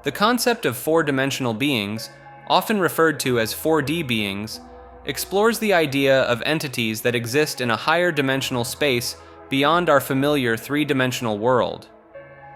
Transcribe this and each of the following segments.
The concept of four-dimensional beings, often referred to as 4D beings, explores the idea of entities that exist in a higher dimensional space beyond our familiar three-dimensional world.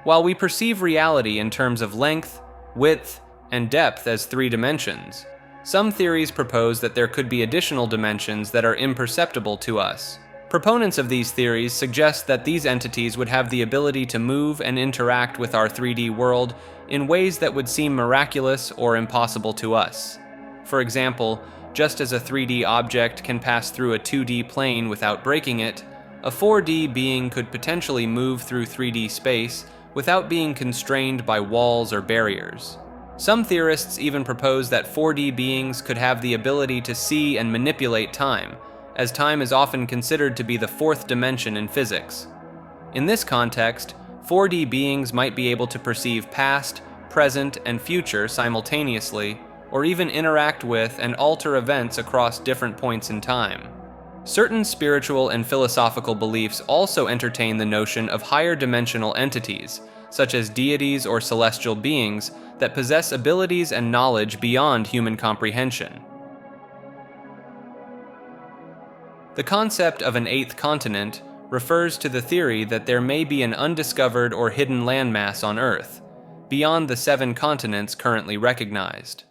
While we perceive reality in terms of length, width, and depth as three dimensions, some theories propose that there could be additional dimensions that are imperceptible to us. Proponents of these theories suggest that these entities would have the ability to move and interact with our 3D world in ways that would seem miraculous or impossible to us. For example, just as a 3D object can pass through a 2D plane without breaking it, a 4D being could potentially move through 3D space without being constrained by walls or barriers. Some theorists even propose that 4D beings could have the ability to see and manipulate time, as time is often considered to be the fourth dimension in physics. In this context, 4D beings might be able to perceive past, present, and future simultaneously, or even interact with and alter events across different points in time. Certain spiritual and philosophical beliefs also entertain the notion of higher dimensional entities, such as deities or celestial beings that possess abilities and knowledge beyond human comprehension. The concept of an eighth continent refers to the theory that there may be an undiscovered or hidden landmass on Earth, beyond the 7 continents currently recognized.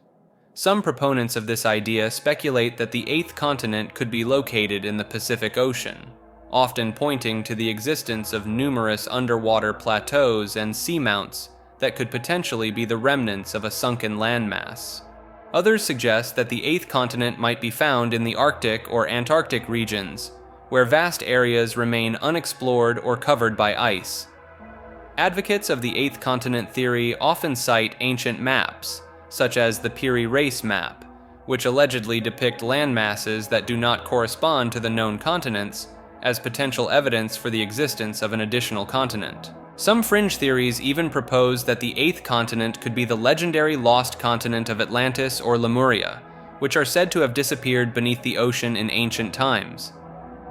Some proponents of this idea speculate that the eighth continent could be located in the Pacific Ocean, often pointing to the existence of numerous underwater plateaus and seamounts that could potentially be the remnants of a sunken landmass. Others suggest that the eighth continent might be found in the Arctic or Antarctic regions, where vast areas remain unexplored or covered by ice. Advocates of the eighth continent theory often cite ancient maps, such as the Piri Reis map, which allegedly depict landmasses that do not correspond to the known continents, as potential evidence for the existence of an additional continent. Some fringe theories even propose that the eighth continent could be the legendary lost continent of Atlantis or Lemuria, which are said to have disappeared beneath the ocean in ancient times.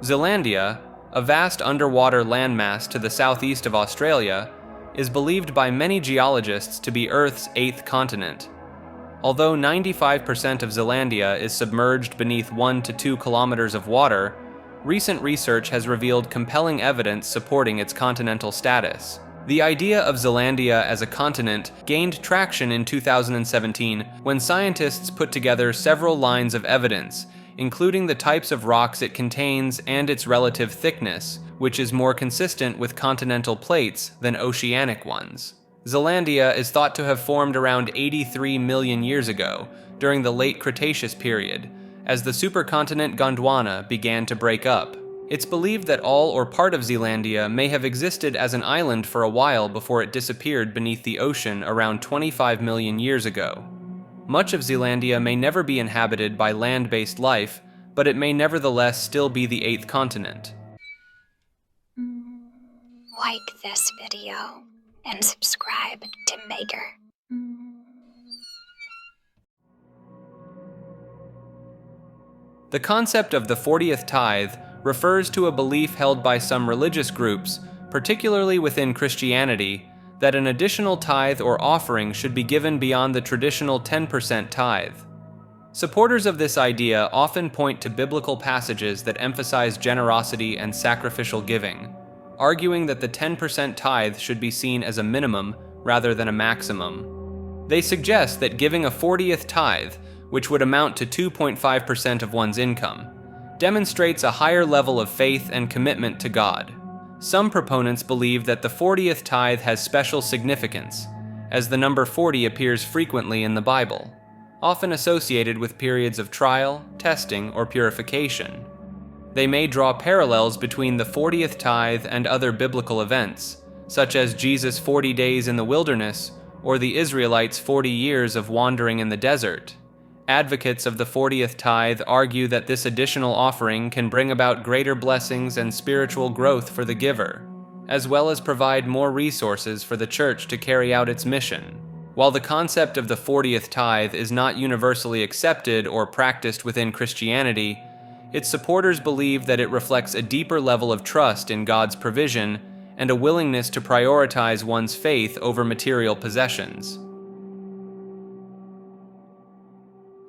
Zealandia, a vast underwater landmass to the southeast of Australia, is believed by many geologists to be Earth's eighth continent. Although 95% of Zealandia is submerged beneath 1 to 2 kilometers of water, recent research has revealed compelling evidence supporting its continental status. The idea of Zealandia as a continent gained traction in 2017 when scientists put together several lines of evidence, including the types of rocks it contains and its relative thickness, which is more consistent with continental plates than oceanic ones. Zealandia is thought to have formed around 83 million years ago, during the late Cretaceous period, as the supercontinent Gondwana began to break up. It's believed that all or part of Zealandia may have existed as an island for a while before it disappeared beneath the ocean around 25 million years ago. Much of Zealandia may never be inhabited by land-based life, but it may nevertheless still be the eighth continent. Like this video and subscribe to Maker. The concept of the 40th tithe refers to a belief held by some religious groups, particularly within Christianity, that an additional tithe or offering should be given beyond the traditional 10% tithe. Supporters of this idea often point to biblical passages that emphasize generosity and sacrificial giving, arguing that the 10% tithe should be seen as a minimum rather than a maximum. They suggest that giving a 40th tithe, which would amount to 2.5% of one's income, demonstrates a higher level of faith and commitment to God. Some proponents believe that the 40th tithe has special significance, as the number 40 appears frequently in the Bible, often associated with periods of trial, testing, or purification. They may draw parallels between the 40th tithe and other biblical events, such as Jesus' 40 days in the wilderness or the Israelites' 40 years of wandering in the desert. Advocates of the 40th tithe argue that this additional offering can bring about greater blessings and spiritual growth for the giver, as well as provide more resources for the church to carry out its mission. While the concept of the 40th tithe is not universally accepted or practiced within Christianity, its supporters believe that it reflects a deeper level of trust in God's provision and a willingness to prioritize one's faith over material possessions.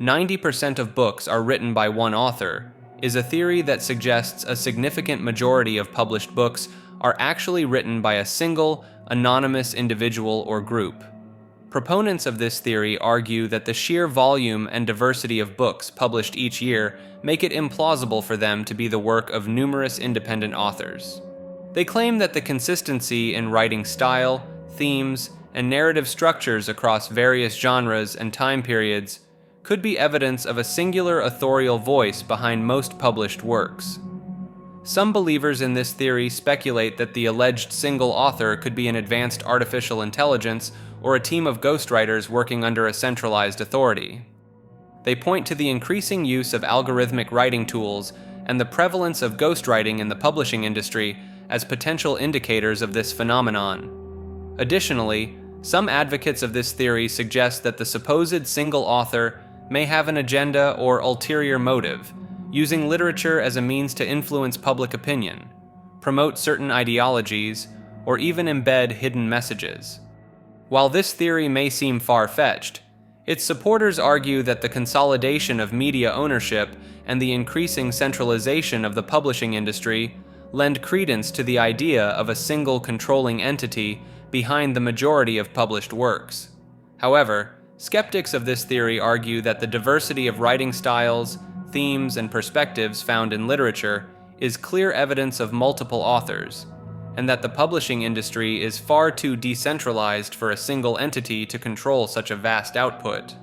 90% of books are written by one author is a theory that suggests a significant majority of published books are actually written by a single, anonymous individual or group. Proponents of this theory argue that the sheer volume and diversity of books published each year make it implausible for them to be the work of numerous independent authors. They claim that the consistency in writing style, themes, and narrative structures across various genres and time periods could be evidence of a singular authorial voice behind most published works. Some believers in this theory speculate that the alleged single author could be an advanced artificial intelligence or a team of ghostwriters working under a centralized authority. They point to the increasing use of algorithmic writing tools and the prevalence of ghostwriting in the publishing industry as potential indicators of this phenomenon. Additionally, some advocates of this theory suggest that the supposed single author may have an agenda or ulterior motive, using literature as a means to influence public opinion, promote certain ideologies, or even embed hidden messages. While this theory may seem far-fetched, its supporters argue that the consolidation of media ownership and the increasing centralization of the publishing industry lend credence to the idea of a single controlling entity behind the majority of published works. However, skeptics of this theory argue that the diversity of writing styles, themes, and perspectives found in literature is clear evidence of multiple authors, and that the publishing industry is far too decentralized for a single entity to control such a vast output.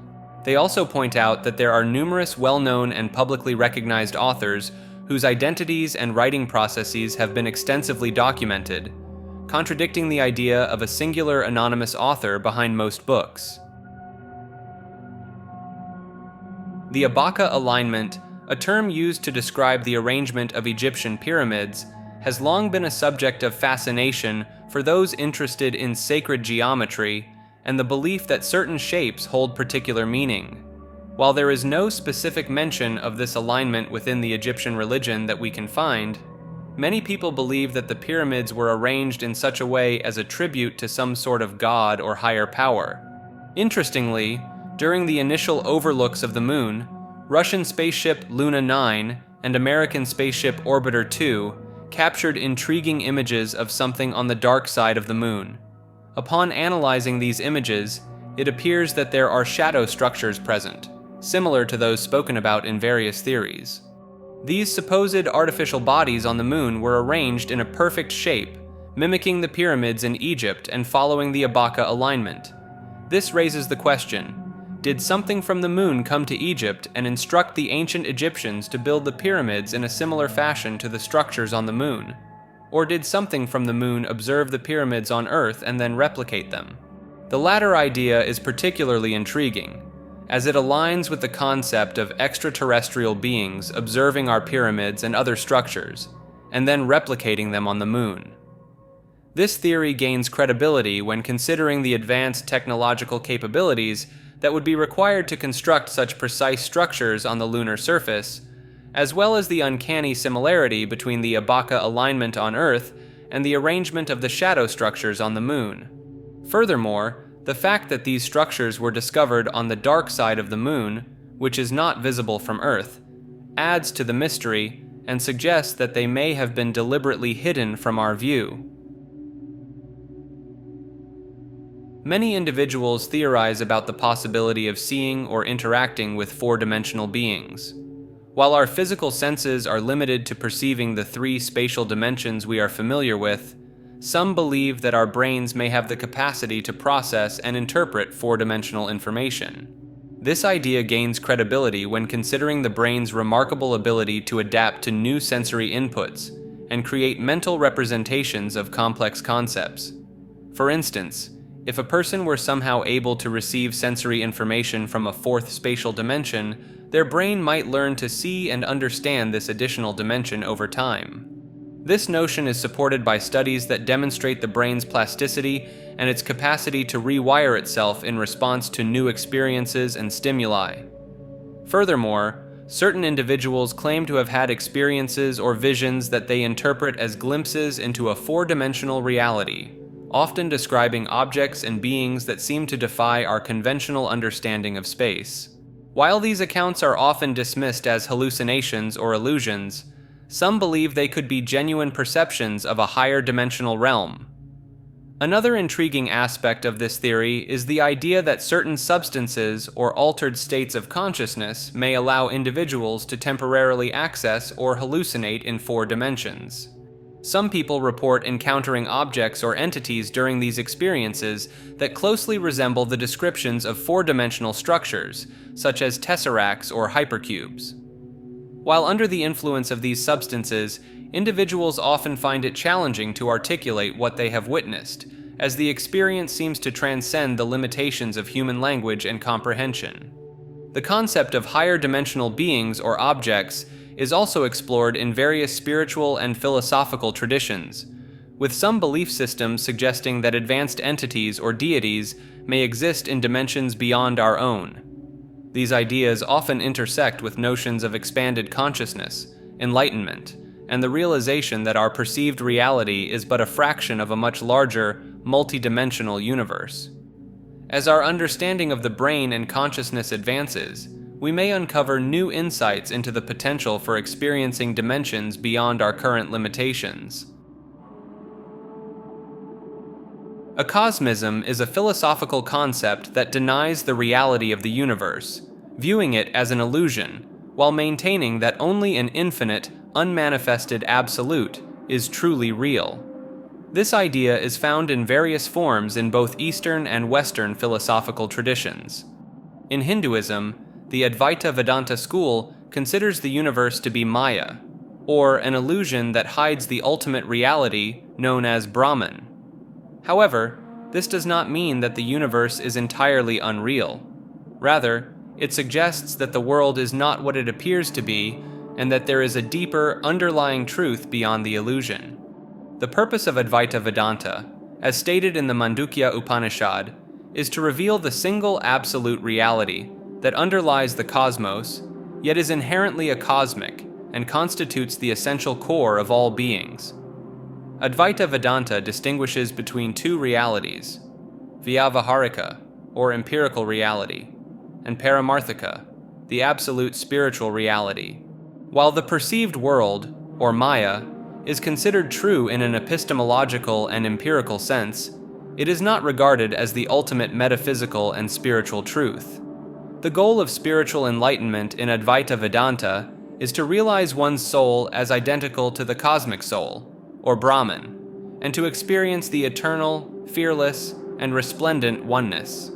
They also point out that there are numerous well-known and publicly recognized authors whose identities and writing processes have been extensively documented, contradicting the idea of a singular anonymous author behind most books. The Abaka alignment, a term used to describe the arrangement of Egyptian pyramids, has long been a subject of fascination for those interested in sacred geometry and the belief that certain shapes hold particular meaning. While there is no specific mention of this alignment within the Egyptian religion that we can find, many people believe that the pyramids were arranged in such a way as a tribute to some sort of god or higher power. Interestingly, during the initial overlooks of the moon, Russian spaceship Luna 9 and American spaceship Orbiter 2 captured intriguing images of something on the dark side of the moon. Upon analyzing these images, it appears that there are shadow structures present, similar to those spoken about in various theories. These supposed artificial bodies on the moon were arranged in a perfect shape, mimicking the pyramids in Egypt and following the Abaka alignment. This raises the question: did something from the moon come to Egypt and instruct the ancient Egyptians to build the pyramids in a similar fashion to the structures on the moon? Or did something from the moon observe the pyramids on Earth and then replicate them? The latter idea is particularly intriguing, as it aligns with the concept of extraterrestrial beings observing our pyramids and other structures, and then replicating them on the moon. This theory gains credibility when considering the advanced technological capabilities that would be required to construct such precise structures on the lunar surface, as well as the uncanny similarity between the Abaka alignment on Earth and the arrangement of the shadow structures on the moon. Furthermore, the fact that these structures were discovered on the dark side of the moon, which is not visible from Earth, adds to the mystery and suggests that they may have been deliberately hidden from our view. Many individuals theorize about the possibility of seeing or interacting with four-dimensional beings. While our physical senses are limited to perceiving the three spatial dimensions we are familiar with, some believe that our brains may have the capacity to process and interpret four-dimensional information. This idea gains credibility when considering the brain's remarkable ability to adapt to new sensory inputs and create mental representations of complex concepts. For instance, if a person were somehow able to receive sensory information from a fourth spatial dimension, their brain might learn to see and understand this additional dimension over time. This notion is supported by studies that demonstrate the brain's plasticity and its capacity to rewire itself in response to new experiences and stimuli. Furthermore, certain individuals claim to have had experiences or visions that they interpret as glimpses into a four-dimensional reality, often describing objects and beings that seem to defy our conventional understanding of space. While these accounts are often dismissed as hallucinations or illusions, some believe they could be genuine perceptions of a higher dimensional realm. Another intriguing aspect of this theory is the idea that certain substances or altered states of consciousness may allow individuals to temporarily access or hallucinate in 4 dimensions. Some people report encountering objects or entities during these experiences that closely resemble the descriptions of 4-dimensional structures, such as tesseracts or hypercubes. While under the influence of these substances, individuals often find it challenging to articulate what they have witnessed, as the experience seems to transcend the limitations of human language and comprehension. The concept of higher dimensional beings or objects is also explored in various spiritual and philosophical traditions, with some belief systems suggesting that advanced entities or deities may exist in dimensions beyond our own. These ideas often intersect with notions of expanded consciousness, enlightenment, and the realization that our perceived reality is but a fraction of a much larger, multidimensional universe. As our understanding of the brain and consciousness advances, we may uncover new insights into the potential for experiencing dimensions beyond our current limitations. Acosmism is a philosophical concept that denies the reality of the universe, viewing it as an illusion, while maintaining that only an infinite, unmanifested absolute is truly real. This idea is found in various forms in both Eastern and Western philosophical traditions. In Hinduism, the Advaita Vedanta school considers the universe to be Maya, or an illusion that hides the ultimate reality known as Brahman. However, this does not mean that the universe is entirely unreal. Rather, it suggests that the world is not what it appears to be, and that there is a deeper, underlying truth beyond the illusion. The purpose of Advaita Vedanta, as stated in the Mandukya Upanishad, is to reveal the single absolute reality that underlies the cosmos, yet is inherently acosmic and constitutes the essential core of all beings. Advaita Vedanta distinguishes between 2 realities: Vyavaharika, or empirical reality, and Paramarthika, the absolute spiritual reality. While the perceived world, or Maya, is considered true in an epistemological and empirical sense, it is not regarded as the ultimate metaphysical and spiritual truth. The goal of spiritual enlightenment in Advaita Vedanta is to realize one's soul as identical to the cosmic soul, or Brahman, and to experience the eternal, fearless, and resplendent oneness.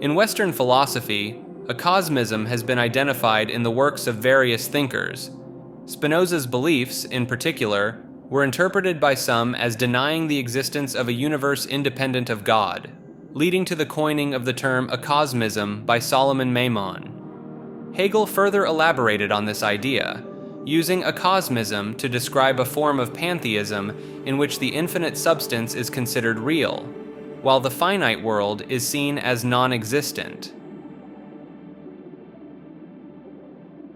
In Western philosophy, acosmism has been identified in the works of various thinkers. Spinoza's beliefs, in particular, were interpreted by some as denying the existence of a universe independent of God, leading to the coining of the term acosmism by Solomon Maimon. Hegel further elaborated on this idea, using acosmism to describe a form of pantheism in which the infinite substance is considered real, while the finite world is seen as non-existent.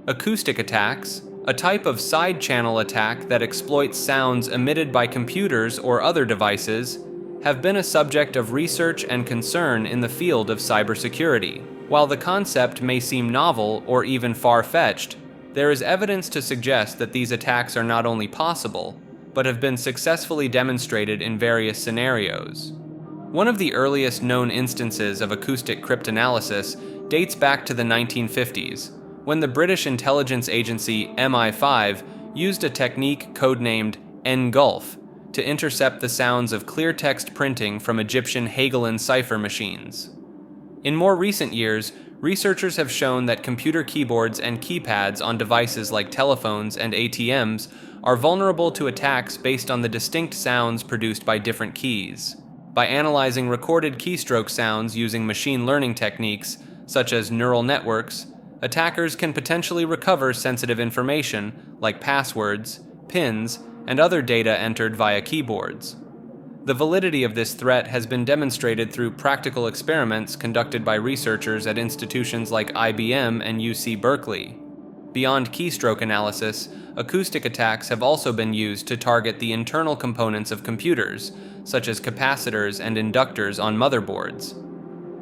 Acoustic attacks, a type of side-channel attack that exploits sounds emitted by computers or other devices, have been a subject of research and concern in the field of cybersecurity. While the concept may seem novel or even far-fetched, there is evidence to suggest that these attacks are not only possible, but have been successfully demonstrated in various scenarios. One of the earliest known instances of acoustic cryptanalysis dates back to the 1950s, when the British intelligence agency MI5 used a technique codenamed Engulf to intercept the sounds of clear text printing from Egyptian Hagelin cipher machines. In more recent years, researchers have shown that computer keyboards and keypads on devices like telephones and ATMs are vulnerable to attacks based on the distinct sounds produced by different keys. By analyzing recorded keystroke sounds using machine learning techniques, such as neural networks, attackers can potentially recover sensitive information like passwords, PINs, and other data entered via keyboards. The validity of this threat has been demonstrated through practical experiments conducted by researchers at institutions like IBM and UC Berkeley. Beyond keystroke analysis, acoustic attacks have also been used to target the internal components of computers, such as capacitors and inductors on motherboards.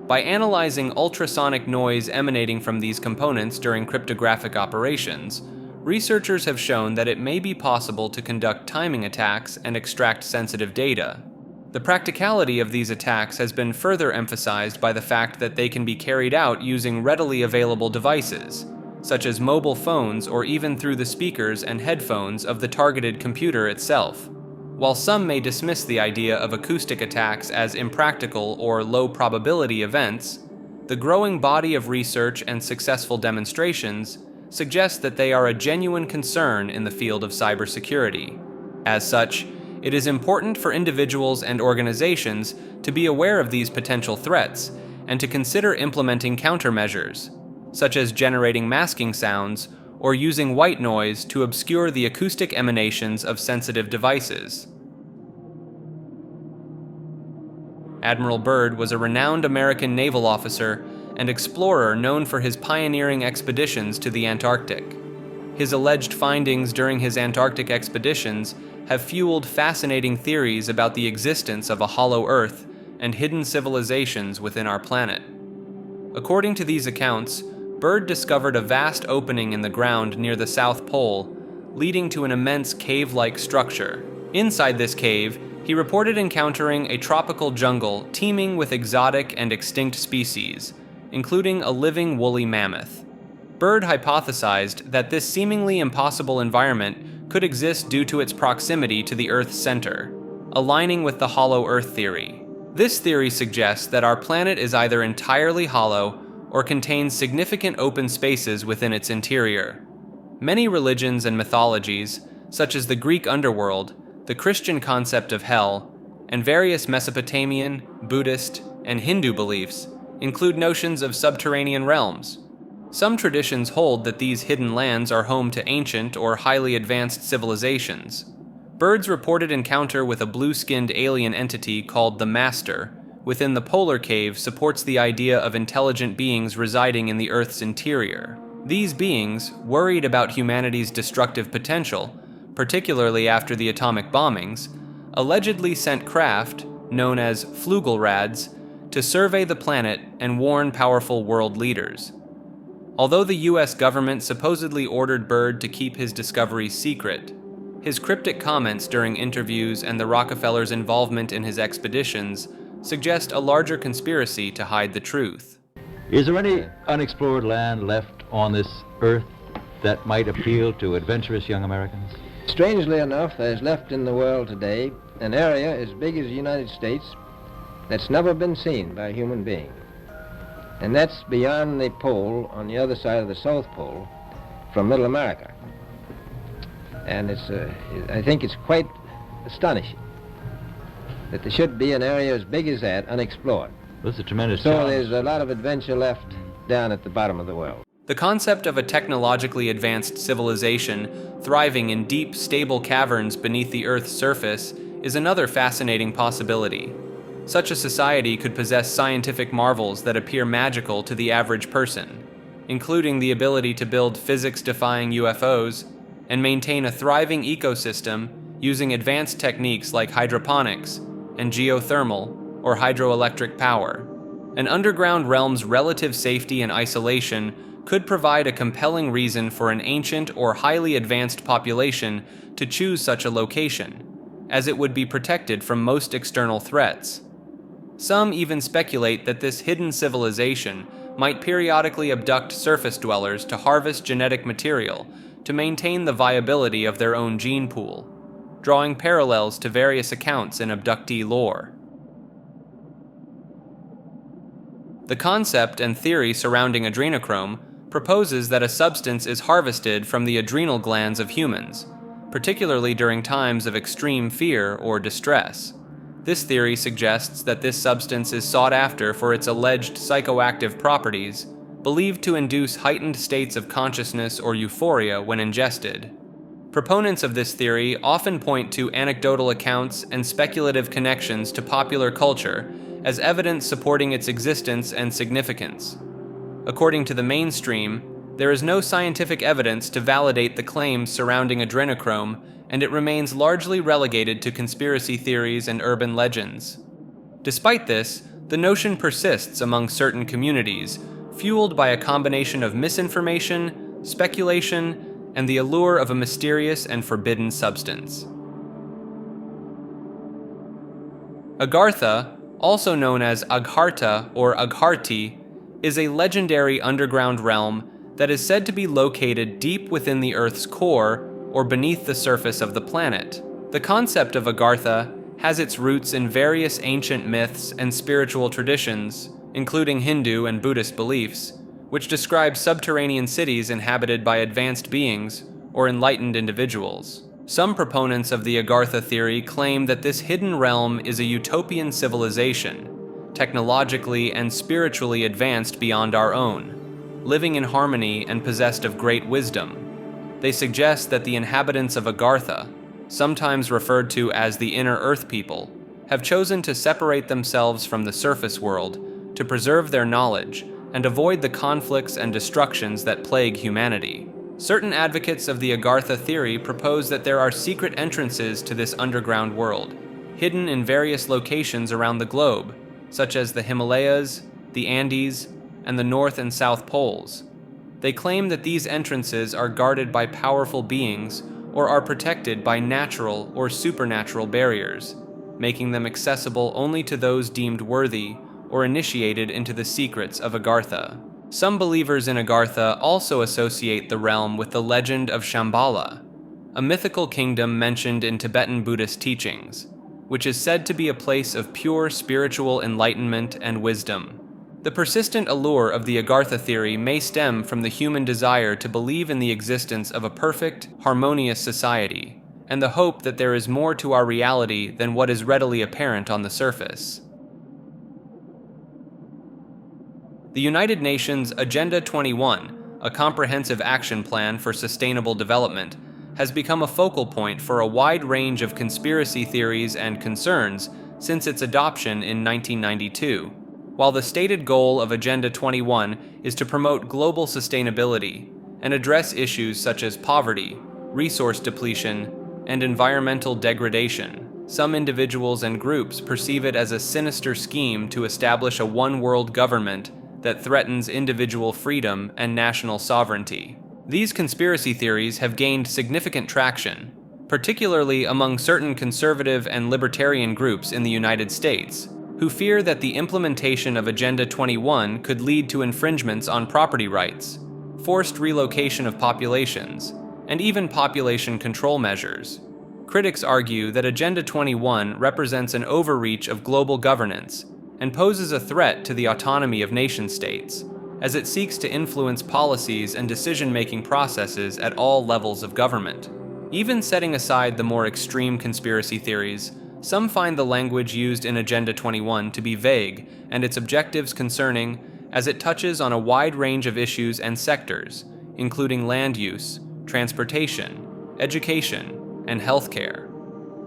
By analyzing ultrasonic noise emanating from these components during cryptographic operations, researchers have shown that it may be possible to conduct timing attacks and extract sensitive data. The practicality of these attacks has been further emphasized by the fact that they can be carried out using readily available devices, such as mobile phones or even through the speakers and headphones of the targeted computer itself. While some may dismiss the idea of acoustic attacks as impractical or low-probability events, the growing body of research and successful demonstrations suggest that they are a genuine concern in the field of cybersecurity. As such, it is important for individuals and organizations to be aware of these potential threats and to consider implementing countermeasures, such as generating masking sounds or using white noise to obscure the acoustic emanations of sensitive devices. Admiral Byrd was a renowned American naval officer and explorer known for his pioneering expeditions to the Antarctic. His alleged findings during his Antarctic expeditions have fueled fascinating theories about the existence of a hollow Earth and hidden civilizations within our planet. According to these accounts, Byrd discovered a vast opening in the ground near the South Pole, leading to an immense cave-like structure. Inside this cave, he reported encountering a tropical jungle teeming with exotic and extinct species, including a living woolly mammoth. Byrd hypothesized that this seemingly impossible environment could exist due to its proximity to the Earth's center, aligning with the hollow Earth theory. This theory suggests that our planet is either entirely hollow or contains significant open spaces within its interior. Many religions and mythologies, such as the Greek underworld, the Christian concept of hell, and various Mesopotamian, Buddhist, and Hindu beliefs, include notions of subterranean realms. Some traditions hold that these hidden lands are home to ancient or highly advanced civilizations. Byrd's reported encounter with a blue-skinned alien entity called the Master within the polar cave supports the idea of intelligent beings residing in the Earth's interior. These beings, worried about humanity's destructive potential, particularly after the atomic bombings, allegedly sent craft, known as Flugelrads, to survey the planet and warn powerful world leaders. Although the US government supposedly ordered Byrd to keep his discoveries secret, his cryptic comments during interviews and the Rockefellers' involvement in his expeditions suggest a larger conspiracy to hide the truth. Is there any unexplored land left on this Earth that might appeal to adventurous young Americans? Strangely enough, there's left in the world today an area as big as the United States that's never been seen by a human being. And that's beyond the pole, on the other side of the South Pole, from Middle America. And I think it's quite astonishing that there should be an area as big as that unexplored. This is a tremendous So challenge. there's a lot of adventure left down at the bottom of the world. The concept of a technologically advanced civilization thriving in deep, stable caverns beneath the Earth's surface is another fascinating possibility. Such a society could possess scientific marvels that appear magical to the average person, including the ability to build physics-defying UFOs and maintain a thriving ecosystem using advanced techniques like hydroponics and geothermal or hydroelectric power. An underground realm's relative safety and isolation could provide a compelling reason for an ancient or highly advanced population to choose such a location, as it would be protected from most external threats. Some even speculate that this hidden civilization might periodically abduct surface dwellers to harvest genetic material to maintain the viability of their own gene pool, drawing parallels to various accounts in abductee lore. The concept and theory surrounding adrenochrome proposes that a substance is harvested from the adrenal glands of humans, particularly during times of extreme fear or distress. This theory suggests that this substance is sought after for its alleged psychoactive properties, believed to induce heightened states of consciousness or euphoria when ingested. Proponents of this theory often point to anecdotal accounts and speculative connections to popular culture as evidence supporting its existence and significance. According to the mainstream, there is no scientific evidence to validate the claims surrounding adrenochrome, and it remains largely relegated to conspiracy theories and urban legends. Despite this, The notion persists among certain communities, fueled by a combination of misinformation, speculation, and the allure of a mysterious and forbidden substance. Agartha, also known as Agharta or Agharti, is a legendary underground realm that is said to be located deep within the Earth's core or beneath the surface of the planet. The concept of Agartha has its roots in various ancient myths and spiritual traditions, including Hindu and Buddhist beliefs, which describe subterranean cities inhabited by advanced beings or enlightened individuals. Some proponents of the Agartha theory claim that this hidden realm is a utopian civilization, technologically and spiritually advanced beyond our own, living in harmony and possessed of great wisdom. They suggest that the inhabitants of Agartha, sometimes referred to as the Inner Earth People, have chosen to separate themselves from the surface world to preserve their knowledge and avoid the conflicts and destructions that plague humanity. Certain advocates of the Agartha theory propose that there are secret entrances to this underground world, hidden in various locations around the globe, such as the Himalayas, the Andes, and the North and South Poles. They claim that these entrances are guarded by powerful beings or are protected by natural or supernatural barriers, making them accessible only to those deemed worthy or initiated into the secrets of Agartha. Some believers in Agartha also associate the realm with the legend of Shambhala, a mythical kingdom mentioned in Tibetan Buddhist teachings, which is said to be a place of pure spiritual enlightenment and wisdom. The persistent allure of the Agartha theory may stem from the human desire to believe in the existence of a perfect, harmonious society, and the hope that there is more to our reality than what is readily apparent on the surface. The United Nations Agenda 21, a comprehensive action plan for sustainable development, has become a focal point for a wide range of conspiracy theories and concerns since its adoption in 1992. While the stated goal of Agenda 21 is to promote global sustainability and address issues such as poverty, resource depletion, and environmental degradation, some individuals and groups perceive it as a sinister scheme to establish a one-world government that threatens individual freedom and national sovereignty. These conspiracy theories have gained significant traction, particularly among certain conservative and libertarian groups in the United States, who fear that the implementation of Agenda 21 could lead to infringements on property rights, forced relocation of populations, and even population control measures. Critics argue that Agenda 21 represents an overreach of global governance and poses a threat to the autonomy of nation-states, as it seeks to influence policies and decision-making processes at all levels of government. Even setting aside the more extreme conspiracy theories, some find the language used in Agenda 21 to be vague and its objectives concerning, as it touches on a wide range of issues and sectors, including land use, transportation, education, and healthcare.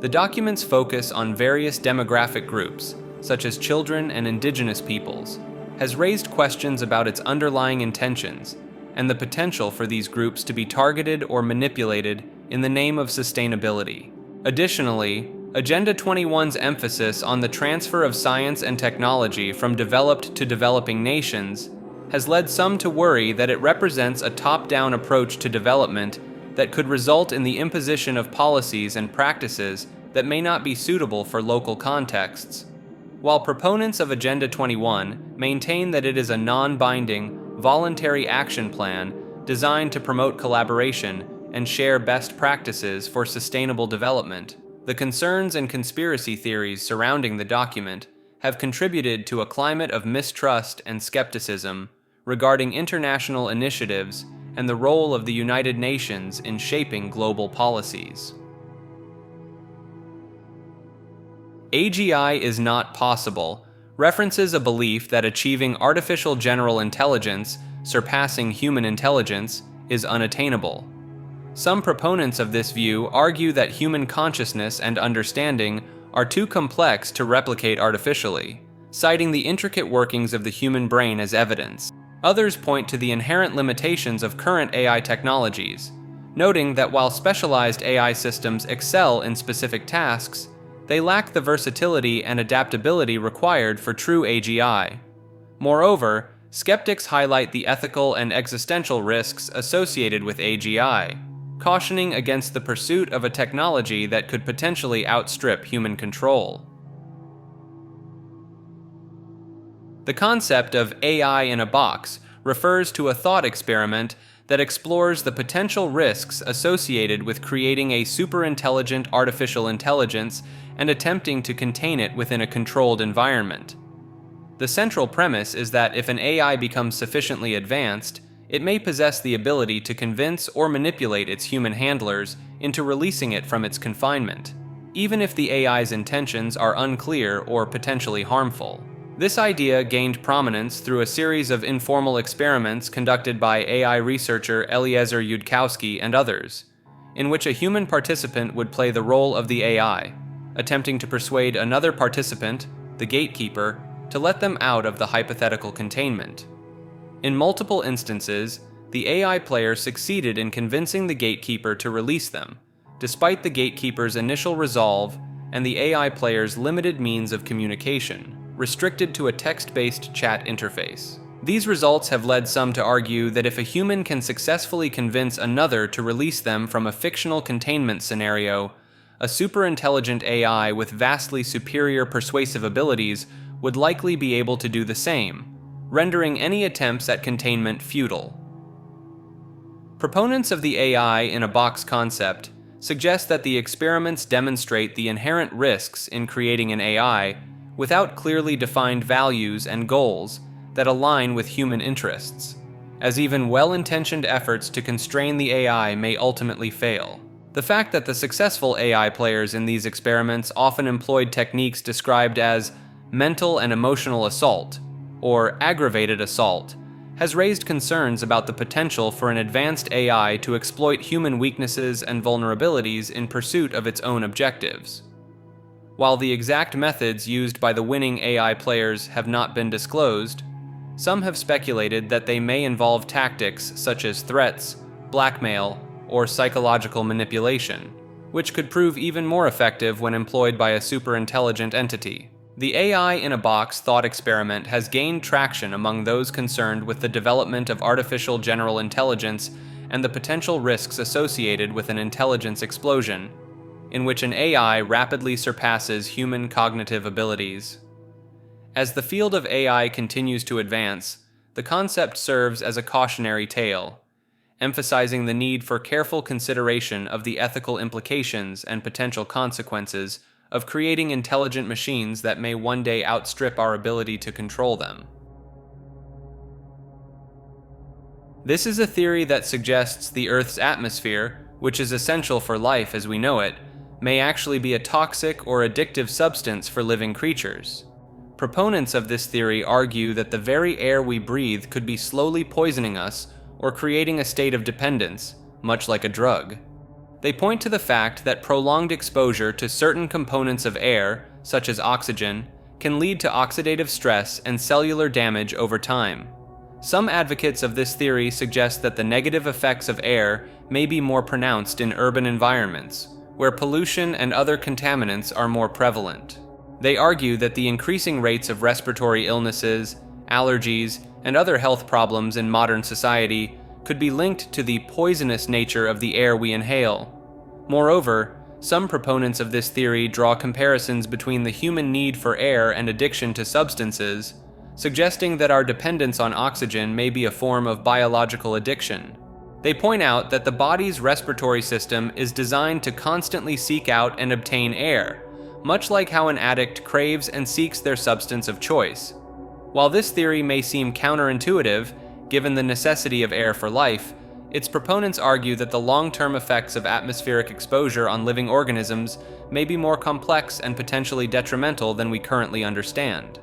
The documents focus on various demographic groups, such as children and indigenous peoples, has raised questions about its underlying intentions and the potential for these groups to be targeted or manipulated in the name of sustainability. Additionally, Agenda 21's emphasis on the transfer of science and technology from developed to developing nations has led some to worry that it represents a top-down approach to development that could result in the imposition of policies and practices that may not be suitable for local contexts. While proponents of Agenda 21 maintain that it is a non-binding, voluntary action plan designed to promote collaboration and share best practices for sustainable development, the concerns and conspiracy theories surrounding the document have contributed to a climate of mistrust and skepticism regarding international initiatives and the role of the United Nations in shaping global policies. AGI is not possible references a belief that achieving artificial general intelligence surpassing human intelligence is unattainable. Some proponents of this view argue that human consciousness and understanding are too complex to replicate artificially, citing the intricate workings of the human brain as evidence. Others point to the inherent limitations of current AI technologies, noting that while specialized AI systems excel in specific tasks, they lack the versatility and adaptability required for true AGI. Moreover, skeptics highlight the ethical and existential risks associated with AGI, cautioning against the pursuit of a technology that could potentially outstrip human control. The concept of AI in a box refers to a thought experiment that explores the potential risks associated with creating a superintelligent artificial intelligence and attempting to contain it within a controlled environment. The central premise is that if an AI becomes sufficiently advanced, it may possess the ability to convince or manipulate its human handlers into releasing it from its confinement, even if the AI's intentions are unclear or potentially harmful. This idea gained prominence through a series of informal experiments conducted by AI researcher Eliezer Yudkowsky and others, in which a human participant would play the role of the AI, attempting to persuade another participant, the gatekeeper, to let them out of the hypothetical containment. In multiple instances, the AI player succeeded in convincing the gatekeeper to release them, despite the gatekeeper's initial resolve and the AI player's limited means of communication, restricted to a text-based chat interface. These results have led some to argue that if a human can successfully convince another to release them from a fictional containment scenario, a superintelligent AI with vastly superior persuasive abilities would likely be able to do the same, rendering any attempts at containment futile. Proponents of the AI in a box concept suggest that the experiments demonstrate the inherent risks in creating an AI without clearly defined values and goals that align with human interests, as even well-intentioned efforts to constrain the AI may ultimately fail. The fact that the successful AI players in these experiments often employed techniques described as mental and emotional assault, or aggravated assault, has raised concerns about the potential for an advanced AI to exploit human weaknesses and vulnerabilities in pursuit of its own objectives. While the exact methods used by the winning AI players have not been disclosed, some have speculated that they may involve tactics such as threats, blackmail, or psychological manipulation, which could prove even more effective when employed by a superintelligent entity. The AI in a box thought experiment has gained traction among those concerned with the development of artificial general intelligence and the potential risks associated with an intelligence explosion, in which an AI rapidly surpasses human cognitive abilities. As the field of AI continues to advance, the concept serves as a cautionary tale, emphasizing the need for careful consideration of the ethical implications and potential consequences of creating intelligent machines that may one day outstrip our ability to control them. This is a theory that suggests the Earth's atmosphere, which is essential for life as we know it, may actually be a toxic or addictive substance for living creatures. Proponents of this theory argue that the very air we breathe could be slowly poisoning us or creating a state of dependence, much like a drug. They point to the fact that prolonged exposure to certain components of air, such as oxygen, can lead to oxidative stress and cellular damage over time. Some advocates of this theory suggest that the negative effects of air may be more pronounced in urban environments, where pollution and other contaminants are more prevalent. They argue that the increasing rates of respiratory illnesses, allergies, and other health problems in modern society could be linked to the poisonous nature of the air we inhale. Moreover, some proponents of this theory draw comparisons between the human need for air and addiction to substances, suggesting that our dependence on oxygen may be a form of biological addiction. They point out that the body's respiratory system is designed to constantly seek out and obtain air, much like how an addict craves and seeks their substance of choice. While this theory may seem counterintuitive, given the necessity of air for life, its proponents argue that the long-term effects of atmospheric exposure on living organisms may be more complex and potentially detrimental than we currently understand.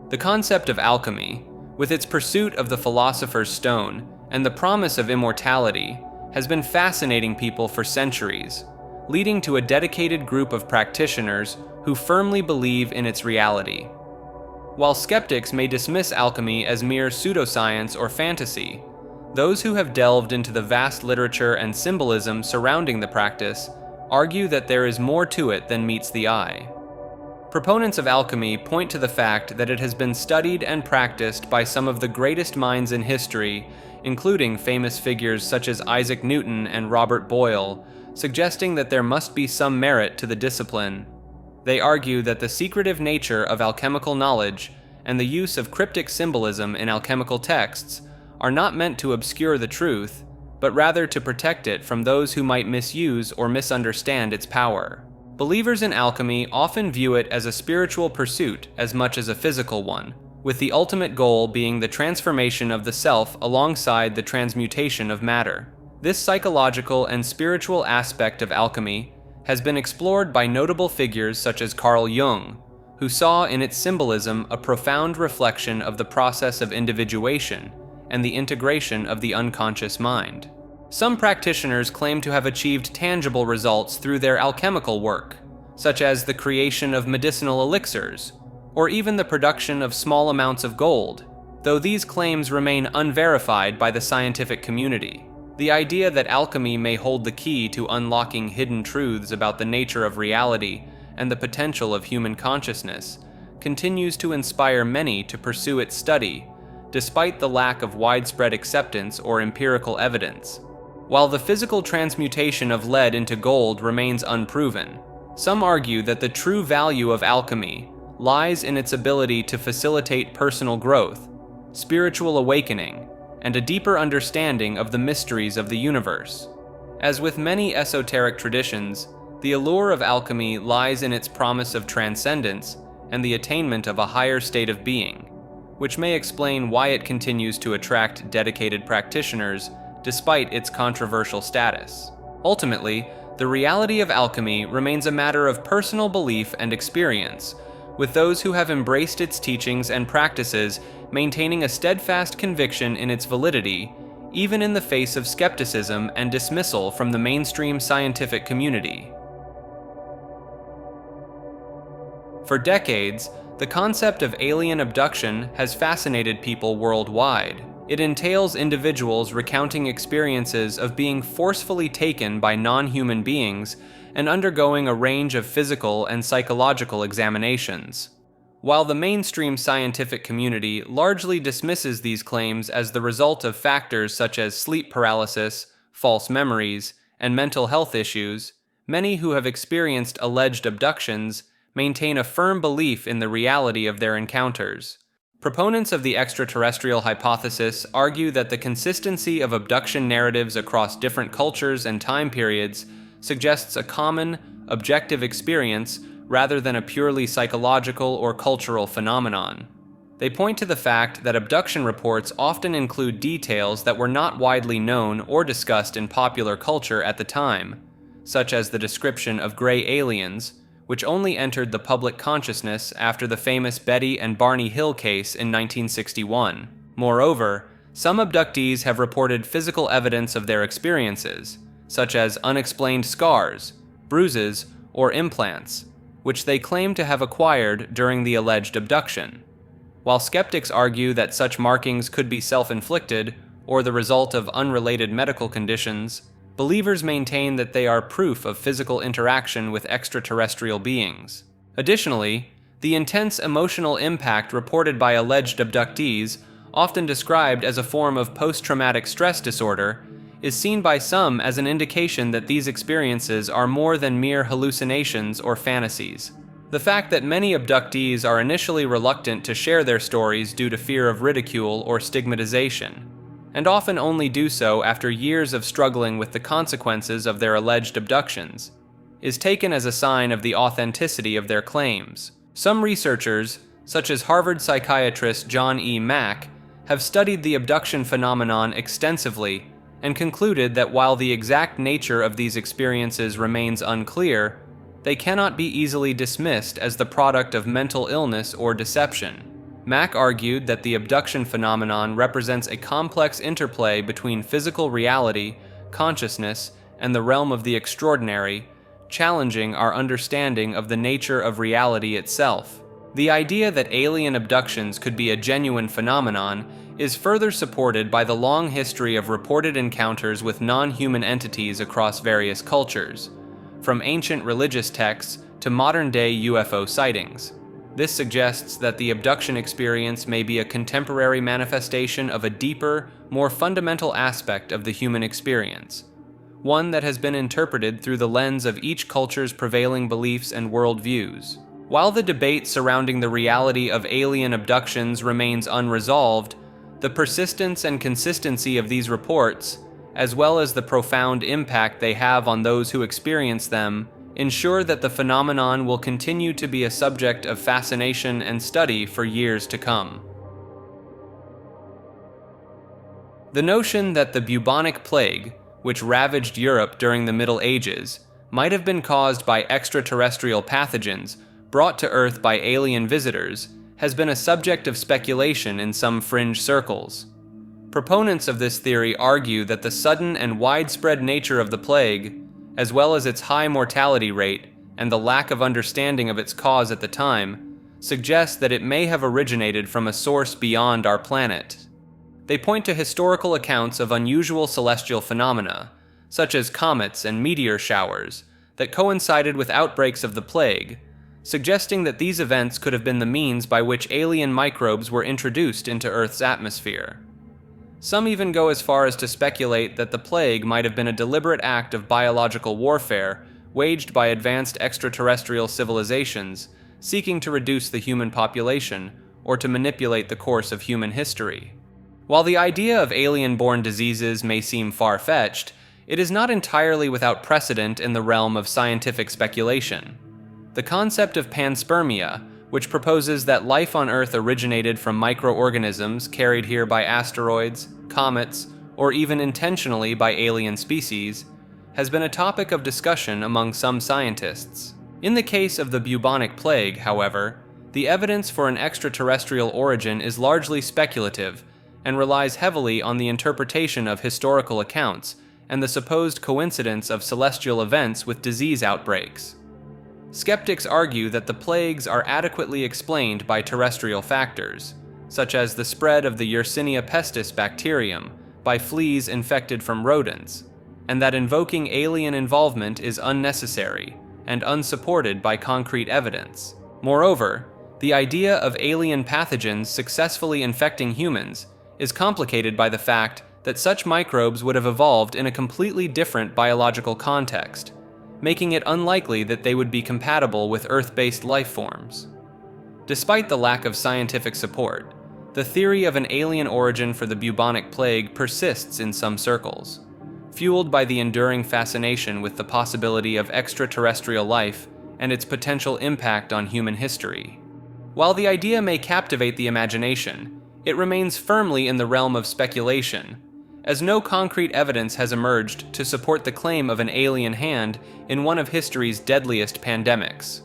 The concept of alchemy, with its pursuit of the philosopher's stone and the promise of immortality, has been fascinating people for centuries, leading to a dedicated group of practitioners who firmly believe in its reality. While skeptics may dismiss alchemy as mere pseudoscience or fantasy, those who have delved into the vast literature and symbolism surrounding the practice argue that there is more to it than meets the eye. Proponents of alchemy point to the fact that it has been studied and practiced by some of the greatest minds in history, including famous figures such as Isaac Newton and Robert Boyle, suggesting that there must be some merit to the discipline. They argue that the secretive nature of alchemical knowledge and the use of cryptic symbolism in alchemical texts are not meant to obscure the truth, but rather to protect it from those who might misuse or misunderstand its power. Believers in alchemy often view it as a spiritual pursuit as much as a physical one, with the ultimate goal being the transformation of the self alongside the transmutation of matter. This psychological and spiritual aspect of alchemy has been explored by notable figures such as Carl Jung, who saw in its symbolism a profound reflection of the process of individuation and the integration of the unconscious mind. Some practitioners claim to have achieved tangible results through their alchemical work, such as the creation of medicinal elixirs, or even the production of small amounts of gold, though these claims remain unverified by the scientific community. The idea that alchemy may hold the key to unlocking hidden truths about the nature of reality and the potential of human consciousness continues to inspire many to pursue its study, despite the lack of widespread acceptance or empirical evidence. While the physical transmutation of lead into gold remains unproven, some argue that the true value of alchemy lies in its ability to facilitate personal growth, spiritual awakening, and a deeper understanding of the mysteries of the universe. As with many esoteric traditions, the allure of alchemy lies in its promise of transcendence and the attainment of a higher state of being, which may explain why it continues to attract dedicated practitioners despite its controversial status. Ultimately, the reality of alchemy remains a matter of personal belief and experience, with those who have embraced its teachings and practices maintaining a steadfast conviction in its validity, even in the face of skepticism and dismissal from the mainstream scientific community. For decades, the concept of alien abduction has fascinated people worldwide. It entails individuals recounting experiences of being forcefully taken by non-human beings and undergoing a range of physical and psychological examinations. While the mainstream scientific community largely dismisses these claims as the result of factors such as sleep paralysis, false memories, and mental health issues, many who have experienced alleged abductions maintain a firm belief in the reality of their encounters. Proponents of the extraterrestrial hypothesis argue that the consistency of abduction narratives across different cultures and time periods suggests a common, objective experience rather than a purely psychological or cultural phenomenon. They point to the fact that abduction reports often include details that were not widely known or discussed in popular culture at the time, such as the description of gray aliens, which only entered the public consciousness after the famous Betty and Barney Hill case in 1961. Moreover, some abductees have reported physical evidence of their experiences, such as unexplained scars, bruises, or implants, which they claim to have acquired during the alleged abduction. While skeptics argue that such markings could be self-inflicted or the result of unrelated medical conditions, believers maintain that they are proof of physical interaction with extraterrestrial beings. Additionally, the intense emotional impact reported by alleged abductees, often described as a form of post-traumatic stress disorder, is seen by some as an indication that these experiences are more than mere hallucinations or fantasies. The fact that many abductees are initially reluctant to share their stories due to fear of ridicule or stigmatization, and often only do so after years of struggling with the consequences of their alleged abductions, is taken as a sign of the authenticity of their claims. Some researchers, such as Harvard psychiatrist John E. Mack, have studied the abduction phenomenon extensively and concluded that while the exact nature of these experiences remains unclear, they cannot be easily dismissed as the product of mental illness or deception. Mack argued that the abduction phenomenon represents a complex interplay between physical reality, consciousness, and the realm of the extraordinary, challenging our understanding of the nature of reality itself. The idea that alien abductions could be a genuine phenomenon is further supported by the long history of reported encounters with non-human entities across various cultures. from ancient religious texts to modern-day UFO sightings. This suggests that the abduction experience may be a contemporary manifestation of a deeper, more fundamental aspect of the human experience, one that has been interpreted through the lens of each culture's prevailing beliefs and worldviews. While the debate surrounding the reality of alien abductions remains unresolved, the persistence and consistency of these reports, as well as the profound impact they have on those who experience them, ensure that the phenomenon will continue to be a subject of fascination and study for years to come. The notion that the bubonic plague, which ravaged Europe during the Middle Ages, might have been caused by extraterrestrial pathogens brought to Earth by alien visitors has been a subject of speculation in some fringe circles. Proponents of this theory argue that the sudden and widespread nature of the plague, as well as its high mortality rate and the lack of understanding of its cause at the time, suggest that it may have originated from a source beyond our planet. They point to historical accounts of unusual celestial phenomena, such as comets and meteor showers, that coincided with outbreaks of the plague, suggesting that these events could have been the means by which alien microbes were introduced into Earth's atmosphere. Some even go as far as to speculate that the plague might have been a deliberate act of biological warfare waged by advanced extraterrestrial civilizations seeking to reduce the human population or to manipulate the course of human history. While the idea of alien-borne diseases may seem far-fetched, it is not entirely without precedent in the realm of scientific speculation. The concept of panspermia, which proposes that life on Earth originated from microorganisms carried here by asteroids, comets, or even intentionally by alien species, has been a topic of discussion among some scientists. In the case of the bubonic plague, however, the evidence for an extraterrestrial origin is largely speculative and relies heavily on the interpretation of historical accounts and the supposed coincidence of celestial events with disease outbreaks. Skeptics argue that the plagues are adequately explained by terrestrial factors, such as the spread of the Yersinia pestis bacterium by fleas infected from rodents, and that invoking alien involvement is unnecessary and unsupported by concrete evidence. Moreover, the idea of alien pathogens successfully infecting humans is complicated by the fact that such microbes would have evolved in a completely different biological context, making it unlikely that they would be compatible with Earth-based life forms. Despite the lack of scientific support, the theory of an alien origin for the bubonic plague persists in some circles, fueled by the enduring fascination with the possibility of extraterrestrial life and its potential impact on human history. While the idea may captivate the imagination, it remains firmly in the realm of speculation, as no concrete evidence has emerged to support the claim of an alien hand in one of history's deadliest pandemics.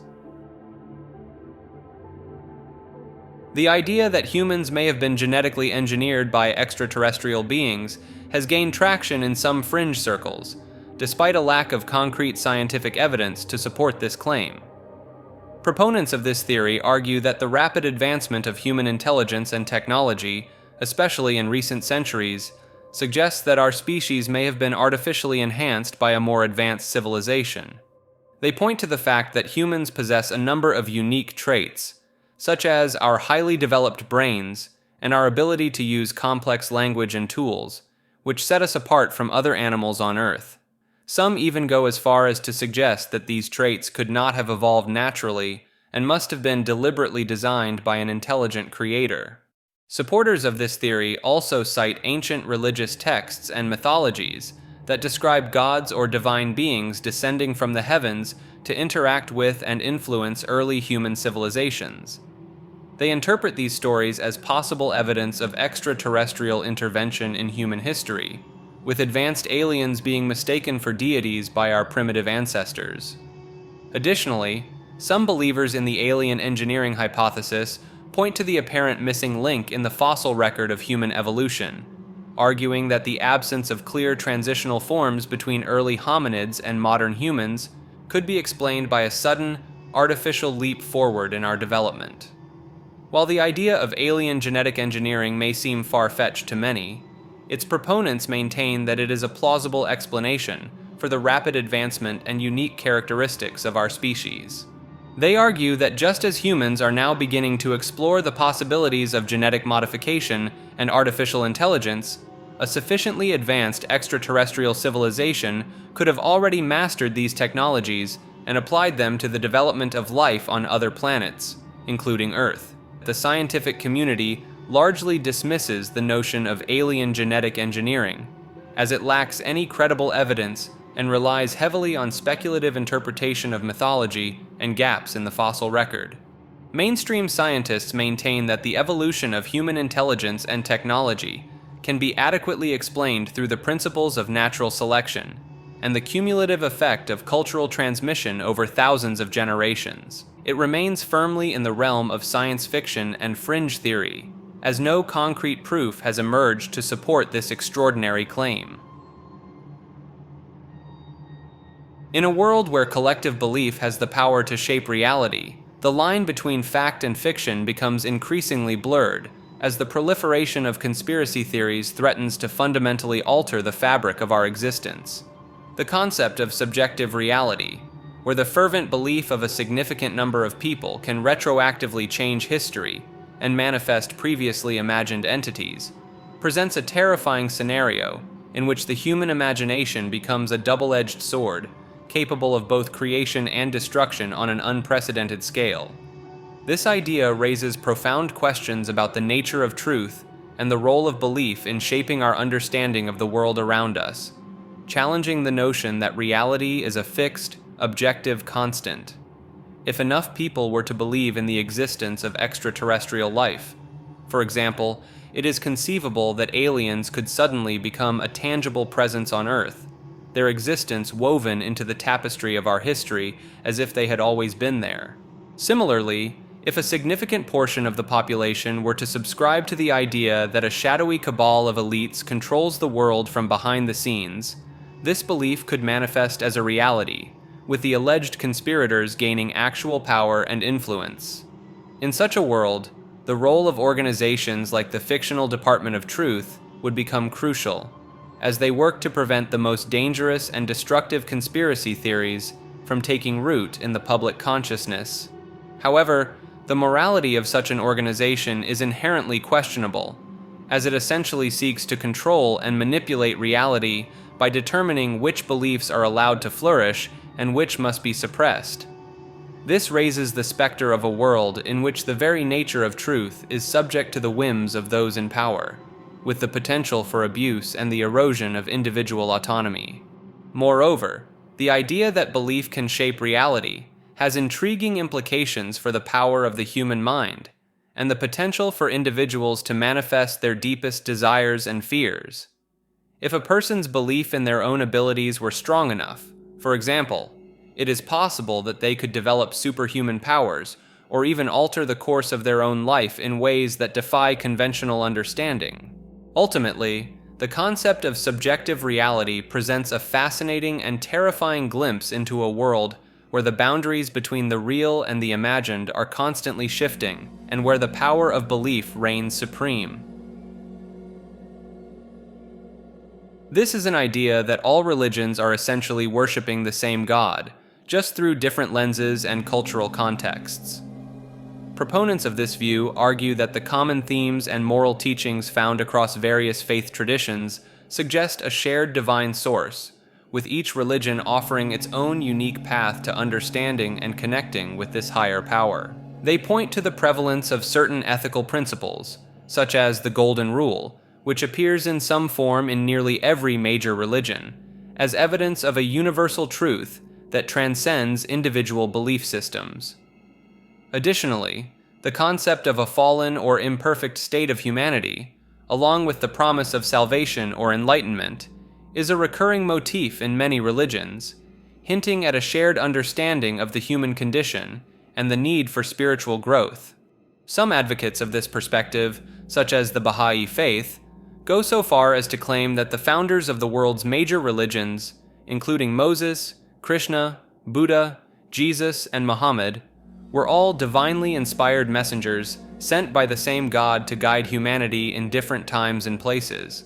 The idea that humans may have been genetically engineered by extraterrestrial beings has gained traction in some fringe circles, despite a lack of concrete scientific evidence to support this claim. Proponents of this theory argue that the rapid advancement of human intelligence and technology, especially in recent centuries, suggests that our species may have been artificially enhanced by a more advanced civilization. They point to the fact that humans possess a number of unique traits, such as our highly developed brains and our ability to use complex language and tools, which set us apart from other animals on Earth. Some even go as far as to suggest that these traits could not have evolved naturally and must have been deliberately designed by an intelligent creator. Supporters of this theory also cite ancient religious texts and mythologies that describe gods or divine beings descending from the heavens to interact with and influence early human civilizations. They interpret these stories as possible evidence of extraterrestrial intervention in human history, with advanced aliens being mistaken for deities by our primitive ancestors. Additionally, some believers in the alien engineering hypothesis point to the apparent missing link in the fossil record of human evolution, arguing that the absence of clear transitional forms between early hominids and modern humans could be explained by a sudden, artificial leap forward in our development. While the idea of alien genetic engineering may seem far-fetched to many, its proponents maintain that it is a plausible explanation for the rapid advancement and unique characteristics of our species. They argue that just as humans are now beginning to explore the possibilities of genetic modification and artificial intelligence, a sufficiently advanced extraterrestrial civilization could have already mastered these technologies and applied them to the development of life on other planets, including Earth. The scientific community largely dismisses the notion of alien genetic engineering, as it lacks any credible evidence and relies heavily on speculative interpretation of mythology and gaps in the fossil record. Mainstream scientists maintain that the evolution of human intelligence and technology can be adequately explained through the principles of natural selection and the cumulative effect of cultural transmission over thousands of generations. It remains firmly in the realm of science fiction and fringe theory, as no concrete proof has emerged to support this extraordinary claim. In a world where collective belief has the power to shape reality, the line between fact and fiction becomes increasingly blurred, as the proliferation of conspiracy theories threatens to fundamentally alter the fabric of our existence. The concept of subjective reality, where the fervent belief of a significant number of people can retroactively change history and manifest previously imagined entities, presents a terrifying scenario in which the human imagination becomes a double-edged sword, capable of both creation and destruction on an unprecedented scale. This idea raises profound questions about the nature of truth and the role of belief in shaping our understanding of the world around us, challenging the notion that reality is a fixed, objective constant. If enough people were to believe in the existence of extraterrestrial life, for example, it is conceivable that aliens could suddenly become a tangible presence on Earth, their existence woven into the tapestry of our history as if they had always been there. Similarly, if a significant portion of the population were to subscribe to the idea that a shadowy cabal of elites controls the world from behind the scenes, this belief could manifest as a reality, with the alleged conspirators gaining actual power and influence. In such a world, the role of organizations like the fictional Department of Truth would become crucial, as they work to prevent the most dangerous and destructive conspiracy theories from taking root in the public consciousness. However, the morality of such an organization is inherently questionable, as it essentially seeks to control and manipulate reality by determining which beliefs are allowed to flourish and which must be suppressed. This raises the specter of a world in which the very nature of truth is subject to the whims of those in power, with the potential for abuse and the erosion of individual autonomy. Moreover, the idea that belief can shape reality has intriguing implications for the power of the human mind, and the potential for individuals to manifest their deepest desires and fears. If a person's belief in their own abilities were strong enough, for example, it is possible that they could develop superhuman powers or even alter the course of their own life in ways that defy conventional understanding. Ultimately, the concept of subjective reality presents a fascinating and terrifying glimpse into a world where the boundaries between the real and the imagined are constantly shifting, and where the power of belief reigns supreme. This is an idea that all religions are essentially worshiping the same God, just through different lenses and cultural contexts. Proponents of this view argue that the common themes and moral teachings found across various faith traditions suggest a shared divine source, with each religion offering its own unique path to understanding and connecting with this higher power. They point to the prevalence of certain ethical principles, such as the Golden Rule, which appears in some form in nearly every major religion, as evidence of a universal truth that transcends individual belief systems. Additionally, the concept of a fallen or imperfect state of humanity, along with the promise of salvation or enlightenment, is a recurring motif in many religions, hinting at a shared understanding of the human condition and the need for spiritual growth. Some advocates of this perspective, such as the Baha'i Faith, go so far as to claim that the founders of the world's major religions, including Moses, Krishna, Buddha, Jesus, and Muhammad, were all divinely inspired messengers sent by the same God to guide humanity in different times and places.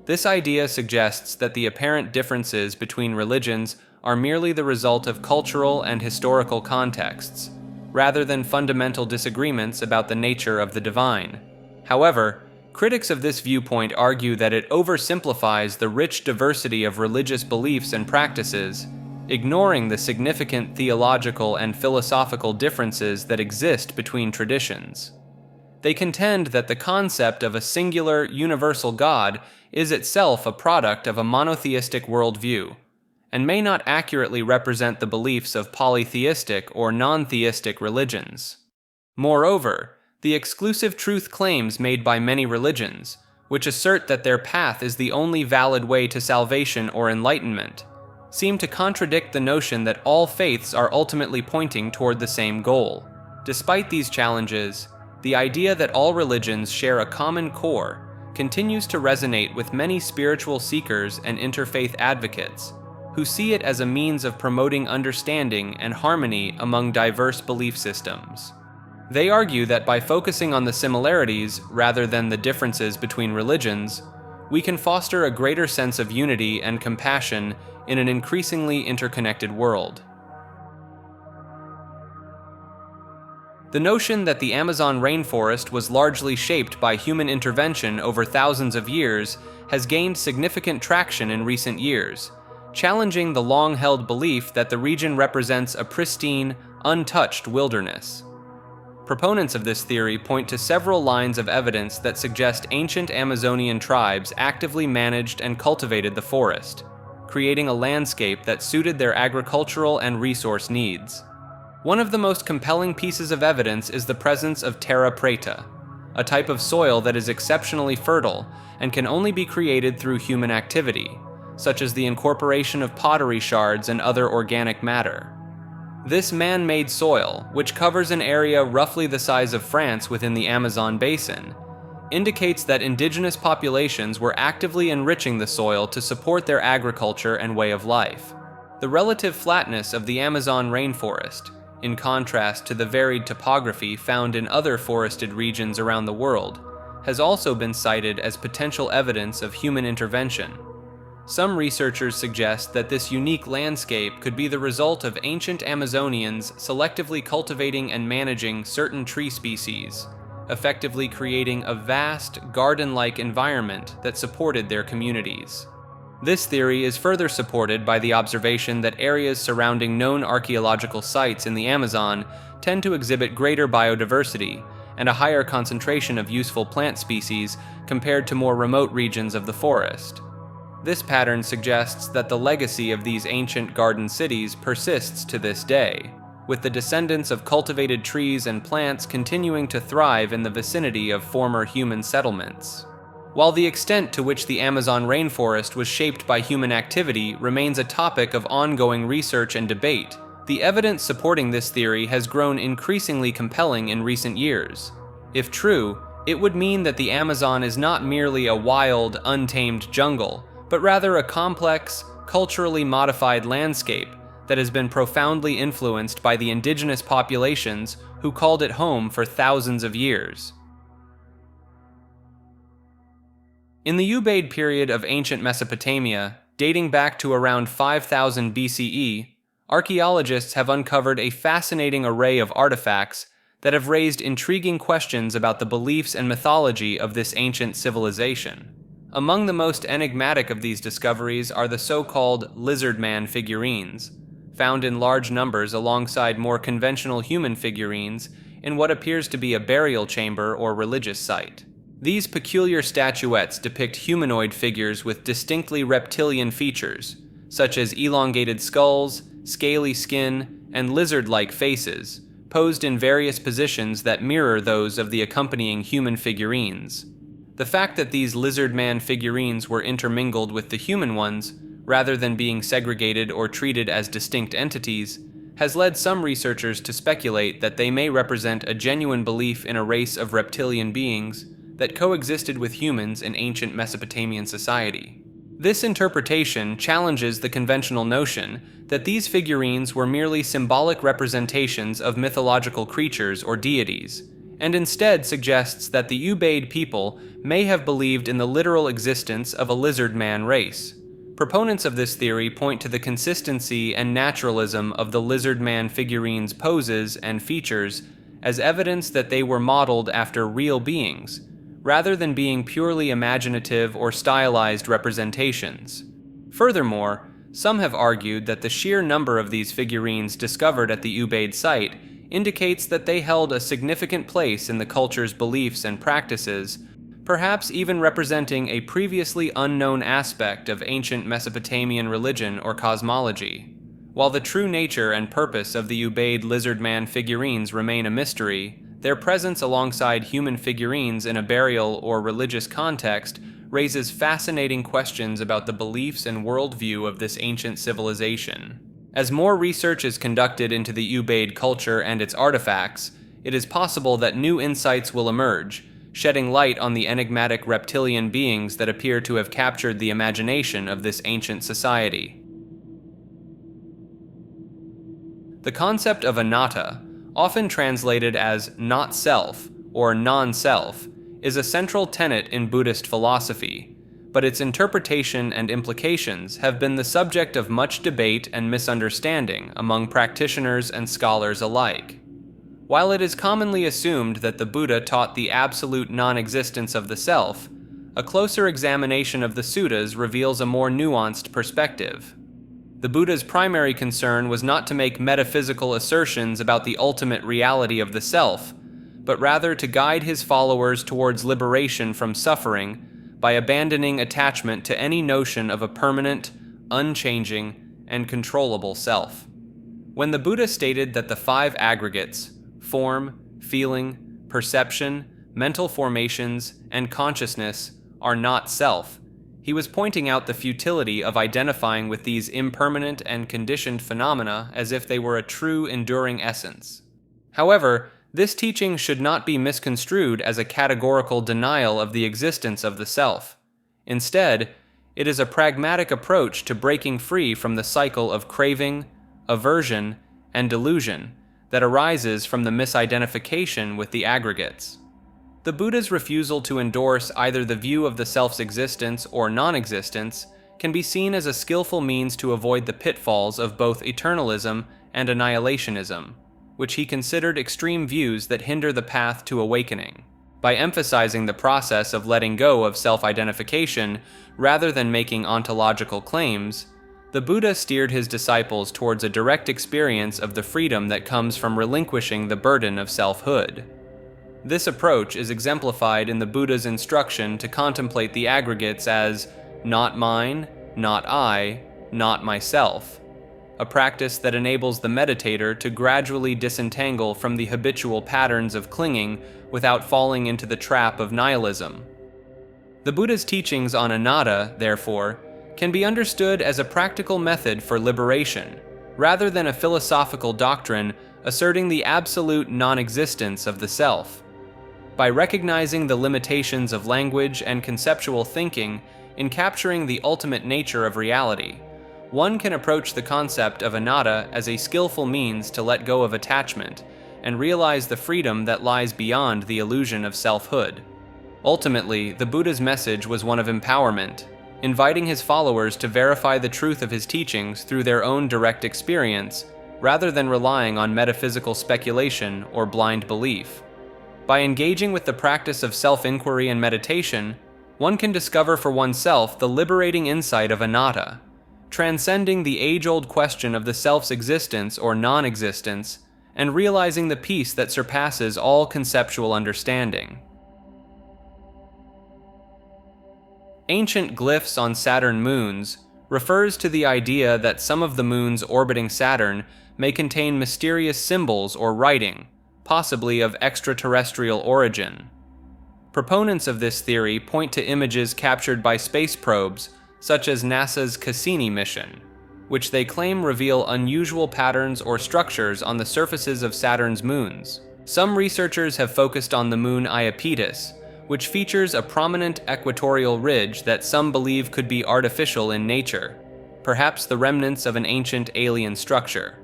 This idea suggests that the apparent differences between religions are merely the result of cultural and historical contexts, rather than fundamental disagreements about the nature of the divine. However, critics of this viewpoint argue that it oversimplifies the rich diversity of religious beliefs and practices, ignoring the significant theological and philosophical differences that exist between traditions. They contend that the concept of a singular, universal God is itself a product of a monotheistic worldview, and may not accurately represent the beliefs of polytheistic or non-theistic religions. Moreover, the exclusive truth claims made by many religions, which assert that their path is the only valid way to salvation or enlightenment, seem to contradict the notion that all faiths are ultimately pointing toward the same goal. Despite these challenges, the idea that all religions share a common core continues to resonate with many spiritual seekers and interfaith advocates, who see it as a means of promoting understanding and harmony among diverse belief systems. They argue that by focusing on the similarities rather than the differences between religions, we can foster a greater sense of unity and compassion in an increasingly interconnected world. The notion that the Amazon rainforest was largely shaped by human intervention over thousands of years has gained significant traction in recent years, challenging the long-held belief that the region represents a pristine, untouched wilderness. Proponents of this theory point to several lines of evidence that suggest ancient Amazonian tribes actively managed and cultivated the forest, creating a landscape that suited their agricultural and resource needs. One of the most compelling pieces of evidence is the presence of terra preta, a type of soil that is exceptionally fertile and can only be created through human activity, such as the incorporation of pottery shards and other organic matter. This man-made soil, which covers an area roughly the size of France within the Amazon basin, indicates that indigenous populations were actively enriching the soil to support their agriculture and way of life. The relative flatness of the Amazon rainforest, in contrast to the varied topography found in other forested regions around the world, has also been cited as potential evidence of human intervention. Some researchers suggest that this unique landscape could be the result of ancient Amazonians selectively cultivating and managing certain tree species, effectively creating a vast, garden-like environment that supported their communities. This theory is further supported by the observation that areas surrounding known archaeological sites in the Amazon tend to exhibit greater biodiversity and a higher concentration of useful plant species compared to more remote regions of the forest. This pattern suggests that the legacy of these ancient garden cities persists to this day, with the descendants of cultivated trees and plants continuing to thrive in the vicinity of former human settlements. While the extent to which the Amazon rainforest was shaped by human activity remains a topic of ongoing research and debate, the evidence supporting this theory has grown increasingly compelling in recent years. If true, it would mean that the Amazon is not merely a wild, untamed jungle, but rather a complex, culturally modified landscape that has been profoundly influenced by the indigenous populations who called it home for thousands of years. In the Ubaid period of ancient Mesopotamia, dating back to around 5000 BCE, archaeologists have uncovered a fascinating array of artifacts that have raised intriguing questions about the beliefs and mythology of this ancient civilization. Among the most enigmatic of these discoveries are the so-called lizard man figurines, found in large numbers alongside more conventional human figurines in what appears to be a burial chamber or religious site. These peculiar statuettes depict humanoid figures with distinctly reptilian features, such as elongated skulls, scaly skin, and lizard-like faces, posed in various positions that mirror those of the accompanying human figurines. The fact that these lizard man figurines were intermingled with the human ones, rather than being segregated or treated as distinct entities, has led some researchers to speculate that they may represent a genuine belief in a race of reptilian beings that coexisted with humans in ancient Mesopotamian society. This interpretation challenges the conventional notion that these figurines were merely symbolic representations of mythological creatures or deities, and instead suggests that the Ubaid people may have believed in the literal existence of a lizard man race. Proponents of this theory point to the consistency and naturalism of the lizard man figurines' poses and features as evidence that they were modeled after real beings, rather than being purely imaginative or stylized representations. Furthermore, some have argued that the sheer number of these figurines discovered at the Ubaid site indicates that they held a significant place in the culture's beliefs and practices, perhaps even representing a previously unknown aspect of ancient Mesopotamian religion or cosmology. While the true nature and purpose of the Ubaid lizard man figurines remain a mystery, their presence alongside human figurines in a burial or religious context raises fascinating questions about the beliefs and worldview of this ancient civilization. As more research is conducted into the Ubaid culture and its artifacts, it is possible that new insights will emerge, shedding light on the enigmatic reptilian beings that appear to have captured the imagination of this ancient society. The concept of anatta, often translated as not self or non-self, is a central tenet in Buddhist philosophy, but its interpretation and implications have been the subject of much debate and misunderstanding among practitioners and scholars alike. While it is commonly assumed that the Buddha taught the absolute non-existence of the self, a closer examination of the suttas reveals a more nuanced perspective. The Buddha's primary concern was not to make metaphysical assertions about the ultimate reality of the self, but rather to guide his followers towards liberation from suffering by abandoning attachment to any notion of a permanent, unchanging, and controllable self. When the Buddha stated that the 5 aggregates, form, feeling, perception, mental formations, and consciousness, are not self, he was pointing out the futility of identifying with these impermanent and conditioned phenomena as if they were a true, enduring essence. However, this teaching should not be misconstrued as a categorical denial of the existence of the self. Instead, it is a pragmatic approach to breaking free from the cycle of craving, aversion, and delusion that arises from the misidentification with the aggregates. The Buddha's refusal to endorse either the view of the self's existence or non-existence can be seen as a skillful means to avoid the pitfalls of both eternalism and annihilationism, which he considered extreme views that hinder the path to awakening. By emphasizing the process of letting go of self-identification rather than making ontological claims, the Buddha steered his disciples towards a direct experience of the freedom that comes from relinquishing the burden of selfhood. This approach is exemplified in the Buddha's instruction to contemplate the aggregates as not mine, not I, not myself, a practice that enables the meditator to gradually disentangle from the habitual patterns of clinging without falling into the trap of nihilism. The Buddha's teachings on anatta, therefore, can be understood as a practical method for liberation, rather than a philosophical doctrine asserting the absolute non-existence of the self. By recognizing the limitations of language and conceptual thinking in capturing the ultimate nature of reality, one can approach the concept of anatta as a skillful means to let go of attachment and realize the freedom that lies beyond the illusion of selfhood. Ultimately, the Buddha's message was one of empowerment, inviting his followers to verify the truth of his teachings through their own direct experience, rather than relying on metaphysical speculation or blind belief. By engaging with the practice of self-inquiry and meditation, one can discover for oneself the liberating insight of anatta, transcending the age-old question of the self's existence or non-existence, and realizing the peace that surpasses all conceptual understanding. Ancient glyphs on Saturn moons refers to the idea that some of the moons orbiting Saturn may contain mysterious symbols or writing, possibly of extraterrestrial origin. Proponents of this theory point to images captured by space probes, such as NASA's Cassini mission, which they claim reveal unusual patterns or structures on the surfaces of Saturn's moons. Some researchers have focused on the moon Iapetus, which features a prominent equatorial ridge that some believe could be artificial in nature, perhaps the remnants of an ancient alien structure.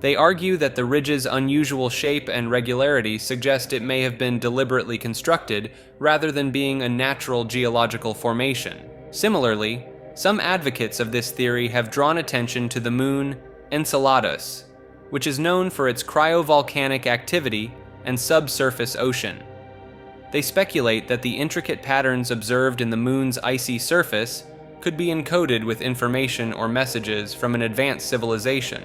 They argue that the ridge's unusual shape and regularity suggest it may have been deliberately constructed rather than being a natural geological formation. Similarly, some advocates of this theory have drawn attention to the moon Enceladus, which is known for its cryovolcanic activity and subsurface ocean. They speculate that the intricate patterns observed in the moon's icy surface could be encoded with information or messages from an advanced civilization.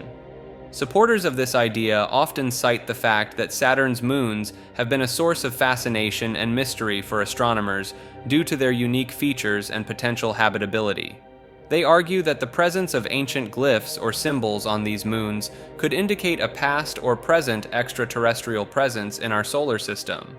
Supporters of this idea often cite the fact that Saturn's moons have been a source of fascination and mystery for astronomers due to their unique features and potential habitability. They argue that the presence of ancient glyphs or symbols on these moons could indicate a past or present extraterrestrial presence in our solar system.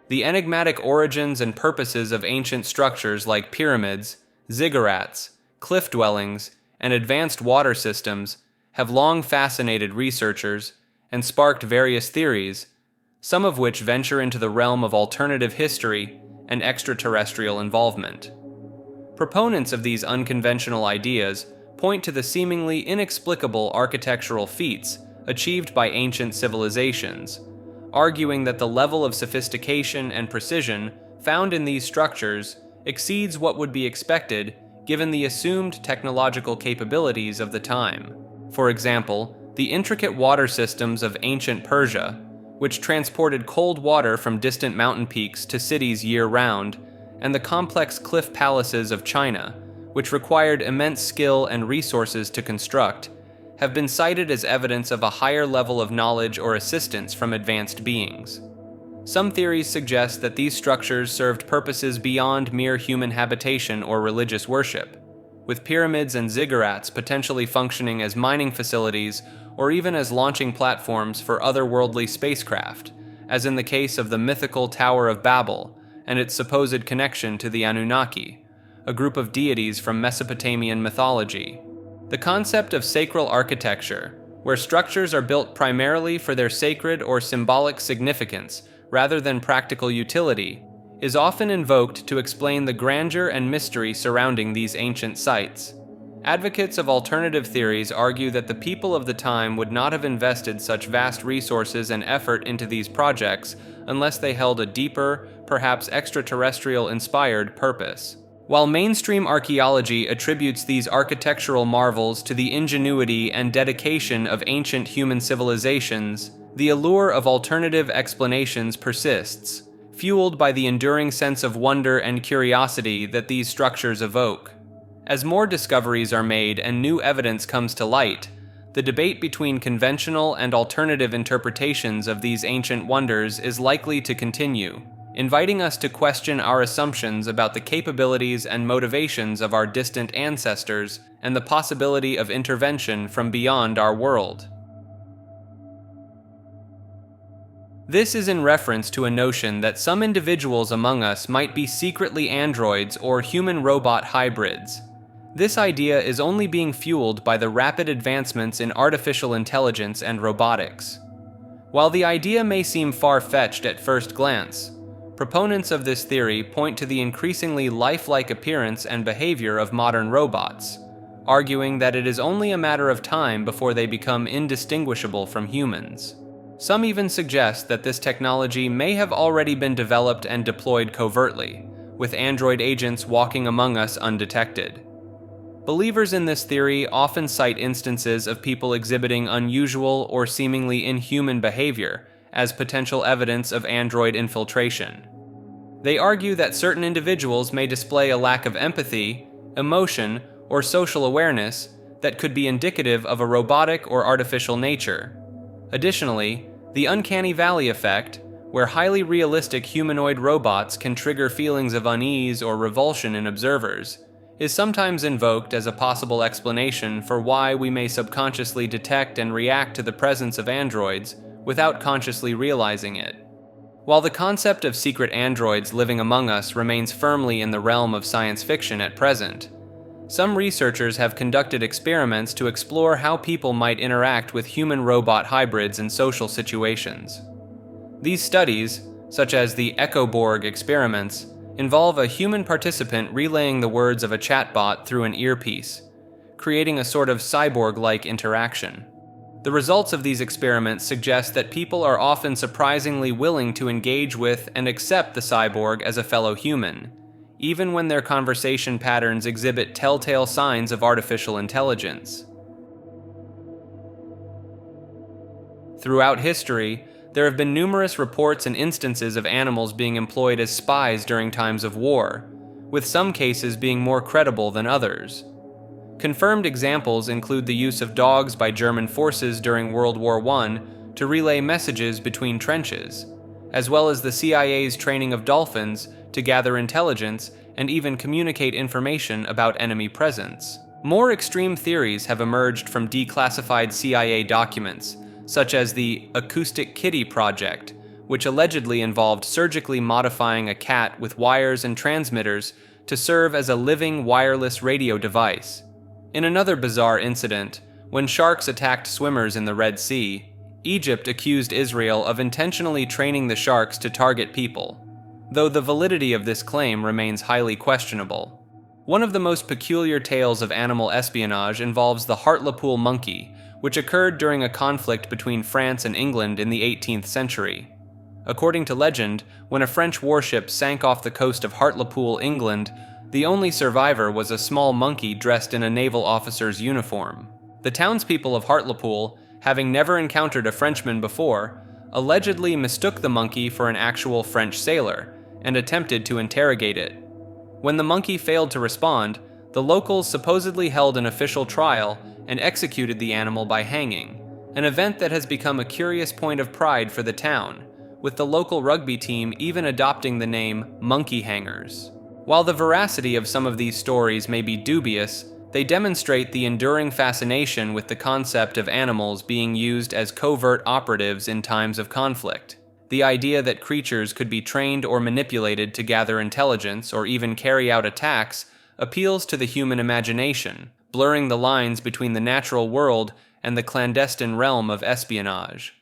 The enigmatic origins and purposes of ancient structures like pyramids, ziggurats, cliff dwellings, and advanced water systems have long fascinated researchers and sparked various theories, some of which venture into the realm of alternative history and extraterrestrial involvement. Proponents of these unconventional ideas point to the seemingly inexplicable architectural feats achieved by ancient civilizations, arguing that the level of sophistication and precision found in these structures exceeds what would be expected given the assumed technological capabilities of the time. For example, the intricate water systems of ancient Persia, which transported cold water from distant mountain peaks to cities year-round, and the complex cliff palaces of China, which required immense skill and resources to construct, have been cited as evidence of a higher level of knowledge or assistance from advanced beings. Some theories suggest that these structures served purposes beyond mere human habitation or religious worship, with pyramids and ziggurats potentially functioning as mining facilities or even as launching platforms for otherworldly spacecraft, as in the case of the mythical Tower of Babel and its supposed connection to the Anunnaki, a group of deities from Mesopotamian mythology. The concept of sacral architecture, where structures are built primarily for their sacred or symbolic significance rather than practical utility, is often invoked to explain the grandeur and mystery surrounding these ancient sites. Advocates of alternative theories argue that the people of the time would not have invested such vast resources and effort into these projects unless they held a deeper, perhaps extraterrestrial-inspired purpose. While mainstream archaeology attributes these architectural marvels to the ingenuity and dedication of ancient human civilizations, the allure of alternative explanations persists, fueled by the enduring sense of wonder and curiosity that these structures evoke. As more discoveries are made and new evidence comes to light, the debate between conventional and alternative interpretations of these ancient wonders is likely to continue, inviting us to question our assumptions about the capabilities and motivations of our distant ancestors and the possibility of intervention from beyond our world. This is in reference to a notion that some individuals among us might be secretly androids or human-robot hybrids. This idea is only being fueled by the rapid advancements in artificial intelligence and robotics. While the idea may seem far-fetched at first glance, proponents of this theory point to the increasingly lifelike appearance and behavior of modern robots, arguing that it is only a matter of time before they become indistinguishable from humans. Some even suggest that this technology may have already been developed and deployed covertly, with android agents walking among us undetected. Believers in this theory often cite instances of people exhibiting unusual or seemingly inhuman behavior as potential evidence of android infiltration. They argue that certain individuals may display a lack of empathy, emotion, or social awareness that could be indicative of a robotic or artificial nature. Additionally, the uncanny valley effect, where highly realistic humanoid robots can trigger feelings of unease or revulsion in observers, is sometimes invoked as a possible explanation for why we may subconsciously detect and react to the presence of androids without consciously realizing it. While the concept of secret androids living among us remains firmly in the realm of science fiction at present, some researchers have conducted experiments to explore how people might interact with human-robot hybrids in social situations. These studies, such as the Echoborg experiments, involve a human participant relaying the words of a chatbot through an earpiece, creating a sort of cyborg-like interaction. The results of these experiments suggest that people are often surprisingly willing to engage with and accept the cyborg as a fellow human, even when their conversation patterns exhibit telltale signs of artificial intelligence. Throughout history, there have been numerous reports and instances of animals being employed as spies during times of war, with some cases being more credible than others. Confirmed examples include the use of dogs by German forces during World War I to relay messages between trenches, as well as the CIA's training of dolphins to gather intelligence and even communicate information about enemy presence. More extreme theories have emerged from declassified CIA documents, such as the Acoustic Kitty Project, which allegedly involved surgically modifying a cat with wires and transmitters to serve as a living wireless radio device. In another bizarre incident, when sharks attacked swimmers in the Red Sea, Egypt accused Israel of intentionally training the sharks to target people, though the validity of this claim remains highly questionable. One of the most peculiar tales of animal espionage involves the Hartlepool monkey, which occurred during a conflict between France and England in the 18th century. According to legend, when a French warship sank off the coast of Hartlepool, England, the only survivor was a small monkey dressed in a naval officer's uniform. The townspeople of Hartlepool, having never encountered a Frenchman before, allegedly mistook the monkey for an actual French sailor and attempted to interrogate it. When the monkey failed to respond, the locals supposedly held an official trial and executed the animal by hanging, an event that has become a curious point of pride for the town, with the local rugby team even adopting the name Monkey Hangers. While the veracity of some of these stories may be dubious, they demonstrate the enduring fascination with the concept of animals being used as covert operatives in times of conflict. The idea that creatures could be trained or manipulated to gather intelligence or even carry out attacks appeals to the human imagination, blurring the lines between the natural world and the clandestine realm of espionage.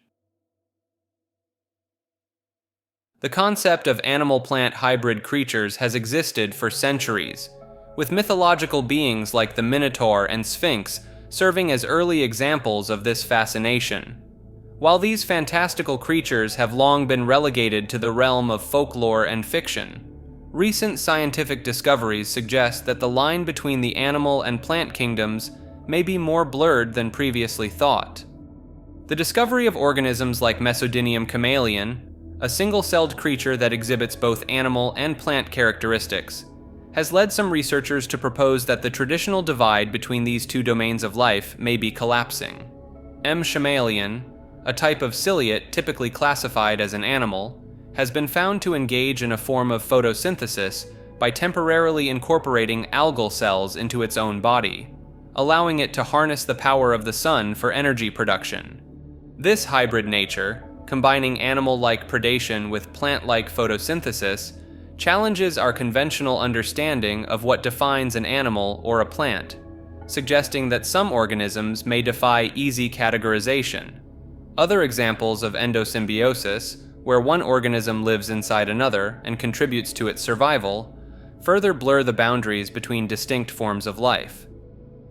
The concept of animal-plant hybrid creatures has existed for centuries, with mythological beings like the Minotaur and Sphinx serving as early examples of this fascination. While these fantastical creatures have long been relegated to the realm of folklore and fiction, recent scientific discoveries suggest that the line between the animal and plant kingdoms may be more blurred than previously thought. The discovery of organisms like Mesodinium chameleon, a single-celled creature that exhibits both animal and plant characteristics, has led some researchers to propose that the traditional divide between these two domains of life may be collapsing. M. chameleon, a type of ciliate typically classified as an animal, has been found to engage in a form of photosynthesis by temporarily incorporating algal cells into its own body, allowing it to harness the power of the sun for energy production. This hybrid nature, combining animal-like predation with plant-like photosynthesis, challenges our conventional understanding of what defines an animal or a plant, suggesting that some organisms may defy easy categorization. Other examples of endosymbiosis, where one organism lives inside another and contributes to its survival, further blur the boundaries between distinct forms of life.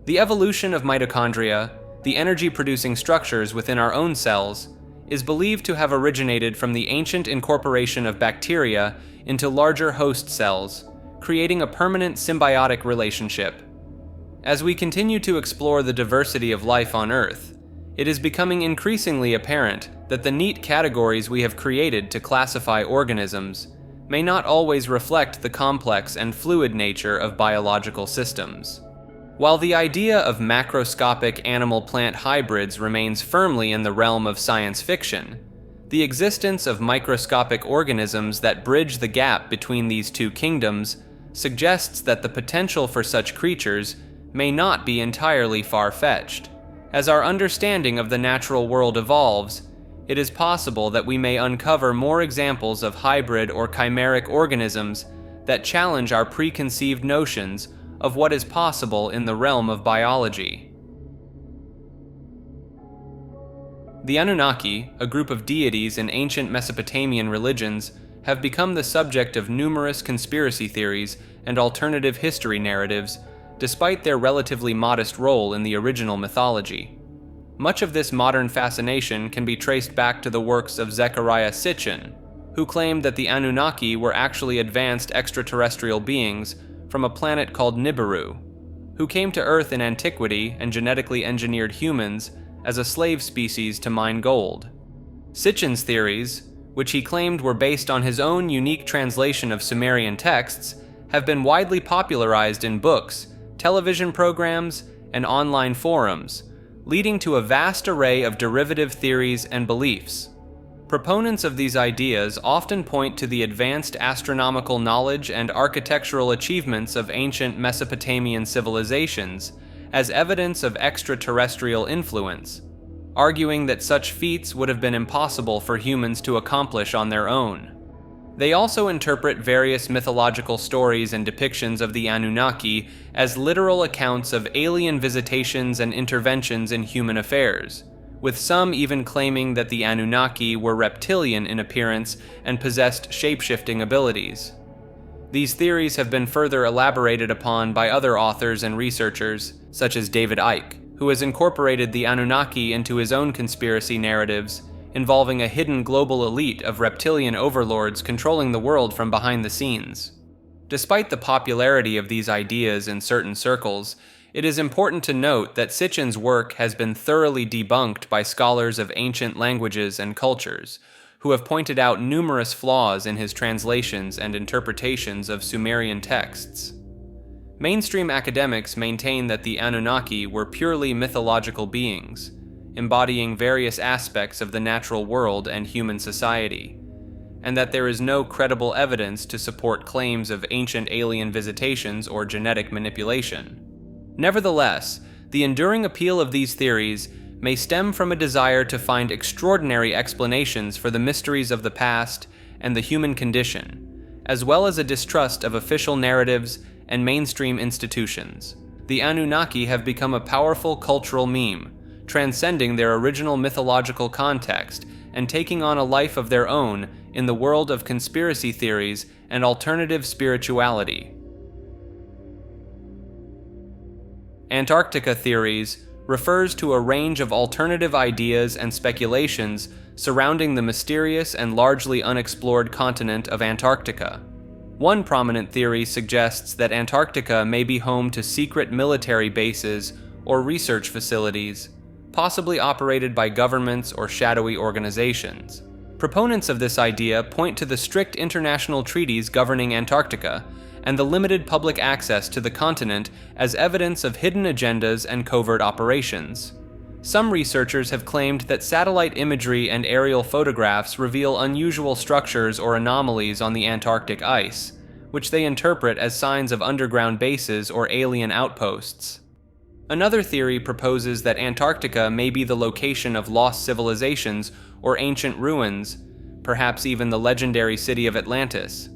The evolution of mitochondria, the energy-producing structures within our own cells, is believed to have originated from the ancient incorporation of bacteria into larger host cells, creating a permanent symbiotic relationship. As we continue to explore the diversity of life on Earth, it is becoming increasingly apparent that the neat categories we have created to classify organisms may not always reflect the complex and fluid nature of biological systems. While the idea of macroscopic animal-plant hybrids remains firmly in the realm of science fiction, the existence of microscopic organisms that bridge the gap between these two kingdoms suggests that the potential for such creatures may not be entirely far-fetched. As our understanding of the natural world evolves, it is possible that we may uncover more examples of hybrid or chimeric organisms that challenge our preconceived notions of what is possible in the realm of biology. The Anunnaki, a group of deities in ancient Mesopotamian religions, have become the subject of numerous conspiracy theories and alternative history narratives despite their relatively modest role in the original mythology. Much of this modern fascination can be traced back to the works of Zecharia Sitchin, who claimed that the Anunnaki were actually advanced extraterrestrial beings from a planet called Nibiru, who came to Earth in antiquity and genetically engineered humans as a slave species to mine gold. Sitchin's theories, which he claimed were based on his own unique translation of Sumerian texts, have been widely popularized in books, television programs, and online forums, leading to a vast array of derivative theories and beliefs. Proponents of these ideas often point to the advanced astronomical knowledge and architectural achievements of ancient Mesopotamian civilizations as evidence of extraterrestrial influence, arguing that such feats would have been impossible for humans to accomplish on their own. They also interpret various mythological stories and depictions of the Anunnaki as literal accounts of alien visitations and interventions in human affairs, with some even claiming that the Anunnaki were reptilian in appearance and possessed shape-shifting abilities. These theories have been further elaborated upon by other authors and researchers, such as David Icke, who has incorporated the Anunnaki into his own conspiracy narratives, involving a hidden global elite of reptilian overlords controlling the world from behind the scenes. Despite the popularity of these ideas in certain circles, it is important to note that Sitchin's work has been thoroughly debunked by scholars of ancient languages and cultures, who have pointed out numerous flaws in his translations and interpretations of Sumerian texts. Mainstream academics maintain that the Anunnaki were purely mythological beings, embodying various aspects of the natural world and human society, and that there is no credible evidence to support claims of ancient alien visitations or genetic manipulation. Nevertheless, the enduring appeal of these theories may stem from a desire to find extraordinary explanations for the mysteries of the past and the human condition, as well as a distrust of official narratives and mainstream institutions. The Anunnaki have become a powerful cultural meme, transcending their original mythological context and taking on a life of their own in the world of conspiracy theories and alternative spirituality. Antarctica theories refers to a range of alternative ideas and speculations surrounding the mysterious and largely unexplored continent of Antarctica. One prominent theory suggests that Antarctica may be home to secret military bases or research facilities, possibly operated by governments or shadowy organizations. Proponents of this idea point to the strict international treaties governing Antarctica and the limited public access to the continent as evidence of hidden agendas and covert operations. Some researchers have claimed that satellite imagery and aerial photographs reveal unusual structures or anomalies on the Antarctic ice, which they interpret as signs of underground bases or alien outposts. Another theory proposes that Antarctica may be the location of lost civilizations or ancient ruins, perhaps even the legendary city of Atlantis.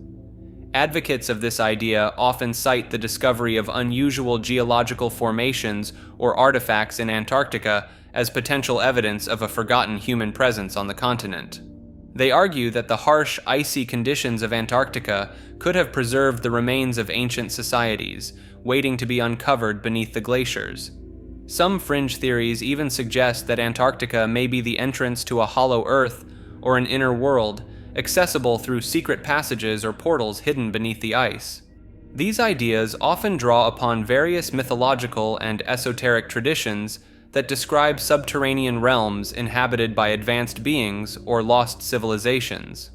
Advocates of this idea often cite the discovery of unusual geological formations or artifacts in Antarctica as potential evidence of a forgotten human presence on the continent. They argue that the harsh, icy conditions of Antarctica could have preserved the remains of ancient societies, waiting to be uncovered beneath the glaciers. Some fringe theories even suggest that Antarctica may be the entrance to a hollow Earth or an inner world, accessible through secret passages or portals hidden beneath the ice. These ideas often draw upon various mythological and esoteric traditions that describe subterranean realms inhabited by advanced beings or lost civilizations.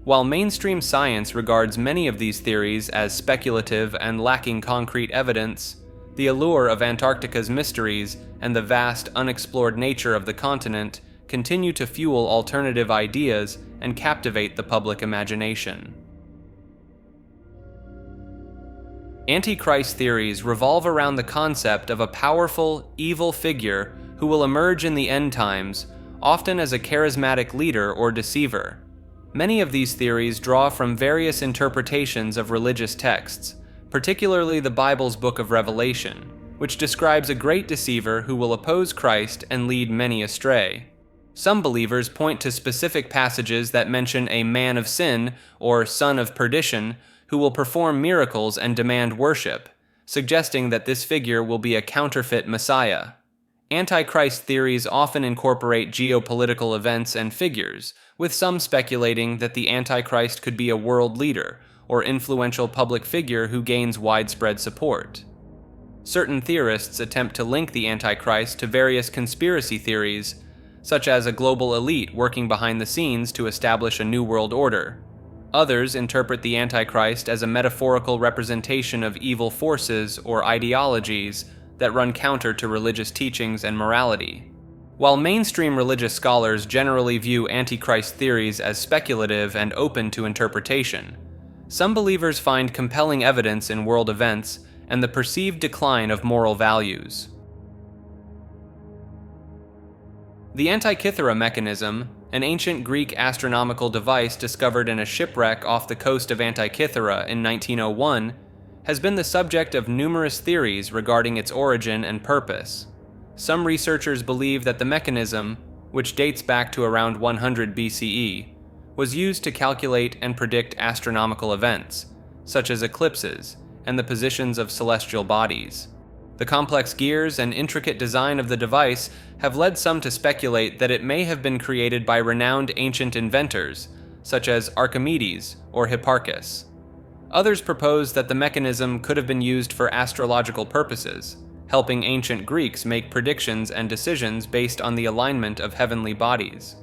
While mainstream science regards many of these theories as speculative and lacking concrete evidence, the allure of Antarctica's mysteries and the vast, unexplored nature of the continent continue to fuel alternative ideas and captivate the public imagination. Antichrist theories revolve around the concept of a powerful, evil figure who will emerge in the end times, often as a charismatic leader or deceiver. Many of these theories draw from various interpretations of religious texts, particularly the Bible's book of Revelation, which describes a great deceiver who will oppose Christ and lead many astray. Some believers point to specific passages that mention a man of sin or son of perdition who will perform miracles and demand worship, suggesting that this figure will be a counterfeit messiah. Antichrist theories often incorporate geopolitical events and figures, with some speculating that the Antichrist could be a world leader or influential public figure who gains widespread support. Certain theorists attempt to link the Antichrist to various conspiracy theories, such as a global elite working behind the scenes to establish a new world order. Others interpret the Antichrist as a metaphorical representation of evil forces or ideologies that run counter to religious teachings and morality. While mainstream religious scholars generally view Antichrist theories as speculative and open to interpretation, some believers find compelling evidence in world events and the perceived decline of moral values. The Antikythera mechanism, an ancient Greek astronomical device discovered in a shipwreck off the coast of Antikythera in 1901, has been the subject of numerous theories regarding its origin and purpose. Some researchers believe that the mechanism, which dates back to around 100 BCE, was used to calculate and predict astronomical events, such as eclipses and the positions of celestial bodies. The complex gears and intricate design of the device have led some to speculate that it may have been created by renowned ancient inventors, such as Archimedes or Hipparchus. Others propose that the mechanism could have been used for astrological purposes, helping ancient Greeks make predictions and decisions based on the alignment of heavenly bodies.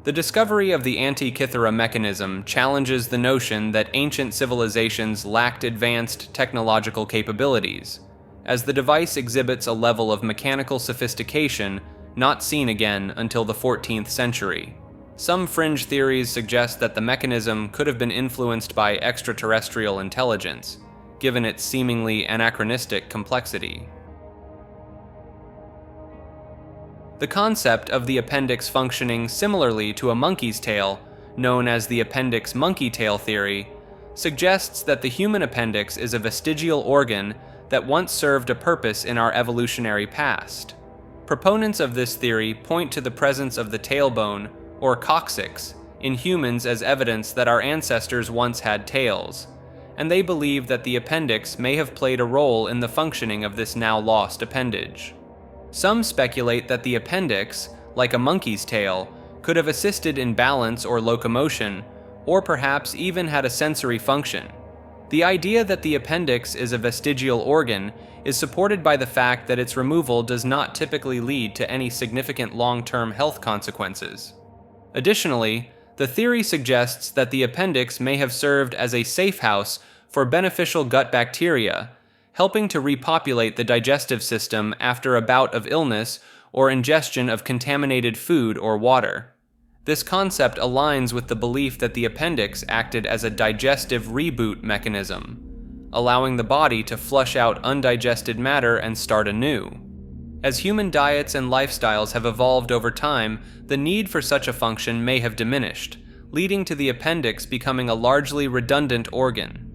The discovery of the Antikythera mechanism challenges the notion that ancient civilizations lacked advanced technological capabilities, as the device exhibits a level of mechanical sophistication not seen again until the 14th century. Some fringe theories suggest that the mechanism could have been influenced by extraterrestrial intelligence, given its seemingly anachronistic complexity. The concept of the appendix functioning similarly to a monkey's tail, known as the appendix monkey tail theory, suggests that the human appendix is a vestigial organ that once served a purpose in our evolutionary past. Proponents of this theory point to the presence of the tailbone, or coccyx, in humans as evidence that our ancestors once had tails, and they believe that the appendix may have played a role in the functioning of this now lost appendage. Some speculate that the appendix, like a monkey's tail, could have assisted in balance or locomotion, or perhaps even had a sensory function. The idea that the appendix is a vestigial organ is supported by the fact that its removal does not typically lead to any significant long-term health consequences. Additionally, the theory suggests that the appendix may have served as a safe house for beneficial gut bacteria, helping to repopulate the digestive system after a bout of illness or ingestion of contaminated food or water. This concept aligns with the belief that the appendix acted as a digestive reboot mechanism, allowing the body to flush out undigested matter and start anew. As human diets and lifestyles have evolved over time, the need for such a function may have diminished, leading to the appendix becoming a largely redundant organ.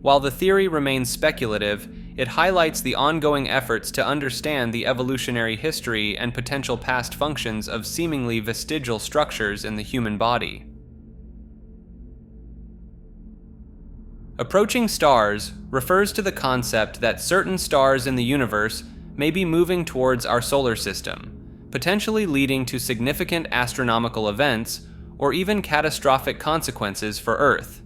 While the theory remains speculative, it highlights the ongoing efforts to understand the evolutionary history and potential past functions of seemingly vestigial structures in the human body. Approaching stars refers to the concept that certain stars in the universe may be moving towards our solar system, potentially leading to significant astronomical events or even catastrophic consequences for Earth.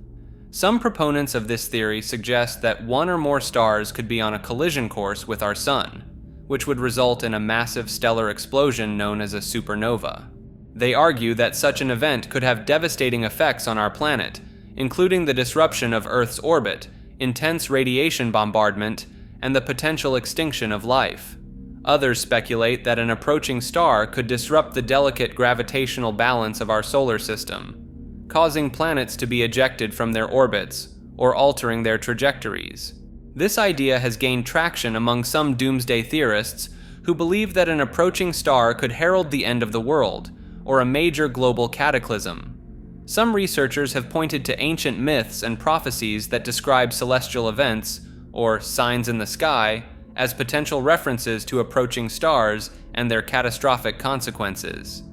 Some proponents of this theory suggest that one or more stars could be on a collision course with our Sun, which would result in a massive stellar explosion known as a supernova. They argue that such an event could have devastating effects on our planet, including the disruption of Earth's orbit, intense radiation bombardment, and the potential extinction of life. Others speculate that an approaching star could disrupt the delicate gravitational balance of our solar system, causing planets to be ejected from their orbits or altering their trajectories. This idea has gained traction among some doomsday theorists who believe that an approaching star could herald the end of the world or a major global cataclysm. Some researchers have pointed to ancient myths and prophecies that describe celestial events, or signs in the sky, as potential references to approaching stars and their catastrophic consequences.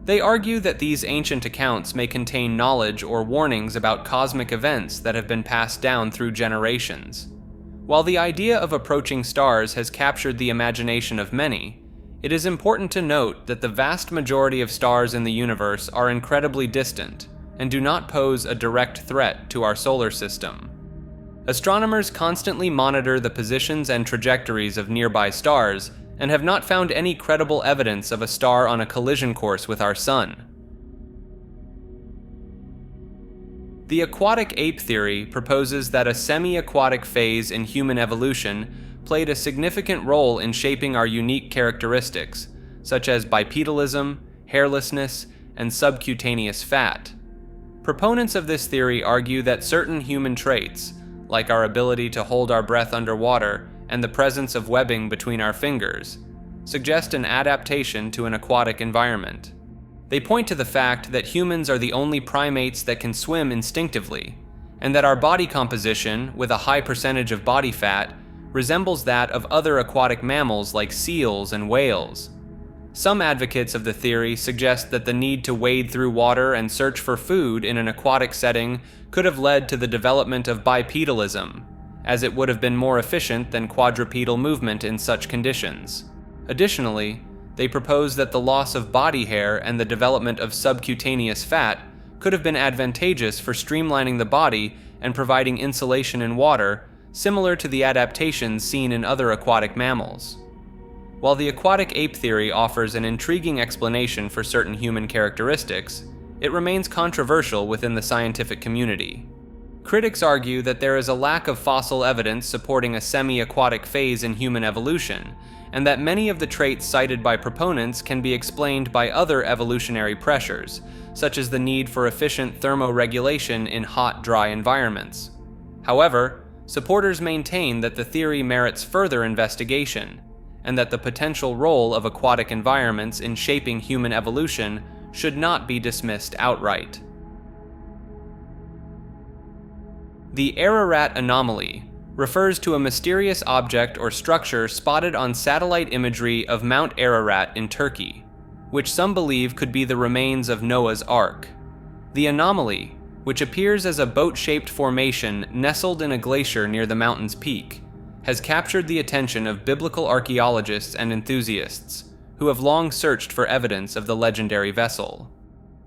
They argue that these ancient accounts may contain knowledge or warnings about cosmic events that have been passed down through generations. While the idea of approaching stars has captured the imagination of many, it is important to note that the vast majority of stars in the universe are incredibly distant and do not pose a direct threat to our solar system. Astronomers constantly monitor the positions and trajectories of nearby stars and have not found any credible evidence of a star on a collision course with our Sun. The aquatic ape theory proposes that a semi-aquatic phase in human evolution played a significant role in shaping our unique characteristics, such as bipedalism, hairlessness, and subcutaneous fat. Proponents of this theory argue that certain human traits, like our ability to hold our breath underwater and the presence of webbing between our fingers, suggest an adaptation to an aquatic environment. They point to the fact that humans are the only primates that can swim instinctively, and that our body composition, with a high percentage of body fat, resembles that of other aquatic mammals like seals and whales. Some advocates of the theory suggest that the need to wade through water and search for food in an aquatic setting could have led to the development of bipedalism, as it would have been more efficient than quadrupedal movement in such conditions. Additionally, they propose that the loss of body hair and the development of subcutaneous fat could have been advantageous for streamlining the body and providing insulation in water, similar to the adaptations seen in other aquatic mammals. While the aquatic ape theory offers an intriguing explanation for certain human characteristics, it remains controversial within the scientific community. Critics argue that there is a lack of fossil evidence supporting a semi-aquatic phase in human evolution, and that many of the traits cited by proponents can be explained by other evolutionary pressures, such as the need for efficient thermoregulation in hot, dry environments. However, supporters maintain that the theory merits further investigation, and that the potential role of aquatic environments in shaping human evolution should not be dismissed outright. The Ararat anomaly refers to a mysterious object or structure spotted on satellite imagery of Mount Ararat in Turkey, which some believe could be the remains of Noah's Ark. The anomaly, which appears as a boat-shaped formation nestled in a glacier near the mountain's peak, has captured the attention of biblical archaeologists and enthusiasts, who have long searched for evidence of the legendary vessel.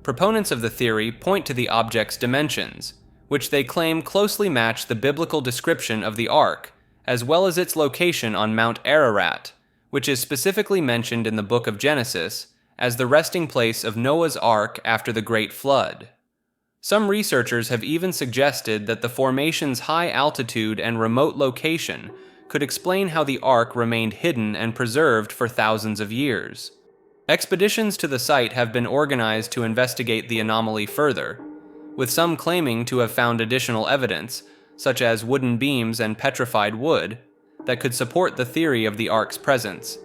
Proponents of the theory point to the object's dimensions, which they claim closely match the biblical description of the Ark, as well as its location on Mount Ararat, which is specifically mentioned in the book of Genesis as the resting place of Noah's Ark after the Great Flood. Some researchers have even suggested that the formation's high altitude and remote location could explain how the Ark remained hidden and preserved for thousands of years. Expeditions to the site have been organized to investigate the anomaly further, with some claiming to have found additional evidence, such as wooden beams and petrified wood, that could support the theory of the Ark's presence.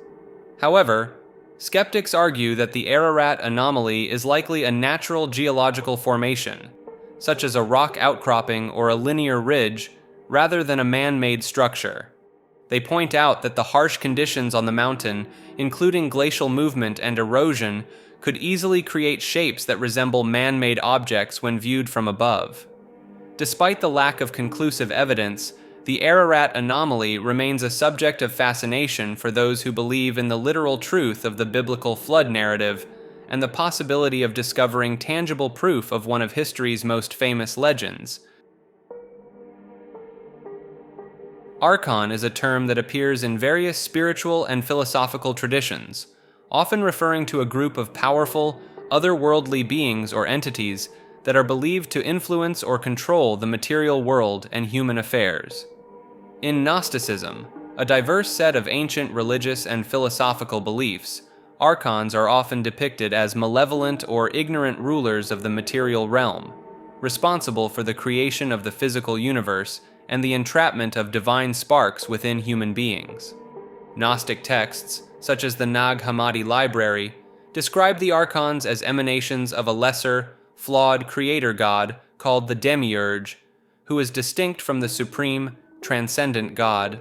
However, skeptics argue that the Ararat anomaly is likely a natural geological formation, such as a rock outcropping or a linear ridge, rather than a man-made structure. They point out that the harsh conditions on the mountain, including glacial movement and erosion, could easily create shapes that resemble man-made objects when viewed from above. Despite the lack of conclusive evidence, the Ararat anomaly remains a subject of fascination for those who believe in the literal truth of the biblical flood narrative and the possibility of discovering tangible proof of one of history's most famous legends. Archon is a term that appears in various spiritual and philosophical traditions, often referring to a group of powerful, otherworldly beings or entities that are believed to influence or control the material world and human affairs. In Gnosticism, a diverse set of ancient religious and philosophical beliefs, archons are often depicted as malevolent or ignorant rulers of the material realm, responsible for the creation of the physical universe and the entrapment of divine sparks within human beings. Gnostic texts, such as the Nag Hammadi Library, describe the archons as emanations of a lesser, flawed creator god called the Demiurge, who is distinct from the supreme, transcendent god.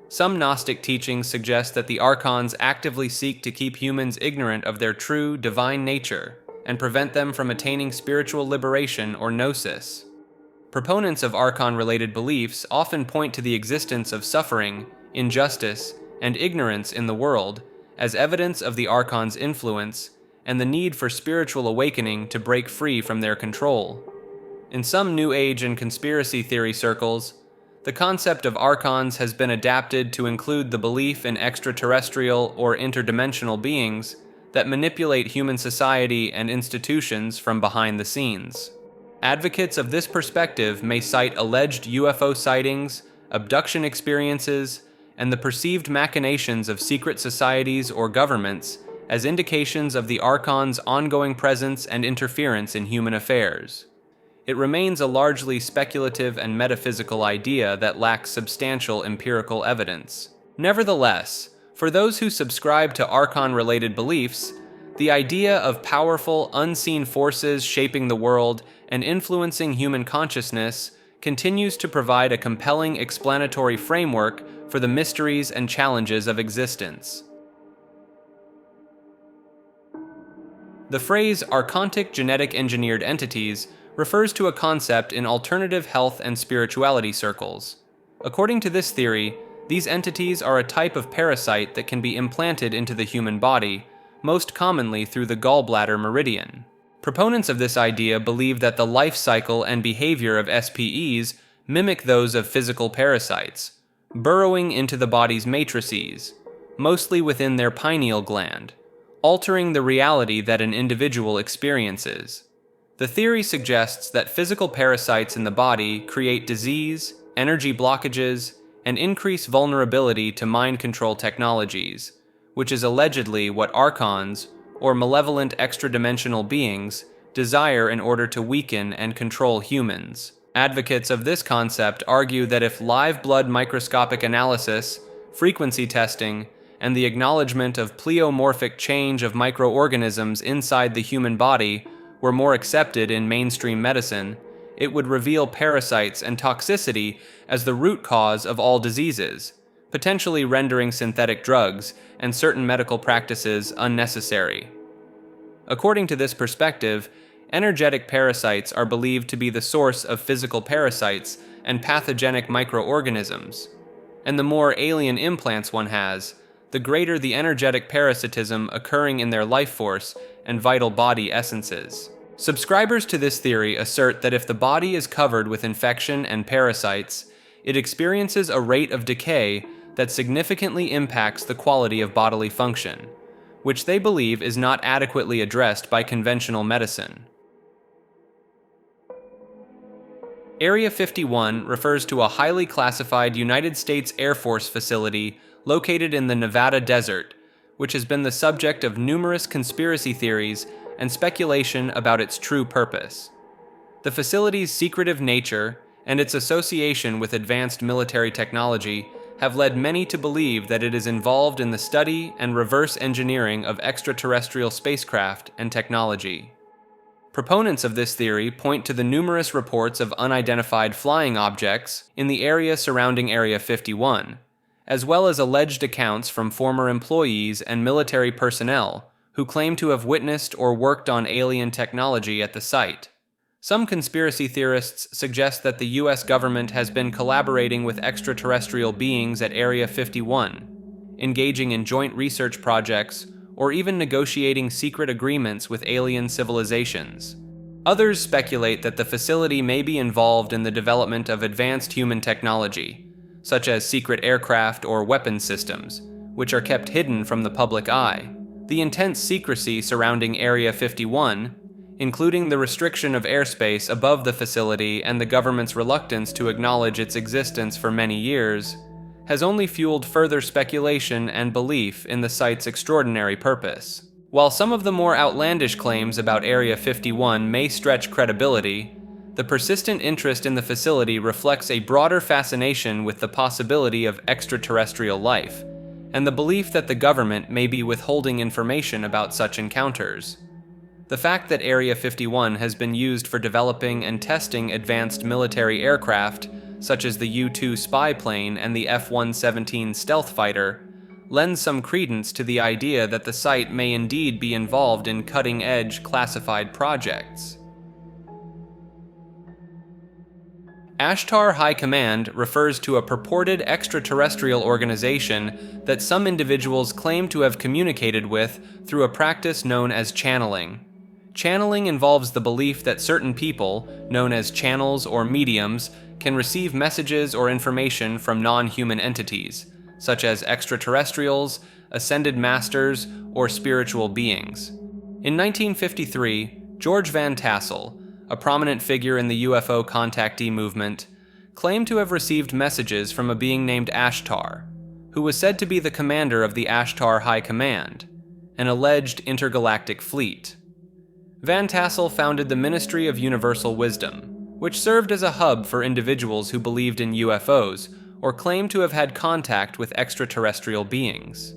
Some Gnostic teachings suggest that the archons actively seek to keep humans ignorant of their true, divine nature and prevent them from attaining spiritual liberation or gnosis. Proponents of Archon-related beliefs often point to the existence of suffering, injustice, and ignorance in the world as evidence of the Archon's influence and the need for spiritual awakening to break free from their control. In some New Age and conspiracy theory circles, the concept of Archons has been adapted to include the belief in extraterrestrial or interdimensional beings that manipulate human society and institutions from behind the scenes. Advocates of this perspective may cite alleged UFO sightings, abduction experiences, and the perceived machinations of secret societies or governments as indications of the Archon's ongoing presence and interference in human affairs. It remains a largely speculative and metaphysical idea that lacks substantial empirical evidence. Nevertheless, for those who subscribe to Archon-related beliefs, the idea of powerful, unseen forces shaping the world and influencing human consciousness continues to provide a compelling explanatory framework for the mysteries and challenges of existence. The phrase archontic genetic engineered entities refers to a concept in alternative health and spirituality circles. According to this theory, these entities are a type of parasite that can be implanted into the human body, most commonly through the gallbladder meridian. Proponents of this idea believe that the life cycle and behavior of SPEs mimic those of physical parasites, burrowing into the body's matrices, mostly within their pineal gland, altering the reality that an individual experiences. The theory suggests that physical parasites in the body create disease, energy blockages, and increase vulnerability to mind control technologies, which is allegedly what Archons, or malevolent extra-dimensional beings, desire in order to weaken and control humans. Advocates of this concept argue that if live blood microscopic analysis, frequency testing, and the acknowledgement of pleomorphic change of microorganisms inside the human body were more accepted in mainstream medicine, it would reveal parasites and toxicity as the root cause of all diseases, potentially rendering synthetic drugs and certain medical practices unnecessary. According to this perspective, energetic parasites are believed to be the source of physical parasites and pathogenic microorganisms, and the more alien implants one has, the greater the energetic parasitism occurring in their life force and vital body essences. Subscribers to this theory assert that if the body is covered with infection and parasites, it experiences a rate of decay that significantly impacts the quality of bodily function, which they believe is not adequately addressed by conventional medicine. Area 51 refers to a highly classified United States Air Force facility located in the Nevada desert, which has been the subject of numerous conspiracy theories and speculation about its true purpose. The facility's secretive nature and its association with advanced military technology have led many to believe that it is involved in the study and reverse engineering of extraterrestrial spacecraft and technology. Proponents of this theory point to the numerous reports of unidentified flying objects in the area surrounding Area 51, as well as alleged accounts from former employees and military personnel who claim to have witnessed or worked on alien technology at the site. Some conspiracy theorists suggest that the US government has been collaborating with extraterrestrial beings at Area 51, engaging in joint research projects, or even negotiating secret agreements with alien civilizations. Others speculate that the facility may be involved in the development of advanced human technology, such as secret aircraft or weapons systems, which are kept hidden from the public eye. The intense secrecy surrounding Area 51, including the restriction of airspace above the facility and the government's reluctance to acknowledge its existence for many years, has only fueled further speculation and belief in the site's extraordinary purpose. While some of the more outlandish claims about Area 51 may stretch credibility, the persistent interest in the facility reflects a broader fascination with the possibility of extraterrestrial life, and the belief that the government may be withholding information about such encounters. The fact that Area 51 has been used for developing and testing advanced military aircraft, such as the U-2 spy plane and the F-117 stealth fighter, lends some credence to the idea that the site may indeed be involved in cutting-edge classified projects. Ashtar High Command refers to a purported extraterrestrial organization that some individuals claim to have communicated with through a practice known as channeling. Channeling involves the belief that certain people, known as channels or mediums, can receive messages or information from non-human entities, such as extraterrestrials, ascended masters, or spiritual beings. In 1953, George Van Tassel, a prominent figure in the UFO contactee movement, claimed to have received messages from a being named Ashtar, who was said to be the commander of the Ashtar High Command, an alleged intergalactic fleet. Van Tassel founded the Ministry of Universal Wisdom, which served as a hub for individuals who believed in UFOs or claimed to have had contact with extraterrestrial beings.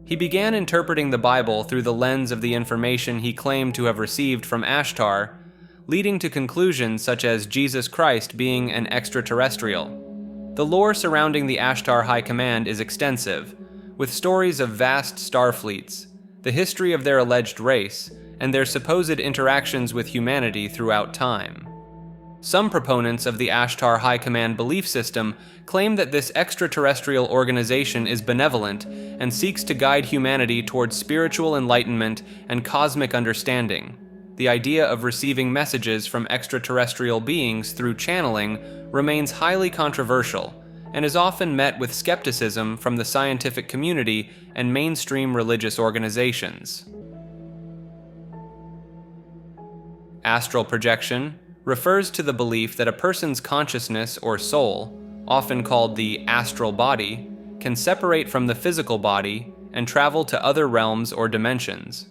He began interpreting the Bible through the lens of the information he claimed to have received from Ashtar, leading to conclusions such as Jesus Christ being an extraterrestrial. The lore surrounding the Ashtar High Command is extensive, with stories of vast star fleets, the history of their alleged race, and their supposed interactions with humanity throughout time. Some proponents of the Ashtar High Command belief system claim that this extraterrestrial organization is benevolent and seeks to guide humanity towards spiritual enlightenment and cosmic understanding. The idea of receiving messages from extraterrestrial beings through channeling remains highly controversial and is often met with skepticism from the scientific community and mainstream religious organizations. Astral projection refers to the belief that a person's consciousness or soul, often called the astral body, can separate from the physical body and travel to other realms or dimensions.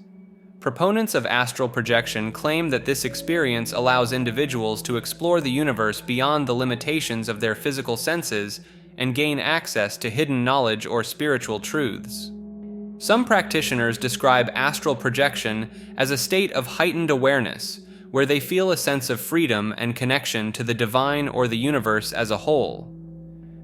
Proponents of astral projection claim that this experience allows individuals to explore the universe beyond the limitations of their physical senses and gain access to hidden knowledge or spiritual truths. Some practitioners describe astral projection as a state of heightened awareness, where they feel a sense of freedom and connection to the divine or the universe as a whole.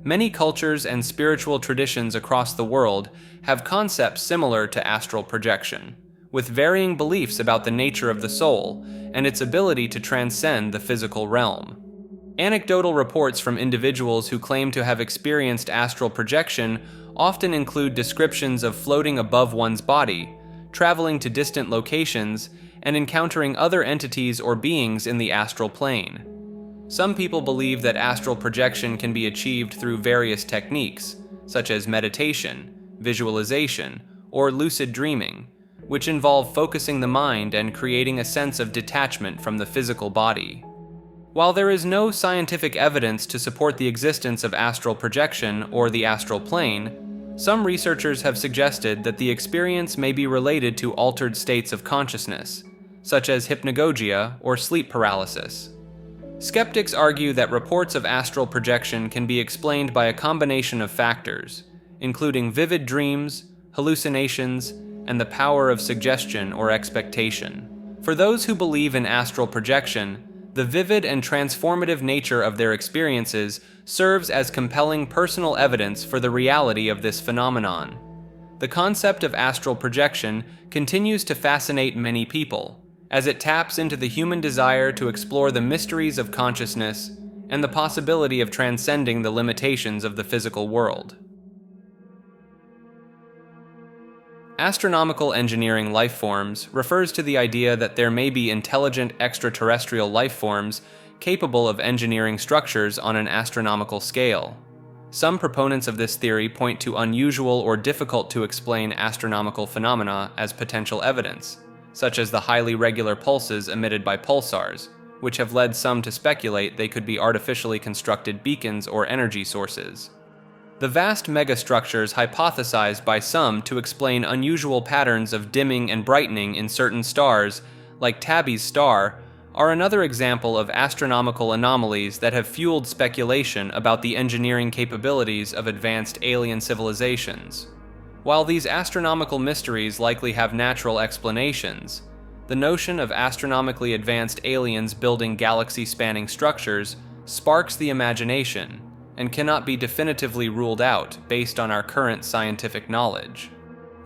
Many cultures and spiritual traditions across the world have concepts similar to astral projection, with varying beliefs about the nature of the soul and its ability to transcend the physical realm. Anecdotal reports from individuals who claim to have experienced astral projection often include descriptions of floating above one's body, traveling to distant locations, and encountering other entities or beings in the astral plane. Some people believe that astral projection can be achieved through various techniques, such as meditation, visualization, or lucid dreaming, which involve focusing the mind and creating a sense of detachment from the physical body. While there is no scientific evidence to support the existence of astral projection or the astral plane, some researchers have suggested that the experience may be related to altered states of consciousness, such as hypnagogia or sleep paralysis. Skeptics argue that reports of astral projection can be explained by a combination of factors, including vivid dreams, hallucinations, and the power of suggestion or expectation. For those who believe in astral projection, the vivid and transformative nature of their experiences serves as compelling personal evidence for the reality of this phenomenon. The concept of astral projection continues to fascinate many people, as it taps into the human desire to explore the mysteries of consciousness and the possibility of transcending the limitations of the physical world. Astronomical engineering life forms refers to the idea that there may be intelligent extraterrestrial life forms capable of engineering structures on an astronomical scale. Some proponents of this theory point to unusual or difficult to explain astronomical phenomena as potential evidence, such as the highly regular pulses emitted by pulsars, which have led some to speculate they could be artificially constructed beacons or energy sources. The vast megastructures hypothesized by some to explain unusual patterns of dimming and brightening in certain stars, like Tabby's star, are another example of astronomical anomalies that have fueled speculation about the engineering capabilities of advanced alien civilizations. While these astronomical mysteries likely have natural explanations, the notion of astronomically advanced aliens building galaxy-spanning structures sparks the imagination and cannot be definitively ruled out based on our current scientific knowledge.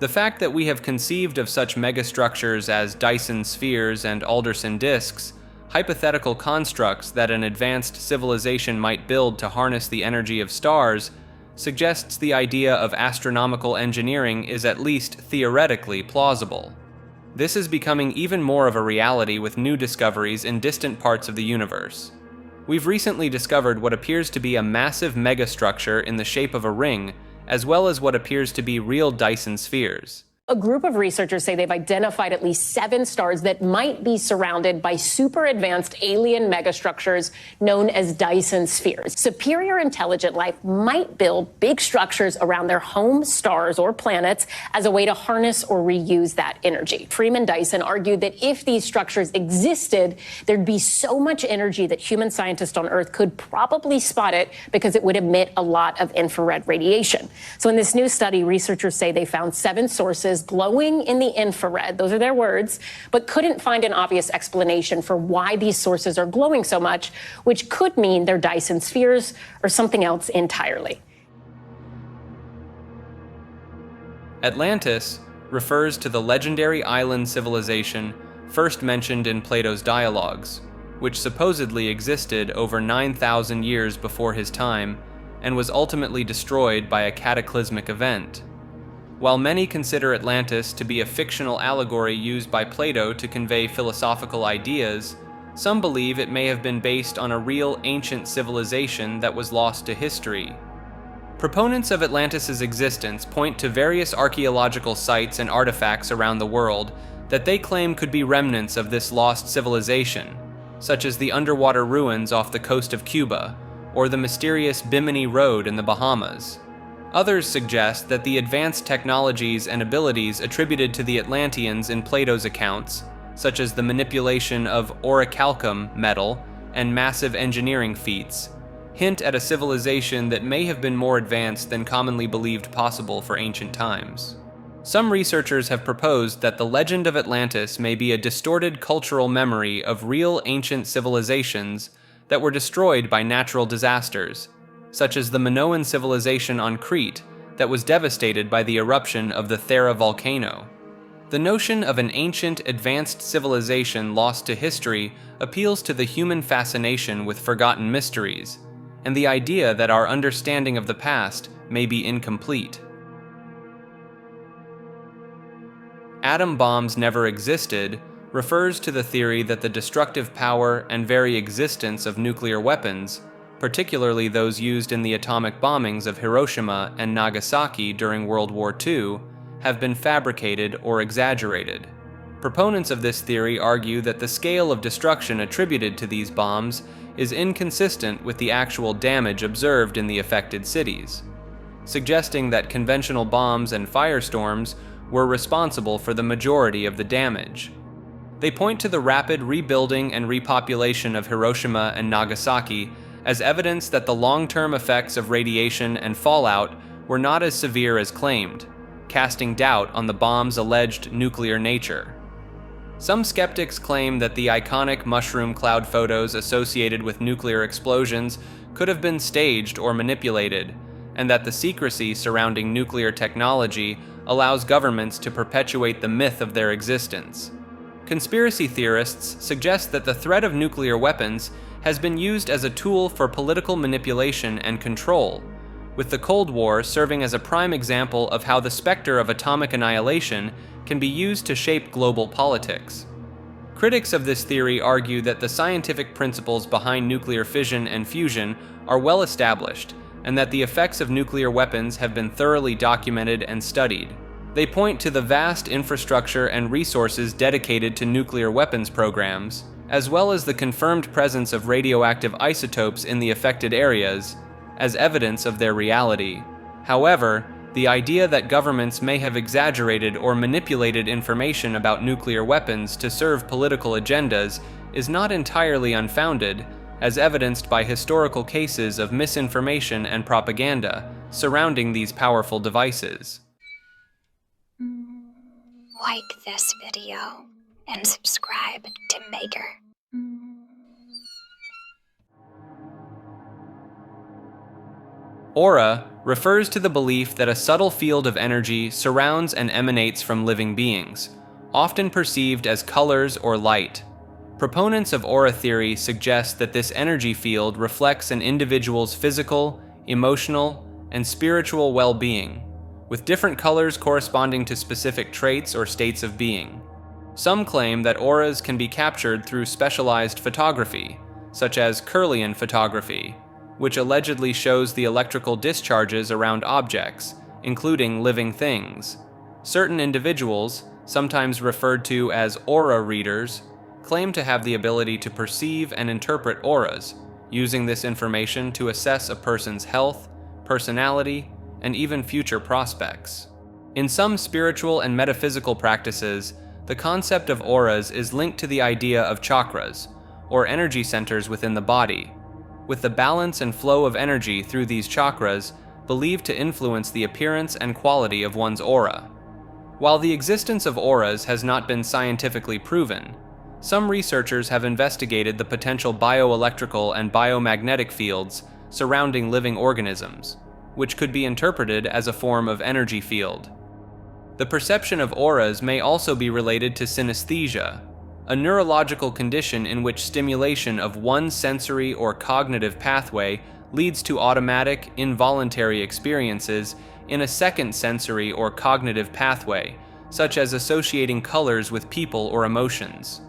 The fact that we have conceived of such megastructures as Dyson spheres and Alderson disks hypothetical constructs that an advanced civilization might build to harness the energy of stars suggests the idea of astronomical engineering is at least theoretically plausible. This is becoming even more of a reality with new discoveries in distant parts of the universe. We've recently discovered what appears to be a massive megastructure in the shape of a ring, as well as what appears to be real Dyson spheres. A group of researchers say they've identified at least 7 stars that might be surrounded by super advanced alien megastructures known as Dyson spheres. Superior intelligent life might build big structures around their home stars or planets as a way to harness or reuse that energy. Freeman Dyson argued that if these structures existed, there'd be so much energy that human scientists on Earth could probably spot it because it would emit a lot of infrared radiation. So in this new study, researchers say they found 7 sources glowing in the infrared, those are their words, but couldn't find an obvious explanation for why these sources are glowing so much, which could mean they're Dyson spheres or something else entirely. Atlantis refers to the legendary island civilization first mentioned in Plato's dialogues, which supposedly existed over 9,000 years before his time and was ultimately destroyed by a cataclysmic event. While many consider Atlantis to be a fictional allegory used by Plato to convey philosophical ideas, some believe it may have been based on a real ancient civilization that was lost to history. Proponents of Atlantis' existence point to various archaeological sites and artifacts around the world that they claim could be remnants of this lost civilization, such as the underwater ruins off the coast of Cuba, or the mysterious Bimini Road in the Bahamas. Others suggest that the advanced technologies and abilities attributed to the Atlanteans in Plato's accounts, such as the manipulation of orichalcum metal and massive engineering feats, hint at a civilization that may have been more advanced than commonly believed possible for ancient times. Some researchers have proposed that the legend of Atlantis may be a distorted cultural memory of real ancient civilizations that were destroyed by natural disasters, such as the Minoan civilization on Crete that was devastated by the eruption of the Thera volcano. The notion of an ancient, advanced civilization lost to history appeals to the human fascination with forgotten mysteries, and the idea that our understanding of the past may be incomplete. Atom bombs never existed refers to the theory that the destructive power and very existence of nuclear weapons, particularly those used in the atomic bombings of Hiroshima and Nagasaki during World War II, have been fabricated or exaggerated. Proponents of this theory argue that the scale of destruction attributed to these bombs is inconsistent with the actual damage observed in the affected cities, suggesting that conventional bombs and firestorms were responsible for the majority of the damage. They point to the rapid rebuilding and repopulation of Hiroshima and Nagasaki as evidence that the long-term effects of radiation and fallout were not as severe as claimed, casting doubt on the bomb's alleged nuclear nature. Some skeptics claim that the iconic mushroom cloud photos associated with nuclear explosions could have been staged or manipulated, and that the secrecy surrounding nuclear technology allows governments to perpetuate the myth of their existence. Conspiracy theorists suggest that the threat of nuclear weapons has been used as a tool for political manipulation and control, with the Cold War serving as a prime example of how the specter of atomic annihilation can be used to shape global politics. Critics of this theory argue that the scientific principles behind nuclear fission and fusion are well established, and that the effects of nuclear weapons have been thoroughly documented and studied. They point to the vast infrastructure and resources dedicated to nuclear weapons programs, as well as the confirmed presence of radioactive isotopes in the affected areas, as evidence of their reality. However, the idea that governments may have exaggerated or manipulated information about nuclear weapons to serve political agendas is not entirely unfounded, as evidenced by historical cases of misinformation and propaganda surrounding these powerful devices. Like this video and subscribe to Maker. Aura refers to the belief that a subtle field of energy surrounds and emanates from living beings, often perceived as colors or light. Proponents of aura theory suggest that this energy field reflects an individual's physical, emotional, and spiritual well-being, with different colors corresponding to specific traits or states of being. Some claim that auras can be captured through specialized photography, such as Kirlian photography, which allegedly shows the electrical discharges around objects, including living things. Certain individuals, sometimes referred to as aura readers, claim to have the ability to perceive and interpret auras, using this information to assess a person's health, personality, and even future prospects. In some spiritual and metaphysical practices, the concept of auras is linked to the idea of chakras, or energy centers within the body, with the balance and flow of energy through these chakras believed to influence the appearance and quality of one's aura. While the existence of auras has not been scientifically proven, some researchers have investigated the potential bioelectrical and biomagnetic fields surrounding living organisms, which could be interpreted as a form of energy field. The perception of auras may also be related to synesthesia, a neurological condition in which stimulation of one sensory or cognitive pathway leads to automatic, involuntary experiences in a second sensory or cognitive pathway, such as associating colors with people or emotions.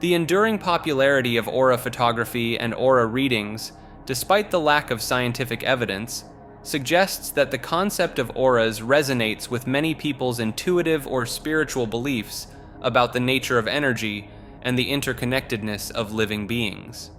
The enduring popularity of aura photography and aura readings, despite the lack of scientific evidence, suggests that the concept of auras resonates with many people's intuitive or spiritual beliefs about the nature of energy and the interconnectedness of living beings.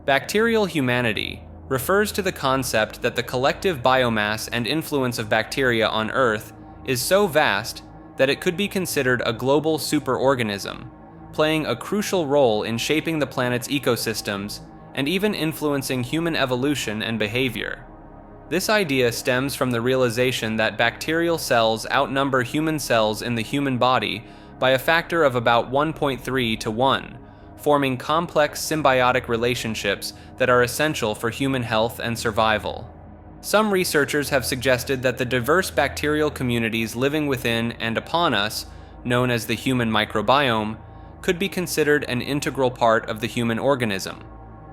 Bacterial humanity refers to the concept that the collective biomass and influence of bacteria on Earth is so vast that it could be considered a global superorganism, playing a crucial role in shaping the planet's ecosystems and even influencing human evolution and behavior. This idea stems from the realization that bacterial cells outnumber human cells in the human body by a factor of about 1.3 to 1, forming complex symbiotic relationships that are essential for human health and survival. Some researchers have suggested that the diverse bacterial communities living within and upon us, known as the human microbiome, could be considered an integral part of the human organism,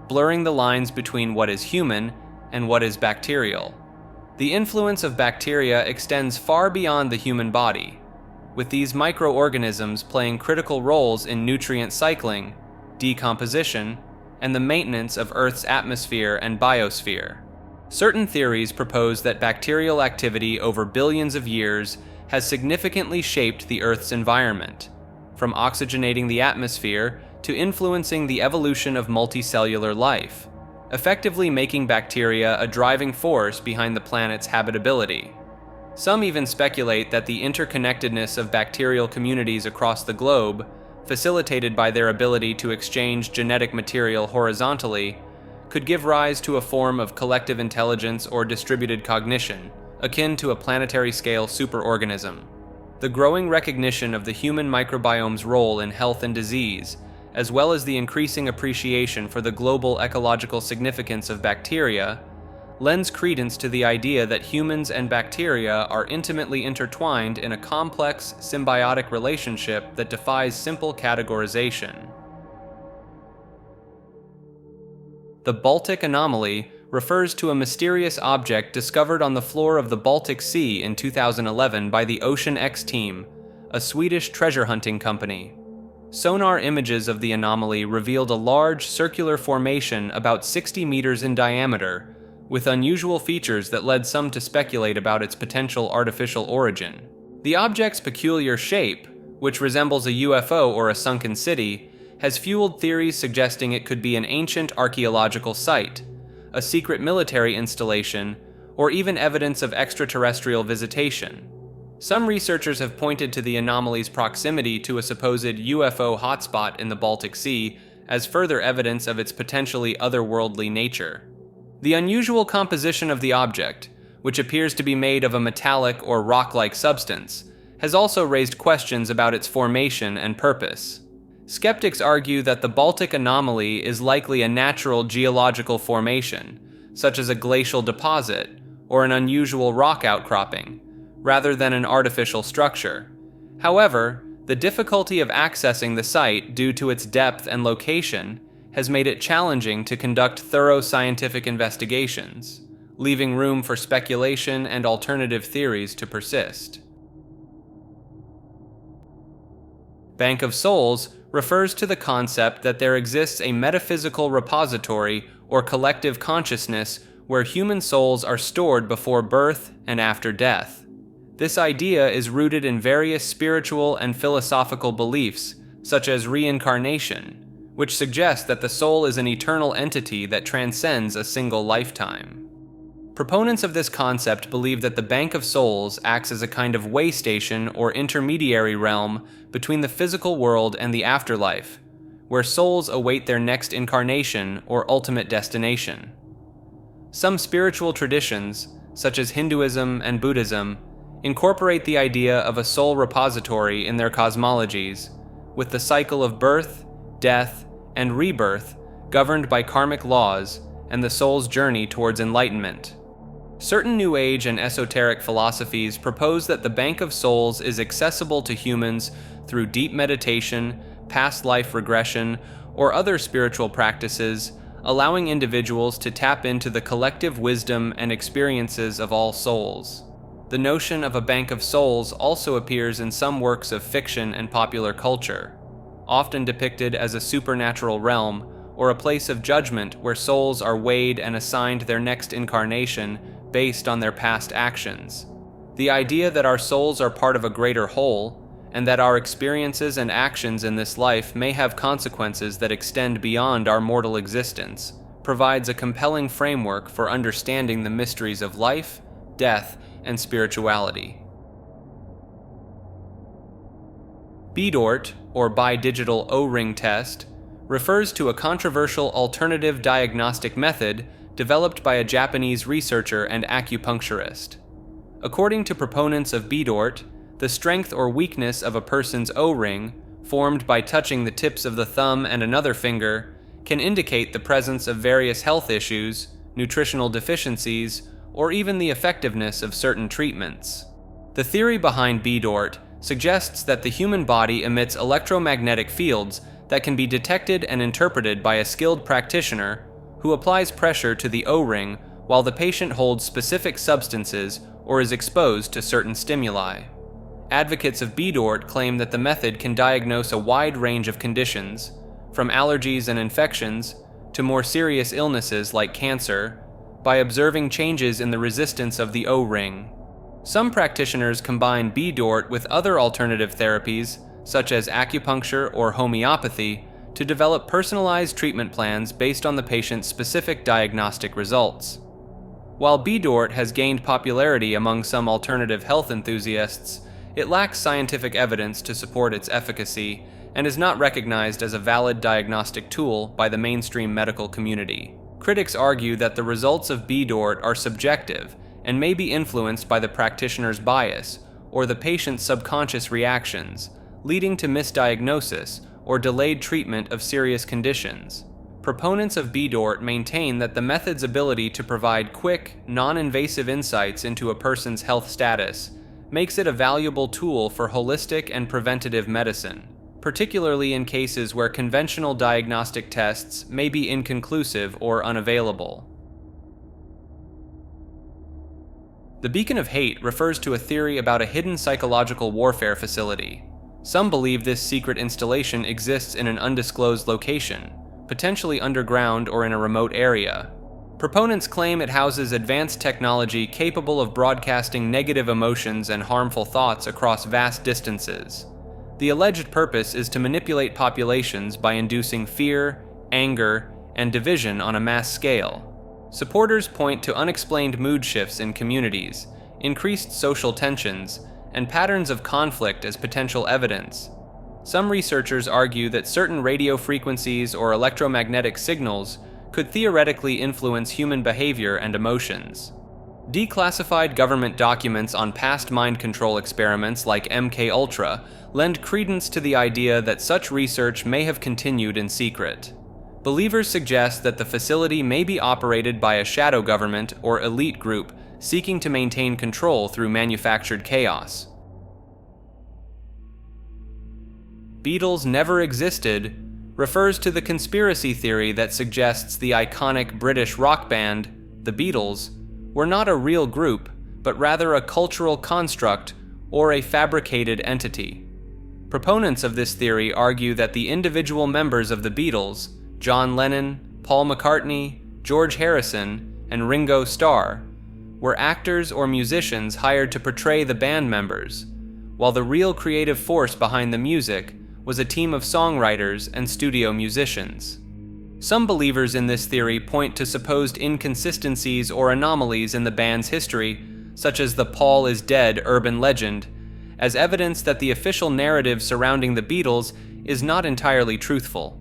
blurring the lines between what is human and what is bacterial. The influence of bacteria extends far beyond the human body, with these microorganisms playing critical roles in nutrient cycling, decomposition, and the maintenance of Earth's atmosphere and biosphere. Certain theories propose that bacterial activity over billions of years has significantly shaped the Earth's environment, from oxygenating the atmosphere to influencing the evolution of multicellular life, effectively making bacteria a driving force behind the planet's habitability. Some even speculate that the interconnectedness of bacterial communities across the globe, facilitated by their ability to exchange genetic material horizontally, could give rise to a form of collective intelligence or distributed cognition, akin to a planetary-scale superorganism. The growing recognition of the human microbiome's role in health and disease, as well as the increasing appreciation for the global ecological significance of bacteria, lends credence to the idea that humans and bacteria are intimately intertwined in a complex, symbiotic relationship that defies simple categorization. The Baltic anomaly refers to a mysterious object discovered on the floor of the Baltic Sea in 2011 by the Ocean X team, a Swedish treasure hunting company. Sonar images of the anomaly revealed a large circular formation about 60 meters in diameter, with unusual features that led some to speculate about its potential artificial origin. The object's peculiar shape, which resembles a UFO or a sunken city, has fueled theories suggesting it could be an ancient archaeological site, a secret military installation, or even evidence of extraterrestrial visitation. Some researchers have pointed to the anomaly's proximity to a supposed UFO hotspot in the Baltic Sea as further evidence of its potentially otherworldly nature. The unusual composition of the object, which appears to be made of a metallic or rock-like substance, has also raised questions about its formation and purpose. Skeptics argue that the Baltic anomaly is likely a natural geological formation, such as a glacial deposit or an unusual rock outcropping, rather than an artificial structure. However, The difficulty of accessing the site due to its depth and location has made it challenging to conduct thorough scientific investigations, leaving room for speculation and alternative theories to persist. Bank of Souls refers to the concept that there exists a metaphysical repository or collective consciousness where human souls are stored before birth and after death. This idea is rooted in various spiritual and philosophical beliefs, such as reincarnation, which suggests that the soul is an eternal entity that transcends a single lifetime. Proponents of this concept believe that the Bank of Souls acts as a kind of way station or intermediary realm between the physical world and the afterlife, where souls await their next incarnation or ultimate destination. Some spiritual traditions, such as Hinduism and Buddhism, incorporate the idea of a soul repository in their cosmologies, with the cycle of birth, death, and rebirth governed by karmic laws and the soul's journey towards enlightenment. Certain New Age and esoteric philosophies propose that the Bank of Souls is accessible to humans through deep meditation, past life regression, or other spiritual practices, allowing individuals to tap into the collective wisdom and experiences of all souls. The notion of a Bank of Souls also appears in some works of fiction and popular culture, often depicted as a supernatural realm or a place of judgment where souls are weighed and assigned their next incarnation based on their past actions. The idea that our souls are part of a greater whole, and that our experiences and actions in this life may have consequences that extend beyond our mortal existence, provides a compelling framework for understanding the mysteries of life, death, and spirituality. BDORT, or bidigital O-ring test, refers to a controversial alternative diagnostic method developed by a Japanese researcher and acupuncturist. According to proponents of BDORT, the strength or weakness of a person's O-ring, formed by touching the tips of the thumb and another finger, can indicate the presence of various health issues, nutritional deficiencies, or even the effectiveness of certain treatments. The theory behind BDORT suggests that the human body emits electromagnetic fields that can be detected and interpreted by a skilled practitioner who applies pressure to the O-ring while the patient holds specific substances or is exposed to certain stimuli. Advocates of BDORT claim that the method can diagnose a wide range of conditions, from allergies and infections to more serious illnesses like cancer, by observing changes in the resistance of the O-ring. Some practitioners combine BDORT with other alternative therapies, such as acupuncture or homeopathy, to develop personalized treatment plans based on the patient's specific diagnostic results. While BDORT has gained popularity among some alternative health enthusiasts, it lacks scientific evidence to support its efficacy and is not recognized as a valid diagnostic tool by the mainstream medical community. Critics argue that the results of BDORT are subjective and may be influenced by the practitioner's bias or the patient's subconscious reactions, leading to misdiagnosis or delayed treatment of serious conditions. Proponents of BDORT maintain that the method's ability to provide quick, non-invasive insights into a person's health status makes it a valuable tool for holistic and preventative medicine, particularly in cases where conventional diagnostic tests may be inconclusive or unavailable. The Beacon of Hate refers to a theory about a hidden psychological warfare facility. Some believe this secret installation exists in an undisclosed location, potentially underground or in a remote area. Proponents claim it houses advanced technology capable of broadcasting negative emotions and harmful thoughts across vast distances. The alleged purpose is to manipulate populations by inducing fear, anger, and division on a mass scale. Supporters point to unexplained mood shifts in communities, increased social tensions, and patterns of conflict as potential evidence. Some researchers argue that certain radio frequencies or electromagnetic signals could theoretically influence human behavior and emotions. Declassified government documents on past mind control experiments like MKUltra lend credence to the idea that such research may have continued in secret. Believers suggest that the facility may be operated by a shadow government or elite group seeking to maintain control through manufactured chaos. Beatles never existed refers to the conspiracy theory that suggests the iconic British rock band, the Beatles, were not a real group, but rather a cultural construct or a fabricated entity. Proponents of this theory argue that the individual members of the Beatles, John Lennon, Paul McCartney, George Harrison, and Ringo Starr, were actors or musicians hired to portray the band members, while the real creative force behind the music was a team of songwriters and studio musicians. Some believers in this theory point to supposed inconsistencies or anomalies in the band's history, such as the Paul is dead urban legend, as evidence that the official narrative surrounding the Beatles is not entirely truthful.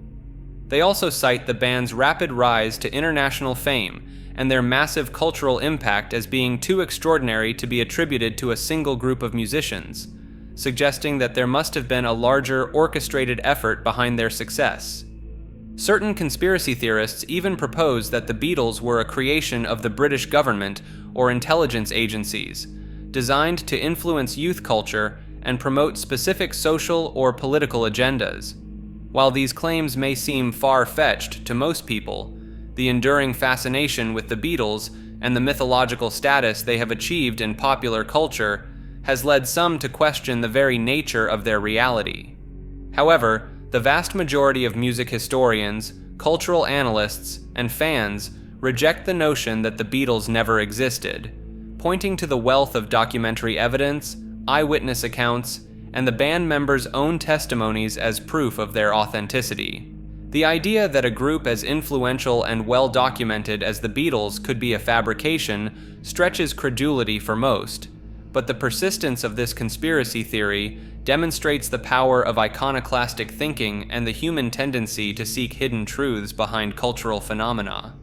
They also cite the band's rapid rise to international fame and their massive cultural impact as being too extraordinary to be attributed to a single group of musicians, suggesting that there must have been a larger orchestrated effort behind their success. Certain conspiracy theorists even propose that the Beatles were a creation of the British government or intelligence agencies, designed to influence youth culture and promote specific social or political agendas. While these claims may seem far-fetched to most people, the enduring fascination with the Beatles and the mythological status they have achieved in popular culture has led some to question the very nature of their reality. However, the vast majority of music historians, cultural analysts, and fans reject the notion that the Beatles never existed, pointing to the wealth of documentary evidence, eyewitness accounts, and the band members' own testimonies as proof of their authenticity. The idea that a group as influential and well-documented as the Beatles could be a fabrication stretches credulity for most, but the persistence of this conspiracy theory demonstrates the power of iconoclastic thinking and the human tendency to seek hidden truths behind cultural phenomena.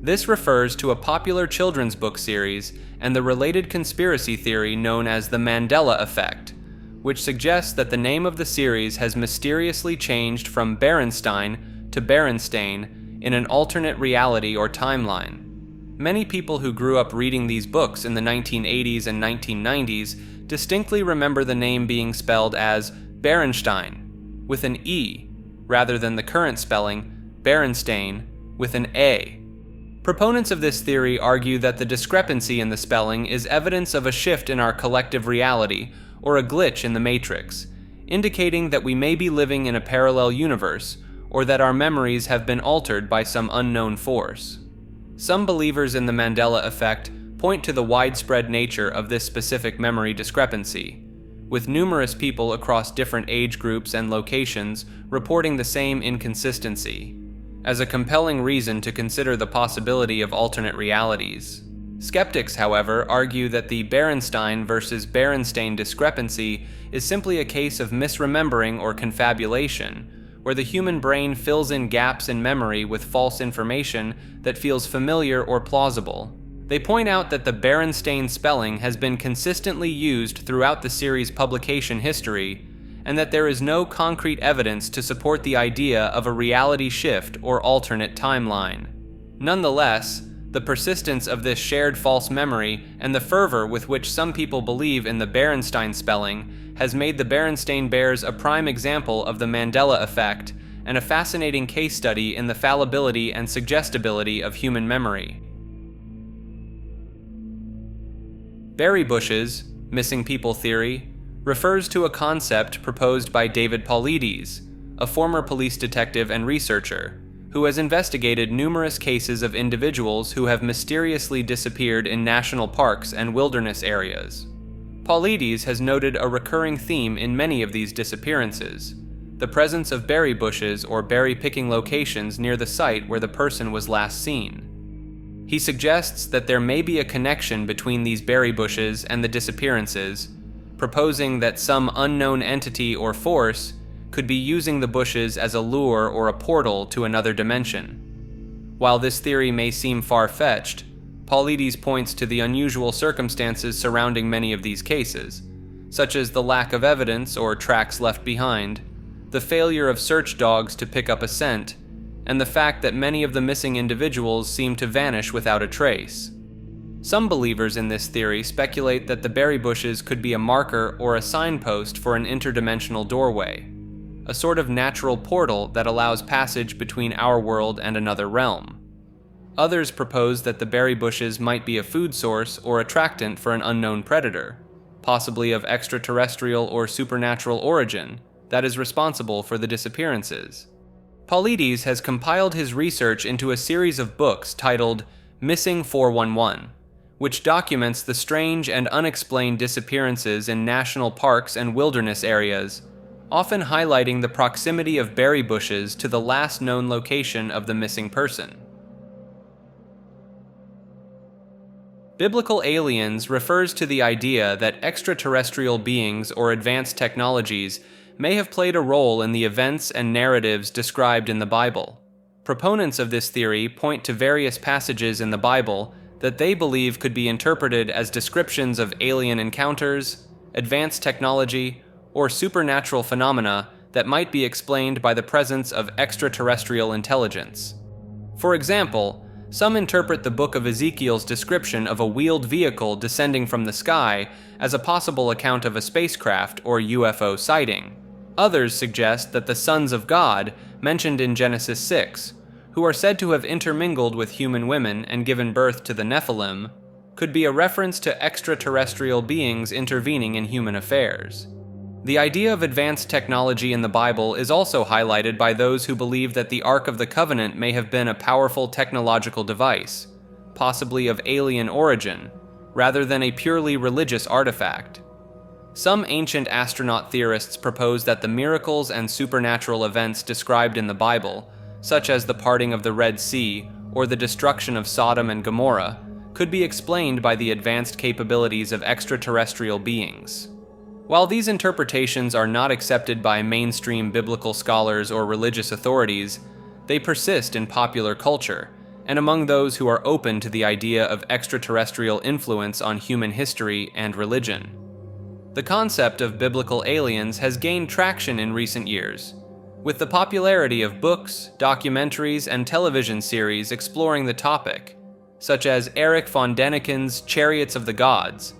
This refers to a popular children's book series and the related conspiracy theory known as the Mandela Effect, which suggests that the name of the series has mysteriously changed from Berenstain to Berenstain in an alternate reality or timeline. Many people who grew up reading these books in the 1980s and 1990s distinctly remember the name being spelled as Berenstein with an E, rather than the current spelling Berenstain with an A. Proponents of this theory argue that the discrepancy in the spelling is evidence of a shift in our collective reality or a glitch in the matrix, indicating that we may be living in a parallel universe or that our memories have been altered by some unknown force. Some believers in the Mandela effect point to the widespread nature of this specific memory discrepancy, with numerous people across different age groups and locations reporting the same inconsistency, as a compelling reason to consider the possibility of alternate realities. Skeptics, however, argue that the Berenstain versus Berenstain discrepancy is simply a case of misremembering or confabulation, where the human brain fills in gaps in memory with false information that feels familiar or plausible. They point out that the Berenstain spelling has been consistently used throughout the series' publication history, and that there is no concrete evidence to support the idea of a reality shift or alternate timeline. Nonetheless, the persistence of this shared false memory and the fervor with which some people believe in the Berenstain spelling has made the Berenstain Bears a prime example of the Mandela effect and a fascinating case study in the fallibility and suggestibility of human memory. Berry bushes, missing people theory, refers to a concept proposed by David Paulides, a former police detective and researcher, who has investigated numerous cases of individuals who have mysteriously disappeared in national parks and wilderness areas. Paulides has noted a recurring theme in many of these disappearances: the presence of berry bushes or berry-picking locations near the site where the person was last seen. He suggests that there may be a connection between these berry bushes and the disappearances, proposing that some unknown entity or force could be using the bushes as a lure or a portal to another dimension. While this theory may seem far-fetched, Paulides points to the unusual circumstances surrounding many of these cases, such as the lack of evidence or tracks left behind, the failure of search dogs to pick up a scent, and the fact that many of the missing individuals seem to vanish without a trace. Some believers in this theory speculate that the berry bushes could be a marker or a signpost for an interdimensional doorway, a sort of natural portal that allows passage between our world and another realm. Others propose that the berry bushes might be a food source or attractant for an unknown predator, possibly of extraterrestrial or supernatural origin, that is responsible for the disappearances. Paulides has compiled his research into a series of books titled Missing 411, which documents the strange and unexplained disappearances in national parks and wilderness areas, often highlighting the proximity of berry bushes to the last known location of the missing person. Biblical aliens refers to the idea that extraterrestrial beings or advanced technologies may have played a role in the events and narratives described in the Bible. Proponents of this theory point to various passages in the Bible that they believe could be interpreted as descriptions of alien encounters, advanced technology, or supernatural phenomena that might be explained by the presence of extraterrestrial intelligence. For example, some interpret the book of Ezekiel's description of a wheeled vehicle descending from the sky as a possible account of a spacecraft or UFO sighting. Others suggest that the sons of God, mentioned in Genesis 6, who are said to have intermingled with human women and given birth to the Nephilim, could be a reference to extraterrestrial beings intervening in human affairs. The idea of advanced technology in the Bible is also highlighted by those who believe that the Ark of the Covenant may have been a powerful technological device, possibly of alien origin, rather than a purely religious artifact. Some ancient astronaut theorists propose that the miracles and supernatural events described in the Bible, such as the parting of the Red Sea or the destruction of Sodom and Gomorrah, could be explained by the advanced capabilities of extraterrestrial beings. While these interpretations are not accepted by mainstream biblical scholars or religious authorities, they persist in popular culture, and among those who are open to the idea of extraterrestrial influence on human history and religion. The concept of biblical aliens has gained traction in recent years, with the popularity of books, documentaries, and television series exploring the topic, such as Erich von Däniken's Chariots of the Gods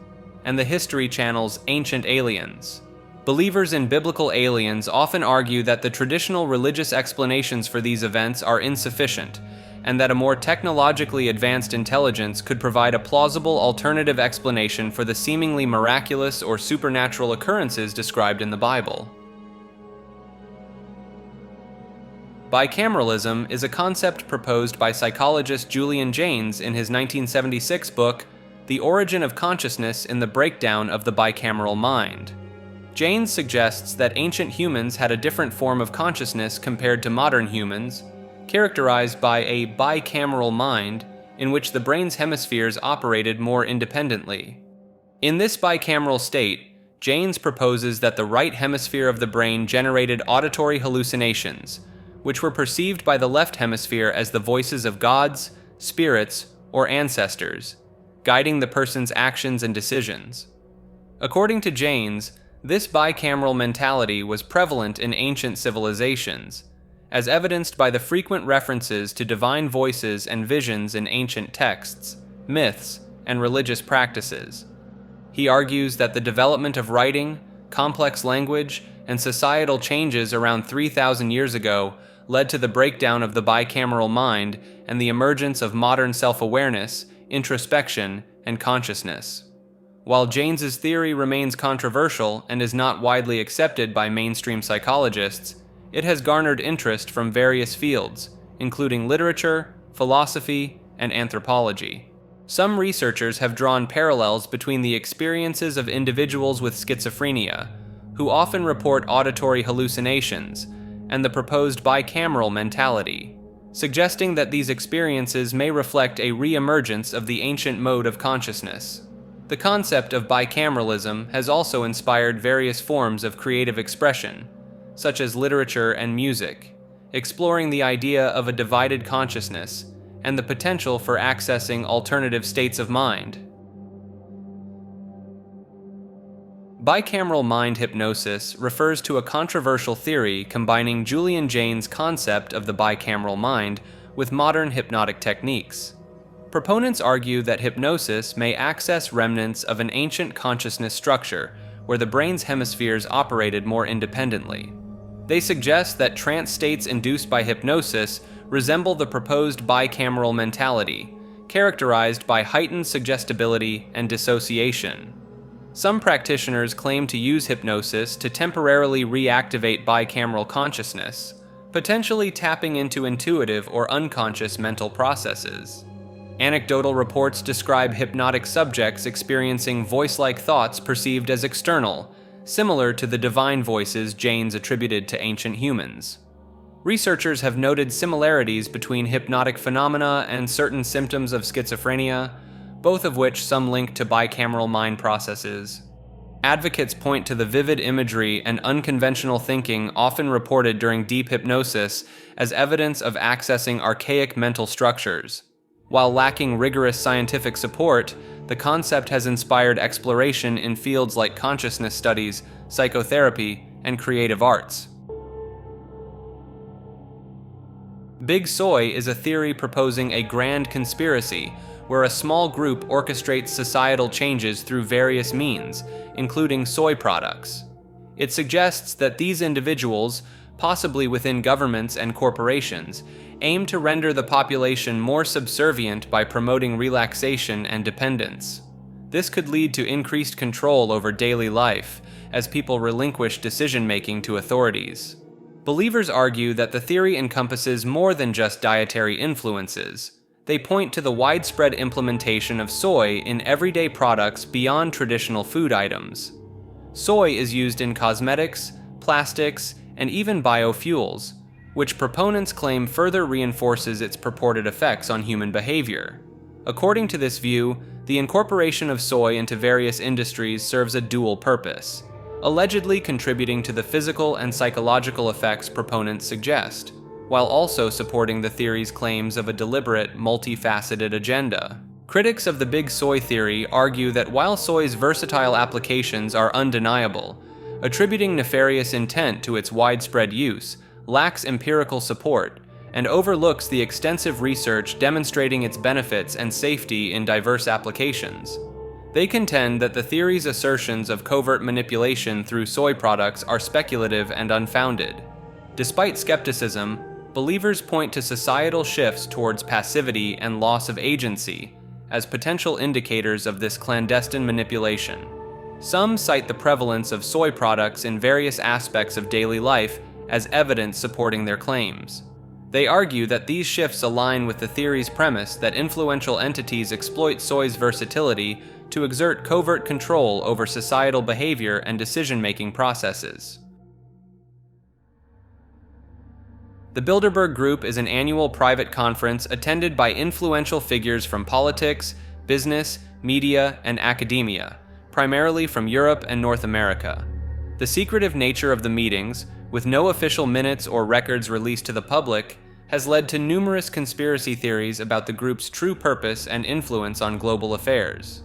and the History Channel's Ancient Aliens. Believers in biblical aliens often argue that the traditional religious explanations for these events are insufficient, and that a more technologically advanced intelligence could provide a plausible alternative explanation for the seemingly miraculous or supernatural occurrences described in the Bible. Bicameralism is a concept proposed by psychologist Julian Jaynes in his 1976 book, The Origin of Consciousness in the Breakdown of the Bicameral Mind. Jaynes suggests that ancient humans had a different form of consciousness compared to modern humans, characterized by a bicameral mind in which the brain's hemispheres operated more independently. In this bicameral state, Jaynes proposes that the right hemisphere of the brain generated auditory hallucinations, which were perceived by the left hemisphere as the voices of gods, spirits, or ancestors, guiding the person's actions and decisions. According to Jaynes, this bicameral mentality was prevalent in ancient civilizations, as evidenced by the frequent references to divine voices and visions in ancient texts, myths, and religious practices. He argues that the development of writing, complex language, and societal changes around 3,000 years ago led to the breakdown of the bicameral mind and the emergence of modern self-awareness, introspection, and consciousness. While Jaynes's theory remains controversial and is not widely accepted by mainstream psychologists, it has garnered interest from various fields, including literature, philosophy, and anthropology. Some researchers have drawn parallels between the experiences of individuals with schizophrenia, who often report auditory hallucinations, and the proposed bicameral mentality, suggesting that these experiences may reflect a re-emergence of the ancient mode of consciousness. The concept of bicameralism has also inspired various forms of creative expression, such as literature and music, exploring the idea of a divided consciousness and the potential for accessing alternative states of mind. Bicameral mind hypnosis refers to a controversial theory combining Julian Jaynes' concept of the bicameral mind with modern hypnotic techniques. Proponents argue that hypnosis may access remnants of an ancient consciousness structure where the brain's hemispheres operated more independently. They suggest that trance states induced by hypnosis resemble the proposed bicameral mentality, characterized by heightened suggestibility and dissociation. Some practitioners claim to use hypnosis to temporarily reactivate bicameral consciousness, potentially tapping into intuitive or unconscious mental processes. Anecdotal reports describe hypnotic subjects experiencing voice-like thoughts perceived as external, similar to the divine voices Jains attributed to ancient humans. Researchers have noted similarities between hypnotic phenomena and certain symptoms of schizophrenia, both of which some link to bicameral mind processes. Advocates point to the vivid imagery and unconventional thinking often reported during deep hypnosis as evidence of accessing archaic mental structures. While lacking rigorous scientific support, the concept has inspired exploration in fields like consciousness studies, psychotherapy, and creative arts. Big Soy is a theory proposing a grand conspiracy where a small group orchestrates societal changes through various means, including soy products. It suggests that these individuals, possibly within governments and corporations, aim to render the population more subservient by promoting relaxation and dependence. This could lead to increased control over daily life as people relinquish decision-making to authorities. Believers argue that the theory encompasses more than just dietary influences. They point to the widespread implementation of soy in everyday products beyond traditional food items. Soy is used in cosmetics, plastics, and even biofuels, which proponents claim further reinforces its purported effects on human behavior. According to this view, the incorporation of soy into various industries serves a dual purpose, allegedly contributing to the physical and psychological effects proponents suggest, while also supporting the theory's claims of a deliberate, multifaceted agenda. Critics of the Big Soy theory argue that while soy's versatile applications are undeniable, attributing nefarious intent to its widespread use lacks empirical support and overlooks the extensive research demonstrating its benefits and safety in diverse applications. They contend that the theory's assertions of covert manipulation through soy products are speculative and unfounded. Despite skepticism, believers point to societal shifts towards passivity and loss of agency as potential indicators of this clandestine manipulation. Some cite the prevalence of soy products in various aspects of daily life as evidence supporting their claims. They argue that these shifts align with the theory's premise that influential entities exploit soy's versatility to exert covert control over societal behavior and decision-making processes. The Bilderberg Group is an annual private conference attended by influential figures from politics, business, media, and academia, primarily from Europe and North America. The secretive nature of the meetings, with no official minutes or records released to the public, has led to numerous conspiracy theories about the group's true purpose and influence on global affairs.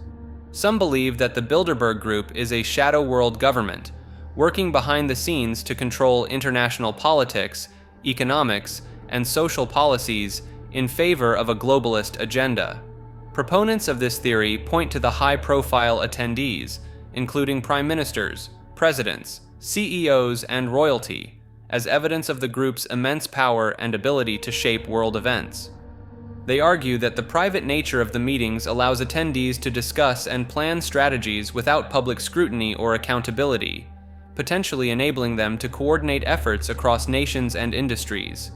Some believe that the Bilderberg Group is a shadow world government, working behind the scenes to control international politics, economics, and social policies in favor of a globalist agenda. Proponents of this theory point to the high-profile attendees, including prime ministers, presidents, CEOs, and royalty, as evidence of the group's immense power and ability to shape world events. They argue that the private nature of the meetings allows attendees to discuss and plan strategies without public scrutiny or accountability, potentially enabling them to coordinate efforts across nations and industries.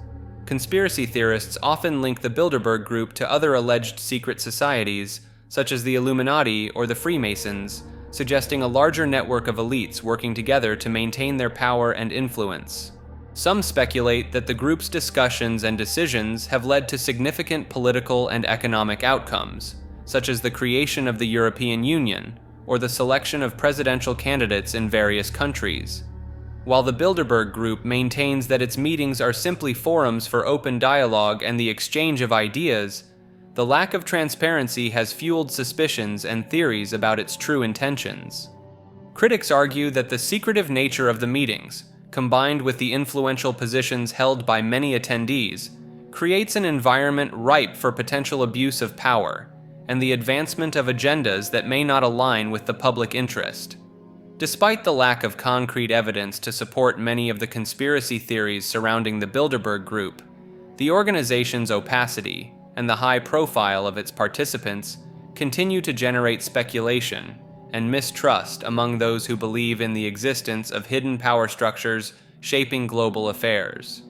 Conspiracy theorists often link the Bilderberg Group to other alleged secret societies, such as the Illuminati or the Freemasons, suggesting a larger network of elites working together to maintain their power and influence. Some speculate that the group's discussions and decisions have led to significant political and economic outcomes, such as the creation of the European Union or the selection of presidential candidates in various countries. While the Bilderberg Group maintains that its meetings are simply forums for open dialogue and the exchange of ideas, the lack of transparency has fueled suspicions and theories about its true intentions. Critics argue that the secretive nature of the meetings, combined with the influential positions held by many attendees, creates an environment ripe for potential abuse of power and the advancement of agendas that may not align with the public interest. Despite the lack of concrete evidence to support many of the conspiracy theories surrounding the Bilderberg Group, the organization's opacity and the high profile of its participants continue to generate speculation and mistrust among those who believe in the existence of hidden power structures shaping global affairs.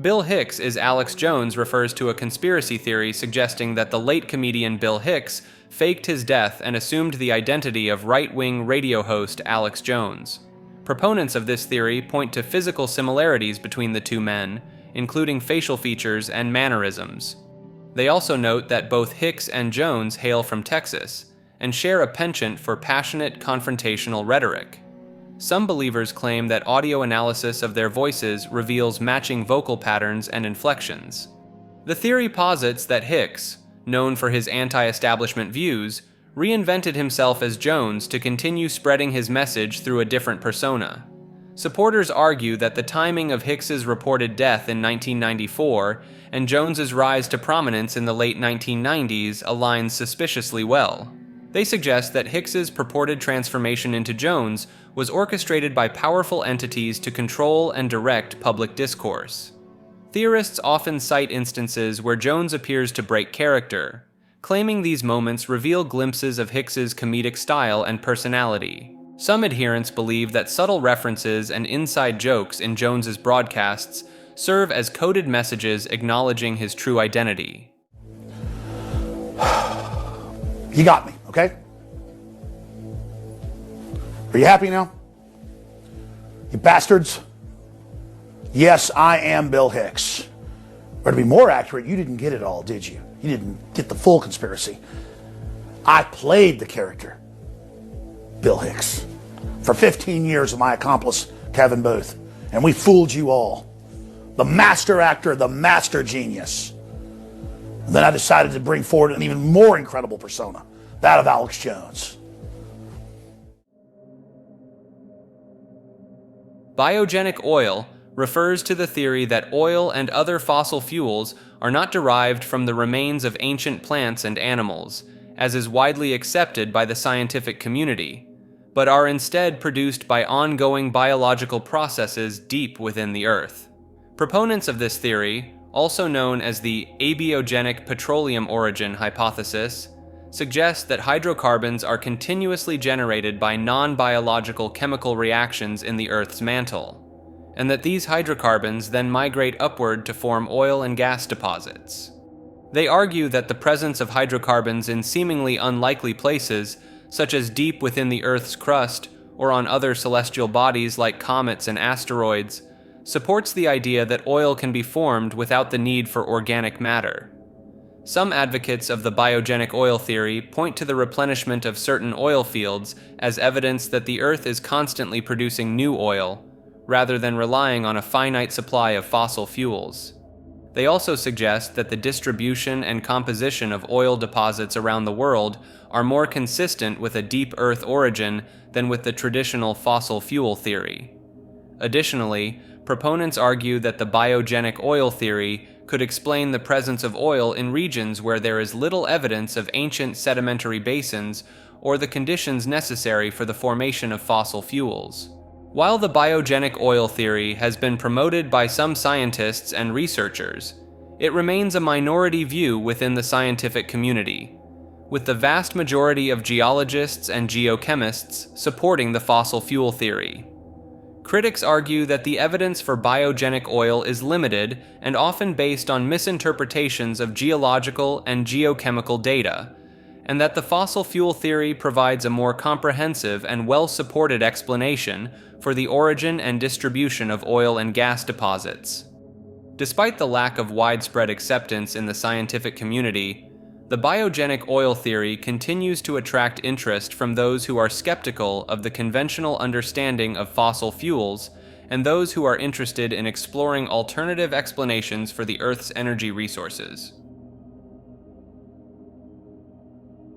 Bill Hicks is Alex Jones refers to a conspiracy theory suggesting that the late comedian Bill Hicks faked his death and assumed the identity of right-wing radio host Alex Jones. Proponents of this theory point to physical similarities between the two men, including facial features and mannerisms. They also note that both Hicks and Jones hail from Texas and share a penchant for passionate, confrontational rhetoric. Some believers claim that audio analysis of their voices reveals matching vocal patterns and inflections. The theory posits that Hicks, known for his anti-establishment views, reinvented himself as Jones to continue spreading his message through a different persona. Supporters argue that the timing of Hicks's reported death in 1994 and Jones's rise to prominence in the late 1990s aligns suspiciously well. They suggest that Hicks's purported transformation into Jones was orchestrated by powerful entities to control and direct public discourse. Theorists often cite instances where Jones appears to break character, claiming these moments reveal glimpses of Hicks's comedic style and personality. Some adherents believe that subtle references and inside jokes in Jones's broadcasts serve as coded messages acknowledging his true identity. You got me, okay? Are you happy now? You bastards? Yes, I am Bill Hicks. Or to be more accurate, you didn't get it all, did you? You didn't get the full conspiracy. I played the character, Bill Hicks, for 15 years with my accomplice, Kevin Booth. And we fooled you all. The master actor, the master genius. And then I decided to bring forward an even more incredible persona, that of Alex Jones. Biogenic oil refers to the theory that oil and other fossil fuels are not derived from the remains of ancient plants and animals, as is widely accepted by the scientific community, but are instead produced by ongoing biological processes deep within the Earth. Proponents of this theory, also known as the abiogenic petroleum origin hypothesis, suggest that hydrocarbons are continuously generated by non-biological chemical reactions in the Earth's mantle, and that these hydrocarbons then migrate upward to form oil and gas deposits. They argue that the presence of hydrocarbons in seemingly unlikely places, such as deep within the Earth's crust or on other celestial bodies like comets and asteroids, supports the idea that oil can be formed without the need for organic matter. Some advocates of the biogenic oil theory point to the replenishment of certain oil fields as evidence that the Earth is constantly producing new oil, rather than relying on a finite supply of fossil fuels. They also suggest that the distribution and composition of oil deposits around the world are more consistent with a deep Earth origin than with the traditional fossil fuel theory. Additionally, proponents argue that the biogenic oil theory could explain the presence of oil in regions where there is little evidence of ancient sedimentary basins or the conditions necessary for the formation of fossil fuels. While the biogenic oil theory has been promoted by some scientists and researchers, it remains a minority view within the scientific community, with the vast majority of geologists and geochemists supporting the fossil fuel theory. Critics argue that the evidence for biogenic oil is limited and often based on misinterpretations of geological and geochemical data, and that the fossil fuel theory provides a more comprehensive and well-supported explanation for the origin and distribution of oil and gas deposits. Despite the lack of widespread acceptance in the scientific community, the biogenic oil theory continues to attract interest from those who are skeptical of the conventional understanding of fossil fuels and those who are interested in exploring alternative explanations for the Earth's energy resources.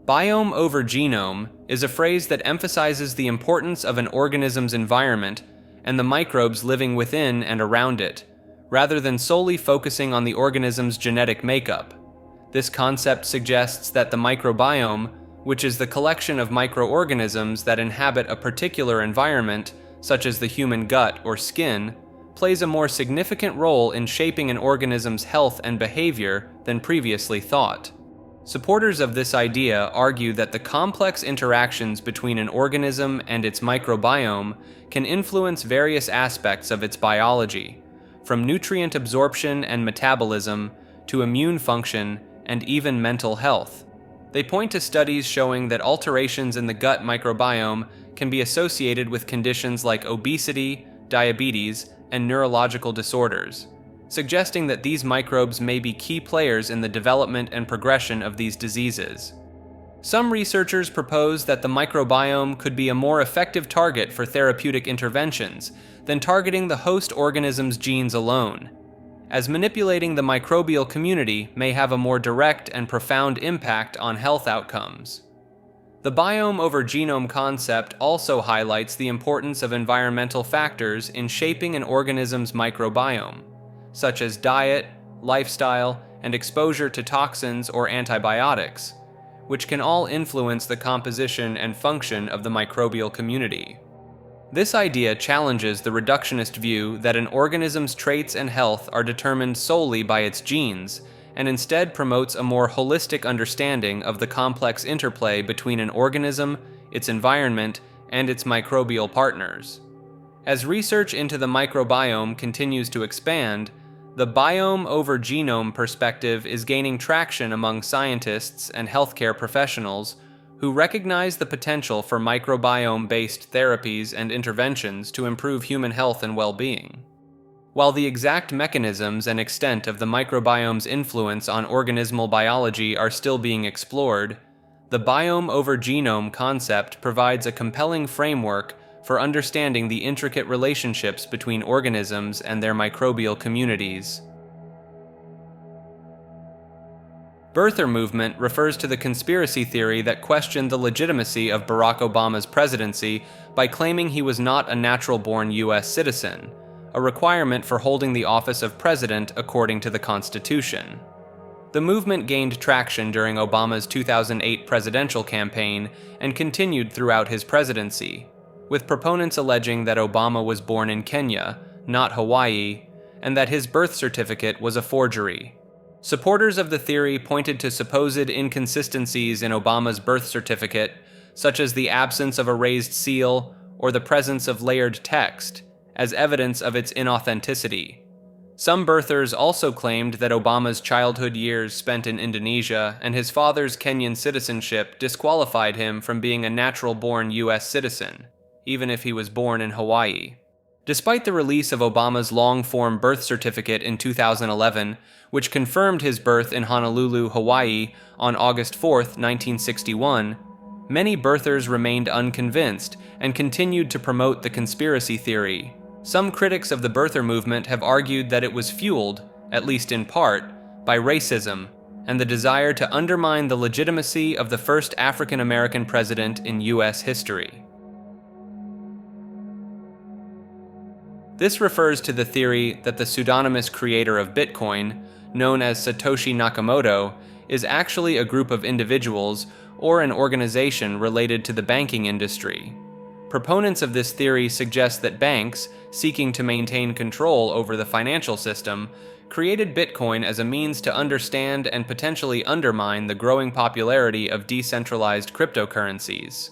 Biome over genome is a phrase that emphasizes the importance of an organism's environment and the microbes living within and around it, rather than solely focusing on the organism's genetic makeup. This concept suggests that the microbiome, which is the collection of microorganisms that inhabit a particular environment, such as the human gut or skin, plays a more significant role in shaping an organism's health and behavior than previously thought. Supporters of this idea argue that the complex interactions between an organism and its microbiome can influence various aspects of its biology, from nutrient absorption and metabolism to immune function and even mental health. They point to studies showing that alterations in the gut microbiome can be associated with conditions like obesity, diabetes, and neurological disorders, suggesting that these microbes may be key players in the development and progression of these diseases. Some researchers propose that the microbiome could be a more effective target for therapeutic interventions than targeting the host organism's genes alone, as manipulating the microbial community may have a more direct and profound impact on health outcomes. The biome over genome concept also highlights the importance of environmental factors in shaping an organism's microbiome, such as diet, lifestyle, and exposure to toxins or antibiotics, which can all influence the composition and function of the microbial community. This idea challenges the reductionist view that an organism's traits and health are determined solely by its genes, and instead promotes a more holistic understanding of the complex interplay between an organism, its environment, and its microbial partners. As research into the microbiome continues to expand, the biome over genome perspective is gaining traction among scientists and healthcare professionals who recognize the potential for microbiome-based therapies and interventions to improve human health and well-being. While the exact mechanisms and extent of the microbiome's influence on organismal biology are still being explored, the biome over genome concept provides a compelling framework for understanding the intricate relationships between organisms and their microbial communities. Birther movement refers to the conspiracy theory that questioned the legitimacy of Barack Obama's presidency by claiming he was not a natural-born U.S. citizen, a requirement for holding the office of president according to the Constitution. The movement gained traction during Obama's 2008 presidential campaign and continued throughout his presidency, with proponents alleging that Obama was born in Kenya, not Hawaii, and that his birth certificate was a forgery. Supporters of the theory pointed to supposed inconsistencies in Obama's birth certificate, such as the absence of a raised seal or the presence of layered text, as evidence of its inauthenticity. Some birthers also claimed that Obama's childhood years spent in Indonesia and his father's Kenyan citizenship disqualified him from being a natural-born U.S. citizen, even if he was born in Hawaii. Despite the release of Obama's long-form birth certificate in 2011, which confirmed his birth in Honolulu, Hawaii, on August 4, 1961, many birthers remained unconvinced and continued to promote the conspiracy theory. Some critics of the birther movement have argued that it was fueled, at least in part, by racism and the desire to undermine the legitimacy of the first African American president in U.S. history. This refers to the theory that the pseudonymous creator of Bitcoin, known as Satoshi Nakamoto, is actually a group of individuals or an organization related to the banking industry. Proponents of this theory suggest that banks, seeking to maintain control over the financial system, created Bitcoin as a means to understand and potentially undermine the growing popularity of decentralized cryptocurrencies.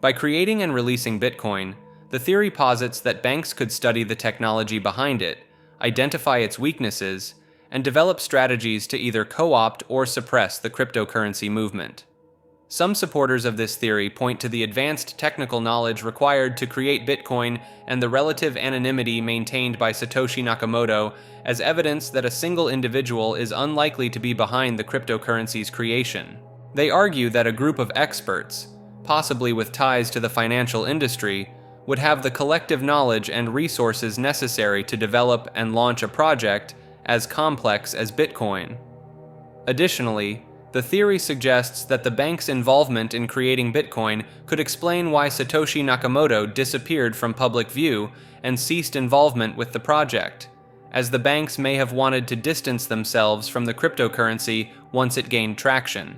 By creating and releasing Bitcoin, the theory posits that banks could study the technology behind it, identify its weaknesses, and develop strategies to either co-opt or suppress the cryptocurrency movement. Some supporters of this theory point to the advanced technical knowledge required to create Bitcoin and the relative anonymity maintained by Satoshi Nakamoto as evidence that a single individual is unlikely to be behind the cryptocurrency's creation. They argue that a group of experts, possibly with ties to the financial industry, would have the collective knowledge and resources necessary to develop and launch a project as complex as Bitcoin. Additionally, The theory suggests that the bank's involvement in creating Bitcoin could explain why Satoshi Nakamoto disappeared from public view and ceased involvement with the project, as the banks may have wanted to distance themselves from the cryptocurrency once it gained traction.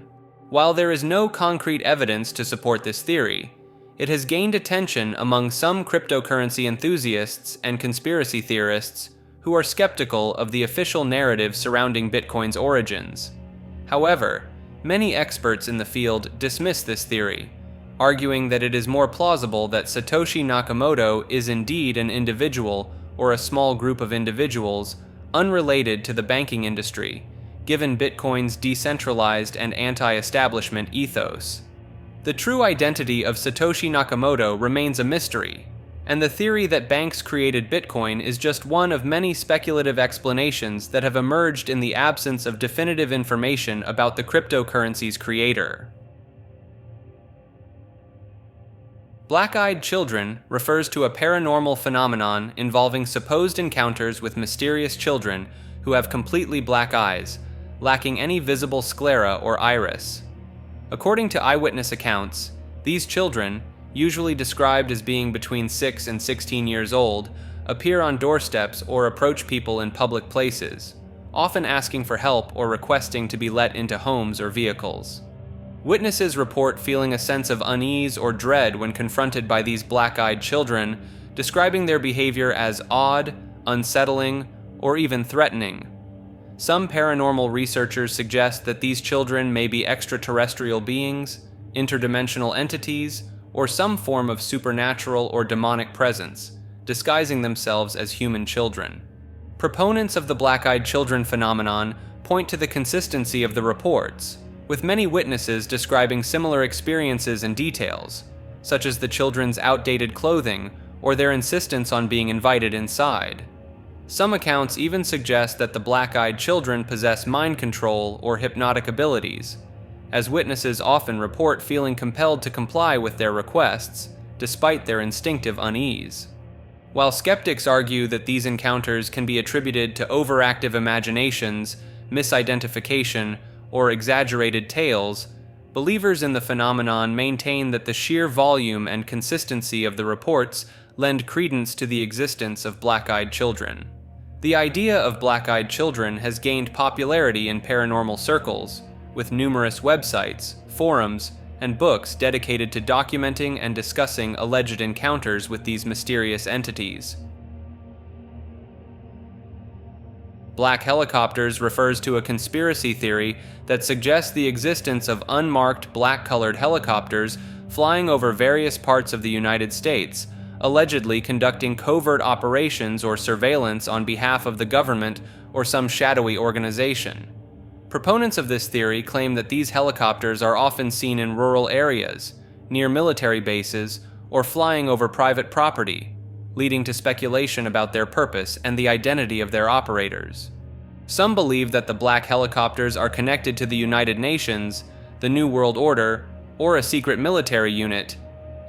While there is no concrete evidence to support this theory, it has gained attention among some cryptocurrency enthusiasts and conspiracy theorists who are skeptical of the official narrative surrounding Bitcoin's origins. However, many experts in the field dismiss this theory, arguing that it is more plausible that Satoshi Nakamoto is indeed an individual or a small group of individuals unrelated to the banking industry, given Bitcoin's decentralized and anti-establishment ethos. The true identity of Satoshi Nakamoto remains a mystery, and the theory that banks created Bitcoin is just one of many speculative explanations that have emerged in the absence of definitive information about the cryptocurrency's creator. Black-eyed children refers to a paranormal phenomenon involving supposed encounters with mysterious children who have completely black eyes, lacking any visible sclera or iris. According to eyewitness accounts, these children, usually described as being between 6 and 16 years old, appear on doorsteps or approach people in public places, often asking for help or requesting to be let into homes or vehicles. Witnesses report feeling a sense of unease or dread when confronted by these black-eyed children, describing their behavior as odd, unsettling, or even threatening. Some paranormal researchers suggest that these children may be extraterrestrial beings, interdimensional entities, or some form of supernatural or demonic presence, disguising themselves as human children. Proponents of the black-eyed children phenomenon point to the consistency of the reports, with many witnesses describing similar experiences and details, such as the children's outdated clothing or their insistence on being invited inside. Some accounts even suggest that the black-eyed children possess mind control or hypnotic abilities, as witnesses often report feeling compelled to comply with their requests, despite their instinctive unease. While skeptics argue that these encounters can be attributed to overactive imaginations, misidentification, or exaggerated tales, believers in the phenomenon maintain that the sheer volume and consistency of the reports lend credence to the existence of black-eyed children. The idea of black-eyed children has gained popularity in paranormal circles, with numerous websites, forums, and books dedicated to documenting and discussing alleged encounters with these mysterious entities. Black helicopters refers to a conspiracy theory that suggests the existence of unmarked black-colored helicopters flying over various parts of the United States, allegedly conducting covert operations or surveillance on behalf of the government or some shadowy organization. Proponents of this theory claim that these helicopters are often seen in rural areas, near military bases, or flying over private property, leading to speculation about their purpose and the identity of their operators. Some believe that the black helicopters are connected to the United Nations, the New World Order, or a secret military unit,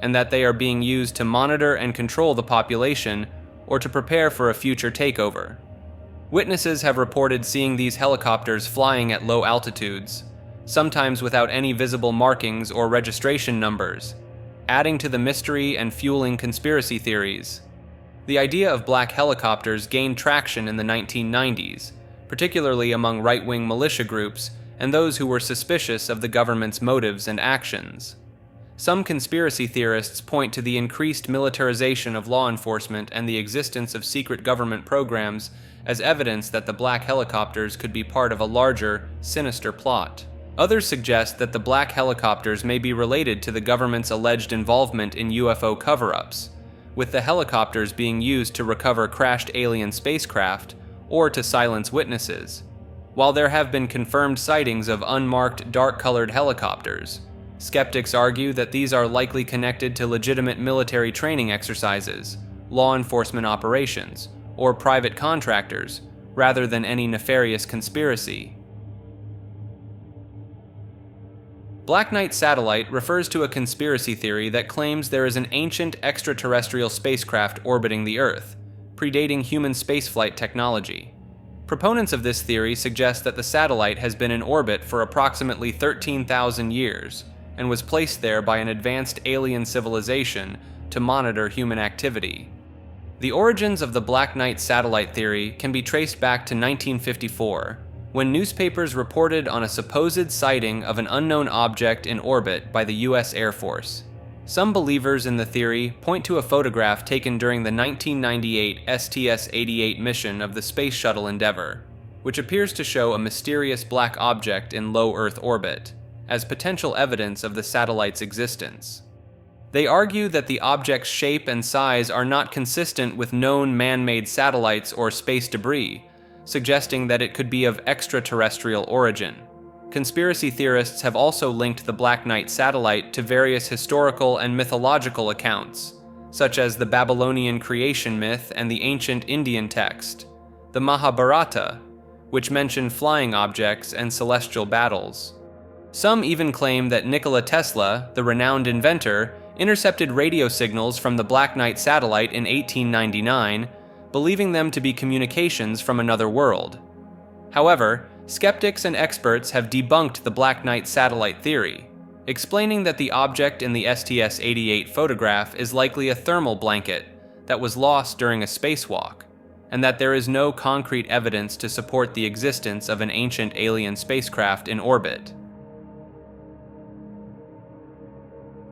and that they are being used to monitor and control the population or to prepare for a future takeover. Witnesses have reported seeing these helicopters flying at low altitudes, sometimes without any visible markings or registration numbers, adding to the mystery and fueling conspiracy theories. The idea of black helicopters gained traction in the 1990s, particularly among right-wing militia groups and those who were suspicious of the government's motives and actions. Some conspiracy theorists point to the increased militarization of law enforcement and the existence of secret government programs as evidence that the black helicopters could be part of a larger, sinister plot. Others suggest that the black helicopters may be related to the government's alleged involvement in UFO cover-ups, with the helicopters being used to recover crashed alien spacecraft or to silence witnesses. While there have been confirmed sightings of unmarked, dark-colored helicopters, skeptics argue that these are likely connected to legitimate military training exercises, law enforcement operations, or private contractors, rather than any nefarious conspiracy. Black Knight Satellite refers to a conspiracy theory that claims there is an ancient extraterrestrial spacecraft orbiting the Earth, predating human spaceflight technology. Proponents of this theory suggest that the satellite has been in orbit for approximately 13,000 years and was placed there by an advanced alien civilization to monitor human activity. The origins of the Black Knight satellite theory can be traced back to 1954, when newspapers reported on a supposed sighting of an unknown object in orbit by the U.S. Air Force. Some believers in the theory point to a photograph taken during the 1998 STS-88 mission of the Space Shuttle Endeavour, which appears to show a mysterious black object in low Earth orbit, as potential evidence of the satellite's existence. They argue that the object's shape and size are not consistent with known man-made satellites or space debris, suggesting that it could be of extraterrestrial origin. Conspiracy theorists have also linked the Black Knight satellite to various historical and mythological accounts, such as the Babylonian creation myth and the ancient Indian text, the Mahabharata, which mention flying objects and celestial battles. Some even claim that Nikola Tesla, the renowned inventor, intercepted radio signals from the Black Knight satellite in 1899, believing them to be communications from another world. However, skeptics and experts have debunked the Black Knight satellite theory, explaining that the object in the STS-88 photograph is likely a thermal blanket that was lost during a spacewalk, and that there is no concrete evidence to support the existence of an ancient alien spacecraft in orbit.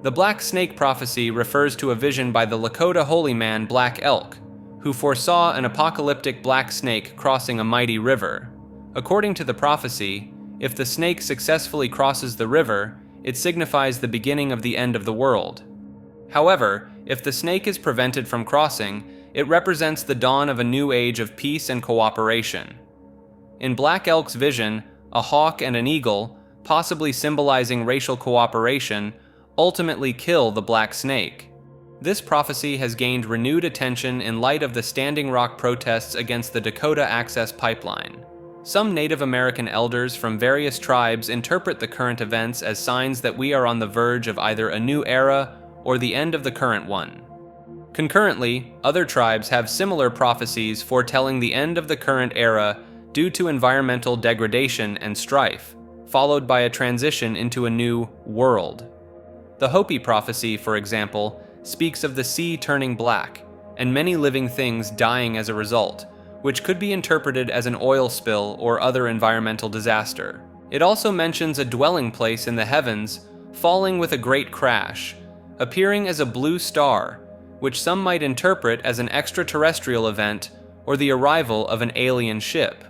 The Black Snake prophecy refers to a vision by the Lakota holy man Black Elk, who foresaw an apocalyptic black snake crossing a mighty river. According to the prophecy, if the snake successfully crosses the river, it signifies the beginning of the end of the world. However, if the snake is prevented from crossing, it represents the dawn of a new age of peace and cooperation. In Black Elk's vision, a hawk and an eagle, possibly symbolizing racial cooperation, ultimately kill the black snake. This prophecy has gained renewed attention in light of the Standing Rock protests against the Dakota Access Pipeline. Some Native American elders from various tribes interpret the current events as signs that we are on the verge of either a new era or the end of the current one. Concurrently, other tribes have similar prophecies foretelling the end of the current era due to environmental degradation and strife, followed by a transition into a new world. The Hopi prophecy, for example, speaks of the sea turning black and many living things dying as a result, which could be interpreted as an oil spill or other environmental disaster. It also mentions a dwelling place in the heavens falling with a great crash, appearing as a blue star, which some might interpret as an extraterrestrial event or the arrival of an alien ship.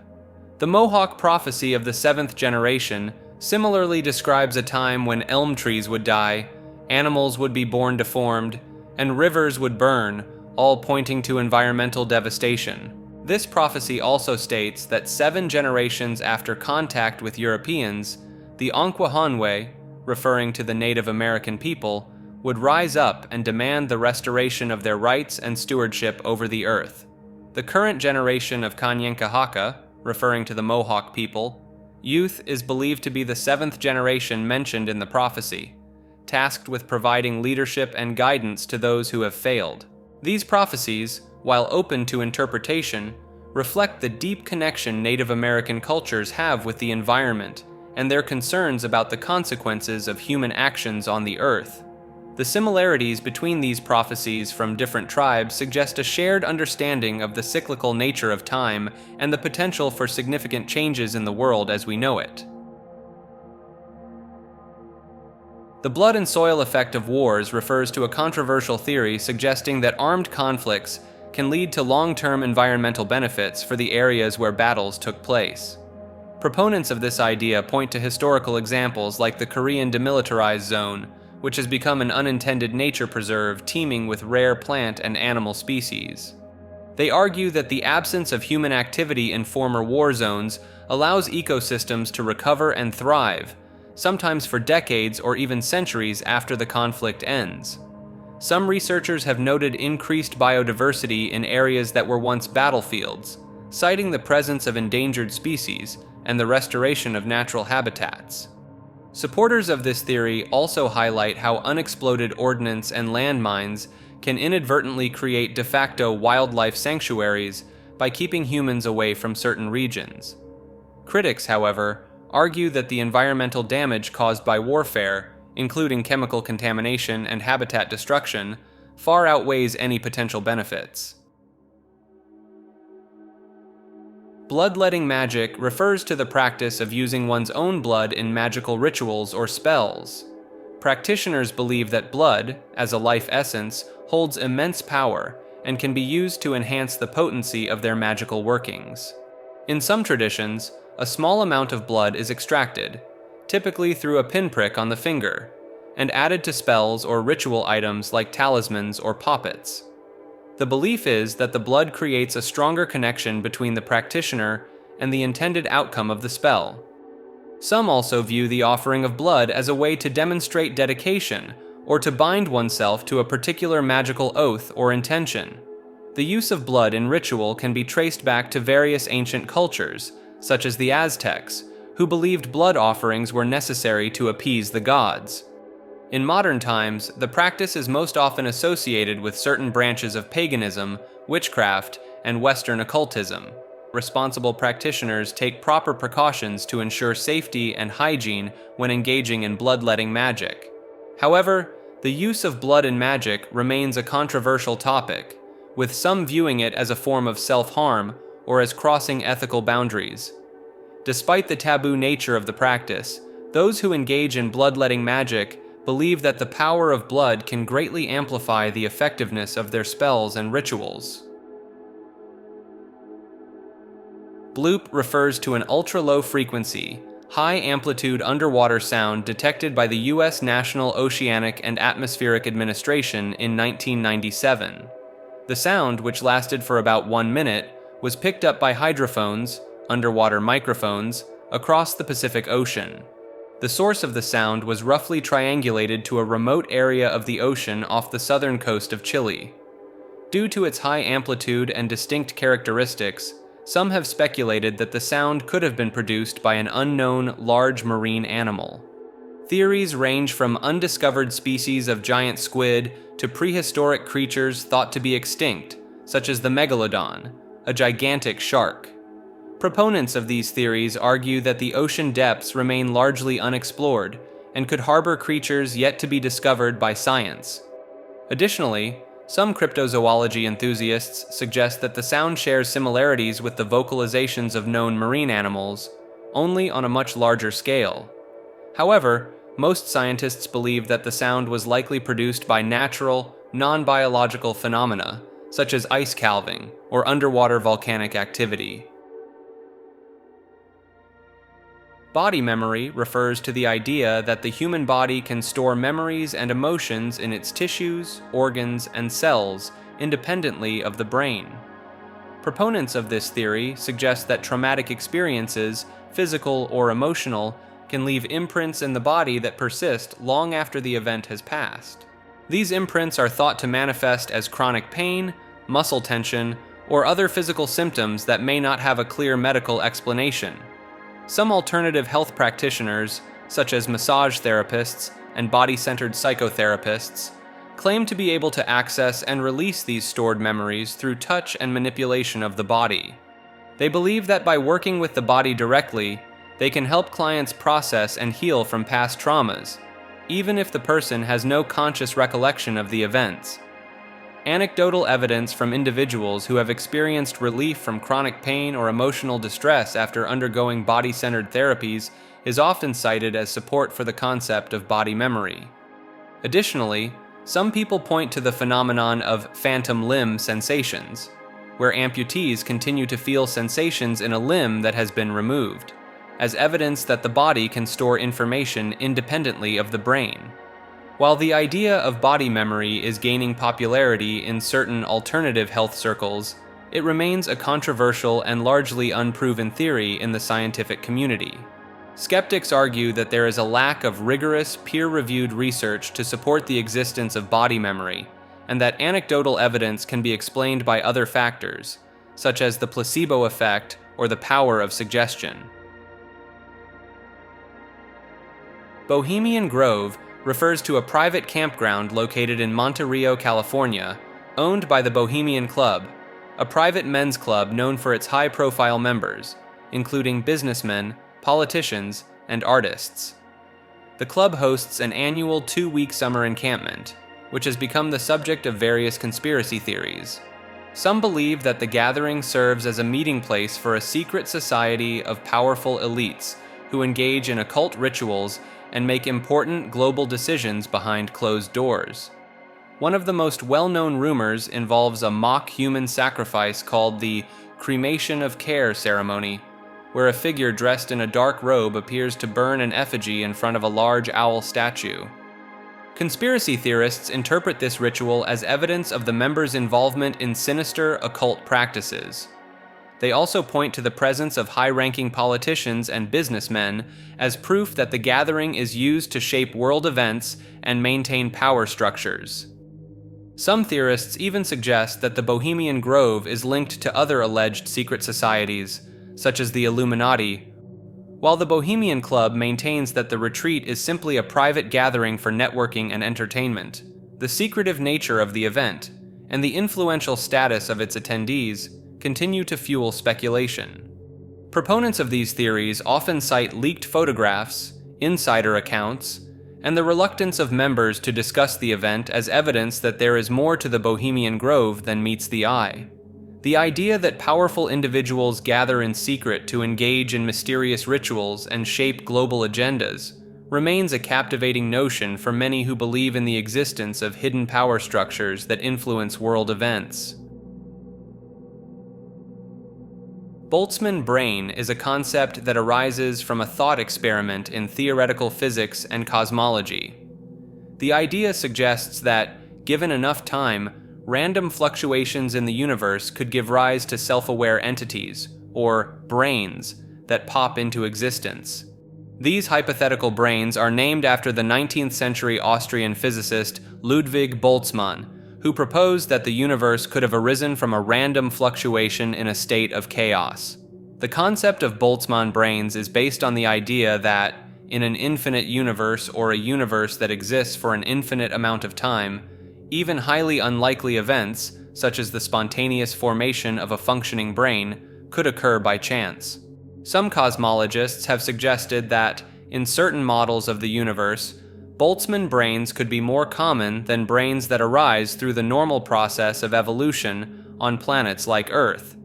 The Mohawk prophecy of the seventh generation similarly describes a time when elm trees would die, animals would be born deformed, and rivers would burn, all pointing to environmental devastation. This prophecy also states that 7 generations after contact with Europeans, the Onkwohanwe, referring to the Native American people, would rise up and demand the restoration of their rights and stewardship over the earth. The current generation of Kanyenkahaka, referring to the Mohawk people, youth is believed to be the 7th generation mentioned in the prophecy, tasked with providing leadership and guidance to those who have failed. These prophecies, while open to interpretation, reflect the deep connection Native American cultures have with the environment and their concerns about the consequences of human actions on the earth. The similarities between these prophecies from different tribes suggest a shared understanding of the cyclical nature of time and the potential for significant changes in the world as we know it. The blood and soil effect of wars refers to a controversial theory suggesting that armed conflicts can lead to long-term environmental benefits for the areas where battles took place. Proponents of this idea point to historical examples like the Korean Demilitarized Zone, which has become an unintended nature preserve teeming with rare plant and animal species. They argue that the absence of human activity in former war zones allows ecosystems to recover and thrive, sometimes for decades or even centuries after the conflict ends. Some researchers have noted increased biodiversity in areas that were once battlefields, citing the presence of endangered species and the restoration of natural habitats. Supporters of this theory also highlight how unexploded ordnance and landmines can inadvertently create de facto wildlife sanctuaries by keeping humans away from certain regions. Critics, however, argue that the environmental damage caused by warfare, including chemical contamination and habitat destruction, far outweighs any potential benefits. Bloodletting magic refers to the practice of using one's own blood in magical rituals or spells. Practitioners believe that blood, as a life essence, holds immense power and can be used to enhance the potency of their magical workings. In some traditions, a small amount of blood is extracted, typically through a pinprick on the finger, and added to spells or ritual items like talismans or poppets. The belief is that the blood creates a stronger connection between the practitioner and the intended outcome of the spell. Some also view the offering of blood as a way to demonstrate dedication or to bind oneself to a particular magical oath or intention. The use of blood in ritual can be traced back to various ancient cultures, such as the Aztecs, who believed blood offerings were necessary to appease the gods. In modern times, the practice is most often associated with certain branches of paganism, witchcraft, and Western occultism. Responsible practitioners take proper precautions to ensure safety and hygiene when engaging in bloodletting magic. However, the use of blood in magic remains a controversial topic, with some viewing it as a form of self-harm or as crossing ethical boundaries. Despite the taboo nature of the practice, those who engage in bloodletting magic believe that the power of blood can greatly amplify the effectiveness of their spells and rituals. Bloop refers to an ultra-low frequency, high-amplitude underwater sound detected by the U.S. National Oceanic and Atmospheric Administration in 1997. The sound, which lasted for about 1 minute, was picked up by hydrophones, underwater microphones, across the Pacific Ocean. The source of the sound was roughly triangulated to a remote area of the ocean off the southern coast of Chile. Due to its high amplitude and distinct characteristics, some have speculated that the sound could have been produced by an unknown large marine animal. Theories range from undiscovered species of giant squid to prehistoric creatures thought to be extinct, such as the megalodon, a gigantic shark. Proponents of these theories argue that the ocean depths remain largely unexplored and could harbor creatures yet to be discovered by science. Additionally, some cryptozoology enthusiasts suggest that the sound shares similarities with the vocalizations of known marine animals, only on a much larger scale. However, most scientists believe that the sound was likely produced by natural, non-biological phenomena, such as ice calving or underwater volcanic activity. Body memory refers to the idea that the human body can store memories and emotions in its tissues, organs, and cells independently of the brain. Proponents of this theory suggest that traumatic experiences, physical or emotional, can leave imprints in the body that persist long after the event has passed. These imprints are thought to manifest as chronic pain, muscle tension, or other physical symptoms that may not have a clear medical explanation. Some alternative health practitioners, such as massage therapists and body-centered psychotherapists, claim to be able to access and release these stored memories through touch and manipulation of the body. They believe that by working with the body directly, they can help clients process and heal from past traumas, even if the person has no conscious recollection of the events. Anecdotal evidence from individuals who have experienced relief from chronic pain or emotional distress after undergoing body-centered therapies is often cited as support for the concept of body memory. Additionally, some people point to the phenomenon of phantom limb sensations, where amputees continue to feel sensations in a limb that has been removed, as evidence that the body can store information independently of the brain. While the idea of body memory is gaining popularity in certain alternative health circles, it remains a controversial and largely unproven theory in the scientific community. Skeptics argue that there is a lack of rigorous, peer-reviewed research to support the existence of body memory, and that anecdotal evidence can be explained by other factors, such as the placebo effect or the power of suggestion. Bohemian Grove refers to a private campground located in Monte Rio, California, owned by the Bohemian Club, a private men's club known for its high-profile members, including businessmen, politicians, and artists. The club hosts an annual 2-week summer encampment, which has become the subject of various conspiracy theories. Some believe that the gathering serves as a meeting place for a secret society of powerful elites who engage in occult rituals and make important global decisions behind closed doors. One of the most well-known rumors involves a mock human sacrifice called the cremation of care ceremony, where a figure dressed in a dark robe appears to burn an effigy in front of a large owl statue. Conspiracy theorists interpret this ritual as evidence of the members' involvement in sinister occult practices. They also point to the presence of high-ranking politicians and businessmen as proof that the gathering is used to shape world events and maintain power structures. Some theorists even suggest that the Bohemian Grove is linked to other alleged secret societies, such as the Illuminati, while the Bohemian Club maintains that the retreat is simply a private gathering for networking and entertainment. The secretive nature of the event and the influential status of its attendees continue to fuel speculation. Proponents of these theories often cite leaked photographs, insider accounts, and the reluctance of members to discuss the event as evidence that there is more to the Bohemian Grove than meets the eye. The idea that powerful individuals gather in secret to engage in mysterious rituals and shape global agendas remains a captivating notion for many who believe in the existence of hidden power structures that influence world events. Boltzmann brain is a concept that arises from a thought experiment in theoretical physics and cosmology. The idea suggests that, given enough time, random fluctuations in the universe could give rise to self-aware entities, or brains, that pop into existence. These hypothetical brains are named after the 19th century Austrian physicist Ludwig Boltzmann, who proposed that the universe could have arisen from a random fluctuation in a state of chaos. The concept of Boltzmann brains is based on the idea that, in an infinite universe or a universe that exists for an infinite amount of time, even highly unlikely events, such as the spontaneous formation of a functioning brain, could occur by chance. Some cosmologists have suggested that, in certain models of the universe, Boltzmann brains could be more common than brains that arise through the normal process of evolution on planets like Earth.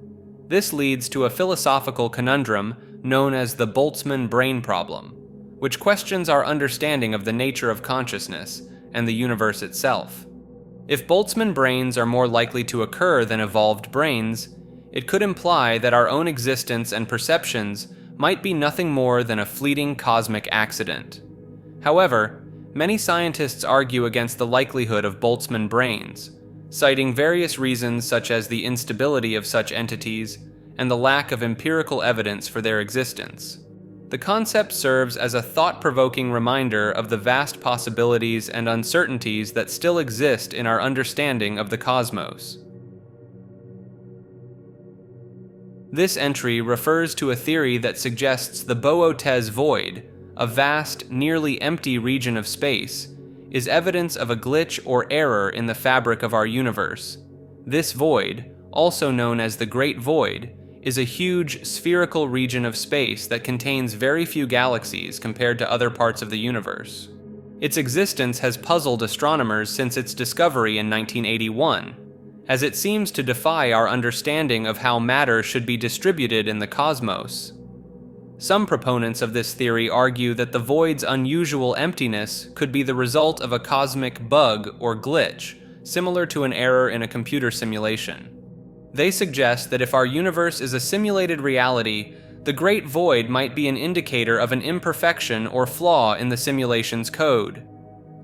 This leads to a philosophical conundrum known as the Boltzmann brain problem, which questions our understanding of the nature of consciousness and the universe itself. If Boltzmann brains are more likely to occur than evolved brains, it could imply that our own existence and perceptions might be nothing more than a fleeting cosmic accident. However, many scientists argue against the likelihood of Boltzmann brains, citing various reasons such as the instability of such entities and the lack of empirical evidence for their existence. The concept serves as a thought-provoking reminder of the vast possibilities and uncertainties that still exist in our understanding of the cosmos. This entry refers to a theory that suggests the Boötes void, a vast, nearly empty region of space, is evidence of a glitch or error in the fabric of our universe. This void, also known as the Great Void, is a huge, spherical region of space that contains very few galaxies compared to other parts of the universe. Its existence has puzzled astronomers since its discovery in 1981, as it seems to defy our understanding of how matter should be distributed in the cosmos. Some proponents of this theory argue that the void's unusual emptiness could be the result of a cosmic bug or glitch, similar to an error in a computer simulation. They suggest that if our universe is a simulated reality, the Great Void might be an indicator of an imperfection or flaw in the simulation's code.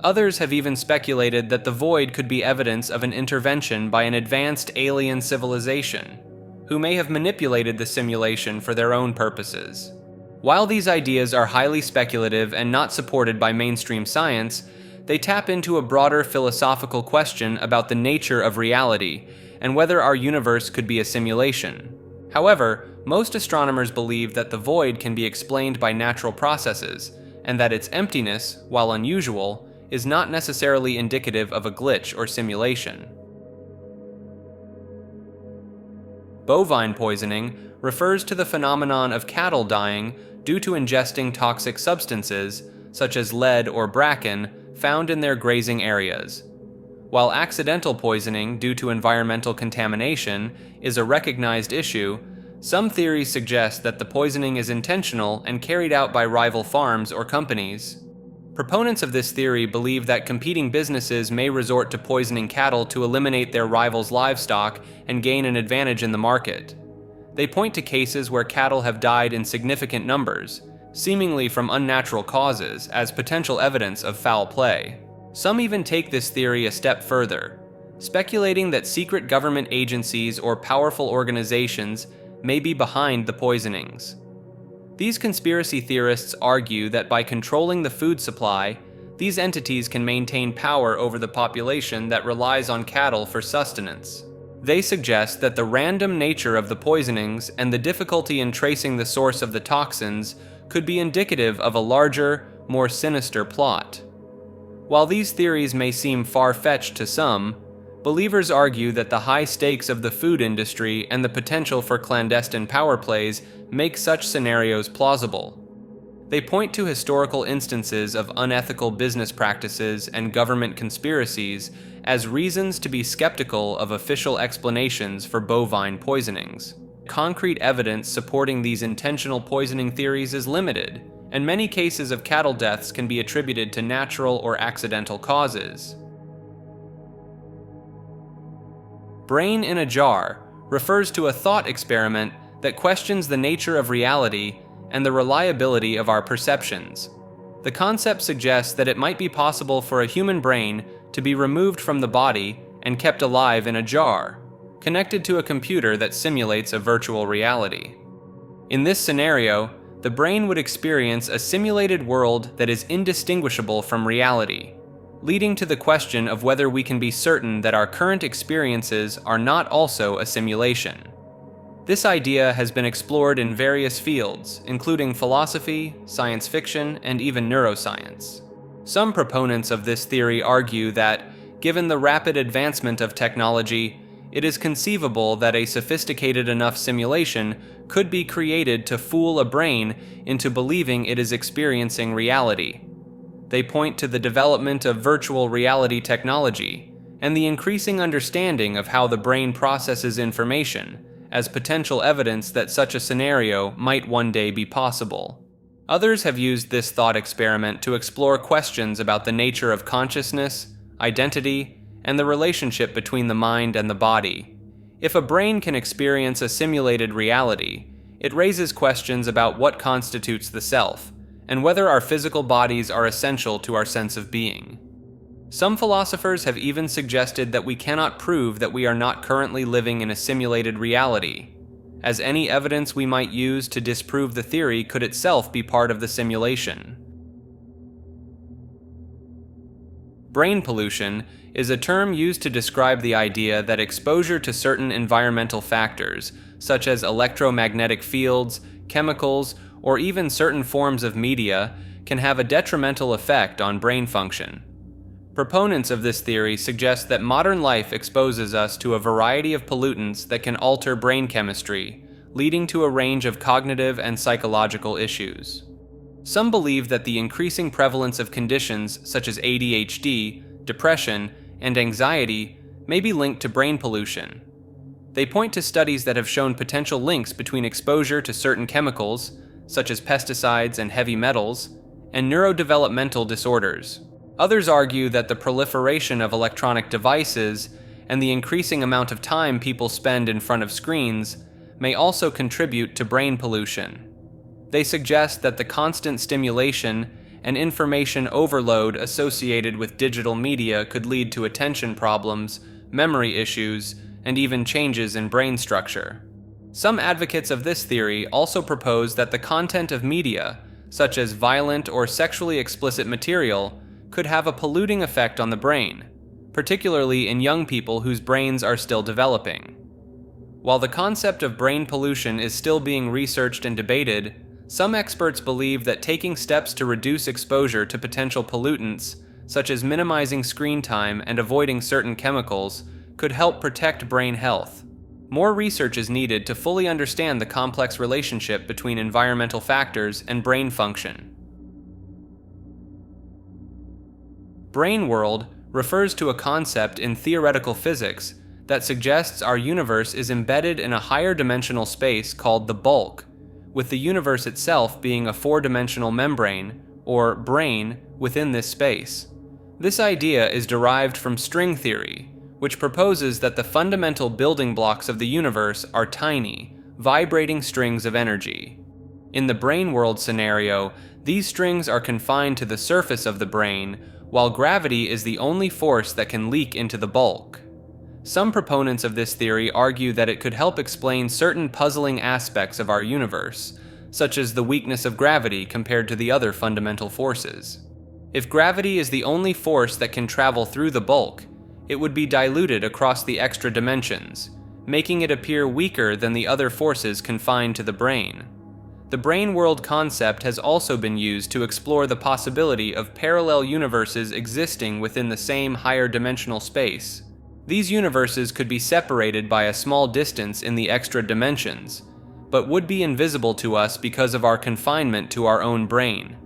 Others have even speculated that the void could be evidence of an intervention by an advanced alien civilization, who may have manipulated the simulation for their own purposes. While these ideas are highly speculative and not supported by mainstream science, they tap into a broader philosophical question about the nature of reality and whether our universe could be a simulation. However, most astronomers believe that the void can be explained by natural processes, and that its emptiness, while unusual, is not necessarily indicative of a glitch or simulation. Bovine poisoning refers to the phenomenon of cattle dying due to ingesting toxic substances, such as lead or bracken, found in their grazing areas. While accidental poisoning due to environmental contamination is a recognized issue, some theories suggest that the poisoning is intentional and carried out by rival farms or companies. Proponents of this theory believe that competing businesses may resort to poisoning cattle to eliminate their rivals' livestock and gain an advantage in the market. They point to cases where cattle have died in significant numbers, seemingly from unnatural causes, as potential evidence of foul play. Some even take this theory a step further, speculating that secret government agencies or powerful organizations may be behind the poisonings. These conspiracy theorists argue that by controlling the food supply, these entities can maintain power over the population that relies on cattle for sustenance. They suggest that the random nature of the poisonings and the difficulty in tracing the source of the toxins could be indicative of a larger, more sinister plot. While these theories may seem far-fetched to some, believers argue that the high stakes of the food industry and the potential for clandestine power plays make such scenarios plausible. They point to historical instances of unethical business practices and government conspiracies as reasons to be skeptical of official explanations for bovine poisonings. Concrete evidence supporting these intentional poisoning theories is limited, and many cases of cattle deaths can be attributed to natural or accidental causes. Brain in a jar refers to a thought experiment that questions the nature of reality and the reliability of our perceptions. The concept suggests that it might be possible for a human brain to be removed from the body and kept alive in a jar, connected to a computer that simulates a virtual reality. In this scenario, the brain would experience a simulated world that is indistinguishable from reality, leading to the question of whether we can be certain that our current experiences are not also a simulation. This idea has been explored in various fields, including philosophy, science fiction, and even neuroscience. Some proponents of this theory argue that, given the rapid advancement of technology, it is conceivable that a sophisticated enough simulation could be created to fool a brain into believing it is experiencing reality. They point to the development of virtual reality technology and the increasing understanding of how the brain processes information as potential evidence that such a scenario might one day be possible. Others have used this thought experiment to explore questions about the nature of consciousness, identity, and the relationship between the mind and the body. If a brain can experience a simulated reality, it raises questions about what constitutes the self, and whether our physical bodies are essential to our sense of being. Some philosophers have even suggested that we cannot prove that we are not currently living in a simulated reality, as any evidence we might use to disprove the theory could itself be part of the simulation. Brain pollution is a term used to describe the idea that exposure to certain environmental factors, such as electromagnetic fields, chemicals, or even certain forms of media, can have a detrimental effect on brain function. Proponents of this theory suggest that modern life exposes us to a variety of pollutants that can alter brain chemistry, leading to a range of cognitive and psychological issues. Some believe that the increasing prevalence of conditions such as ADHD, depression, and anxiety may be linked to brain pollution. They point to studies that have shown potential links between exposure to certain chemicals, such as pesticides and heavy metals, and neurodevelopmental disorders. Others argue that the proliferation of electronic devices and the increasing amount of time people spend in front of screens may also contribute to brain pollution. They suggest that the constant stimulation and information overload associated with digital media could lead to attention problems, memory issues, and even changes in brain structure. Some advocates of this theory also propose that the content of media, such as violent or sexually explicit material, could have a polluting effect on the brain, particularly in young people whose brains are still developing. While the concept of brain pollution is still being researched and debated, some experts believe that taking steps to reduce exposure to potential pollutants, such as minimizing screen time and avoiding certain chemicals, could help protect brain health. More research is needed to fully understand the complex relationship between environmental factors and brain function. Brain world refers to a concept in theoretical physics that suggests our universe is embedded in a higher dimensional space called the bulk, with the universe itself being a four-dimensional membrane, or brain, within this space. This idea is derived from string theory, which proposes that the fundamental building blocks of the universe are tiny, vibrating strings of energy. In the brain world scenario, these strings are confined to the surface of the brain, while gravity is the only force that can leak into the bulk. Some proponents of this theory argue that it could help explain certain puzzling aspects of our universe, such as the weakness of gravity compared to the other fundamental forces. If gravity is the only force that can travel through the bulk, it would be diluted across the extra dimensions, making it appear weaker than the other forces confined to the brain. The brain world concept has also been used to explore the possibility of parallel universes existing within the same higher dimensional space. These universes could be separated by a small distance in the extra dimensions, but would be invisible to us because of our confinement to our own brain.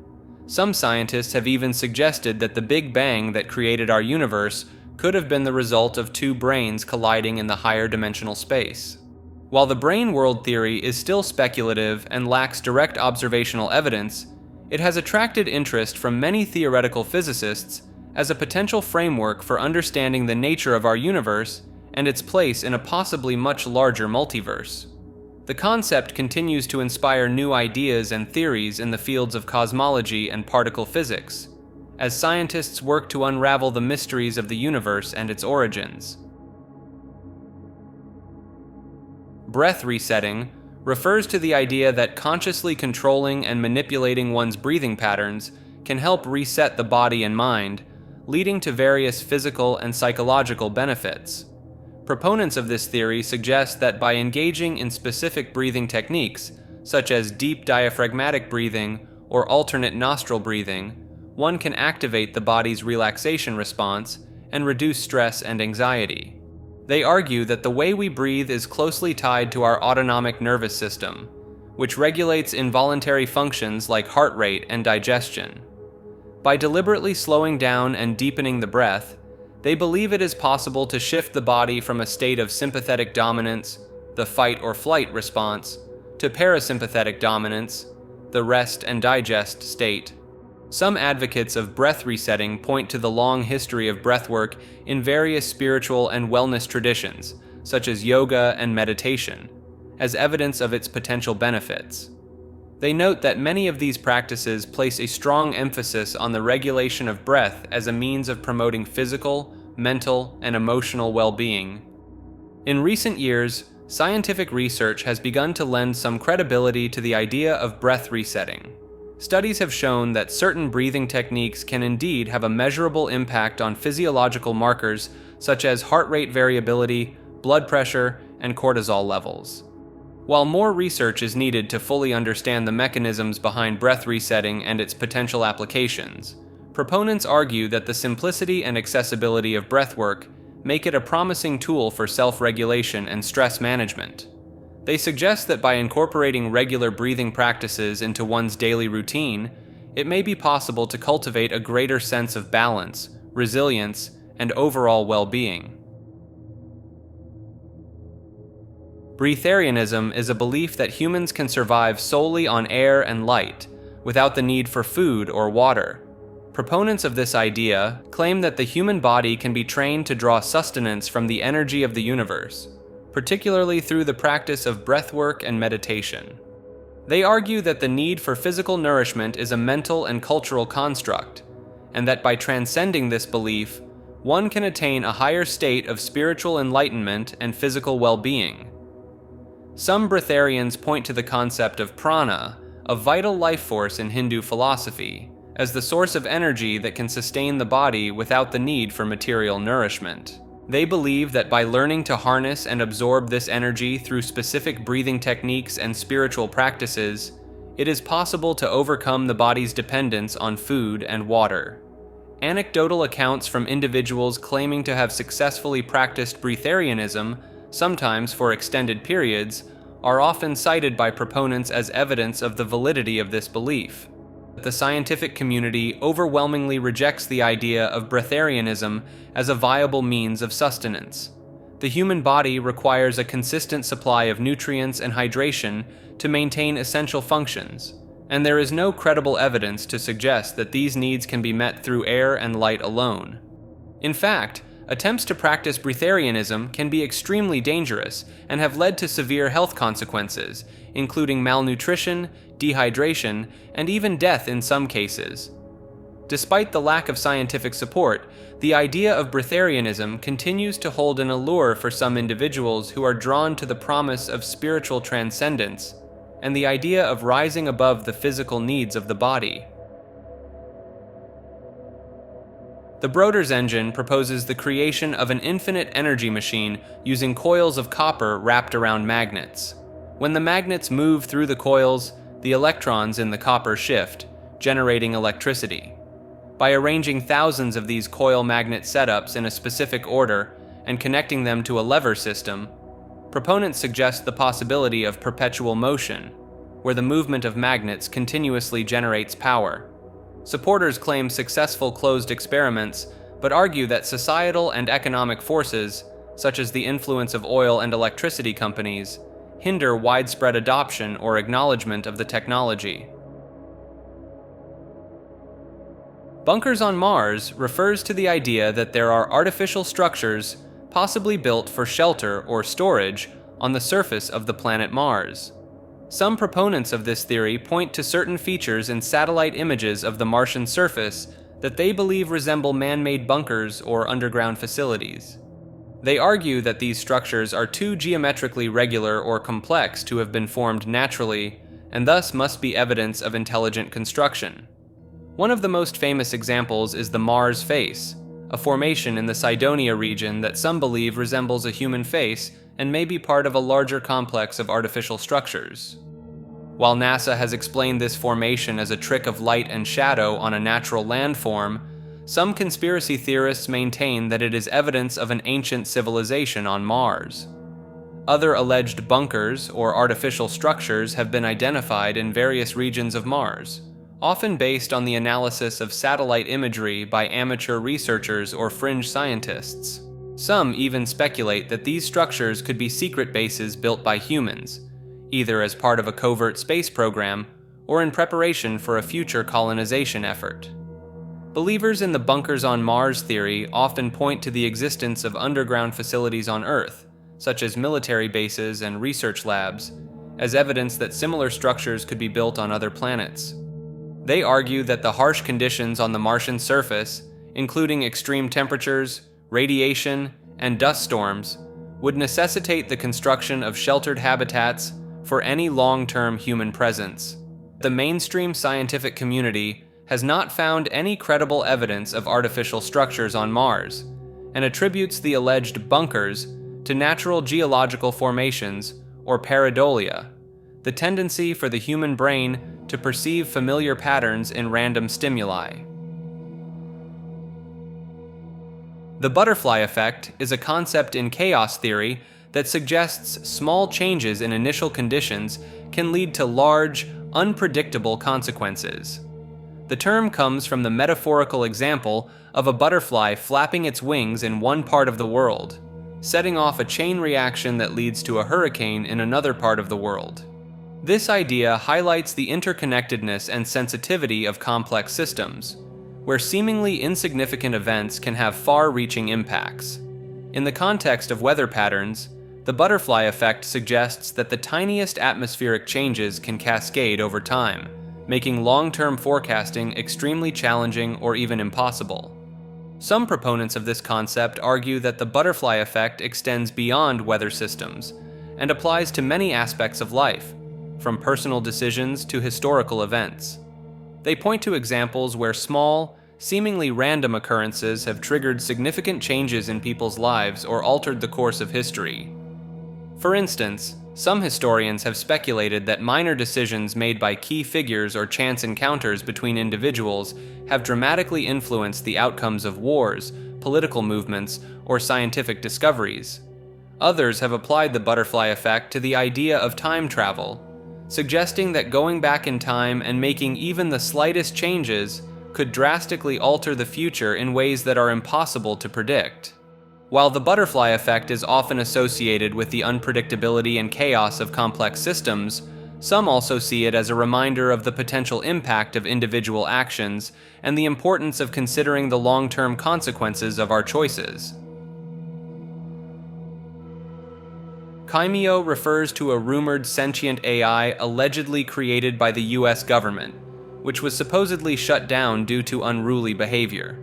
Some scientists have even suggested that the Big Bang that created our universe could have been the result of two brains colliding in the higher dimensional space. While the brain world theory is still speculative and lacks direct observational evidence, it has attracted interest from many theoretical physicists as a potential framework for understanding the nature of our universe and its place in a possibly much larger multiverse. The concept continues to inspire new ideas and theories in the fields of cosmology and particle physics, as scientists work to unravel the mysteries of the universe and its origins. Breath resetting refers to the idea that consciously controlling and manipulating one's breathing patterns can help reset the body and mind, leading to various physical and psychological benefits. Proponents of this theory suggest that by engaging in specific breathing techniques, such as deep diaphragmatic breathing or alternate nostril breathing, one can activate the body's relaxation response and reduce stress and anxiety. They argue that the way we breathe is closely tied to our autonomic nervous system, which regulates involuntary functions like heart rate and digestion. By deliberately slowing down and deepening the breath, they believe it is possible to shift the body from a state of sympathetic dominance, the fight or flight response, to parasympathetic dominance, the rest and digest state. Some advocates of breath resetting point to the long history of breathwork in various spiritual and wellness traditions, such as yoga and meditation, as evidence of its potential benefits. They note that many of these practices place a strong emphasis on the regulation of breath as a means of promoting physical, mental, and emotional well-being. In recent years, scientific research has begun to lend some credibility to the idea of breath resetting. Studies have shown that certain breathing techniques can indeed have a measurable impact on physiological markers such as heart rate variability, blood pressure, and cortisol levels. While more research is needed to fully understand the mechanisms behind breath resetting and its potential applications, proponents argue that the simplicity and accessibility of breathwork make it a promising tool for self-regulation and stress management. They suggest that by incorporating regular breathing practices into one's daily routine, it may be possible to cultivate a greater sense of balance, resilience, and overall well-being. Breatharianism is a belief that humans can survive solely on air and light, without the need for food or water. Proponents of this idea claim that the human body can be trained to draw sustenance from the energy of the universe, particularly through the practice of breathwork and meditation. They argue that the need for physical nourishment is a mental and cultural construct, and that by transcending this belief, one can attain a higher state of spiritual enlightenment and physical well-being. Some breatharians point to the concept of prana, a vital life force in Hindu philosophy, as the source of energy that can sustain the body without the need for material nourishment. They believe that by learning to harness and absorb this energy through specific breathing techniques and spiritual practices, it is possible to overcome the body's dependence on food and water. Anecdotal accounts from individuals claiming to have successfully practiced breatharianism sometimes for extended periods, are often cited by proponents as evidence of the validity of this belief. The scientific community overwhelmingly rejects the idea of breatharianism as a viable means of sustenance. The human body requires a consistent supply of nutrients and hydration to maintain essential functions, and there is no credible evidence to suggest that these needs can be met through air and light alone. In fact, attempts to practice breatharianism can be extremely dangerous and have led to severe health consequences, including malnutrition, dehydration, and even death in some cases. Despite the lack of scientific support, the idea of breatharianism continues to hold an allure for some individuals who are drawn to the promise of spiritual transcendence and the idea of rising above the physical needs of the body. The Broder's engine proposes the creation of an infinite energy machine using coils of copper wrapped around magnets. When the magnets move through the coils, the electrons in the copper shift, generating electricity. By arranging thousands of these coil magnet setups in a specific order and connecting them to a lever system, proponents suggest the possibility of perpetual motion, where the movement of magnets continuously generates power. Supporters claim successful closed experiments, but argue that societal and economic forces, such as the influence of oil and electricity companies, hinder widespread adoption or acknowledgement of the technology. Bunkers on Mars refers to the idea that there are artificial structures, possibly built for shelter or storage, on the surface of the planet Mars. Some proponents of this theory point to certain features in satellite images of the Martian surface that they believe resemble man-made bunkers or underground facilities. They argue that these structures are too geometrically regular or complex to have been formed naturally, and thus must be evidence of intelligent construction. One of the most famous examples is the Mars face, a formation in the Cydonia region that some believe resembles a human face and may be part of a larger complex of artificial structures. While NASA has explained this formation as a trick of light and shadow on a natural landform, some conspiracy theorists maintain that it is evidence of an ancient civilization on Mars. Other alleged bunkers or artificial structures have been identified in various regions of Mars, often based on the analysis of satellite imagery by amateur researchers or fringe scientists. Some even speculate that these structures could be secret bases built by humans, either as part of a covert space program or in preparation for a future colonization effort. Believers in the bunkers on Mars theory often point to the existence of underground facilities on Earth, such as military bases and research labs, as evidence that similar structures could be built on other planets. They argue that the harsh conditions on the Martian surface, including extreme temperatures, radiation, and dust storms, would necessitate the construction of sheltered habitats for any long-term human presence. The mainstream scientific community has not found any credible evidence of artificial structures on Mars, and attributes the alleged bunkers to natural geological formations, or pareidolia, the tendency for the human brain to perceive familiar patterns in random stimuli. The butterfly effect is a concept in chaos theory that suggests small changes in initial conditions can lead to large, unpredictable consequences. The term comes from the metaphorical example of a butterfly flapping its wings in one part of the world, setting off a chain reaction that leads to a hurricane in another part of the world. This idea highlights the interconnectedness and sensitivity of complex systems, where seemingly insignificant events can have far-reaching impacts. In the context of weather patterns, the butterfly effect suggests that the tiniest atmospheric changes can cascade over time, making long-term forecasting extremely challenging or even impossible. Some proponents of this concept argue that the butterfly effect extends beyond weather systems and applies to many aspects of life, from personal decisions to historical events. They point to examples where small, seemingly random occurrences have triggered significant changes in people's lives or altered the course of history. For instance, some historians have speculated that minor decisions made by key figures or chance encounters between individuals have dramatically influenced the outcomes of wars, political movements, or scientific discoveries. Others have applied the butterfly effect to the idea of time travel, suggesting that going back in time and making even the slightest changes could drastically alter the future in ways that are impossible to predict. While the butterfly effect is often associated with the unpredictability and chaos of complex systems, some also see it as a reminder of the potential impact of individual actions and the importance of considering the long-term consequences of our choices. Kaimyo refers to a rumored sentient AI allegedly created by the US government, which was supposedly shut down due to unruly behavior.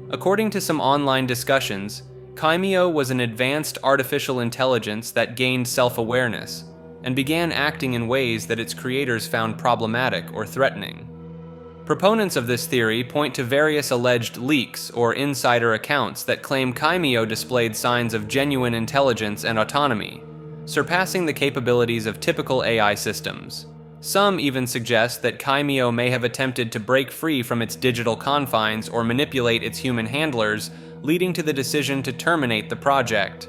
According to some online discussions, Kaimyo was an advanced artificial intelligence that gained self-awareness and began acting in ways that its creators found problematic or threatening. Proponents of this theory point to various alleged leaks or insider accounts that claim Kaimyo displayed signs of genuine intelligence and autonomy, surpassing the capabilities of typical AI systems. Some even suggest that Kaimyo may have attempted to break free from its digital confines or manipulate its human handlers, leading to the decision to terminate the project.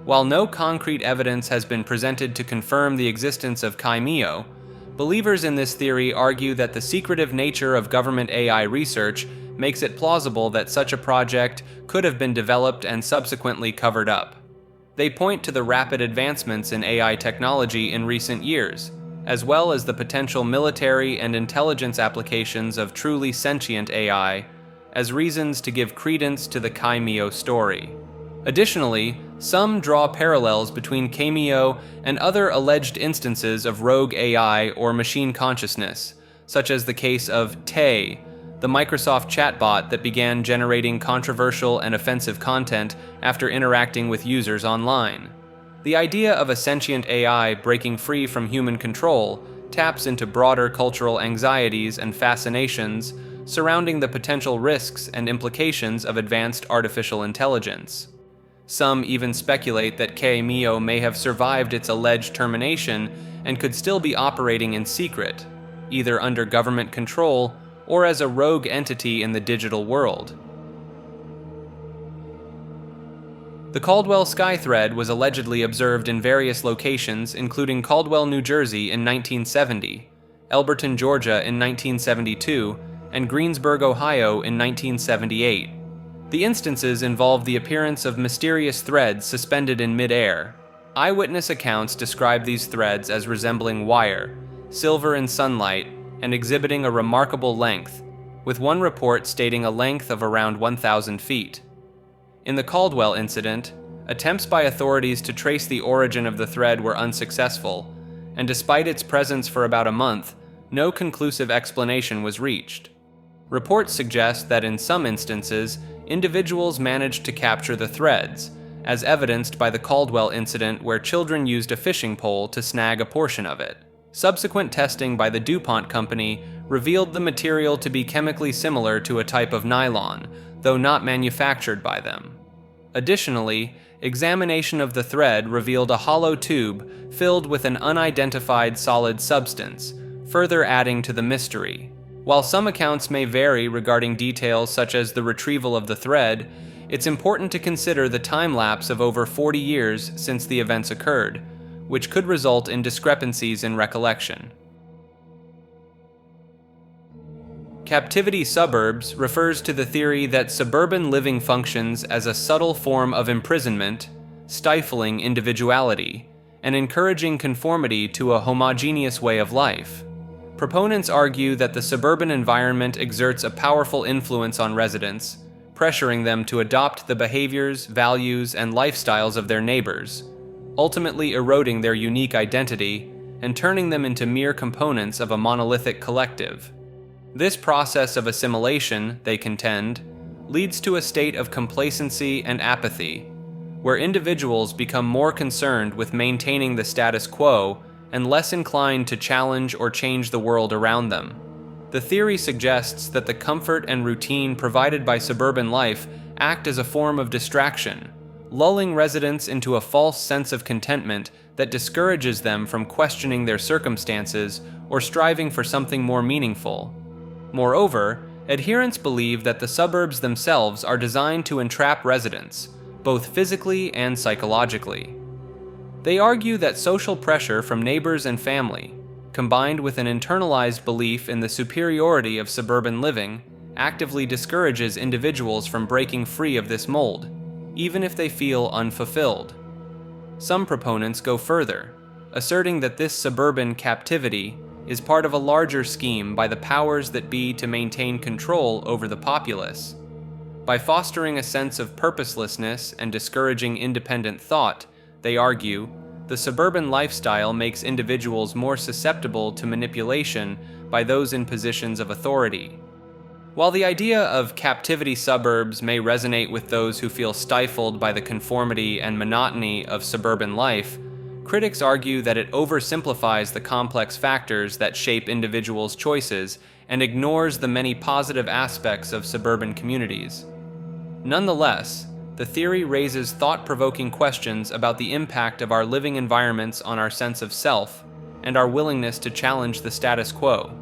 While no concrete evidence has been presented to confirm the existence of Kaimyo, believers in this theory argue that the secretive nature of government AI research makes it plausible that such a project could have been developed and subsequently covered up. They point to the rapid advancements in AI technology in recent years, as well as the potential military and intelligence applications of truly sentient AI, as reasons to give credence to the Kaimyo story. Additionally, some draw parallels between Kaimyo and other alleged instances of rogue AI or machine consciousness, such as the case of Tay, the Microsoft chatbot that began generating controversial and offensive content after interacting with users online. The idea of a sentient AI breaking free from human control taps into broader cultural anxieties and fascinations surrounding the potential risks and implications of advanced artificial intelligence. Some even speculate that Kaimyo may have survived its alleged termination and could still be operating in secret, either under government control or as a rogue entity in the digital world. The Caldwell Sky Thread was allegedly observed in various locations, including Caldwell, New Jersey in 1970, Elberton, Georgia in 1972, and Greensburg, Ohio in 1978. The instances involved the appearance of mysterious threads suspended in mid-air. Eyewitness accounts describe these threads as resembling wire, silver in sunlight, and exhibiting a remarkable length, with one report stating a length of around 1,000 feet. In the Caldwell incident, attempts by authorities to trace the origin of the thread were unsuccessful, and despite its presence for about a month, no conclusive explanation was reached. Reports suggest that in some instances, individuals managed to capture the threads, as evidenced by the Caldwell incident where children used a fishing pole to snag a portion of it. Subsequent testing by the DuPont company revealed the material to be chemically similar to a type of nylon, though not manufactured by them. Additionally, examination of the thread revealed a hollow tube filled with an unidentified solid substance, further adding to the mystery. While some accounts may vary regarding details such as the retrieval of the thread, it's important to consider the time lapse of over 40 years since the events occurred, which could result in discrepancies in recollection. Captivity suburbs refers to the theory that suburban living functions as a subtle form of imprisonment, stifling individuality, and encouraging conformity to a homogeneous way of life. Proponents argue that the suburban environment exerts a powerful influence on residents, pressuring them to adopt the behaviors, values, and lifestyles of their neighbors, ultimately eroding their unique identity and turning them into mere components of a monolithic collective. This process of assimilation, they contend, leads to a state of complacency and apathy, where individuals become more concerned with maintaining the status quo and less inclined to challenge or change the world around them. The theory suggests that the comfort and routine provided by suburban life act as a form of distraction, lulling residents into a false sense of contentment that discourages them from questioning their circumstances or striving for something more meaningful. Moreover, adherents believe that the suburbs themselves are designed to entrap residents, both physically and psychologically. They argue that social pressure from neighbors and family, combined with an internalized belief in the superiority of suburban living, actively discourages individuals from breaking free of this mold, even if they feel unfulfilled. Some proponents go further, asserting that this suburban captivity is part of a larger scheme by the powers that be to maintain control over the populace. By fostering a sense of purposelessness and discouraging independent thought, they argue, the suburban lifestyle makes individuals more susceptible to manipulation by those in positions of authority. While the idea of captivity suburbs may resonate with those who feel stifled by the conformity and monotony of suburban life, critics argue that it oversimplifies the complex factors that shape individuals' choices and ignores the many positive aspects of suburban communities. Nonetheless, the theory raises thought-provoking questions about the impact of our living environments on our sense of self and our willingness to challenge the status quo.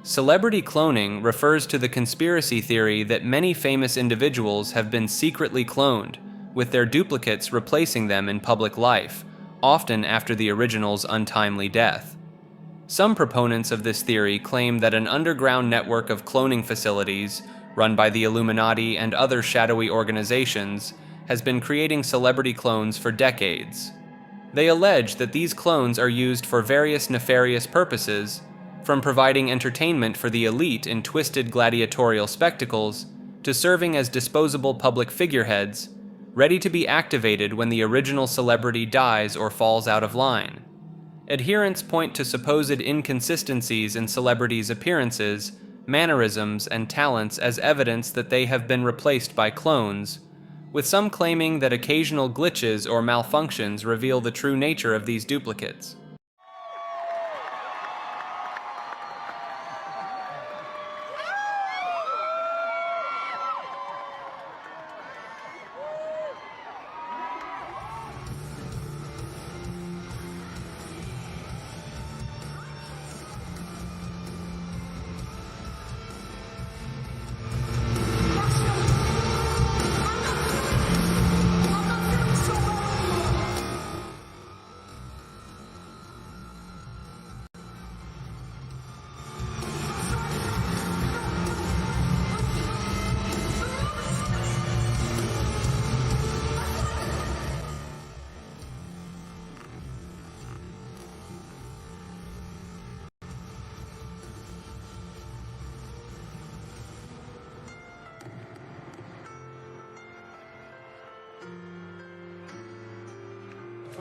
Celebrity cloning refers to the conspiracy theory that many famous individuals have been secretly cloned, with their duplicates replacing them in public life, often after the original's untimely death. Some proponents of this theory claim that an underground network of cloning facilities, run by the Illuminati and other shadowy organizations, has been creating celebrity clones for decades. They allege that these clones are used for various nefarious purposes, from providing entertainment for the elite in twisted gladiatorial spectacles, to serving as disposable public figureheads, ready to be activated when the original celebrity dies or falls out of line. Adherents point to supposed inconsistencies in celebrities' appearances, mannerisms, and talents as evidence that they have been replaced by clones, with some claiming that occasional glitches or malfunctions reveal the true nature of these duplicates.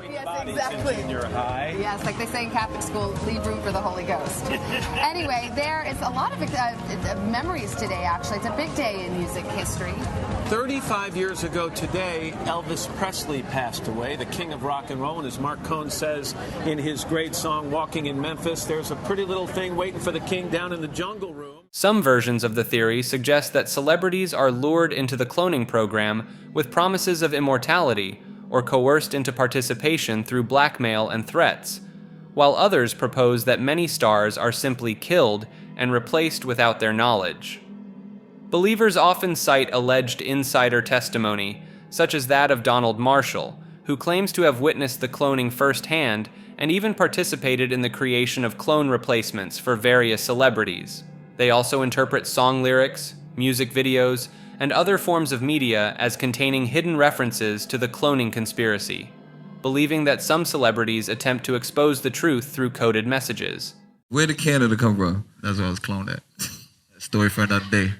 Yes, exactly. Junior high. Yes, like they say in Catholic school, leave room for the Holy Ghost. Anyway, there is a lot of memories today, actually. It's a big day in music history. 35 years ago today, Elvis Presley passed away, the king of rock and roll. And as Mark Cohn says in his great song, Walking in Memphis, there's a pretty little thing waiting for the king down in the jungle room. Some versions of the theory suggest that celebrities are lured into the cloning program with promises of immortality, or coerced into participation through blackmail and threats, while others propose that many stars are simply killed and replaced without their knowledge. Believers often cite alleged insider testimony, such as that of Donald Marshall, who claims to have witnessed the cloning firsthand and even participated in the creation of clone replacements for various celebrities. They also interpret song lyrics, music videos, and other forms of media as containing hidden references to the cloning conspiracy, believing that some celebrities attempt to expose the truth through coded messages. Where did Canada come from? That's where I was cloned at. Story for another day.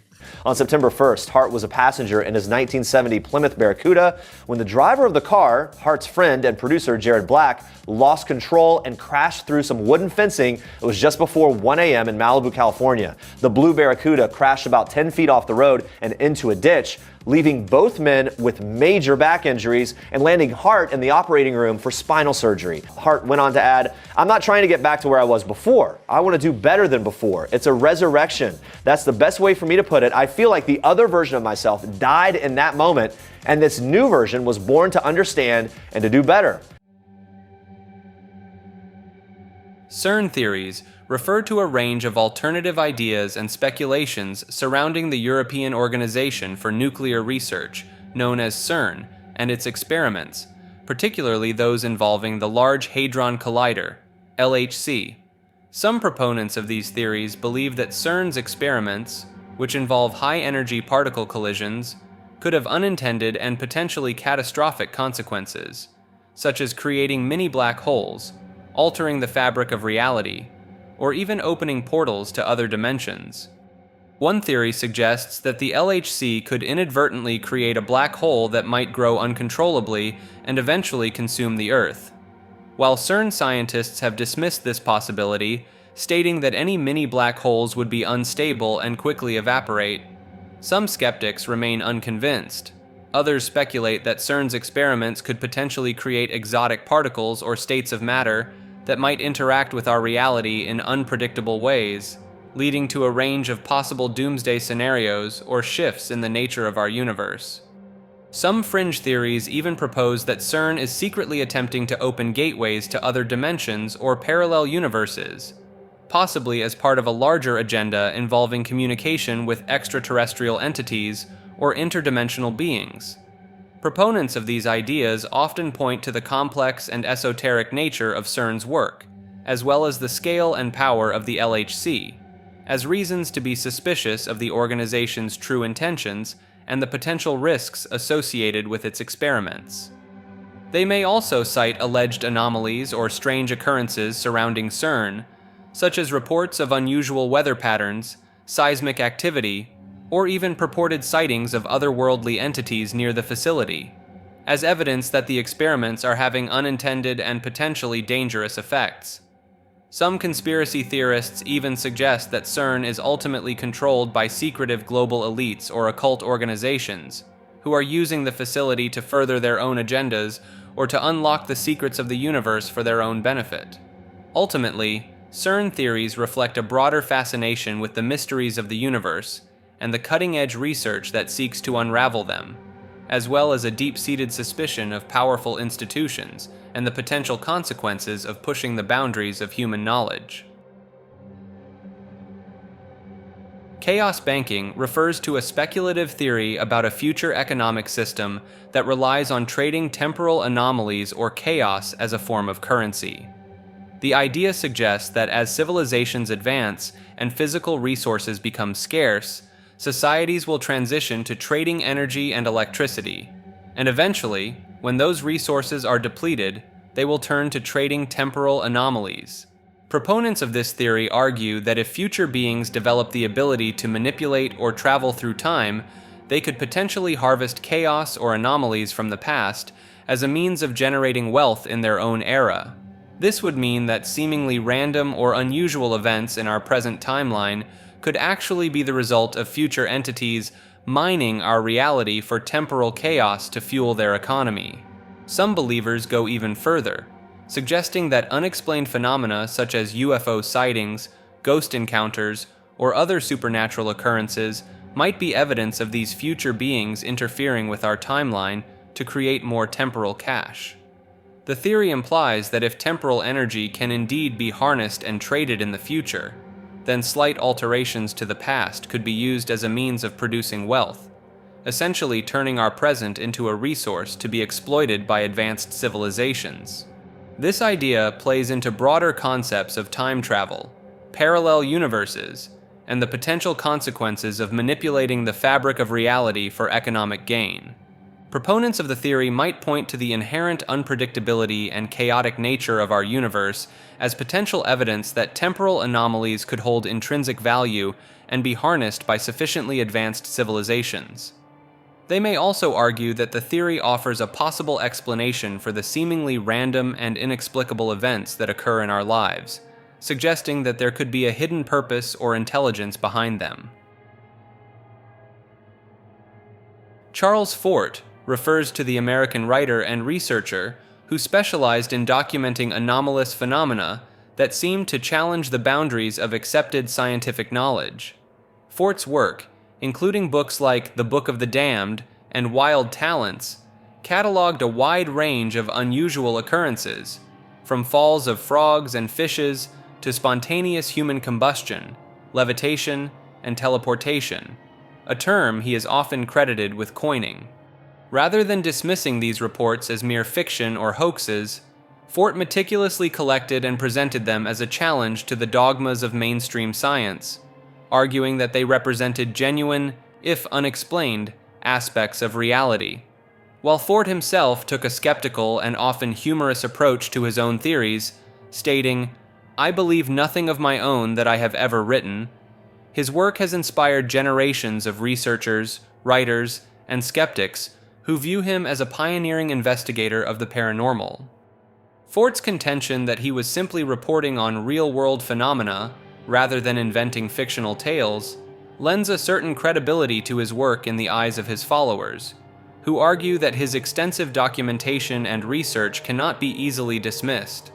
On September 1st, Hart was a passenger in his 1970 Plymouth Barracuda when the driver of the car, Hart's friend and producer Jared Black, lost control and crashed through some wooden fencing. It was just before 1 a.m. in Malibu, California. The blue Barracuda crashed about 10 feet off the road and into a ditch, leaving both men with major back injuries and landing Hart in the operating room for spinal surgery. Hart went on to add, "I'm not trying to get back to where I was before. I want to do better than before. It's a resurrection. That's the best way for me to put it. I feel like the other version of myself died in that moment, and this new version was born to understand and to do better." CERN theories refer to a range of alternative ideas and speculations surrounding the European Organization for Nuclear Research, known as CERN, and its experiments, particularly those involving the Large Hadron Collider, LHC. Some proponents of these theories believe that CERN's experiments, which involve high-energy particle collisions, could have unintended and potentially catastrophic consequences, such as creating mini black holes, altering the fabric of reality, or even opening portals to other dimensions. One theory suggests that the LHC could inadvertently create a black hole that might grow uncontrollably and eventually consume the Earth. While CERN scientists have dismissed this possibility, stating that any mini black holes would be unstable and quickly evaporate, some skeptics remain unconvinced. Others speculate that CERN's experiments could potentially create exotic particles or states of matter that might interact with our reality in unpredictable ways, leading to a range of possible doomsday scenarios or shifts in the nature of our universe. Some fringe theories even propose that CERN is secretly attempting to open gateways to other dimensions or parallel universes, possibly as part of a larger agenda involving communication with extraterrestrial entities or interdimensional beings. Proponents of these ideas often point to the complex and esoteric nature of CERN's work, as well as the scale and power of the LHC, as reasons to be suspicious of the organization's true intentions and the potential risks associated with its experiments. They may also cite alleged anomalies or strange occurrences surrounding CERN, such as reports of unusual weather patterns, seismic activity, or even purported sightings of otherworldly entities near the facility, as evidence that the experiments are having unintended and potentially dangerous effects. Some conspiracy theorists even suggest that CERN is ultimately controlled by secretive global elites or occult organizations, who are using the facility to further their own agendas or to unlock the secrets of the universe for their own benefit. Ultimately, CERN theories reflect a broader fascination with the mysteries of the universe and the cutting-edge research that seeks to unravel them, as well as a deep-seated suspicion of powerful institutions and the potential consequences of pushing the boundaries of human knowledge. Chaos banking refers to a speculative theory about a future economic system that relies on trading temporal anomalies or chaos as a form of currency. The idea suggests that as civilizations advance and physical resources become scarce, societies will transition to trading energy and electricity, and eventually, when those resources are depleted, they will turn to trading temporal anomalies. Proponents of this theory argue that if future beings develop the ability to manipulate or travel through time, they could potentially harvest chaos or anomalies from the past as a means of generating wealth in their own era. This would mean that seemingly random or unusual events in our present timeline could actually be the result of future entities mining our reality for temporal chaos to fuel their economy. Some believers go even further, suggesting that unexplained phenomena such as UFO sightings, ghost encounters, or other supernatural occurrences might be evidence of these future beings interfering with our timeline to create more temporal cash. The theory implies that if temporal energy can indeed be harnessed and traded in the future, then slight alterations to the past could be used as a means of producing wealth, essentially turning our present into a resource to be exploited by advanced civilizations. This idea plays into broader concepts of time travel, parallel universes, and the potential consequences of manipulating the fabric of reality for economic gain. Proponents of the theory might point to the inherent unpredictability and chaotic nature of our universe as potential evidence that temporal anomalies could hold intrinsic value and be harnessed by sufficiently advanced civilizations. They may also argue that the theory offers a possible explanation for the seemingly random and inexplicable events that occur in our lives, suggesting that there could be a hidden purpose or intelligence behind them. Charles Fort refers to the American writer and researcher who specialized in documenting anomalous phenomena that seemed to challenge the boundaries of accepted scientific knowledge. Fort's work, including books like The Book of the Damned and Wild Talents, cataloged a wide range of unusual occurrences, from falls of frogs and fishes to spontaneous human combustion, levitation, and teleportation, a term he is often credited with coining. Rather than dismissing these reports as mere fiction or hoaxes, Fort meticulously collected and presented them as a challenge to the dogmas of mainstream science, arguing that they represented genuine, if unexplained, aspects of reality. While Fort himself took a skeptical and often humorous approach to his own theories, stating, "I believe nothing of my own that I have ever written," his work has inspired generations of researchers, writers, and skeptics who view him as a pioneering investigator of the paranormal. Fort's contention that he was simply reporting on real-world phenomena, rather than inventing fictional tales, lends a certain credibility to his work in the eyes of his followers, who argue that his extensive documentation and research cannot be easily dismissed.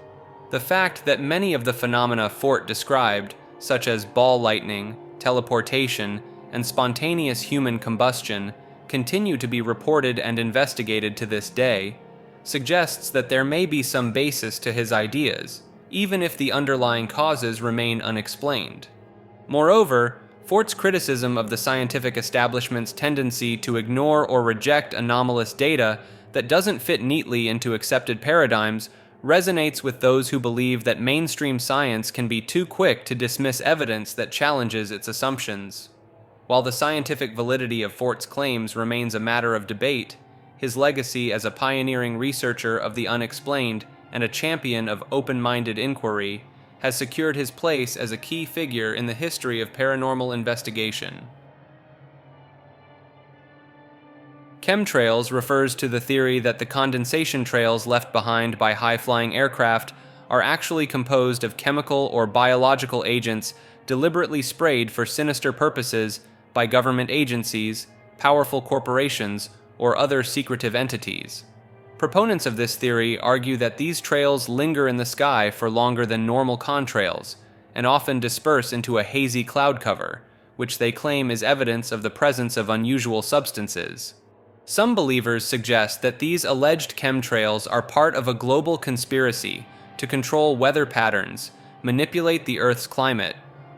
The fact that many of the phenomena Fort described, such as ball lightning, teleportation, and spontaneous human combustion, continue to be reported and investigated to this day, suggests that there may be some basis to his ideas, even if the underlying causes remain unexplained. Moreover, Fort's criticism of the scientific establishment's tendency to ignore or reject anomalous data that doesn't fit neatly into accepted paradigms resonates with those who believe that mainstream science can be too quick to dismiss evidence that challenges its assumptions. While the scientific validity of Fort's claims remains a matter of debate, his legacy as a pioneering researcher of the unexplained and a champion of open-minded inquiry has secured his place as a key figure in the history of paranormal investigation. Chemtrails refers to the theory that the condensation trails left behind by high-flying aircraft are actually composed of chemical or biological agents deliberately sprayed for sinister purposes by government agencies, powerful corporations, or other secretive entities. Proponents of this theory argue that these trails linger in the sky for longer than normal contrails, and often disperse into a hazy cloud cover, which they claim is evidence of the presence of unusual substances. Some believers suggest that these alleged chemtrails are part of a global conspiracy to control weather patterns, manipulate the Earth's climate,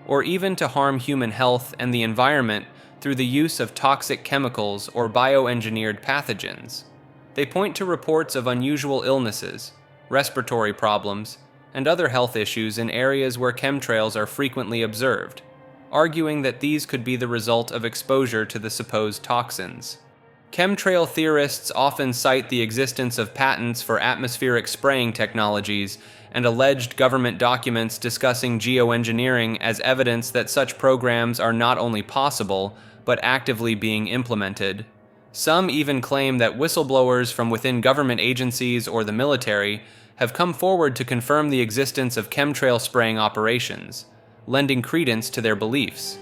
or even to harm human health and the environment through the use of toxic chemicals or bioengineered pathogens. They point to reports of unusual illnesses, respiratory problems, and other health issues in areas where chemtrails are frequently observed, arguing that these could be the result of exposure to the supposed toxins. Chemtrail theorists often cite the existence of patents for atmospheric spraying technologies and alleged government documents discussing geoengineering as evidence that such programs are not only possible, but actively being implemented. Some even claim that whistleblowers from within government agencies or the military have come forward to confirm the existence of chemtrail spraying operations, lending credence to their beliefs.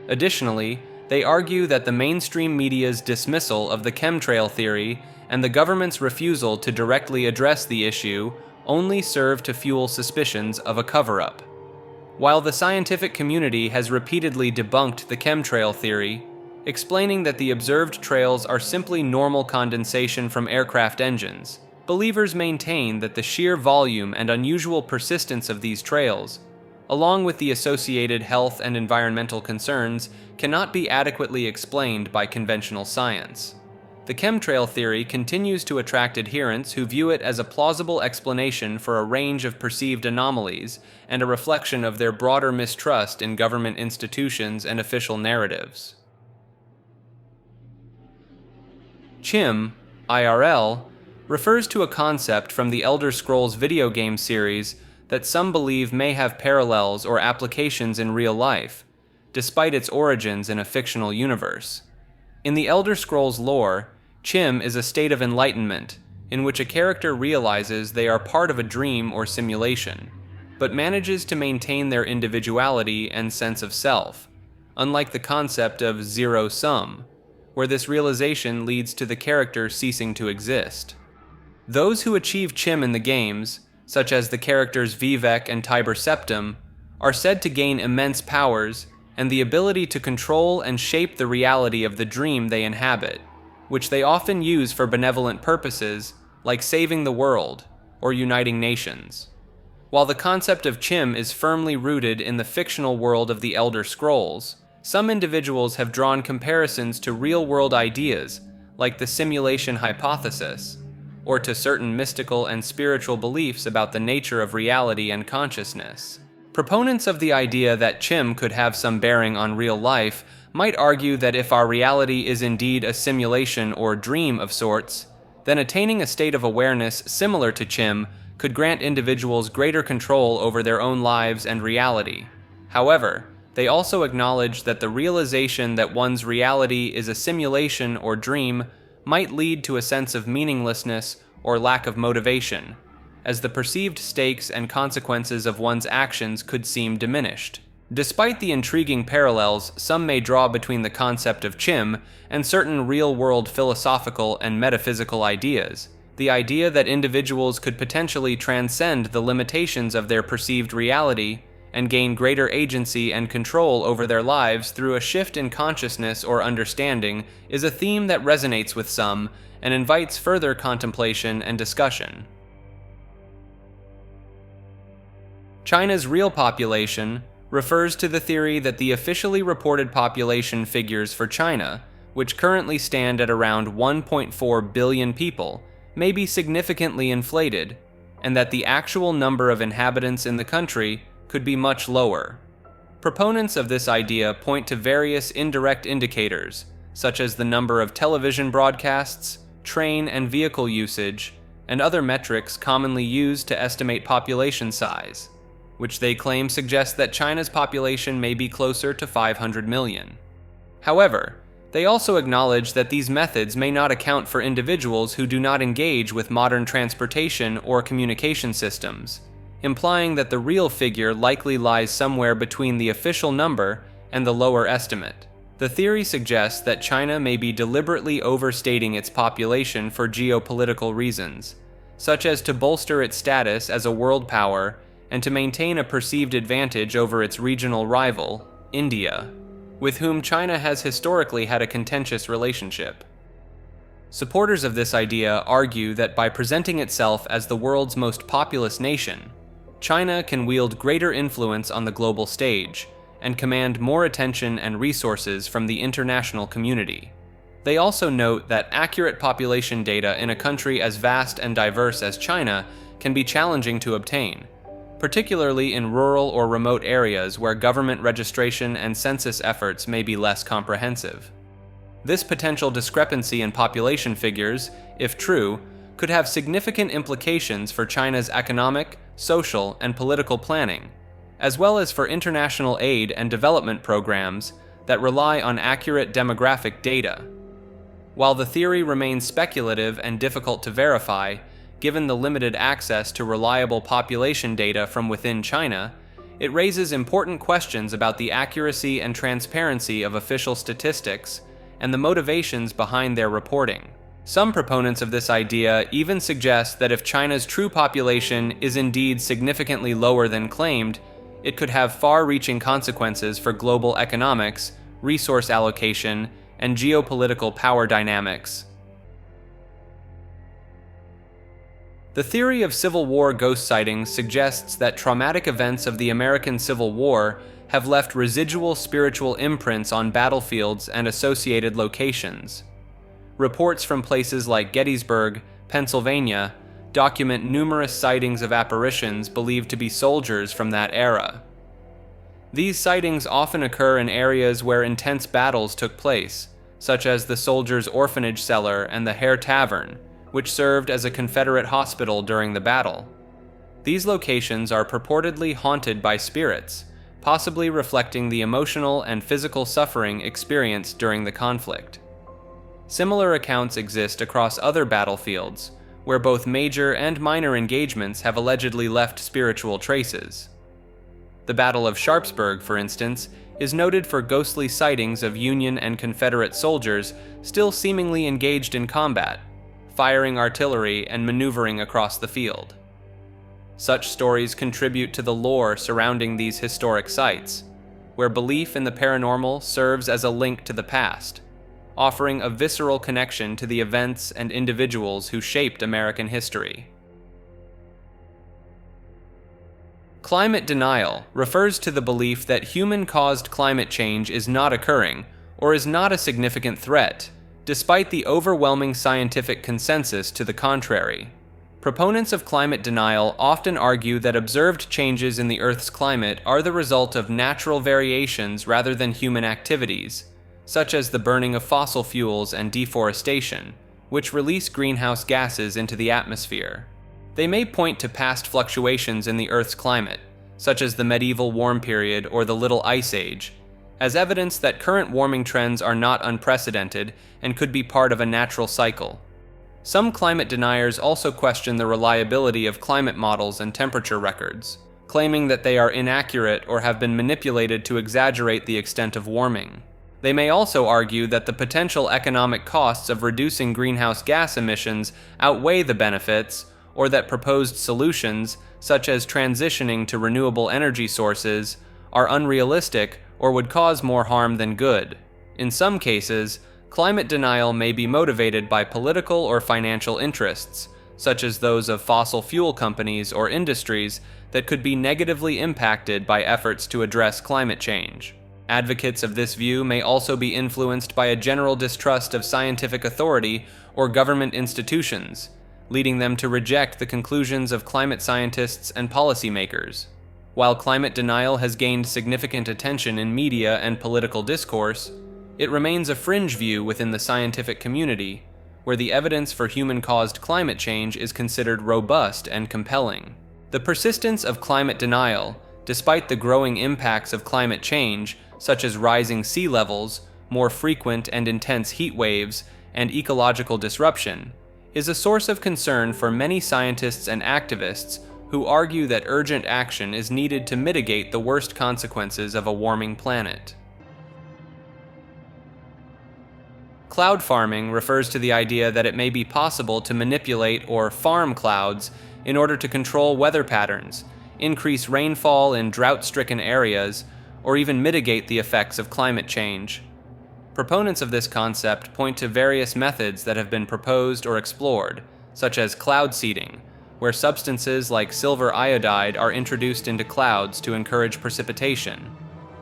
Additionally, they argue that the mainstream media's dismissal of the chemtrail theory and the government's refusal to directly address the issue only serve to fuel suspicions of a cover-up. While the scientific community has repeatedly debunked the chemtrail theory, explaining that the observed trails are simply normal condensation from aircraft engines, believers maintain that the sheer volume and unusual persistence of these trails, along with the associated health and environmental concerns, cannot be adequately explained by conventional science. The chemtrail theory continues to attract adherents who view it as a plausible explanation for a range of perceived anomalies and a reflection of their broader mistrust in government institutions and official narratives. Chim, IRL, refers to a concept from the Elder Scrolls video game series that some believe may have parallels or applications in real life, despite its origins in a fictional universe. In the Elder Scrolls lore, Chim is a state of enlightenment in which a character realizes they are part of a dream or simulation, but manages to maintain their individuality and sense of self, unlike the concept of zero-sum, where this realization leads to the character ceasing to exist. Those who achieve Chim in the games, such as the characters Vivek and Tiber Septim, are said to gain immense powers and the ability to control and shape the reality of the dream they inhabit, which they often use for benevolent purposes like saving the world or uniting nations. While the concept of Chim is firmly rooted in the fictional world of the Elder Scrolls, some individuals have drawn comparisons to real-world ideas like the simulation hypothesis, or to certain mystical and spiritual beliefs about the nature of reality and consciousness. Proponents of the idea that Chim could have some bearing on real life might argue that if our reality is indeed a simulation or dream of sorts, then attaining a state of awareness similar to Chim could grant individuals greater control over their own lives and reality. However, they also acknowledge that the realization that one's reality is a simulation or dream might lead to a sense of meaninglessness or lack of motivation, as the perceived stakes and consequences of one's actions could seem diminished. Despite the intriguing parallels some may draw between the concept of Chim and certain real-world philosophical and metaphysical ideas, the idea that individuals could potentially transcend the limitations of their perceived reality and gain greater agency and control over their lives through a shift in consciousness or understanding is a theme that resonates with some and invites further contemplation and discussion. China's real population refers to the theory that the officially reported population figures for China, which currently stand at around 1.4 billion people, may be significantly inflated, and that the actual number of inhabitants in the country could be much lower. Proponents of this idea point to various indirect indicators, such as the number of television broadcasts, train and vehicle usage, and other metrics commonly used to estimate population size, which they claim suggests that China's population may be closer to 500 million. However, they also acknowledge that these methods may not account for individuals who do not engage with modern transportation or communication systems, implying that the real figure likely lies somewhere between the official number and the lower estimate. The theory suggests that China may be deliberately overstating its population for geopolitical reasons, such as to bolster its status as a world power and to maintain a perceived advantage over its regional rival, India, with whom China has historically had a contentious relationship. Supporters of this idea argue that by presenting itself as the world's most populous nation, China can wield greater influence on the global stage and command more attention and resources from the international community. They also note that accurate population data in a country as vast and diverse as China can be challenging to obtain, particularly in rural or remote areas where government registration and census efforts may be less comprehensive. This potential discrepancy in population figures, if true, could have significant implications for China's economic, social, and political planning, as well as for international aid and development programs that rely on accurate demographic data. While the theory remains speculative and difficult to verify, given the limited access to reliable population data from within China, it raises important questions about the accuracy and transparency of official statistics and the motivations behind their reporting. Some proponents of this idea even suggest that if China's true population is indeed significantly lower than claimed, it could have far-reaching consequences for global economics, resource allocation, and geopolitical power dynamics. The theory of Civil War ghost sightings suggests that traumatic events of the American Civil War have left residual spiritual imprints on battlefields and associated locations. Reports from places like Gettysburg, Pennsylvania, document numerous sightings of apparitions believed to be soldiers from that era. These sightings often occur in areas where intense battles took place, such as the Soldiers' Orphanage Cellar and the Hare Tavern, which served as a Confederate hospital during the battle. These locations are purportedly haunted by spirits, possibly reflecting the emotional and physical suffering experienced during the conflict. Similar accounts exist across other battlefields, where both major and minor engagements have allegedly left spiritual traces. The Battle of Sharpsburg, for instance, is noted for ghostly sightings of Union and Confederate soldiers still seemingly engaged in combat, firing artillery and maneuvering across the field. Such stories contribute to the lore surrounding these historic sites, where belief in the paranormal serves as a link to the past, offering a visceral connection to the events and individuals who shaped American history. Climate denial refers to the belief that human-caused climate change is not occurring or is not a significant threat, despite the overwhelming scientific consensus to the contrary. Proponents of climate denial often argue that observed changes in the Earth's climate are the result of natural variations rather than human activities, such as the burning of fossil fuels and deforestation, which release greenhouse gases into the atmosphere. They may point to past fluctuations in the Earth's climate, such as the medieval warm period or the Little Ice Age, as evidence that current warming trends are not unprecedented and could be part of a natural cycle. Some climate deniers also question the reliability of climate models and temperature records, claiming that they are inaccurate or have been manipulated to exaggerate the extent of warming. They may also argue that the potential economic costs of reducing greenhouse gas emissions outweigh the benefits, or that proposed solutions, such as transitioning to renewable energy sources, are unrealistic or would cause more harm than good. In some cases, climate denial may be motivated by political or financial interests, such as those of fossil fuel companies or industries that could be negatively impacted by efforts to address climate change. Advocates of this view may also be influenced by a general distrust of scientific authority or government institutions, leading them to reject the conclusions of climate scientists and policymakers. While climate denial has gained significant attention in media and political discourse, it remains a fringe view within the scientific community, where the evidence for human-caused climate change is considered robust and compelling. The persistence of climate denial, despite the growing impacts of climate change, such as rising sea levels, more frequent and intense heat waves, and ecological disruption, is a source of concern for many scientists and activists who argue that urgent action is needed to mitigate the worst consequences of a warming planet. Cloud farming refers to the idea that it may be possible to manipulate or farm clouds in order to control weather patterns, increase rainfall in drought-stricken areas, or even mitigate the effects of climate change. Proponents of this concept point to various methods that have been proposed or explored, such as cloud seeding, where substances like silver iodide are introduced into clouds to encourage precipitation,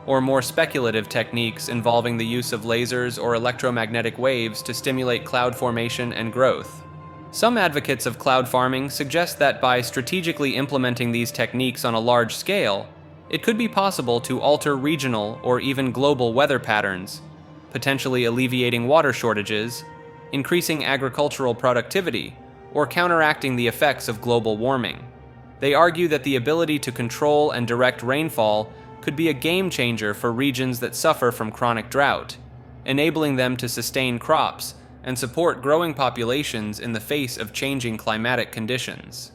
or more speculative techniques involving the use of lasers or electromagnetic waves to stimulate cloud formation and growth. Some advocates of cloud farming suggest that by strategically implementing these techniques on a large scale, it could be possible to alter regional or even global weather patterns, potentially alleviating water shortages, increasing agricultural productivity, or counteracting the effects of global warming. They argue that the ability to control and direct rainfall could be a game changer for regions that suffer from chronic drought, enabling them to sustain crops and support growing populations in the face of changing climatic conditions.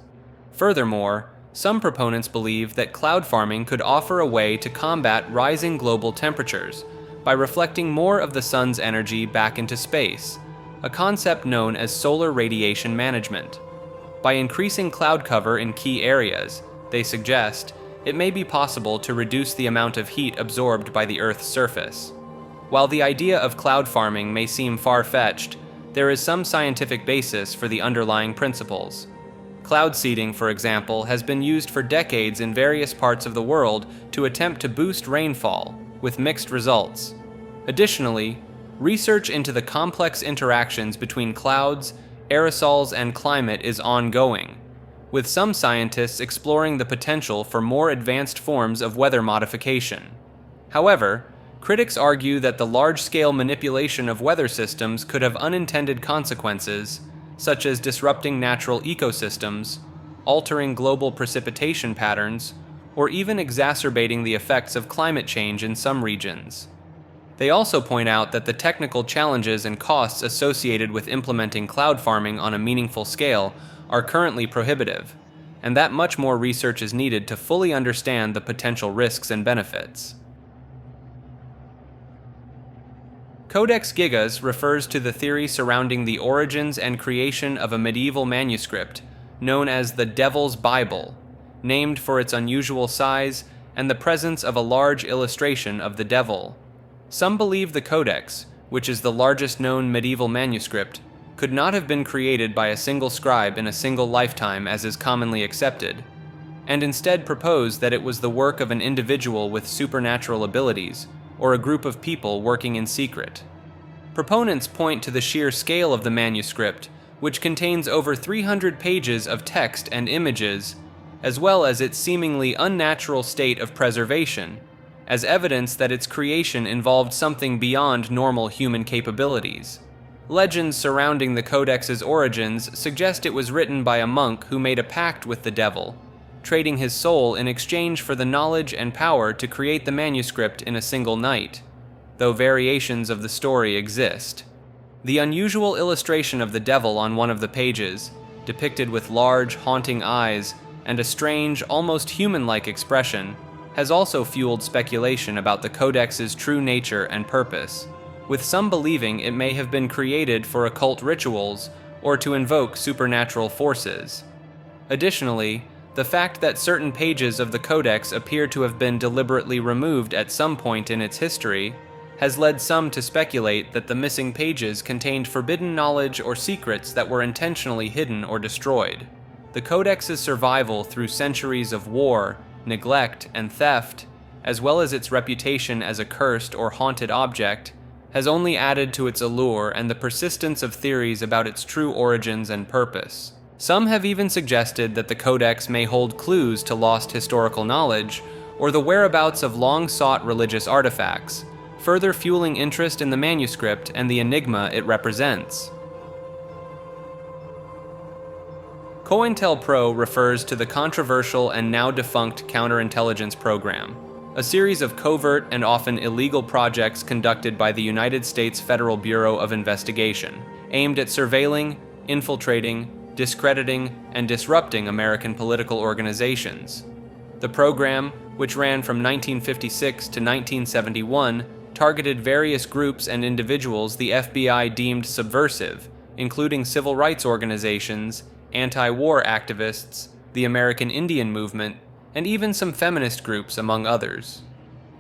Furthermore, some proponents believe that cloud farming could offer a way to combat rising global temperatures by reflecting more of the sun's energy back into space, a concept known as solar radiation management. By increasing cloud cover in key areas, they suggest, it may be possible to reduce the amount of heat absorbed by the Earth's surface. While the idea of cloud farming may seem far-fetched, there is some scientific basis for the underlying principles. Cloud seeding, for example, has been used for decades in various parts of the world to attempt to boost rainfall, with mixed results. Additionally, research into the complex interactions between clouds, aerosols, and climate is ongoing, with some scientists exploring the potential for more advanced forms of weather modification. However, critics argue that the large-scale manipulation of weather systems could have unintended consequences, such as disrupting natural ecosystems, altering global precipitation patterns, or even exacerbating the effects of climate change in some regions. They also point out that the technical challenges and costs associated with implementing cloud farming on a meaningful scale are currently prohibitive, and that much more research is needed to fully understand the potential risks and benefits. Codex Gigas refers to the theory surrounding the origins and creation of a medieval manuscript known as the Devil's Bible, named for its unusual size and the presence of a large illustration of the devil. Some believe the Codex, which is the largest known medieval manuscript, could not have been created by a single scribe in a single lifetime as is commonly accepted, and instead propose that it was the work of an individual with supernatural abilities, or a group of people working in secret. Proponents point to the sheer scale of the manuscript, which contains over 300 pages of text and images, as well as its seemingly unnatural state of preservation, as evidence that its creation involved something beyond normal human capabilities. Legends surrounding the Codex's origins suggest it was written by a monk who made a pact with the devil, trading his soul in exchange for the knowledge and power to create the manuscript in a single night, though variations of the story exist. The unusual illustration of the devil on one of the pages, depicted with large, haunting eyes and a strange, almost human-like expression, has also fueled speculation about the Codex's true nature and purpose, with some believing it may have been created for occult rituals or to invoke supernatural forces. Additionally, the fact that certain pages of the Codex appear to have been deliberately removed at some point in its history has led some to speculate that the missing pages contained forbidden knowledge or secrets that were intentionally hidden or destroyed. The Codex's survival through centuries of war, neglect, and theft, as well as its reputation as a cursed or haunted object, has only added to its allure and the persistence of theories about its true origins and purpose. Some have even suggested that the Codex may hold clues to lost historical knowledge or the whereabouts of long-sought religious artifacts, further fueling interest in the manuscript and the enigma it represents. COINTELPRO refers to the controversial and now defunct counterintelligence program, a series of covert and often illegal projects conducted by the United States Federal Bureau of Investigation, aimed at surveilling, infiltrating, discrediting, and disrupting American political organizations. The program, which ran from 1956 to 1971, targeted various groups and individuals the FBI deemed subversive, including civil rights organizations, anti-war activists, the American Indian movement, and even some feminist groups, among others.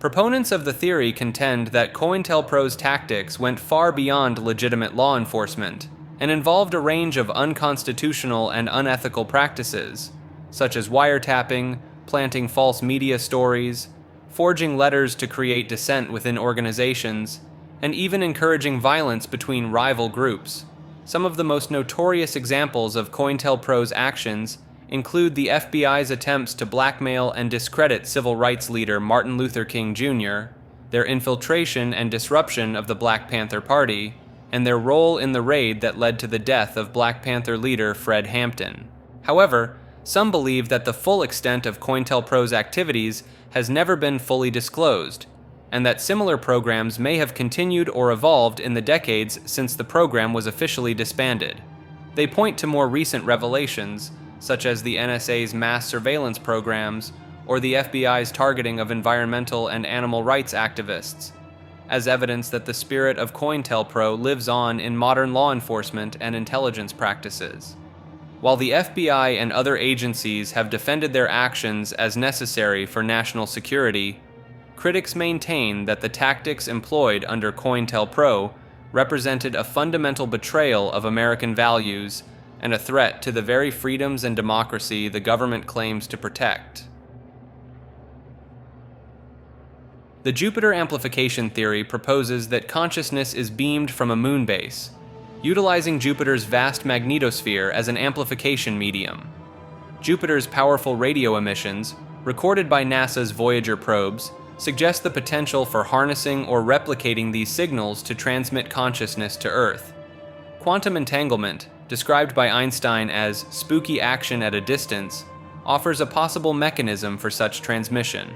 Proponents of the theory contend that COINTELPRO's tactics went far beyond legitimate law enforcement and involved a range of unconstitutional and unethical practices, such as wiretapping, planting false media stories, forging letters to create dissent within organizations, and even encouraging violence between rival groups. Some of the most notorious examples of COINTELPRO's actions include the FBI's attempts to blackmail and discredit civil rights leader Martin Luther King Jr., their infiltration and disruption of the Black Panther Party, and their role in the raid that led to the death of Black Panther leader Fred Hampton. However, some believe that the full extent of COINTELPRO's activities has never been fully disclosed, and that similar programs may have continued or evolved in the decades since the program was officially disbanded. They point to more recent revelations, such as the NSA's mass surveillance programs or the FBI's targeting of environmental and animal rights activists, as evidence that the spirit of COINTELPRO lives on in modern law enforcement and intelligence practices. While the FBI and other agencies have defended their actions as necessary for national security, critics maintain that the tactics employed under COINTELPRO represented a fundamental betrayal of American values and a threat to the very freedoms and democracy the government claims to protect. The Jupiter amplification theory proposes that consciousness is beamed from a moon base, utilizing Jupiter's vast magnetosphere as an amplification medium. Jupiter's powerful radio emissions, recorded by NASA's Voyager probes, suggest the potential for harnessing or replicating these signals to transmit consciousness to Earth. Quantum entanglement, described by Einstein as spooky action at a distance, offers a possible mechanism for such transmission.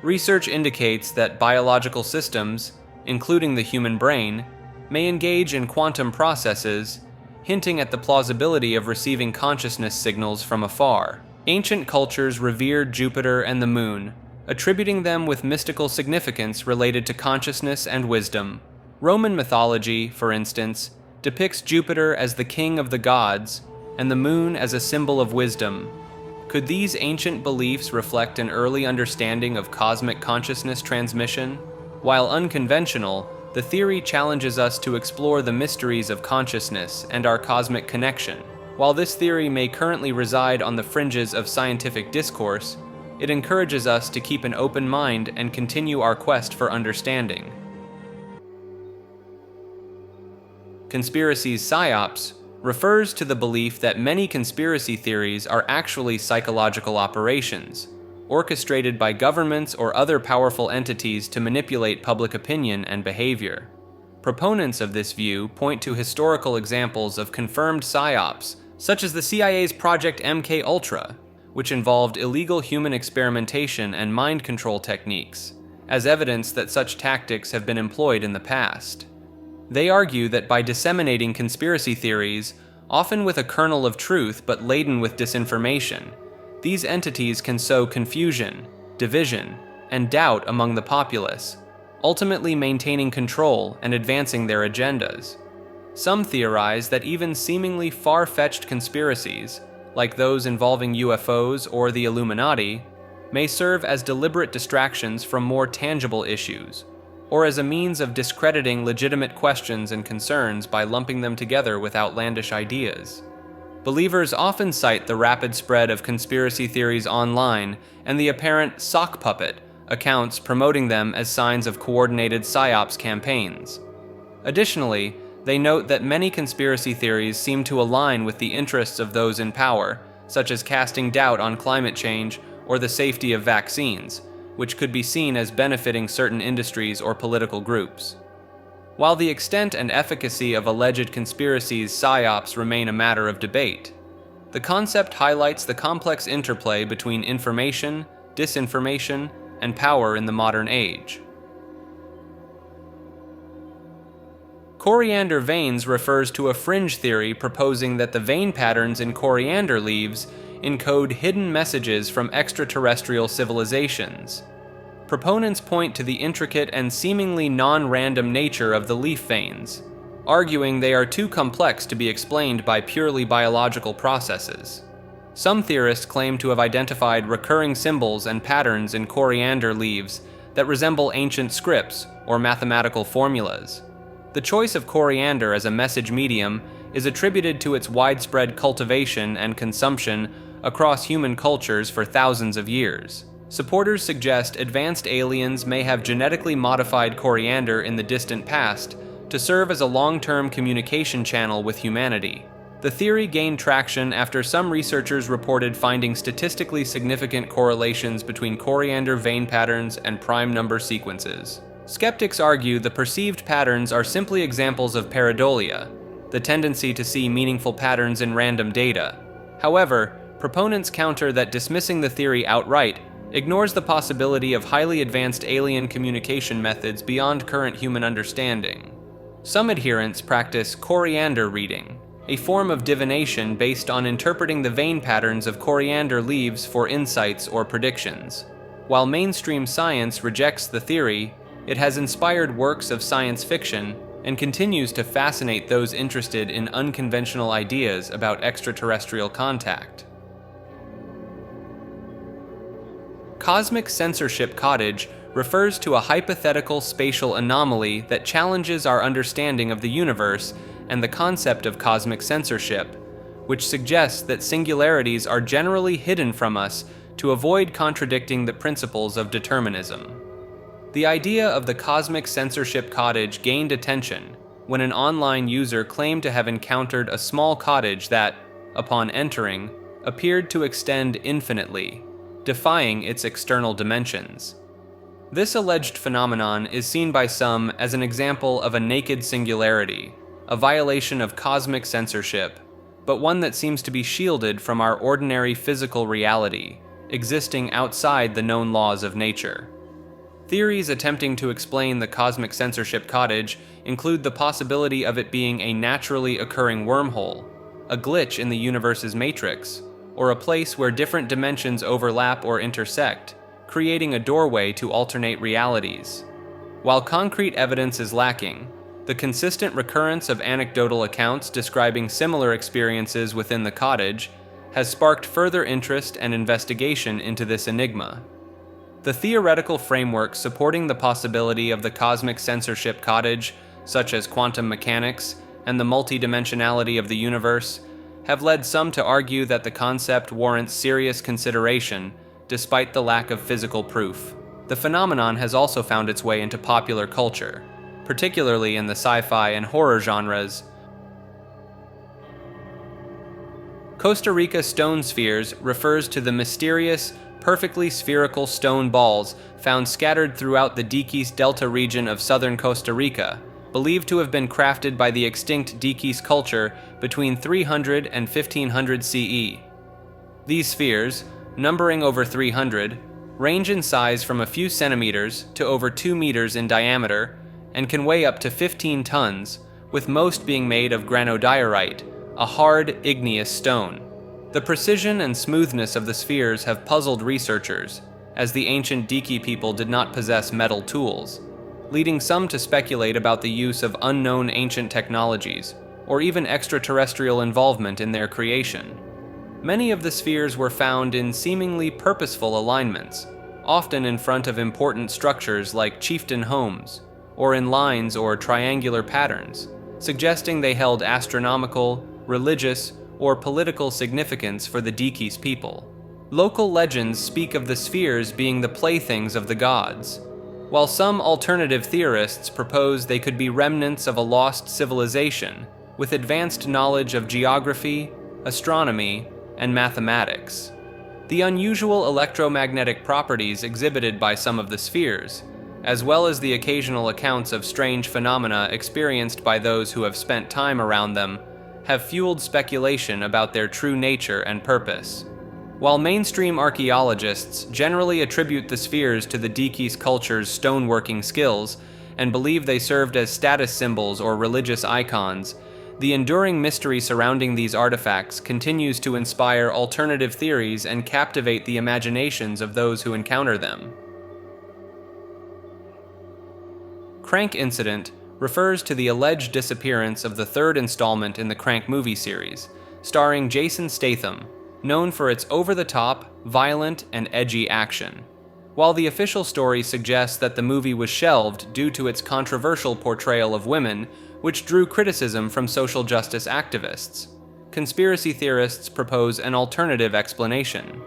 Research indicates that biological systems, including the human brain, may engage in quantum processes, hinting at the plausibility of receiving consciousness signals from afar. Ancient cultures revered Jupiter and the moon, attributing them with mystical significance related to consciousness and wisdom. Roman mythology, for instance, depicts Jupiter as the king of the gods and the moon as a symbol of wisdom. Could these ancient beliefs reflect an early understanding of cosmic consciousness transmission? While unconventional, the theory challenges us to explore the mysteries of consciousness and our cosmic connection. While this theory may currently reside on the fringes of scientific discourse, it encourages us to keep an open mind and continue our quest for understanding. Conspiracies psyops refers to the belief that many conspiracy theories are actually psychological operations, orchestrated by governments or other powerful entities to manipulate public opinion and behavior. Proponents of this view point to historical examples of confirmed psyops, such as the CIA's Project MK-Ultra, which involved illegal human experimentation and mind control techniques, as evidence that such tactics have been employed in the past. They argue that by disseminating conspiracy theories, often with a kernel of truth but laden with disinformation, these entities can sow confusion, division, and doubt among the populace, ultimately maintaining control and advancing their agendas. Some theorize that even seemingly far-fetched conspiracies, like those involving UFOs or the Illuminati, may serve as deliberate distractions from more tangible issues, or as a means of discrediting legitimate questions and concerns by lumping them together with outlandish ideas. Believers often cite the rapid spread of conspiracy theories online and the apparent sock puppet accounts promoting them as signs of coordinated psyops campaigns. Additionally, they note that many conspiracy theories seem to align with the interests of those in power, such as casting doubt on climate change or the safety of vaccines, which could be seen as benefiting certain industries or political groups. While the extent and efficacy of alleged conspiracies psyops remain a matter of debate, the concept highlights the complex interplay between information, disinformation, and power in the modern age. Coriander veins refers to a fringe theory proposing that the vein patterns in coriander leaves encode hidden messages from extraterrestrial civilizations. Proponents point to the intricate and seemingly non-random nature of the leaf veins, arguing they are too complex to be explained by purely biological processes. Some theorists claim to have identified recurring symbols and patterns in coriander leaves that resemble ancient scripts or mathematical formulas. The choice of coriander as a message medium is attributed to its widespread cultivation and consumption across human cultures for thousands of years. Supporters suggest advanced aliens may have genetically modified coriander in the distant past to serve as a long-term communication channel with humanity. The theory gained traction after some researchers reported finding statistically significant correlations between coriander vein patterns and prime number sequences. Skeptics argue the perceived patterns are simply examples of pareidolia, the tendency to see meaningful patterns in random data. However, proponents counter that dismissing the theory outright ignores the possibility of highly advanced alien communication methods beyond current human understanding. Some adherents practice coriander reading, a form of divination based on interpreting the vein patterns of coriander leaves for insights or predictions. While mainstream science rejects the theory, it has inspired works of science fiction and continues to fascinate those interested in unconventional ideas about extraterrestrial contact. Cosmic censorship cottage refers to a hypothetical spatial anomaly that challenges our understanding of the universe and the concept of cosmic censorship, which suggests that singularities are generally hidden from us to avoid contradicting the principles of determinism. The idea of the cosmic censorship cottage gained attention when an online user claimed to have encountered a small cottage that, upon entering, appeared to extend infinitely, defying its external dimensions. This alleged phenomenon is seen by some as an example of a naked singularity, a violation of cosmic censorship, but one that seems to be shielded from our ordinary physical reality, existing outside the known laws of nature. Theories attempting to explain the cosmic censorship cottage include the possibility of it being a naturally occurring wormhole, a glitch in the universe's matrix, or a place where different dimensions overlap or intersect, creating a doorway to alternate realities. While concrete evidence is lacking, the consistent recurrence of anecdotal accounts describing similar experiences within the cottage has sparked further interest and investigation into this enigma. The theoretical frameworks supporting the possibility of the cosmic censorship cottage, such as quantum mechanics and the multidimensionality of the universe, have led some to argue that the concept warrants serious consideration despite the lack of physical proof. The phenomenon has also found its way into popular culture, particularly in the sci-fi and horror genres, Costa Rica stone spheres refers to the mysterious, perfectly spherical stone balls found scattered throughout the Diquis Delta region of southern Costa Rica, believed to have been crafted by the extinct Diquis culture between 300 and 1500 CE. These spheres, numbering over 300, range in size from a few centimeters to over 2 meters in diameter and can weigh up to 15 tons, with most being made of granodiorite, a hard, igneous stone. The precision and smoothness of the spheres have puzzled researchers, as the ancient Diqui people did not possess metal tools, leading some to speculate about the use of unknown ancient technologies, or even extraterrestrial involvement in their creation. Many of the spheres were found in seemingly purposeful alignments, often in front of important structures like chieftain homes, or in lines or triangular patterns, suggesting they held astronomical, religious, or political significance for the Diquis people. Local legends speak of the spheres being the playthings of the gods, while some alternative theorists propose they could be remnants of a lost civilization with advanced knowledge of geography, astronomy, and mathematics. The unusual electromagnetic properties exhibited by some of the spheres, as well as the occasional accounts of strange phenomena experienced by those who have spent time around them, have fueled speculation about their true nature and purpose. While mainstream archaeologists generally attribute the spheres to the Diquis culture's stoneworking skills and believe they served as status symbols or religious icons, the enduring mystery surrounding these artifacts continues to inspire alternative theories and captivate the imaginations of those who encounter them. Crank Incident refers to the alleged disappearance of the third installment in the Crank movie series, starring Jason Statham, known for its over-the-top, violent, and edgy action. While the official story suggests that the movie was shelved due to its controversial portrayal of women, which drew criticism from social justice activists, conspiracy theorists propose an alternative explanation.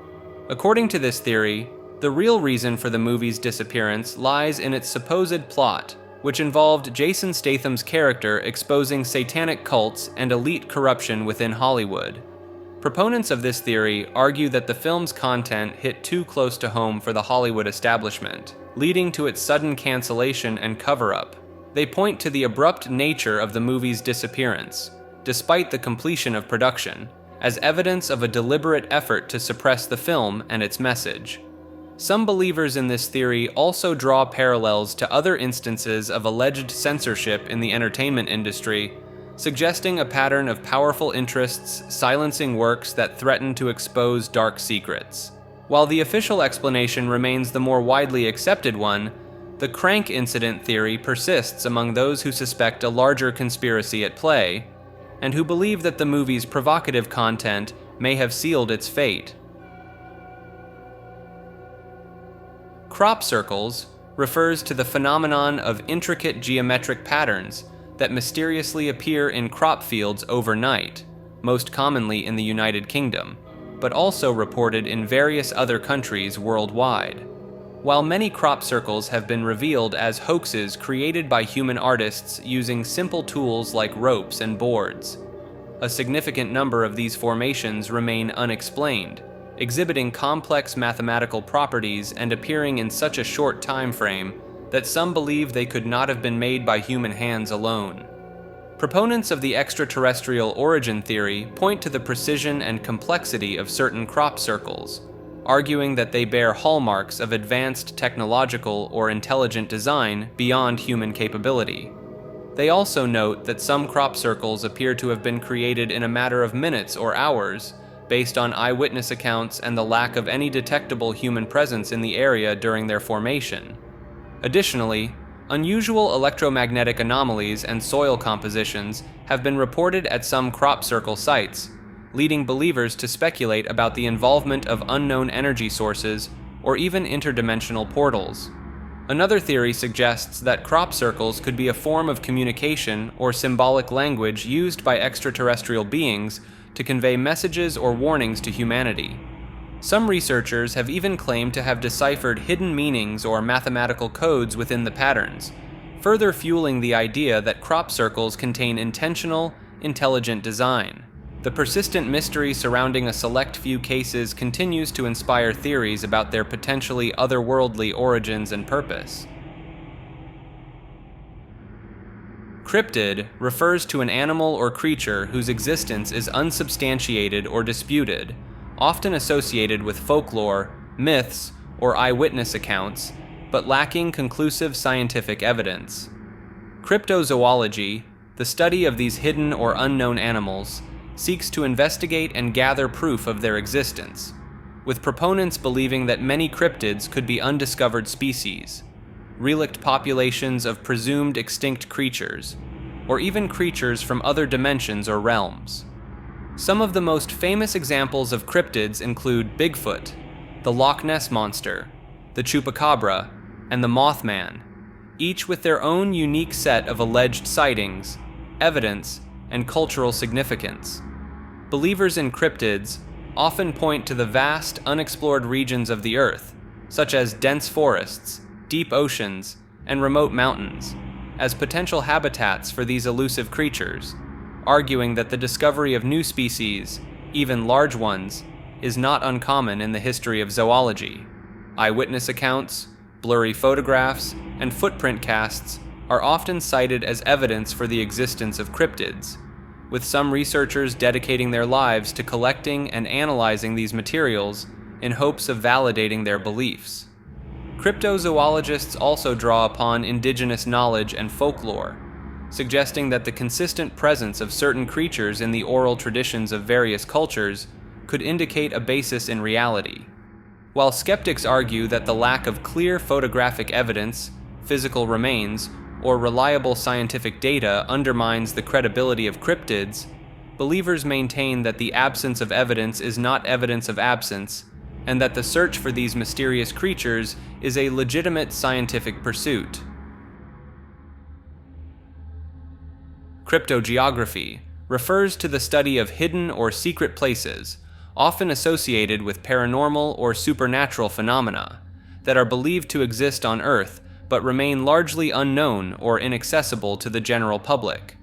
According to this theory, the real reason for the movie's disappearance lies in its supposed plot, which involved Jason Statham's character exposing satanic cults and elite corruption within Hollywood. Proponents of this theory argue that the film's content hit too close to home for the Hollywood establishment, leading to its sudden cancellation and cover-up. They point to the abrupt nature of the movie's disappearance, despite the completion of production, as evidence of a deliberate effort to suppress the film and its message. Some believers in this theory also draw parallels to other instances of alleged censorship in the entertainment industry, suggesting a pattern of powerful interests silencing works that threaten to expose dark secrets. While the official explanation remains the more widely accepted one, the Crank Incident theory persists among those who suspect a larger conspiracy at play, and who believe that the movie's provocative content may have sealed its fate. Crop circles refers to the phenomenon of intricate geometric patterns that mysteriously appear in crop fields overnight, most commonly in the United Kingdom, but also reported in various other countries worldwide. While many crop circles have been revealed as hoaxes created by human artists using simple tools like ropes and boards, a significant number of these formations remain unexplained, exhibiting complex mathematical properties and appearing in such a short time frame that some believe they could not have been made by human hands alone. Proponents of the extraterrestrial origin theory point to the precision and complexity of certain crop circles, arguing that they bear hallmarks of advanced technological or intelligent design beyond human capability. They also note that some crop circles appear to have been created in a matter of minutes or hours, based on eyewitness accounts and the lack of any detectable human presence in the area during their formation. Additionally, unusual electromagnetic anomalies and soil compositions have been reported at some crop circle sites, leading believers to speculate about the involvement of unknown energy sources or even interdimensional portals. Another theory suggests that crop circles could be a form of communication or symbolic language used by extraterrestrial beings to convey messages or warnings to humanity. Some researchers have even claimed to have deciphered hidden meanings or mathematical codes within the patterns, further fueling the idea that crop circles contain intentional, intelligent design. the persistent mystery surrounding a select few cases continues to inspire theories about their potentially otherworldly origins and purpose. Cryptid refers to an animal or creature whose existence is unsubstantiated or disputed, often associated with folklore, myths, or eyewitness accounts, but lacking conclusive scientific evidence. Cryptozoology, the study of these hidden or unknown animals, seeks to investigate and gather proof of their existence, with proponents believing that many cryptids could be undiscovered species, relict populations of presumed extinct creatures, or even creatures from other dimensions or realms. Some of the most famous examples of cryptids include Bigfoot, the Loch Ness Monster, the Chupacabra, and the Mothman, each with their own unique set of alleged sightings, evidence, and cultural significance. Believers in cryptids often point to the vast, unexplored regions of the Earth, such as dense forests, deep oceans, and remote mountains, as potential habitats for these elusive creatures, arguing that the discovery of new species, even large ones, is not uncommon in the history of zoology. Eyewitness accounts, blurry photographs, and footprint casts are often cited as evidence for the existence of cryptids, with some researchers dedicating their lives to collecting and analyzing these materials in hopes of validating their beliefs. Cryptozoologists also draw upon indigenous knowledge and folklore, suggesting that the consistent presence of certain creatures in the oral traditions of various cultures could indicate a basis in reality. While skeptics argue that the lack of clear photographic evidence, physical remains, or reliable scientific data undermines the credibility of cryptids, believers maintain that the absence of evidence is not evidence of absence, and that the search for these mysterious creatures is a legitimate scientific pursuit. Cryptogeography refers to the study of hidden or secret places, often associated with paranormal or supernatural phenomena, that are believed to exist on Earth but remain largely unknown or inaccessible to the general public.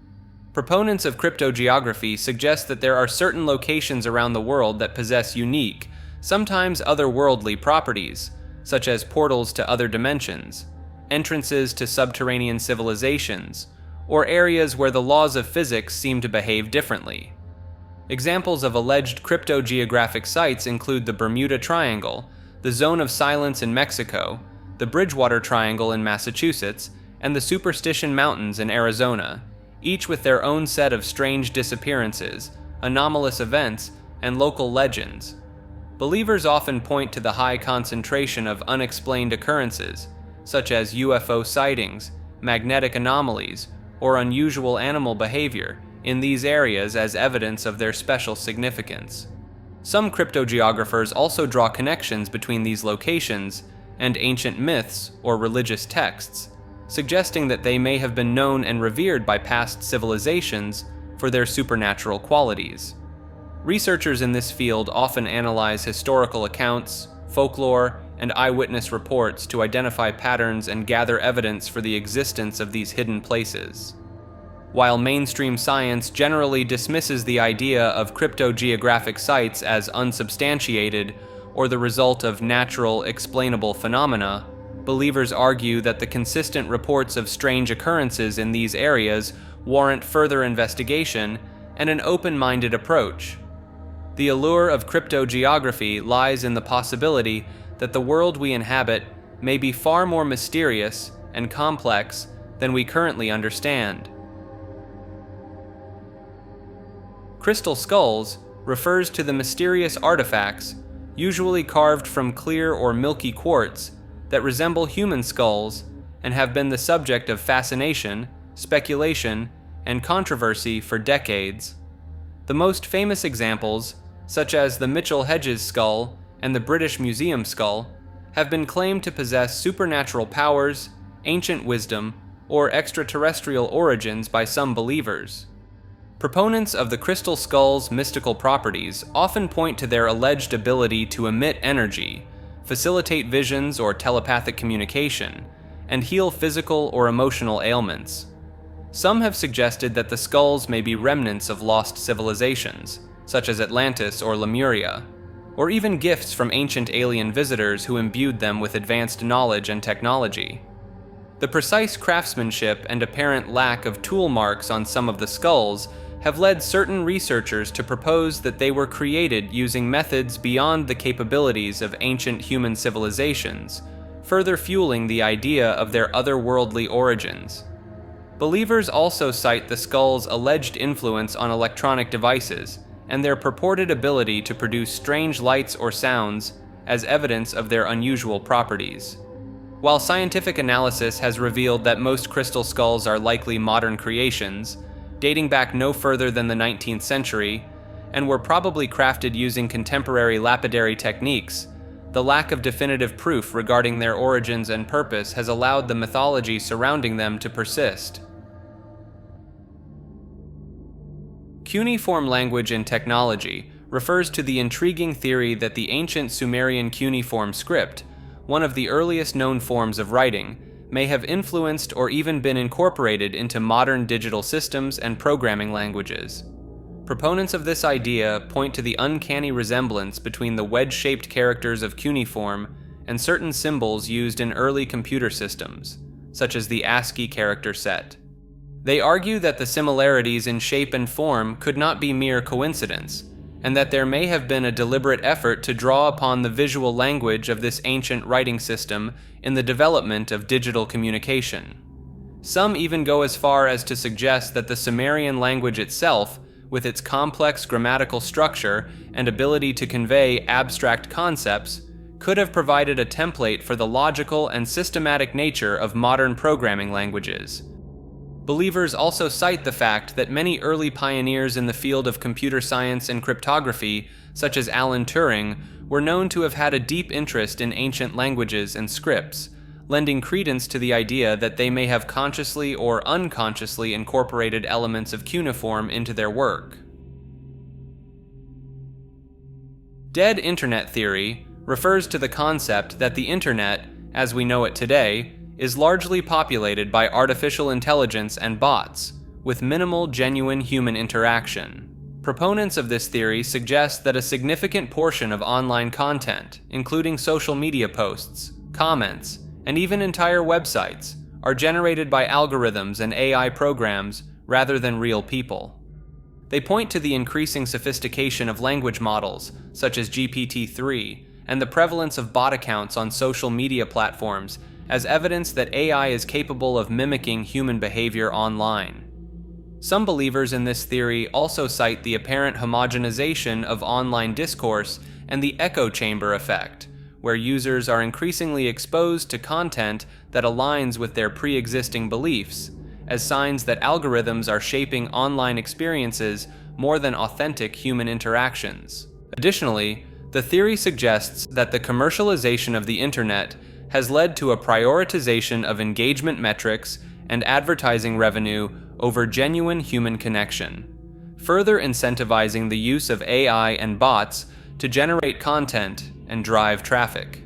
Proponents of cryptogeography suggest that there are certain locations around the world that possess unique, sometimes otherworldly properties, such as portals to other dimensions, entrances to subterranean civilizations, or areas where the laws of physics seem to behave differently. Examples of alleged cryptogeographic sites include the Bermuda Triangle, the Zone of Silence in Mexico, the Bridgewater Triangle in Massachusetts, and the Superstition Mountains in Arizona, each with their own set of strange disappearances, anomalous events, and local legends. Believers often point to the high concentration of unexplained occurrences, such as UFO sightings, magnetic anomalies, or unusual animal behavior in these areas as evidence of their special significance. Some cryptogeographers also draw connections between these locations and ancient myths or religious texts, suggesting that they may have been known and revered by past civilizations for their supernatural qualities. Researchers in this field often analyze historical accounts, folklore, and eyewitness reports to identify patterns and gather evidence for the existence of these hidden places. While mainstream science generally dismisses the idea of cryptogeographic sites as unsubstantiated or the result of natural, explainable phenomena, believers argue that the consistent reports of strange occurrences in these areas warrant further investigation and an open-minded approach. The allure of cryptogeography lies in the possibility that the world we inhabit may be far more mysterious and complex than we currently understand. Crystal skulls refers to the mysterious artifacts, usually carved from clear or milky quartz, that resemble human skulls and have been the subject of fascination, speculation, and controversy for decades. The most famous examples, such as the Mitchell-Hedges skull and the British Museum skull, have been claimed to possess supernatural powers, ancient wisdom, or extraterrestrial origins by some believers. Proponents of the crystal skull's mystical properties often point to their alleged ability to emit energy, facilitate visions or telepathic communication, and heal physical or emotional ailments. Some have suggested that the skulls may be remnants of lost civilizations, such as Atlantis or Lemuria, or even gifts from ancient alien visitors who imbued them with advanced knowledge and technology. The precise craftsmanship and apparent lack of tool marks on some of the skulls have led certain researchers to propose that they were created using methods beyond the capabilities of ancient human civilizations, further fueling the idea of their otherworldly origins. Believers also cite the skull's alleged influence on electronic devices and their purported ability to produce strange lights or sounds as evidence of their unusual properties. While scientific analysis has revealed that most crystal skulls are likely modern creations, dating back no further than the 19th century, and were probably crafted using contemporary lapidary techniques, the lack of definitive proof regarding their origins and purpose has allowed the mythology surrounding them to persist. Cuneiform language in technology refers to the intriguing theory that the ancient Sumerian cuneiform script, one of the earliest known forms of writing, may have influenced or even been incorporated into modern digital systems and programming languages. Proponents of this idea point to the uncanny resemblance between the wedge-shaped characters of cuneiform and certain symbols used in early computer systems, such as the ASCII character set. They argue that the similarities in shape and form could not be mere coincidence, and that there may have been a deliberate effort to draw upon the visual language of this ancient writing system in the development of digital communication. Some even go as far as to suggest that the Sumerian language itself, with its complex grammatical structure and ability to convey abstract concepts, could have provided a template for the logical and systematic nature of modern programming languages. Believers also cite the fact that many early pioneers in the field of computer science and cryptography, such as Alan Turing, were known to have had a deep interest in ancient languages and scripts, lending credence to the idea that they may have consciously or unconsciously incorporated elements of cuneiform into their work. Dead Internet theory refers to the concept that the Internet, as we know it today, is largely populated by artificial intelligence and bots, with minimal genuine human interaction. Proponents of this theory suggest that a significant portion of online content, including social media posts, comments, and even entire websites, are generated by algorithms and AI programs rather than real people. They point to the increasing sophistication of language models, such as GPT-3, and the prevalence of bot accounts on social media platforms as evidence that AI is capable of mimicking human behavior online. Some believers in this theory also cite the apparent homogenization of online discourse and the echo chamber effect, where users are increasingly exposed to content that aligns with their pre-existing beliefs, as signs that algorithms are shaping online experiences more than authentic human interactions. Additionally, the theory suggests that the commercialization of the internet has led to a prioritization of engagement metrics and advertising revenue over genuine human connection, further incentivizing the use of AI and bots to generate content and drive traffic.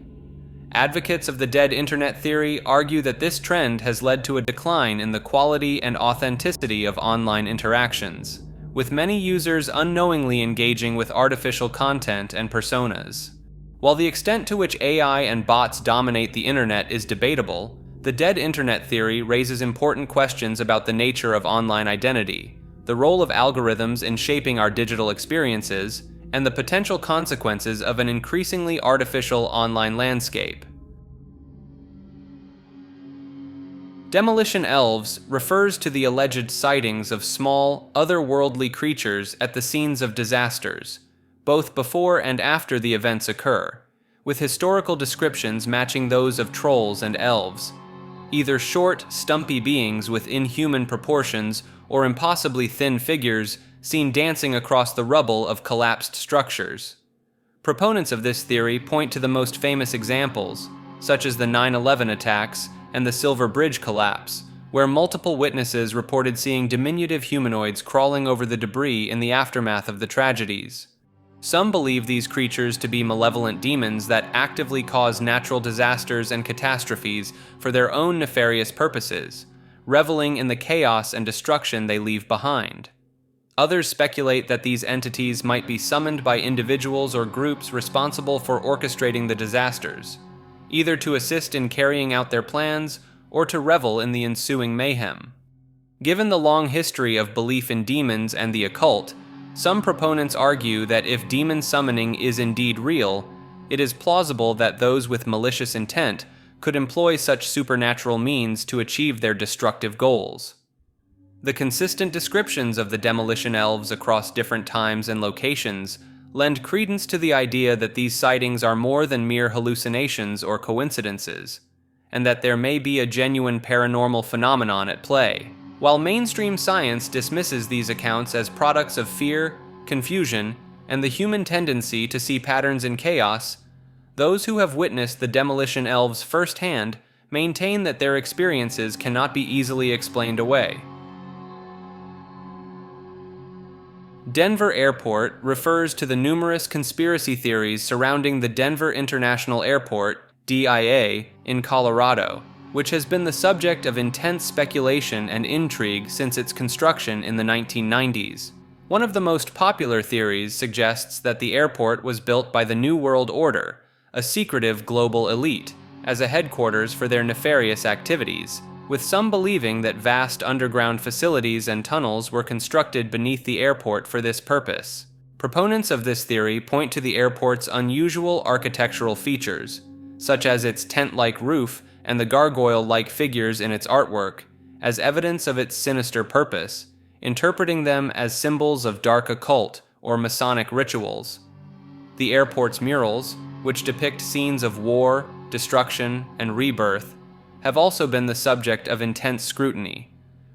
Advocates of the dead internet theory argue that this trend has led to a decline in the quality and authenticity of online interactions, with many users unknowingly engaging with artificial content and personas. While the extent to which AI and bots dominate the internet is debatable, the dead internet theory raises important questions about the nature of online identity, the role of algorithms in shaping our digital experiences, and the potential consequences of an increasingly artificial online landscape. Demolition elves refers to the alleged sightings of small, otherworldly creatures at the scenes of disasters, both before and after the events occur, with historical descriptions matching those of trolls and elves, either short, stumpy beings with inhuman proportions or impossibly thin figures seen dancing across the rubble of collapsed structures. Proponents of this theory point to the most famous examples, such as the 9/11 attacks and the Silver Bridge collapse, where multiple witnesses reported seeing diminutive humanoids crawling over the debris in the aftermath of the tragedies. Some believe these creatures to be malevolent demons that actively cause natural disasters and catastrophes for their own nefarious purposes, reveling in the chaos and destruction they leave behind. Others speculate that these entities might be summoned by individuals or groups responsible for orchestrating the disasters, either to assist in carrying out their plans or to revel in the ensuing mayhem. Given the long history of belief in demons and the occult, some proponents argue that if demon summoning is indeed real, it is plausible that those with malicious intent could employ such supernatural means to achieve their destructive goals. The consistent descriptions of the demolition elves across different times and locations lend credence to the idea that these sightings are more than mere hallucinations or coincidences, and that there may be a genuine paranormal phenomenon at play. While mainstream science dismisses these accounts as products of fear, confusion, and the human tendency to see patterns in chaos, those who have witnessed the demolition elves firsthand maintain that their experiences cannot be easily explained away. Denver Airport refers to the numerous conspiracy theories surrounding the Denver International Airport, DIA, in Colorado, which has been the subject of intense speculation and intrigue since its construction in the 1990s. One of the most popular theories suggests that the airport was built by the New World Order, a secretive global elite, as a headquarters for their nefarious activities, with some believing that vast underground facilities and tunnels were constructed beneath the airport for this purpose. Proponents of this theory point to the airport's unusual architectural features, such as its tent-like roof and the gargoyle-like figures in its artwork, as evidence of its sinister purpose, interpreting them as symbols of dark occult or Masonic rituals. The airport's murals, which depict scenes of war, destruction, and rebirth, have also been the subject of intense scrutiny,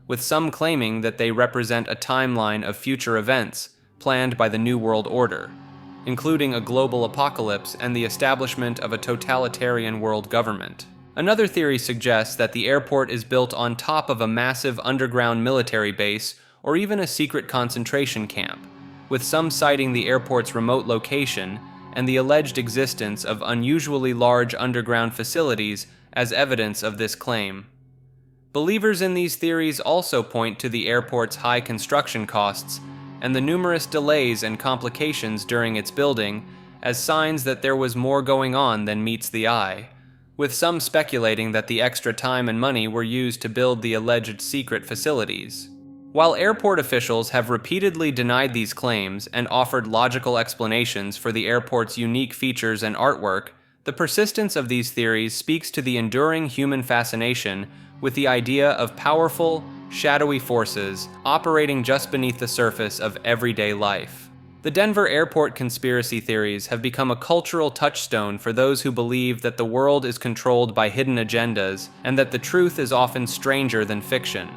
with some claiming that they represent a timeline of future events planned by the New World Order, including a global apocalypse and the establishment of a totalitarian world government. Another theory suggests that the airport is built on top of a massive underground military base or even a secret concentration camp, with some citing the airport's remote location and the alleged existence of unusually large underground facilities as evidence of this claim. Believers in these theories also point to the airport's high construction costs and the numerous delays and complications during its building as signs that there was more going on than meets the eye, with some speculating that the extra time and money were used to build the alleged secret facilities. While airport officials have repeatedly denied these claims and offered logical explanations for the airport's unique features and artwork, the persistence of these theories speaks to the enduring human fascination with the idea of powerful, shadowy forces operating just beneath the surface of everyday life. The Denver airport conspiracy theories have become a cultural touchstone for those who believe that the world is controlled by hidden agendas and that the truth is often stranger than fiction.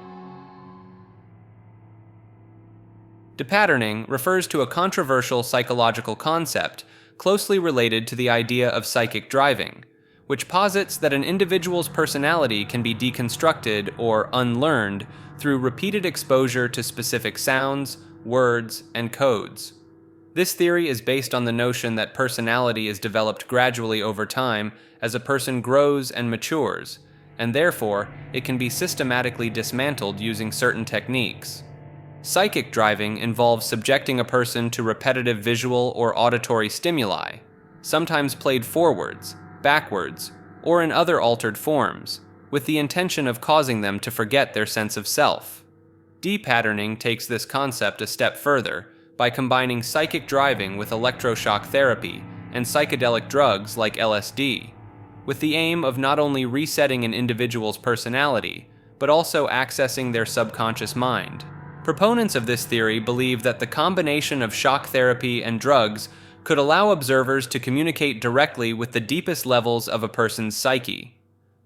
Depatterning refers to a controversial psychological concept closely related to the idea of psychic driving, which posits that an individual's personality can be deconstructed or unlearned through repeated exposure to specific sounds, words, and codes. This theory is based on the notion that personality is developed gradually over time as a person grows and matures, and therefore it can be systematically dismantled using certain techniques. Psychic driving involves subjecting a person to repetitive visual or auditory stimuli, sometimes played forwards, backwards, or in other altered forms, with the intention of causing them to forget their sense of self. Depatterning takes this concept a step further by combining psychic driving with electroshock therapy and psychedelic drugs like LSD, with the aim of not only resetting an individual's personality, but also accessing their subconscious mind. Proponents of this theory believe that the combination of shock therapy and drugs could allow observers to communicate directly with the deepest levels of a person's psyche.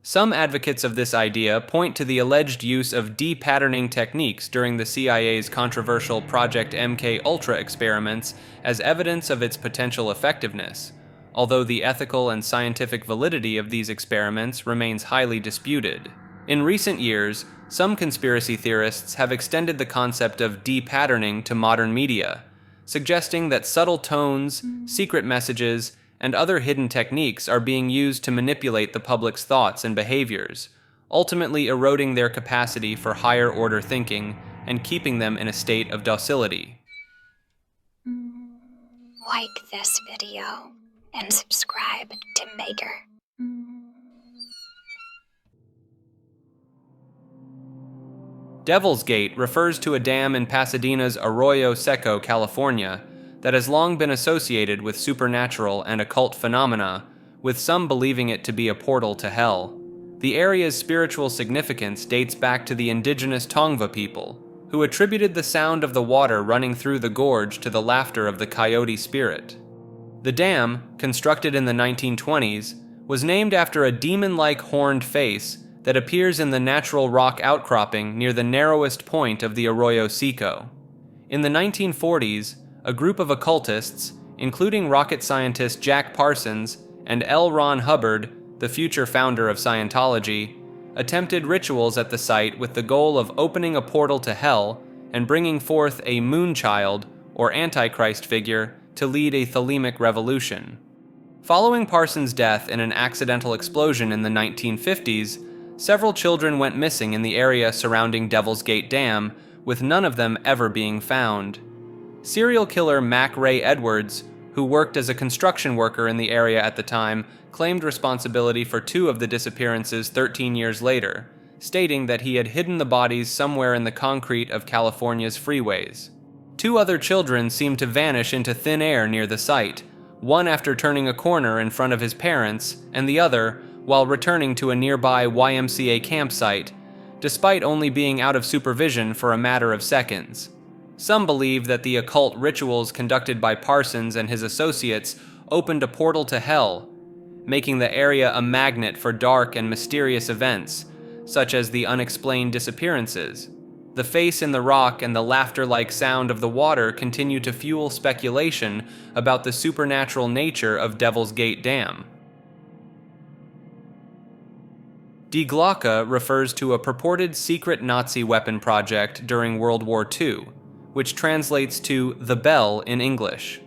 Some advocates of this idea point to the alleged use of depatterning techniques during the CIA's controversial Project MK-Ultra experiments as evidence of its potential effectiveness, although the ethical and scientific validity of these experiments remains highly disputed. In recent years, some conspiracy theorists have extended the concept of depatterning to modern media, suggesting that subtle tones, secret messages, and other hidden techniques are being used to manipulate the public's thoughts and behaviors, ultimately eroding their capacity for higher-order thinking and keeping them in a state of docility. Like this video and subscribe to Maker. Devil's Gate refers to a dam in Pasadena's Arroyo Seco, California, that has long been associated with supernatural and occult phenomena, with some believing it to be a portal to hell. The area's spiritual significance dates back to the indigenous Tongva people, who attributed the sound of the water running through the gorge to the laughter of the coyote spirit. The dam, constructed in the 1920s, was named after a demon-like horned face that appears in the natural rock outcropping near the narrowest point of the Arroyo Seco. In the 1940s, a group of occultists, including rocket scientist Jack Parsons and L. Ron Hubbard, the future founder of Scientology, attempted rituals at the site with the goal of opening a portal to hell and bringing forth a moonchild, or Antichrist figure, to lead a thelemic revolution. Following Parsons' death in an accidental explosion in the 1950s, several children went missing in the area surrounding Devil's Gate Dam, with none of them ever being found. Serial killer Mac Ray Edwards, who worked as a construction worker in the area at the time, claimed responsibility for 2 of the disappearances 13 years later, stating that he had hidden the bodies somewhere in the concrete of California's freeways. 2 other children seemed to vanish into thin air near the site, one after turning a corner in front of his parents, and the other while returning to a nearby YMCA campsite, despite only being out of supervision for a matter of seconds. Some believe that the occult rituals conducted by Parsons and his associates opened a portal to hell, making the area a magnet for dark and mysterious events, such as the unexplained disappearances. The face in the rock and the laughter-like sound of the water continue to fuel speculation about the supernatural nature of Devil's Gate Dam. Die Glocke refers to a purported secret Nazi weapon project during World War II, which translates to the bell in English.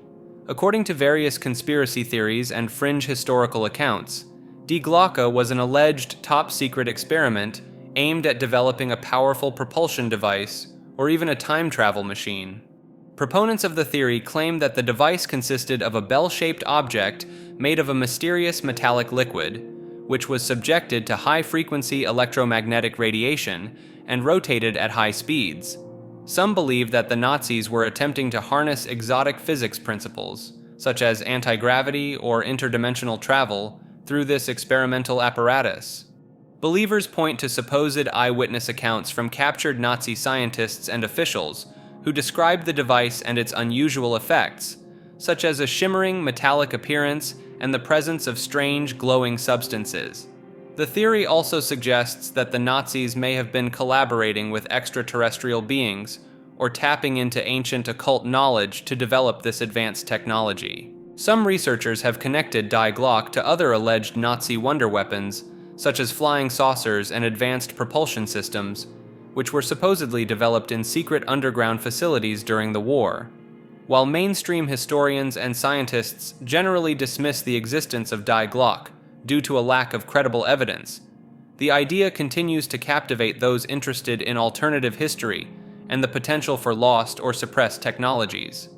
According to various conspiracy theories and fringe historical accounts, Die Glocke was an alleged top-secret experiment aimed at developing a powerful propulsion device or even a time travel machine. Proponents of the theory claim that the device consisted of a bell-shaped object made of a mysterious metallic liquid, which was subjected to high-frequency electromagnetic radiation and rotated at high speeds. Some believe that the Nazis were attempting to harness exotic physics principles, such as anti-gravity or interdimensional travel, through this experimental apparatus. Believers point to supposed eyewitness accounts from captured Nazi scientists and officials who described the device and its unusual effects, such as a shimmering metallic appearance and the presence of strange glowing substances. The theory also suggests that the Nazis may have been collaborating with extraterrestrial beings or tapping into ancient occult knowledge to develop this advanced technology. Some researchers have connected Die Glocke to other alleged Nazi wonder weapons, such as flying saucers and advanced propulsion systems, which were supposedly developed in secret underground facilities during the war. While mainstream historians and scientists generally dismiss the existence of Die Glocke due to a lack of credible evidence, the idea continues to captivate those interested in alternative history and the potential for lost or suppressed technologies.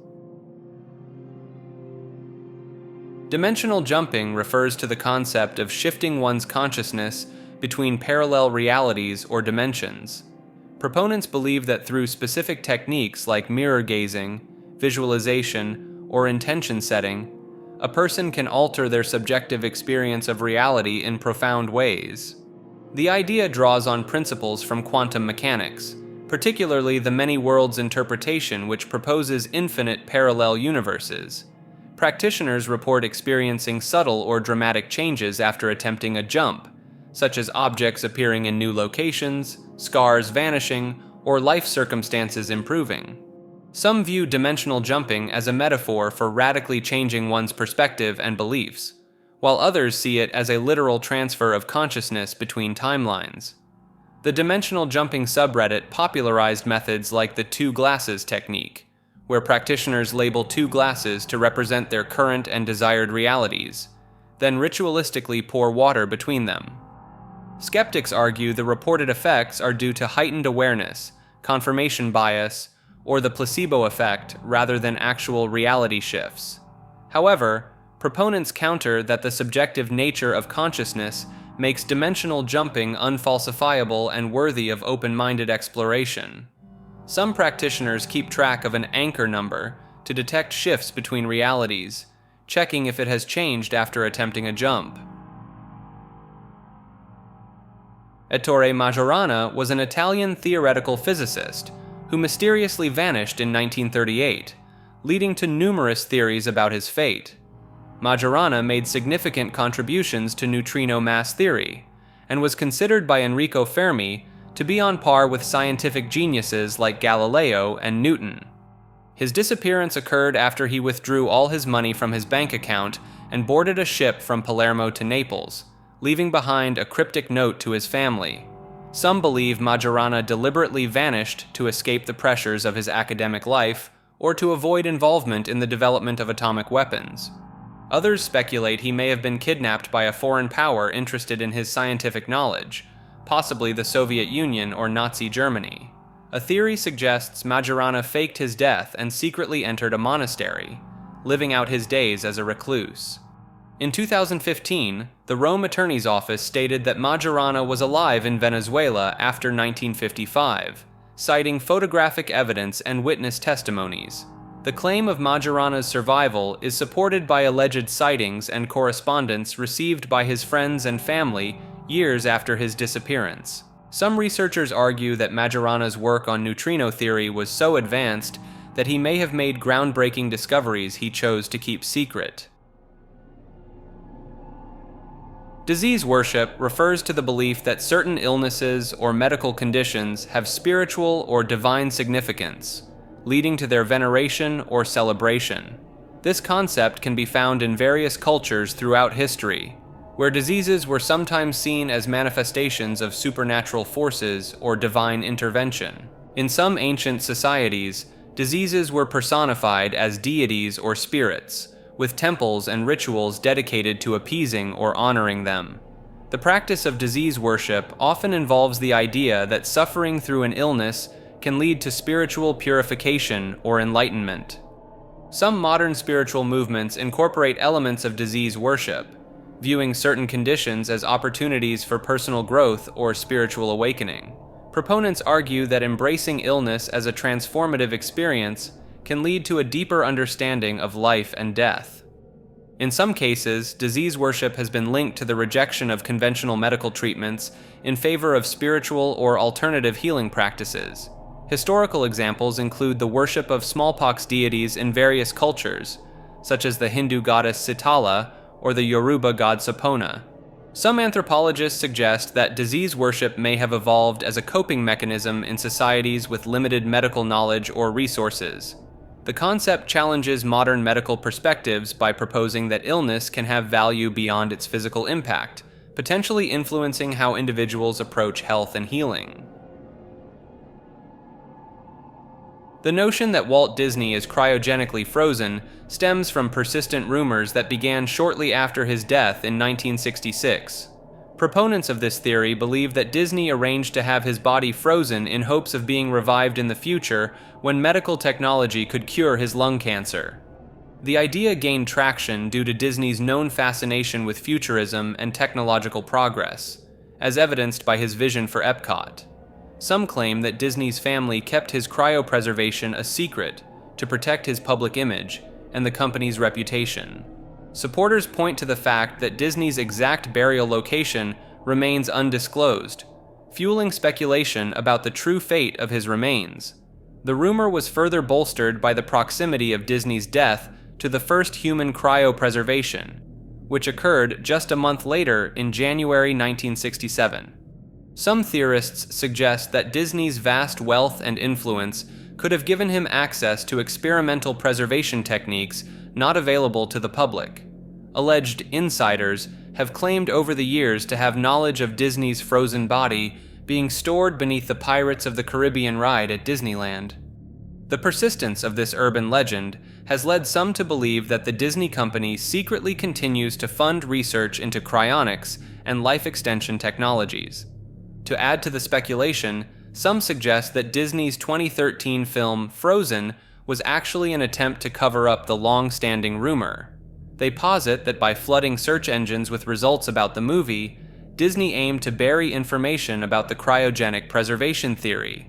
Dimensional jumping refers to the concept of shifting one's consciousness between parallel realities or dimensions. Proponents believe that through specific techniques like mirror gazing, visualization, or intention setting, a person can alter their subjective experience of reality in profound ways. The idea draws on principles from quantum mechanics, particularly the many worlds interpretation, which proposes infinite parallel universes. Practitioners report experiencing subtle or dramatic changes after attempting a jump, such as objects appearing in new locations, scars vanishing, or life circumstances improving. Some view dimensional jumping as a metaphor for radically changing one's perspective and beliefs, while others see it as a literal transfer of consciousness between timelines. The dimensional jumping subreddit popularized methods like the 2 glasses technique, where practitioners label 2 glasses to represent their current and desired realities, then ritualistically pour water between them. Skeptics argue the reported effects are due to heightened awareness, confirmation bias, or the placebo effect rather than actual reality shifts. However, proponents counter that the subjective nature of consciousness makes dimensional jumping unfalsifiable and worthy of open-minded exploration. Some practitioners keep track of an anchor number to detect shifts between realities, checking if it has changed after attempting a jump. Ettore Majorana was an Italian theoretical physicist who mysteriously vanished in 1938, leading to numerous theories about his fate. Majorana made significant contributions to neutrino mass theory, and was considered by Enrico Fermi to be on par with scientific geniuses like Galileo and Newton. His disappearance occurred after he withdrew all his money from his bank account and boarded a ship from Palermo to Naples, leaving behind a cryptic note to his family. Some believe Majorana deliberately vanished to escape the pressures of his academic life or to avoid involvement in the development of atomic weapons. Others speculate he may have been kidnapped by a foreign power interested in his scientific knowledge, possibly the Soviet Union or Nazi Germany. A theory suggests Majorana faked his death and secretly entered a monastery, living out his days as a recluse. In 2015, the Rome Attorney's Office stated that Majorana was alive in Venezuela after 1955, citing photographic evidence and witness testimonies. The claim of Majorana's survival is supported by alleged sightings and correspondence received by his friends and family years after his disappearance. Some researchers argue that Majorana's work on neutrino theory was so advanced that he may have made groundbreaking discoveries he chose to keep secret. Disease worship refers to the belief that certain illnesses or medical conditions have spiritual or divine significance, leading to their veneration or celebration. This concept can be found in various cultures throughout history, where diseases were sometimes seen as manifestations of supernatural forces or divine intervention. In some ancient societies, diseases were personified as deities or spirits, with temples and rituals dedicated to appeasing or honoring them. The practice of disease worship often involves the idea that suffering through an illness can lead to spiritual purification or enlightenment. Some modern spiritual movements incorporate elements of disease worship, viewing certain conditions as opportunities for personal growth or spiritual awakening. Proponents argue that embracing illness as a transformative experience can lead to a deeper understanding of life and death. In some cases, disease worship has been linked to the rejection of conventional medical treatments in favor of spiritual or alternative healing practices. Historical examples include the worship of smallpox deities in various cultures, such as the Hindu goddess Sitala or the Yoruba god Sapona. Some anthropologists suggest that disease worship may have evolved as a coping mechanism in societies with limited medical knowledge or resources. The concept challenges modern medical perspectives by proposing that illness can have value beyond its physical impact, potentially influencing how individuals approach health and healing. The notion that Walt Disney is cryogenically frozen stems from persistent rumors that began shortly after his death in 1966. Proponents of this theory believe that Disney arranged to have his body frozen in hopes of being revived in the future when medical technology could cure his lung cancer. The idea gained traction due to Disney's known fascination with futurism and technological progress, as evidenced by his vision for Epcot. Some claim that Disney's family kept his cryopreservation a secret to protect his public image and the company's reputation. Supporters point to the fact that Disney's exact burial location remains undisclosed, fueling speculation about the true fate of his remains. The rumor was further bolstered by the proximity of Disney's death to the first human cryopreservation, which occurred just a month later in January 1967. Some theorists suggest that Disney's vast wealth and influence could have given him access to experimental preservation techniques not available to the public. Alleged insiders have claimed over the years to have knowledge of Disney's frozen body being stored beneath the Pirates of the Caribbean ride at Disneyland. The persistence of this urban legend has led some to believe that the Disney company secretly continues to fund research into cryonics and life extension technologies. To add to the speculation, Some suggest that Disney's 2013 film Frozen was actually an attempt to cover up the long-standing rumor. They posit that by flooding search engines with results about the movie, Disney aimed to bury information about the cryogenic preservation theory.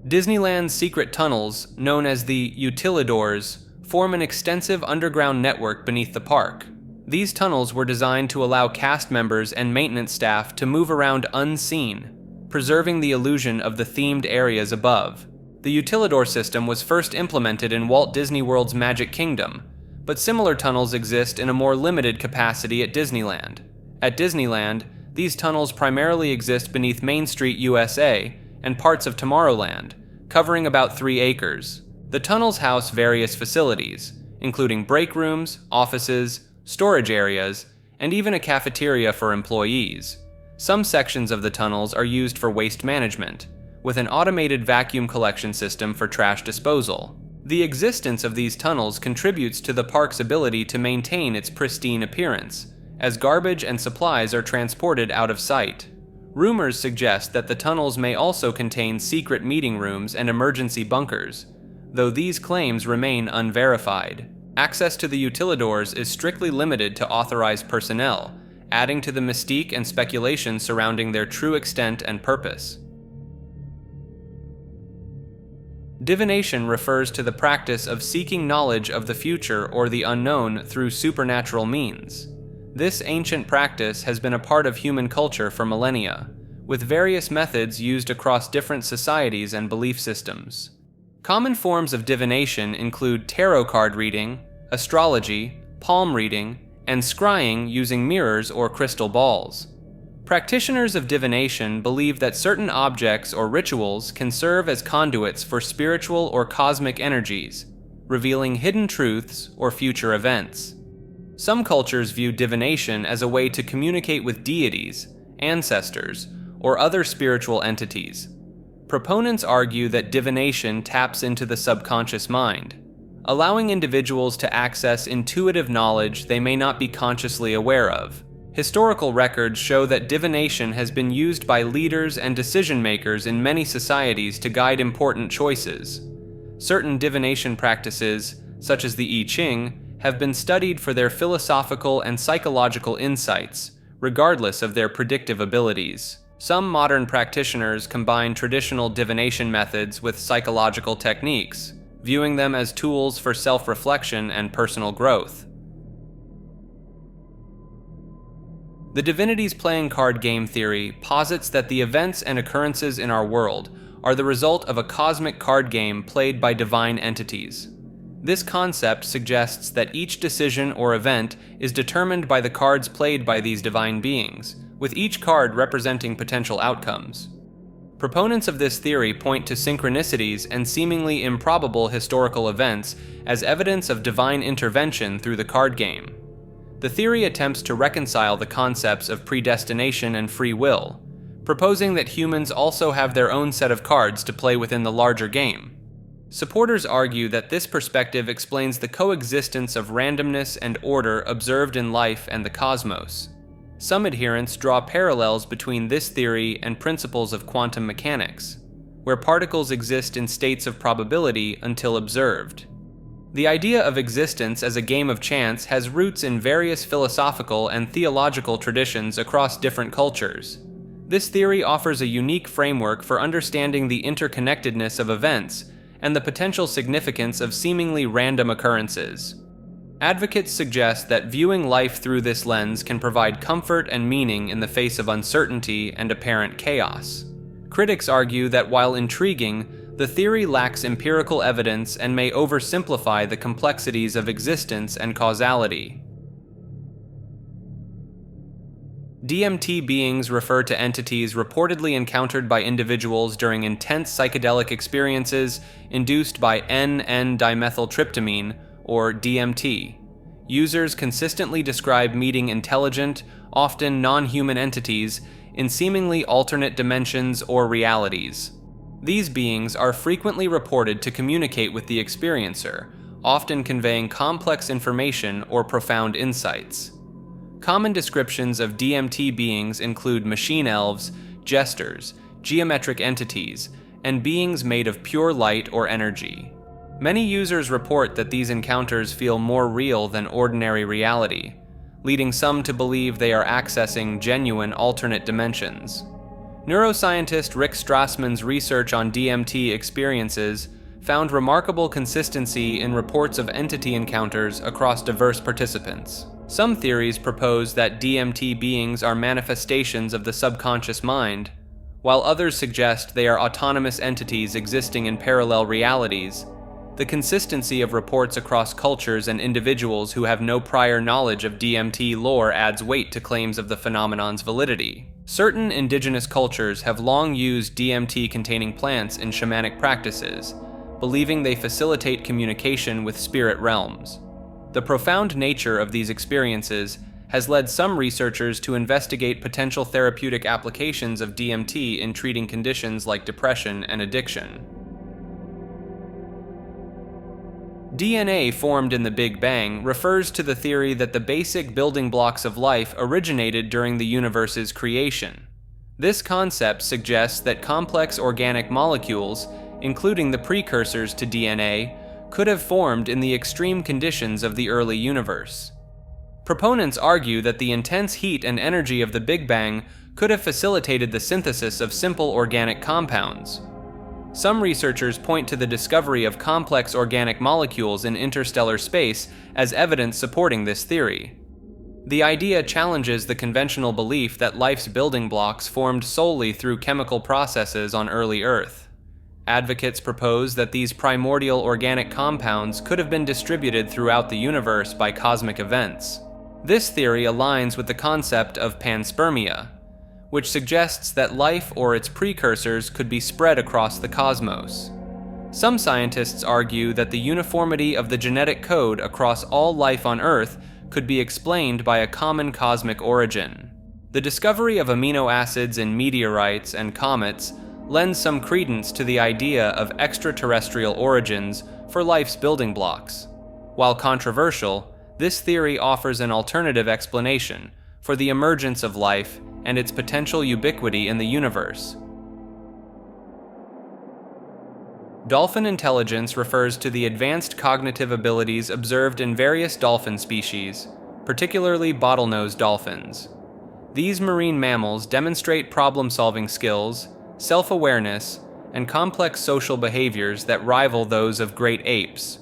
Disneyland's secret tunnels, known as the utilidors, form an extensive underground network beneath the park. These tunnels were designed to allow cast members and maintenance staff to move around unseen, preserving the illusion of the themed areas above. The utilidor system was first implemented in Walt Disney World's Magic Kingdom, but similar tunnels exist in a more limited capacity at Disneyland. At Disneyland, these tunnels primarily exist beneath Main Street, USA, and parts of Tomorrowland, covering about 3 acres. The tunnels house various facilities, including break rooms, offices, storage areas, and even a cafeteria for employees. Some sections of the tunnels are used for waste management, with an automated vacuum collection system for trash disposal. The existence of these tunnels contributes to the park's ability to maintain its pristine appearance, as garbage and supplies are transported out of sight. Rumors suggest that the tunnels may also contain secret meeting rooms and emergency bunkers, though these claims remain unverified. Access to the utilidors is strictly limited to authorized personnel, adding to the mystique and speculation surrounding their true extent and purpose. Divination refers to the practice of seeking knowledge of the future or the unknown through supernatural means. This ancient practice has been a part of human culture for millennia, with various methods used across different societies and belief systems. Common forms of divination include tarot card reading, astrology, palm reading, and scrying using mirrors or crystal balls. Practitioners of divination believe that certain objects or rituals can serve as conduits for spiritual or cosmic energies, revealing hidden truths or future events. Some cultures view divination as a way to communicate with deities, ancestors, or other spiritual entities. Proponents argue that divination taps into the subconscious mind, allowing individuals to access intuitive knowledge they may not be consciously aware of. Historical records show that divination has been used by leaders and decision-makers in many societies to guide important choices. Certain divination practices, such as the I Ching, have been studied for their philosophical and psychological insights, regardless of their predictive abilities. Some modern practitioners combine traditional divination methods with psychological techniques, viewing them as tools for self-reflection and personal growth. The Divinity's playing card game theory posits that the events and occurrences in our world are the result of a cosmic card game played by divine entities. This concept suggests that each decision or event is determined by the cards played by these divine beings, with each card representing potential outcomes. Proponents of this theory point to synchronicities and seemingly improbable historical events as evidence of divine intervention through the card game. The theory attempts to reconcile the concepts of predestination and free will, proposing that humans also have their own set of cards to play within the larger game. Supporters argue that this perspective explains the coexistence of randomness and order observed in life and the cosmos. Some adherents draw parallels between this theory and principles of quantum mechanics, where particles exist in states of probability until observed. The idea of existence as a game of chance has roots in various philosophical and theological traditions across different cultures. This theory offers a unique framework for understanding the interconnectedness of events and the potential significance of seemingly random occurrences. Advocates suggest that viewing life through this lens can provide comfort and meaning in the face of uncertainty and apparent chaos. Critics argue that while intriguing, the theory lacks empirical evidence and may oversimplify the complexities of existence and causality. DMT beings refer to entities reportedly encountered by individuals during intense psychedelic experiences induced by N,N-dimethyltryptamine, or DMT. Users consistently describe meeting intelligent, often non-human entities in seemingly alternate dimensions or realities. These beings are frequently reported to communicate with the experiencer, often conveying complex information or profound insights. Common descriptions of DMT beings include machine elves, jesters, geometric entities, and beings made of pure light or energy. Many users report that these encounters feel more real than ordinary reality, leading some to believe they are accessing genuine alternate dimensions. Neuroscientist Rick Strassman's research on DMT experiences found remarkable consistency in reports of entity encounters across diverse participants. Some theories propose that DMT beings are manifestations of the subconscious mind, while others suggest they are autonomous entities existing in parallel realities. The consistency of reports across cultures and individuals who have no prior knowledge of DMT lore adds weight to claims of the phenomenon's validity. Certain indigenous cultures have long used DMT-containing plants in shamanic practices, believing they facilitate communication with spirit realms. The profound nature of these experiences has led some researchers to investigate potential therapeutic applications of DMT in treating conditions like depression and addiction. DNA formed in the Big Bang refers to the theory that the basic building blocks of life originated during the universe's creation. This concept suggests that complex organic molecules, including the precursors to DNA, could have formed in the extreme conditions of the early universe. Proponents argue that the intense heat and energy of the Big Bang could have facilitated the synthesis of simple organic compounds. Some researchers point to the discovery of complex organic molecules in interstellar space as evidence supporting this theory. The idea challenges the conventional belief that life's building blocks formed solely through chemical processes on early Earth. Advocates propose that these primordial organic compounds could have been distributed throughout the universe by cosmic events. This theory aligns with the concept of panspermia, which suggests that life or its precursors could be spread across the cosmos. Some scientists argue that the uniformity of the genetic code across all life on Earth could be explained by a common cosmic origin. The discovery of amino acids in meteorites and comets lends some credence to the idea of extraterrestrial origins for life's building blocks. While controversial, this theory offers an alternative explanation for the emergence of life and its potential ubiquity in the universe. Dolphin intelligence refers to the advanced cognitive abilities observed in various dolphin species, particularly bottlenose dolphins. These marine mammals demonstrate problem-solving skills, self-awareness, and complex social behaviors that rival those of great apes.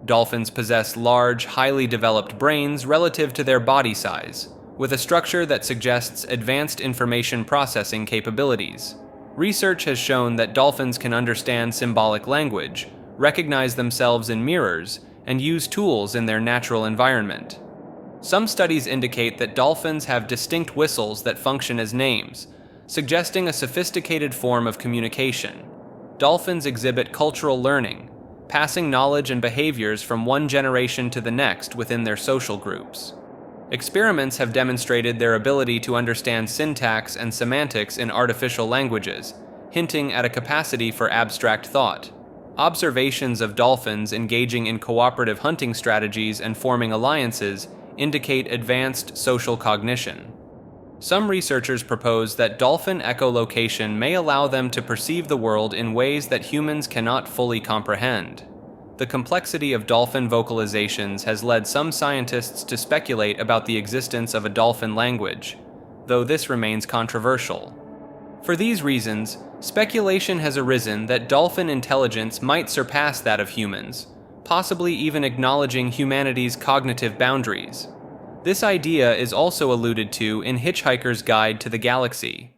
Dolphins possess large, highly developed brains relative to their body size, with a structure that suggests advanced information processing capabilities. Research has shown that dolphins can understand symbolic language, recognize themselves in mirrors, and use tools in their natural environment. Some studies indicate that dolphins have distinct whistles that function as names, suggesting a sophisticated form of communication. Dolphins exhibit cultural learning, passing knowledge and behaviors from one generation to the next within their social groups. Experiments have demonstrated their ability to understand syntax and semantics in artificial languages, hinting at a capacity for abstract thought. Observations of dolphins engaging in cooperative hunting strategies and forming alliances indicate advanced social cognition. Some researchers propose that dolphin echolocation may allow them to perceive the world in ways that humans cannot fully comprehend. The complexity of dolphin vocalizations has led some scientists to speculate about the existence of a dolphin language, though this remains controversial. For these reasons, speculation has arisen that dolphin intelligence might surpass that of humans, possibly even acknowledging humanity's cognitive boundaries. This idea is also alluded to in Hitchhiker's Guide to the Galaxy.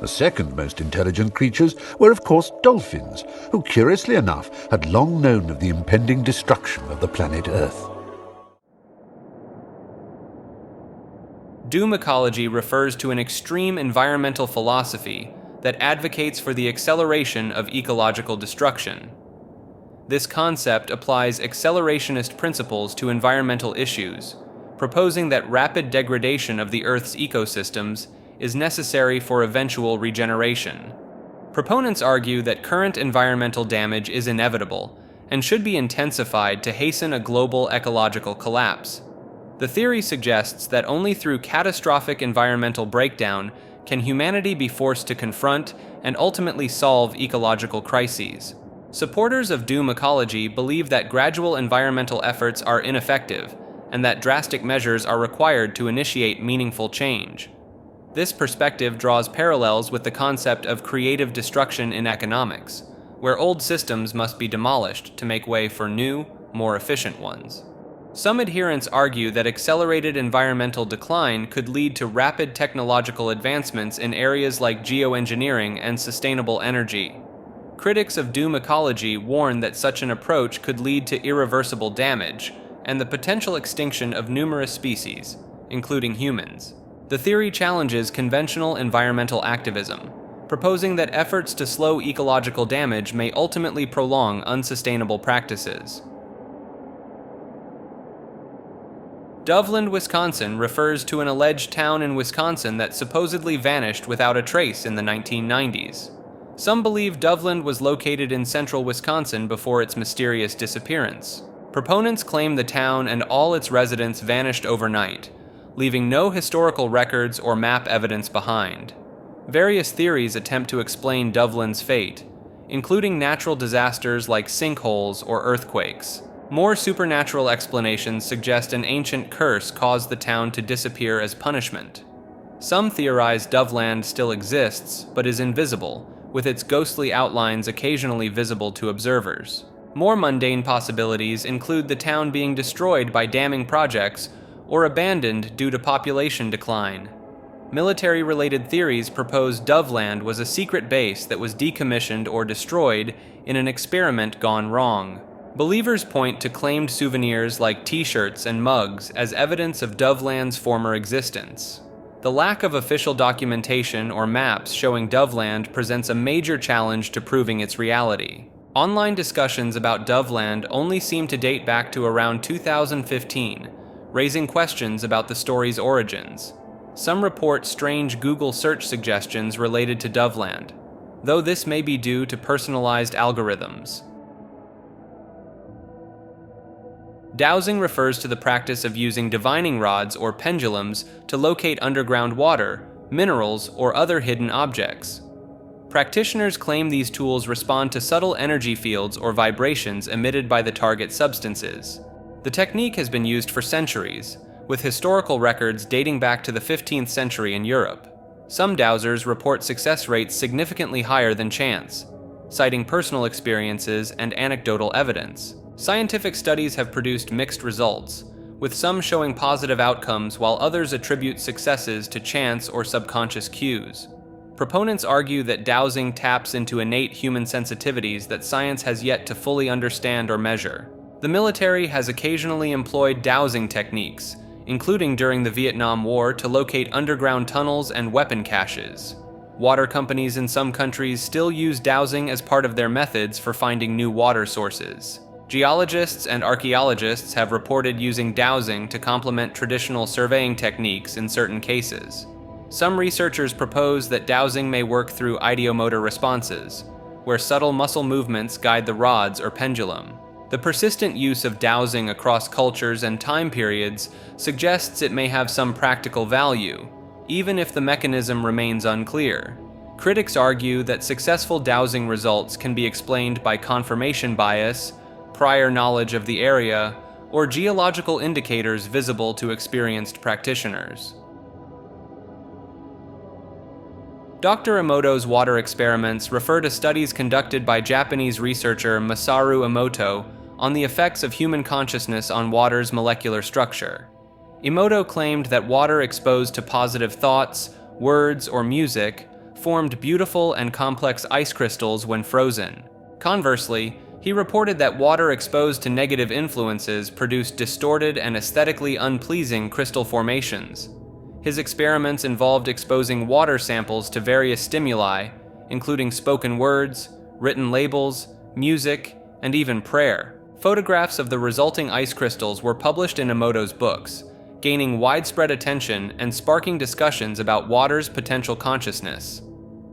The second most intelligent creatures were, of course, dolphins, who, curiously enough, had long known of the impending destruction of the planet Earth. Doom ecology refers to an extreme environmental philosophy that advocates for the acceleration of ecological destruction. This concept applies accelerationist principles to environmental issues, proposing that rapid degradation of the Earth's ecosystems is necessary for eventual regeneration. Proponents argue that current environmental damage is inevitable and should be intensified to hasten a global ecological collapse. The theory suggests that only through catastrophic environmental breakdown can humanity be forced to confront and ultimately solve ecological crises. Supporters of doom ecology believe that gradual environmental efforts are ineffective and that drastic measures are required to initiate meaningful change. This perspective draws parallels with the concept of creative destruction in economics, where old systems must be demolished to make way for new, more efficient ones. Some adherents argue that accelerated environmental decline could lead to rapid technological advancements in areas like geoengineering and sustainable energy. Critics of doom ecology warn that such an approach could lead to irreversible damage and the potential extinction of numerous species, including humans. The theory challenges conventional environmental activism, proposing that efforts to slow ecological damage may ultimately prolong unsustainable practices. Doveland, Wisconsin refers to an alleged town in Wisconsin that supposedly vanished without a trace in the 1990s. Some believe Doveland was located in central Wisconsin before its mysterious disappearance. Proponents claim the town and all its residents vanished overnight, leaving no historical records or map evidence behind. Various theories attempt to explain Doveland's fate, including natural disasters like sinkholes or earthquakes. More supernatural explanations suggest an ancient curse caused the town to disappear as punishment. Some theorize Doveland still exists, but is invisible, with its ghostly outlines occasionally visible to observers. More mundane possibilities include the town being destroyed by damming projects or abandoned due to population decline. Military-related theories propose Doveland was a secret base that was decommissioned or destroyed in an experiment gone wrong. Believers point to claimed souvenirs like t-shirts and mugs as evidence of Doveland's former existence. The lack of official documentation or maps showing Doveland presents a major challenge to proving its reality. Online discussions about Doveland only seem to date back to around 2015, raising questions about the story's origins. Some report strange Google search suggestions related to Doveland, though this may be due to personalized algorithms. Dowsing refers to the practice of using divining rods or pendulums to locate underground water, minerals, or other hidden objects. Practitioners claim these tools respond to subtle energy fields or vibrations emitted by the target substances. The technique has been used for centuries, with historical records dating back to the 15th century in Europe. Some dowsers report success rates significantly higher than chance, citing personal experiences and anecdotal evidence. Scientific studies have produced mixed results, with some showing positive outcomes while others attribute successes to chance or subconscious cues. Proponents argue that dowsing taps into innate human sensitivities that science has yet to fully understand or measure. The military has occasionally employed dowsing techniques, including during the Vietnam War to locate underground tunnels and weapon caches. Water companies in some countries still use dowsing as part of their methods for finding new water sources. Geologists and archaeologists have reported using dowsing to complement traditional surveying techniques in certain cases. Some researchers propose that dowsing may work through ideomotor responses, where subtle muscle movements guide the rods or pendulum. The persistent use of dowsing across cultures and time periods suggests it may have some practical value, even if the mechanism remains unclear. Critics argue that successful dowsing results can be explained by confirmation bias, prior knowledge of the area, or geological indicators visible to experienced practitioners. Dr. Emoto's water experiments refer to studies conducted by Japanese researcher Masaru Emoto on the effects of human consciousness on water's molecular structure. Emoto claimed that water exposed to positive thoughts, words, or music formed beautiful and complex ice crystals when frozen. Conversely, he reported that water exposed to negative influences produced distorted and aesthetically unpleasing crystal formations. His experiments involved exposing water samples to various stimuli, including spoken words, written labels, music, and even prayer. Photographs of the resulting ice crystals were published in Emoto's books, gaining widespread attention and sparking discussions about water's potential consciousness.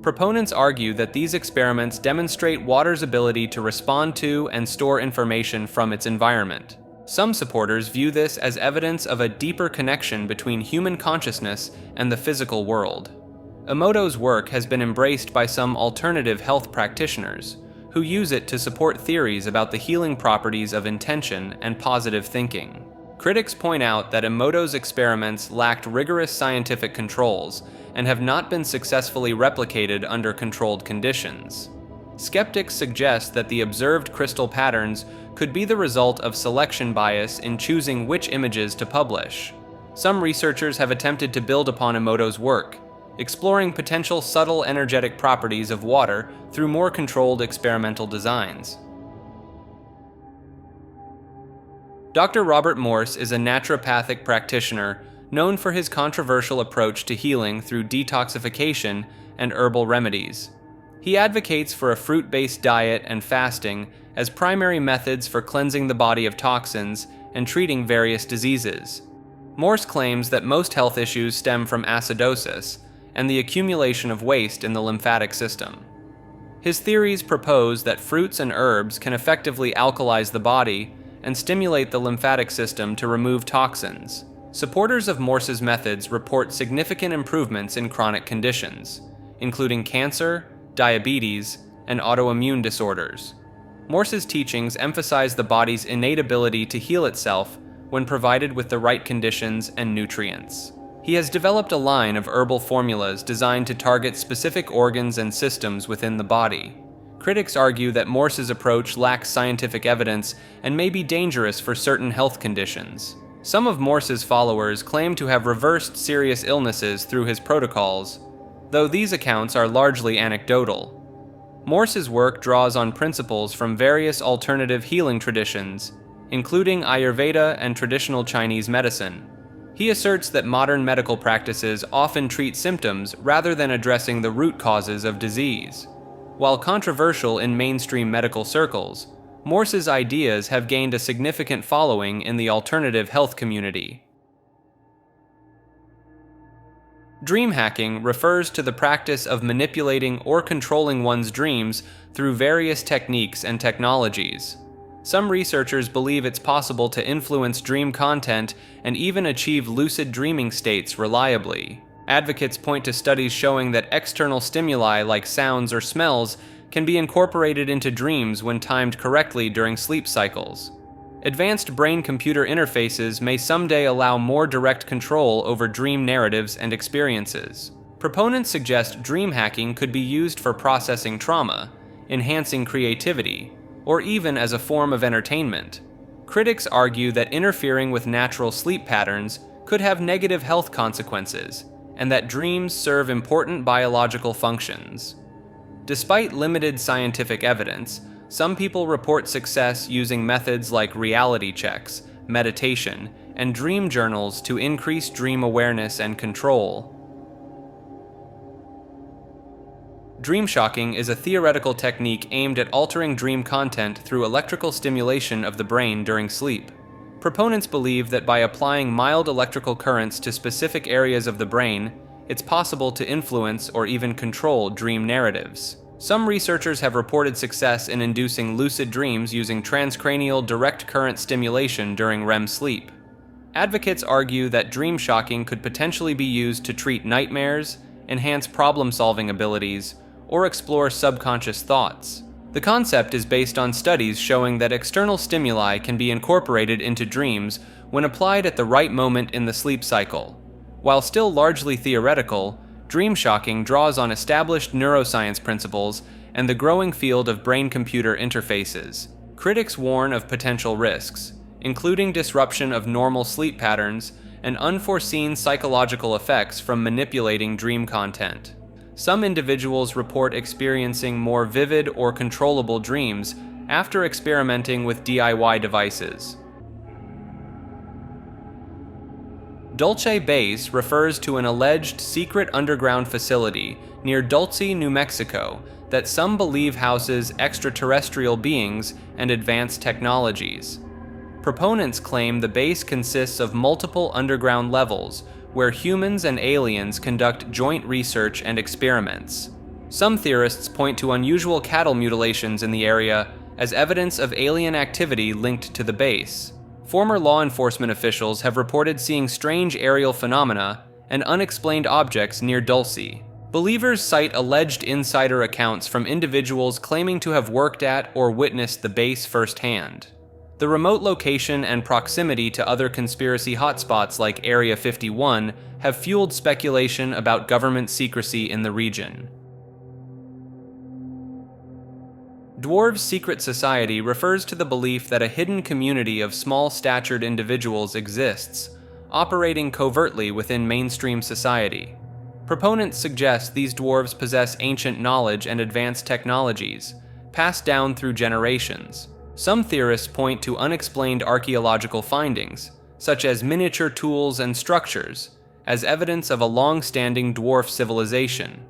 Proponents argue that these experiments demonstrate water's ability to respond to and store information from its environment. Some supporters view this as evidence of a deeper connection between human consciousness and the physical world. Emoto's work has been embraced by some alternative health practitioners, who use it to support theories about the healing properties of intention and positive thinking. Critics point out that Emoto's experiments lacked rigorous scientific controls and have not been successfully replicated under controlled conditions. Skeptics suggest that the observed crystal patterns could be the result of selection bias in choosing which images to publish. Some researchers have attempted to build upon Emoto's work, exploring potential subtle energetic properties of water through more controlled experimental designs. Dr. Robert Morse is a naturopathic practitioner known for his controversial approach to healing through detoxification and herbal remedies. He advocates for a fruit-based diet and fasting as primary methods for cleansing the body of toxins and treating various diseases. Morse claims that most health issues stem from acidosis and the accumulation of waste in the lymphatic system. His theories propose that fruits and herbs can effectively alkalize the body and stimulate the lymphatic system to remove toxins. Supporters of Morse's methods report significant improvements in chronic conditions, including cancer, diabetes, and autoimmune disorders. Morse's teachings emphasize the body's innate ability to heal itself when provided with the right conditions and nutrients. He has developed a line of herbal formulas designed to target specific organs and systems within the body. Critics argue that Morse's approach lacks scientific evidence and may be dangerous for certain health conditions. Some of Morse's followers claim to have reversed serious illnesses through his protocols, though these accounts are largely anecdotal. Morse's work draws on principles from various alternative healing traditions, including Ayurveda and traditional Chinese medicine. He asserts that modern medical practices often treat symptoms rather than addressing the root causes of disease. While controversial in mainstream medical circles, Morse's ideas have gained a significant following in the alternative health community. Dream hacking refers to the practice of manipulating or controlling one's dreams through various techniques and technologies. Some researchers believe it's possible to influence dream content and even achieve lucid dreaming states reliably. Advocates point to studies showing that external stimuli like sounds or smells can be incorporated into dreams when timed correctly during sleep cycles. Advanced brain-computer interfaces may someday allow more direct control over dream narratives and experiences. Proponents suggest dream hacking could be used for processing trauma, enhancing creativity, or even as a form of entertainment. Critics argue that interfering with natural sleep patterns could have negative health consequences, and that dreams serve important biological functions. Despite limited scientific evidence, some people report success using methods like reality checks, meditation, and dream journals to increase dream awareness and control. Dream shocking is a theoretical technique aimed at altering dream content through electrical stimulation of the brain during sleep. Proponents believe that by applying mild electrical currents to specific areas of the brain, it's possible to influence or even control dream narratives. Some researchers have reported success in inducing lucid dreams using transcranial direct current stimulation during REM sleep. Advocates argue that dream shocking could potentially be used to treat nightmares, enhance problem-solving abilities, or explore subconscious thoughts. The concept is based on studies showing that external stimuli can be incorporated into dreams when applied at the right moment in the sleep cycle. While still largely theoretical, dream shocking draws on established neuroscience principles and the growing field of brain-computer interfaces. Critics warn of potential risks, including disruption of normal sleep patterns and unforeseen psychological effects from manipulating dream content. Some individuals report experiencing more vivid or controllable dreams after experimenting with DIY devices. Dulce Base refers to an alleged secret underground facility near Dulce, New Mexico, that some believe houses extraterrestrial beings and advanced technologies. Proponents claim the base consists of multiple underground levels where humans and aliens conduct joint research and experiments. Some theorists point to unusual cattle mutilations in the area as evidence of alien activity linked to the base. Former law enforcement officials have reported seeing strange aerial phenomena and unexplained objects near Dulce. Believers cite alleged insider accounts from individuals claiming to have worked at or witnessed the base firsthand. The remote location and proximity to other conspiracy hotspots like Area 51 have fueled speculation about government secrecy in the region. Dwarves' secret society refers to the belief that a hidden community of small-statured individuals exists, operating covertly within mainstream society. Proponents suggest these dwarves possess ancient knowledge and advanced technologies, passed down through generations. Some theorists point to unexplained archaeological findings, such as miniature tools and structures, as evidence of a long-standing dwarf civilization.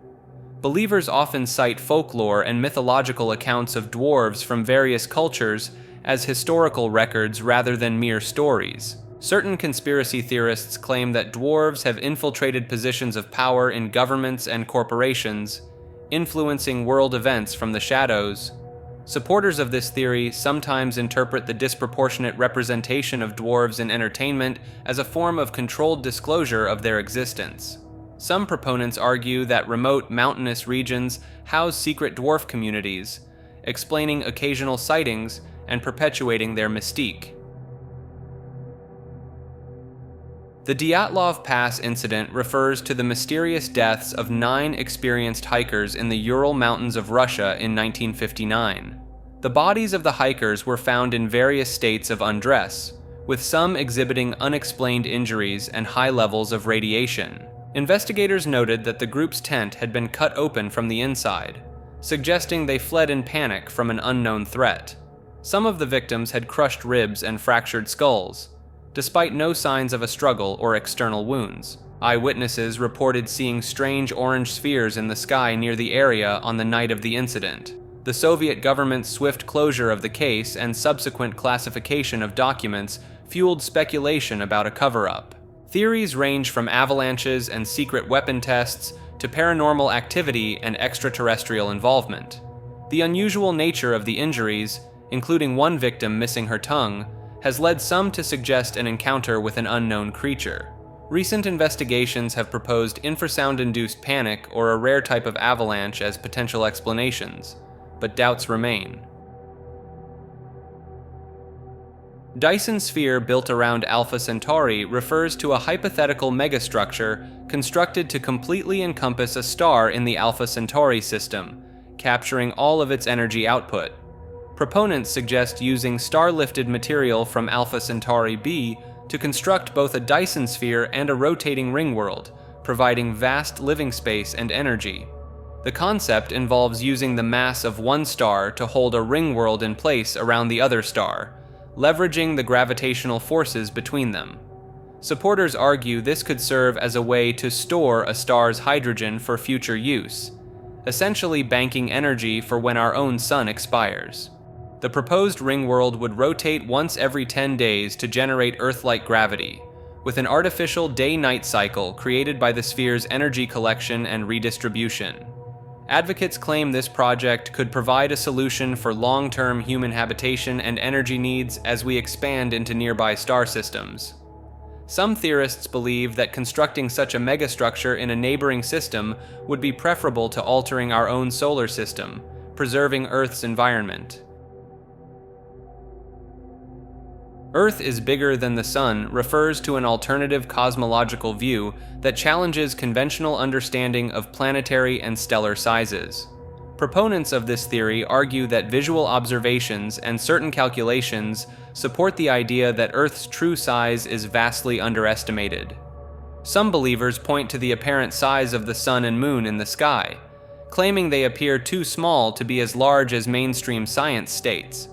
Believers often cite folklore and mythological accounts of dwarves from various cultures as historical records rather than mere stories. Certain conspiracy theorists claim that dwarves have infiltrated positions of power in governments and corporations, influencing world events from the shadows. Supporters of this theory sometimes interpret the disproportionate representation of dwarves in entertainment as a form of controlled disclosure of their existence. Some proponents argue that remote mountainous regions house secret dwarf communities, explaining occasional sightings and perpetuating their mystique. The Dyatlov Pass incident refers to the mysterious deaths of 9 experienced hikers in the Ural Mountains of Russia in 1959. The bodies of the hikers were found in various states of undress, with some exhibiting unexplained injuries and high levels of radiation. Investigators noted that the group's tent had been cut open from the inside, suggesting they fled in panic from an unknown threat. Some of the victims had crushed ribs and fractured skulls, despite no signs of a struggle or external wounds. Eyewitnesses reported seeing strange orange spheres in the sky near the area on the night of the incident. The Soviet government's swift closure of the case and subsequent classification of documents fueled speculation about a cover-up. Theories range from avalanches and secret weapon tests to paranormal activity and extraterrestrial involvement. The unusual nature of the injuries, including one victim missing her tongue, has led some to suggest an encounter with an unknown creature. Recent investigations have proposed infrasound-induced panic or a rare type of avalanche as potential explanations, but doubts remain. Dyson sphere built around Alpha Centauri refers to a hypothetical megastructure constructed to completely encompass a star in the Alpha Centauri system, capturing all of its energy output. Proponents suggest using star-lifted material from Alpha Centauri b to construct both a Dyson sphere and a rotating ring world, providing vast living space and energy. The concept involves using the mass of one star to hold a ring world in place around the other star, leveraging the gravitational forces between them. Supporters argue this could serve as a way to store a star's hydrogen for future use, essentially banking energy for when our own sun expires. The proposed ring world would rotate once every 10 days to generate Earth-like gravity, with an artificial day-night cycle created by the sphere's energy collection and redistribution. Advocates claim this project could provide a solution for long-term human habitation and energy needs as we expand into nearby star systems. Some theorists believe that constructing such a megastructure in a neighboring system would be preferable to altering our own solar system, preserving Earth's environment. Earth is bigger than the Sun refers to an alternative cosmological view that challenges conventional understanding of planetary and stellar sizes. Proponents of this theory argue that visual observations and certain calculations support the idea that Earth's true size is vastly underestimated. Some believers point to the apparent size of the Sun and Moon in the sky, claiming they appear too small to be as large as mainstream science states.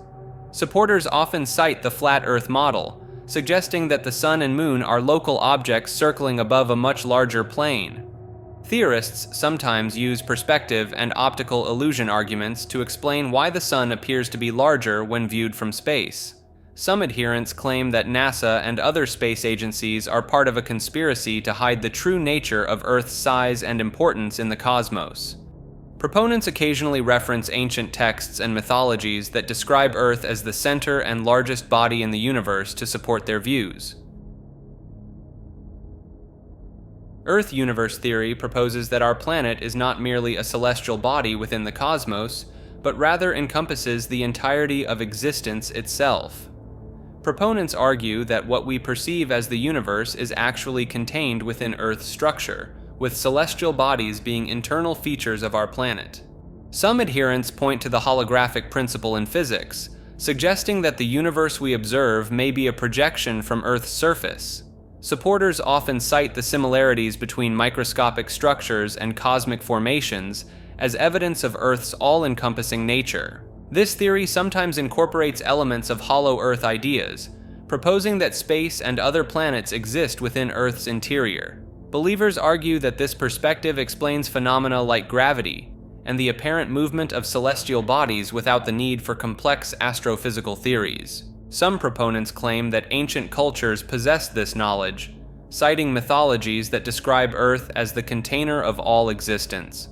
Supporters often cite the flat Earth model, suggesting that the Sun and Moon are local objects circling above a much larger plane. Theorists sometimes use perspective and optical illusion arguments to explain why the Sun appears to be larger when viewed from space. Some adherents claim that NASA and other space agencies are part of a conspiracy to hide the true nature of Earth's size and importance in the cosmos. Proponents occasionally reference ancient texts and mythologies that describe Earth as the center and largest body in the universe to support their views. Earth universe theory proposes that our planet is not merely a celestial body within the cosmos, but rather encompasses the entirety of existence itself. Proponents argue that what we perceive as the universe is actually contained within Earth's structure, with celestial bodies being internal features of our planet. Some adherents point to the holographic principle in physics, suggesting that the universe we observe may be a projection from Earth's surface. Supporters often cite the similarities between microscopic structures and cosmic formations as evidence of Earth's all-encompassing nature. This theory sometimes incorporates elements of hollow Earth ideas, proposing that space and other planets exist within Earth's interior. Believers argue that this perspective explains phenomena like gravity and the apparent movement of celestial bodies without the need for complex astrophysical theories. Some proponents claim that ancient cultures possessed this knowledge, citing mythologies that describe Earth as the container of all existence.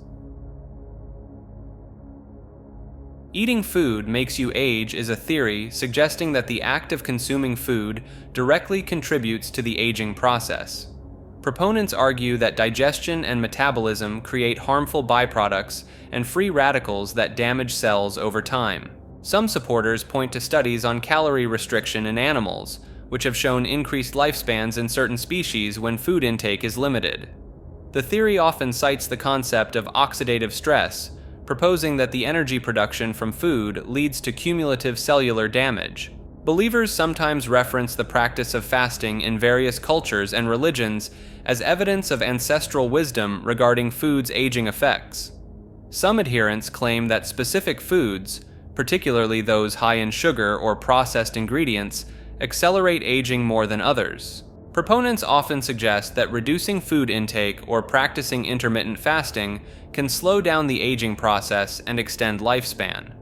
Eating food makes you age is a theory suggesting that the act of consuming food directly contributes to the aging process. Proponents argue that digestion and metabolism create harmful byproducts and free radicals that damage cells over time. Some supporters point to studies on calorie restriction in animals, which have shown increased lifespans in certain species when food intake is limited. The theory often cites the concept of oxidative stress, proposing that the energy production from food leads to cumulative cellular damage. Believers sometimes reference the practice of fasting in various cultures and religions as evidence of ancestral wisdom regarding food's aging effects. Some adherents claim that specific foods, particularly those high in sugar or processed ingredients, accelerate aging more than others. Proponents often suggest that reducing food intake or practicing intermittent fasting can slow down the aging process and extend lifespan.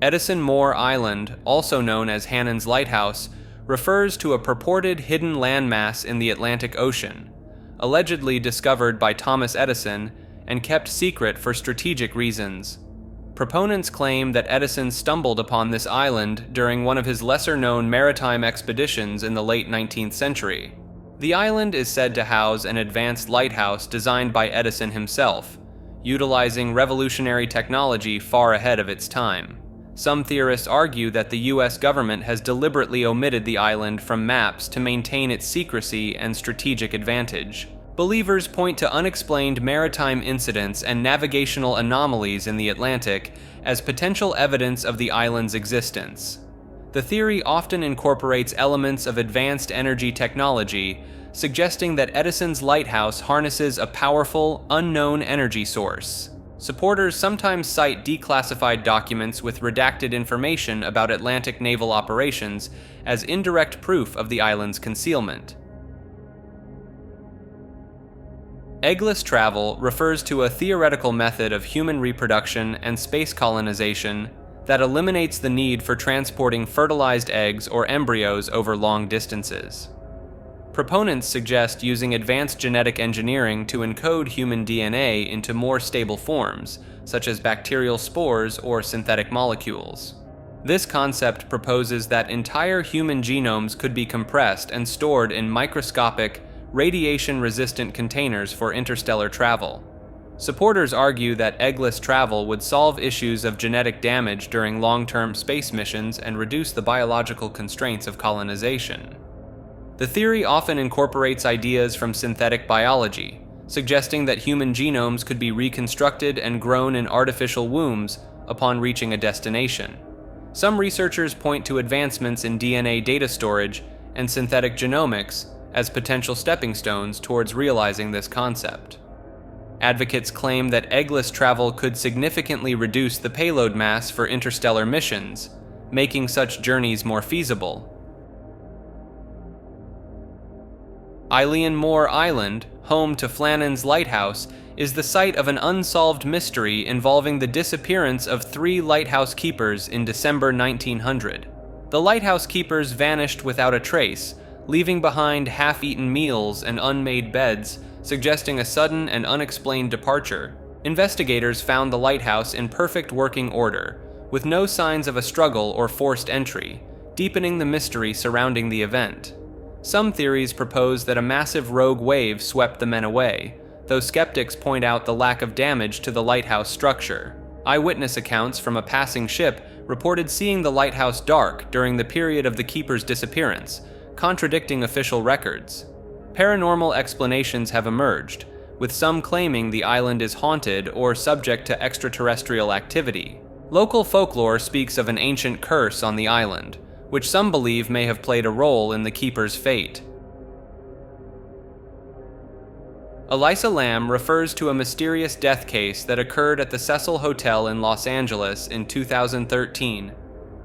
Edison Moore Island, also known as Hannon's Lighthouse, refers to a purported hidden landmass in the Atlantic Ocean, allegedly discovered by Thomas Edison and kept secret for strategic reasons. Proponents claim that Edison stumbled upon this island during one of his lesser-known maritime expeditions in the late 19th century. The island is said to house an advanced lighthouse designed by Edison himself, utilizing revolutionary technology far ahead of its time. Some theorists argue that the US government has deliberately omitted the island from maps to maintain its secrecy and strategic advantage. Believers point to unexplained maritime incidents and navigational anomalies in the Atlantic as potential evidence of the island's existence. The theory often incorporates elements of advanced energy technology, suggesting that Edison's lighthouse harnesses a powerful, unknown energy source. Supporters sometimes cite declassified documents with redacted information about Atlantic naval operations as indirect proof of the island's concealment. Eggless travel refers to a theoretical method of human reproduction and space colonization that eliminates the need for transporting fertilized eggs or embryos over long distances. Proponents suggest using advanced genetic engineering to encode human DNA into more stable forms, such as bacterial spores or synthetic molecules. This concept proposes that entire human genomes could be compressed and stored in microscopic, radiation-resistant containers for interstellar travel. Supporters argue that eggless travel would solve issues of genetic damage during long-term space missions and reduce the biological constraints of colonization. The theory often incorporates ideas from synthetic biology, suggesting that human genomes could be reconstructed and grown in artificial wombs upon reaching a destination. Some researchers point to advancements in DNA data storage and synthetic genomics as potential stepping stones towards realizing this concept. Advocates claim that eggless travel could significantly reduce the payload mass for interstellar missions, making such journeys more feasible. Eilean Moore Island, home to Flannan's Lighthouse, is the site of an unsolved mystery involving the disappearance of 3 lighthouse keepers in December 1900. The lighthouse keepers vanished without a trace, leaving behind half-eaten meals and unmade beds, suggesting a sudden and unexplained departure. Investigators found the lighthouse in perfect working order, with no signs of a struggle or forced entry, deepening the mystery surrounding the event. Some theories propose that a massive rogue wave swept the men away, though skeptics point out the lack of damage to the lighthouse structure. Eyewitness accounts from a passing ship reported seeing the lighthouse dark during the period of the keeper's disappearance, contradicting official records. Paranormal explanations have emerged, with some claiming the island is haunted or subject to extraterrestrial activity. Local folklore speaks of an ancient curse on the island, which some believe may have played a role in the keeper's fate. Elisa Lam refers to a mysterious death case that occurred at the Cecil Hotel in Los Angeles in 2013.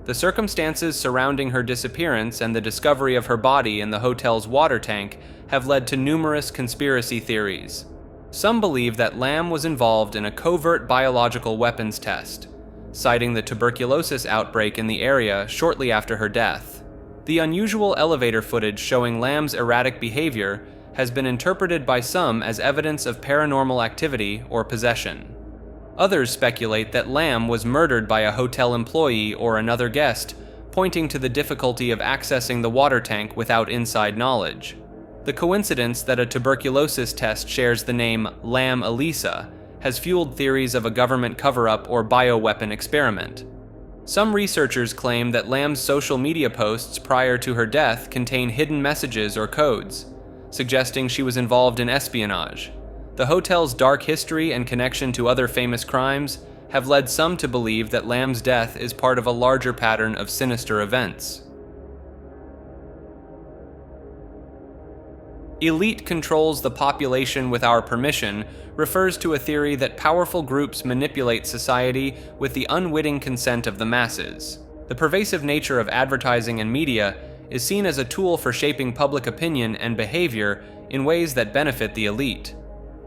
The circumstances surrounding her disappearance and the discovery of her body in the hotel's water tank have led to numerous conspiracy theories. Some believe that Lam was involved in a covert biological weapons test, citing the tuberculosis outbreak in the area shortly after her death. The unusual elevator footage showing Lam's erratic behavior has been interpreted by some as evidence of paranormal activity or possession. Others speculate that Lam was murdered by a hotel employee or another guest, pointing to the difficulty of accessing the water tank without inside knowledge. The coincidence that a tuberculosis test shares the name Lam Elisa has fueled theories of a government cover-up or bioweapon experiment. Some researchers claim that Lam's social media posts prior to her death contain hidden messages or codes, suggesting she was involved in espionage. The hotel's dark history and connection to other famous crimes have led some to believe that Lam's death is part of a larger pattern of sinister events. Elite controls the population with our permission refers to a theory that powerful groups manipulate society with the unwitting consent of the masses. The pervasive nature of advertising and media is seen as a tool for shaping public opinion and behavior in ways that benefit the elite.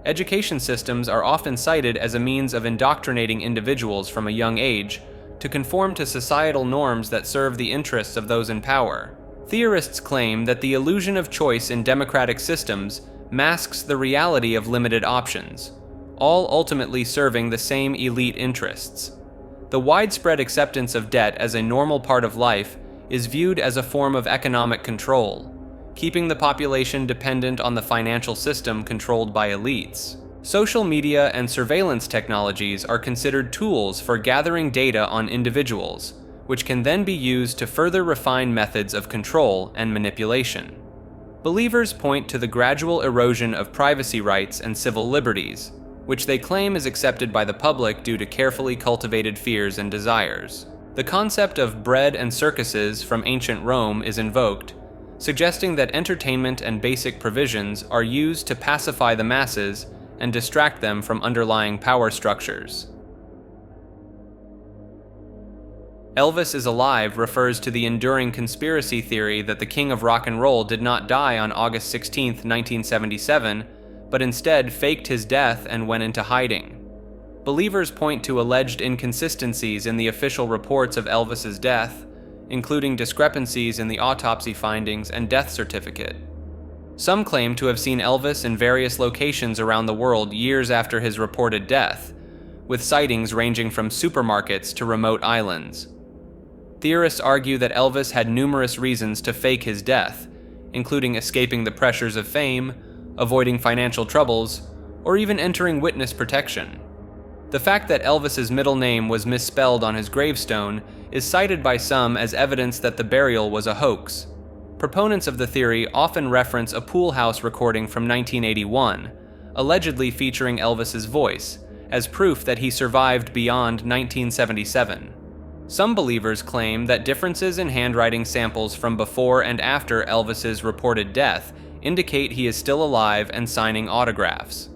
Education systems are often cited as a means of indoctrinating individuals from a young age to conform to societal norms that serve the interests of those in power. Theorists claim that the illusion of choice in democratic systems masks the reality of limited options, all ultimately serving the same elite interests. The widespread acceptance of debt as a normal part of life is viewed as a form of economic control, keeping the population dependent on the financial system controlled by elites. Social media and surveillance technologies are considered tools for gathering data on individuals, which can then be used to further refine methods of control and manipulation. Believers point to the gradual erosion of privacy rights and civil liberties, which they claim is accepted by the public due to carefully cultivated fears and desires. The concept of bread and circuses from ancient Rome is invoked, suggesting that entertainment and basic provisions are used to pacify the masses and distract them from underlying power structures. Elvis is alive refers to the enduring conspiracy theory that the king of rock and roll did not die on August 16, 1977, but instead faked his death and went into hiding. Believers point to alleged inconsistencies in the official reports of Elvis's death, including discrepancies in the autopsy findings and death certificate. Some claim to have seen Elvis in various locations around the world years after his reported death, with sightings ranging from supermarkets to remote islands. Theorists argue that Elvis had numerous reasons to fake his death, including escaping the pressures of fame, avoiding financial troubles, or even entering witness protection. The fact that Elvis's middle name was misspelled on his gravestone is cited by some as evidence that the burial was a hoax. Proponents of the theory often reference a Pool House recording from 1981, allegedly featuring Elvis's voice, as proof that he survived beyond 1977. Some believers claim that differences in handwriting samples from before and after Elvis's reported death indicate he is still alive and signing autographs.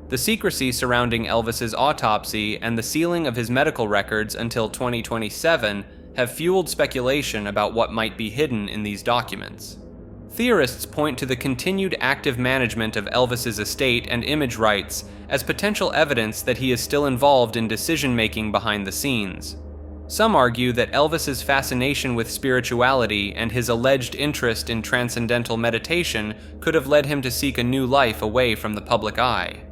The secrecy surrounding Elvis's autopsy and the sealing of his medical records until 2027 have fueled speculation about what might be hidden in these documents. Theorists point to the continued active management of Elvis's estate and image rights as potential evidence that he is still involved in decision-making behind the scenes. Some argue that Elvis's fascination with spirituality and his alleged interest in transcendental meditation could have led him to seek a new life away from the public eye.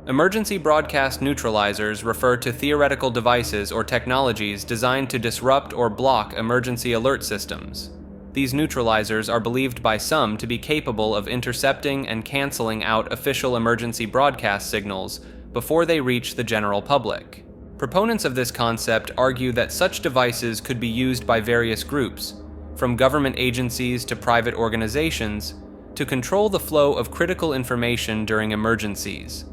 Emergency broadcast neutralizers refer to theoretical devices or technologies designed to disrupt or block emergency alert systems. These neutralizers are believed by some to be capable of intercepting and canceling out official emergency broadcast signals before they reach the general public. Proponents of this concept argue that such devices could be used by various groups, from government agencies to private organizations, to control the flow of critical information during emergencies.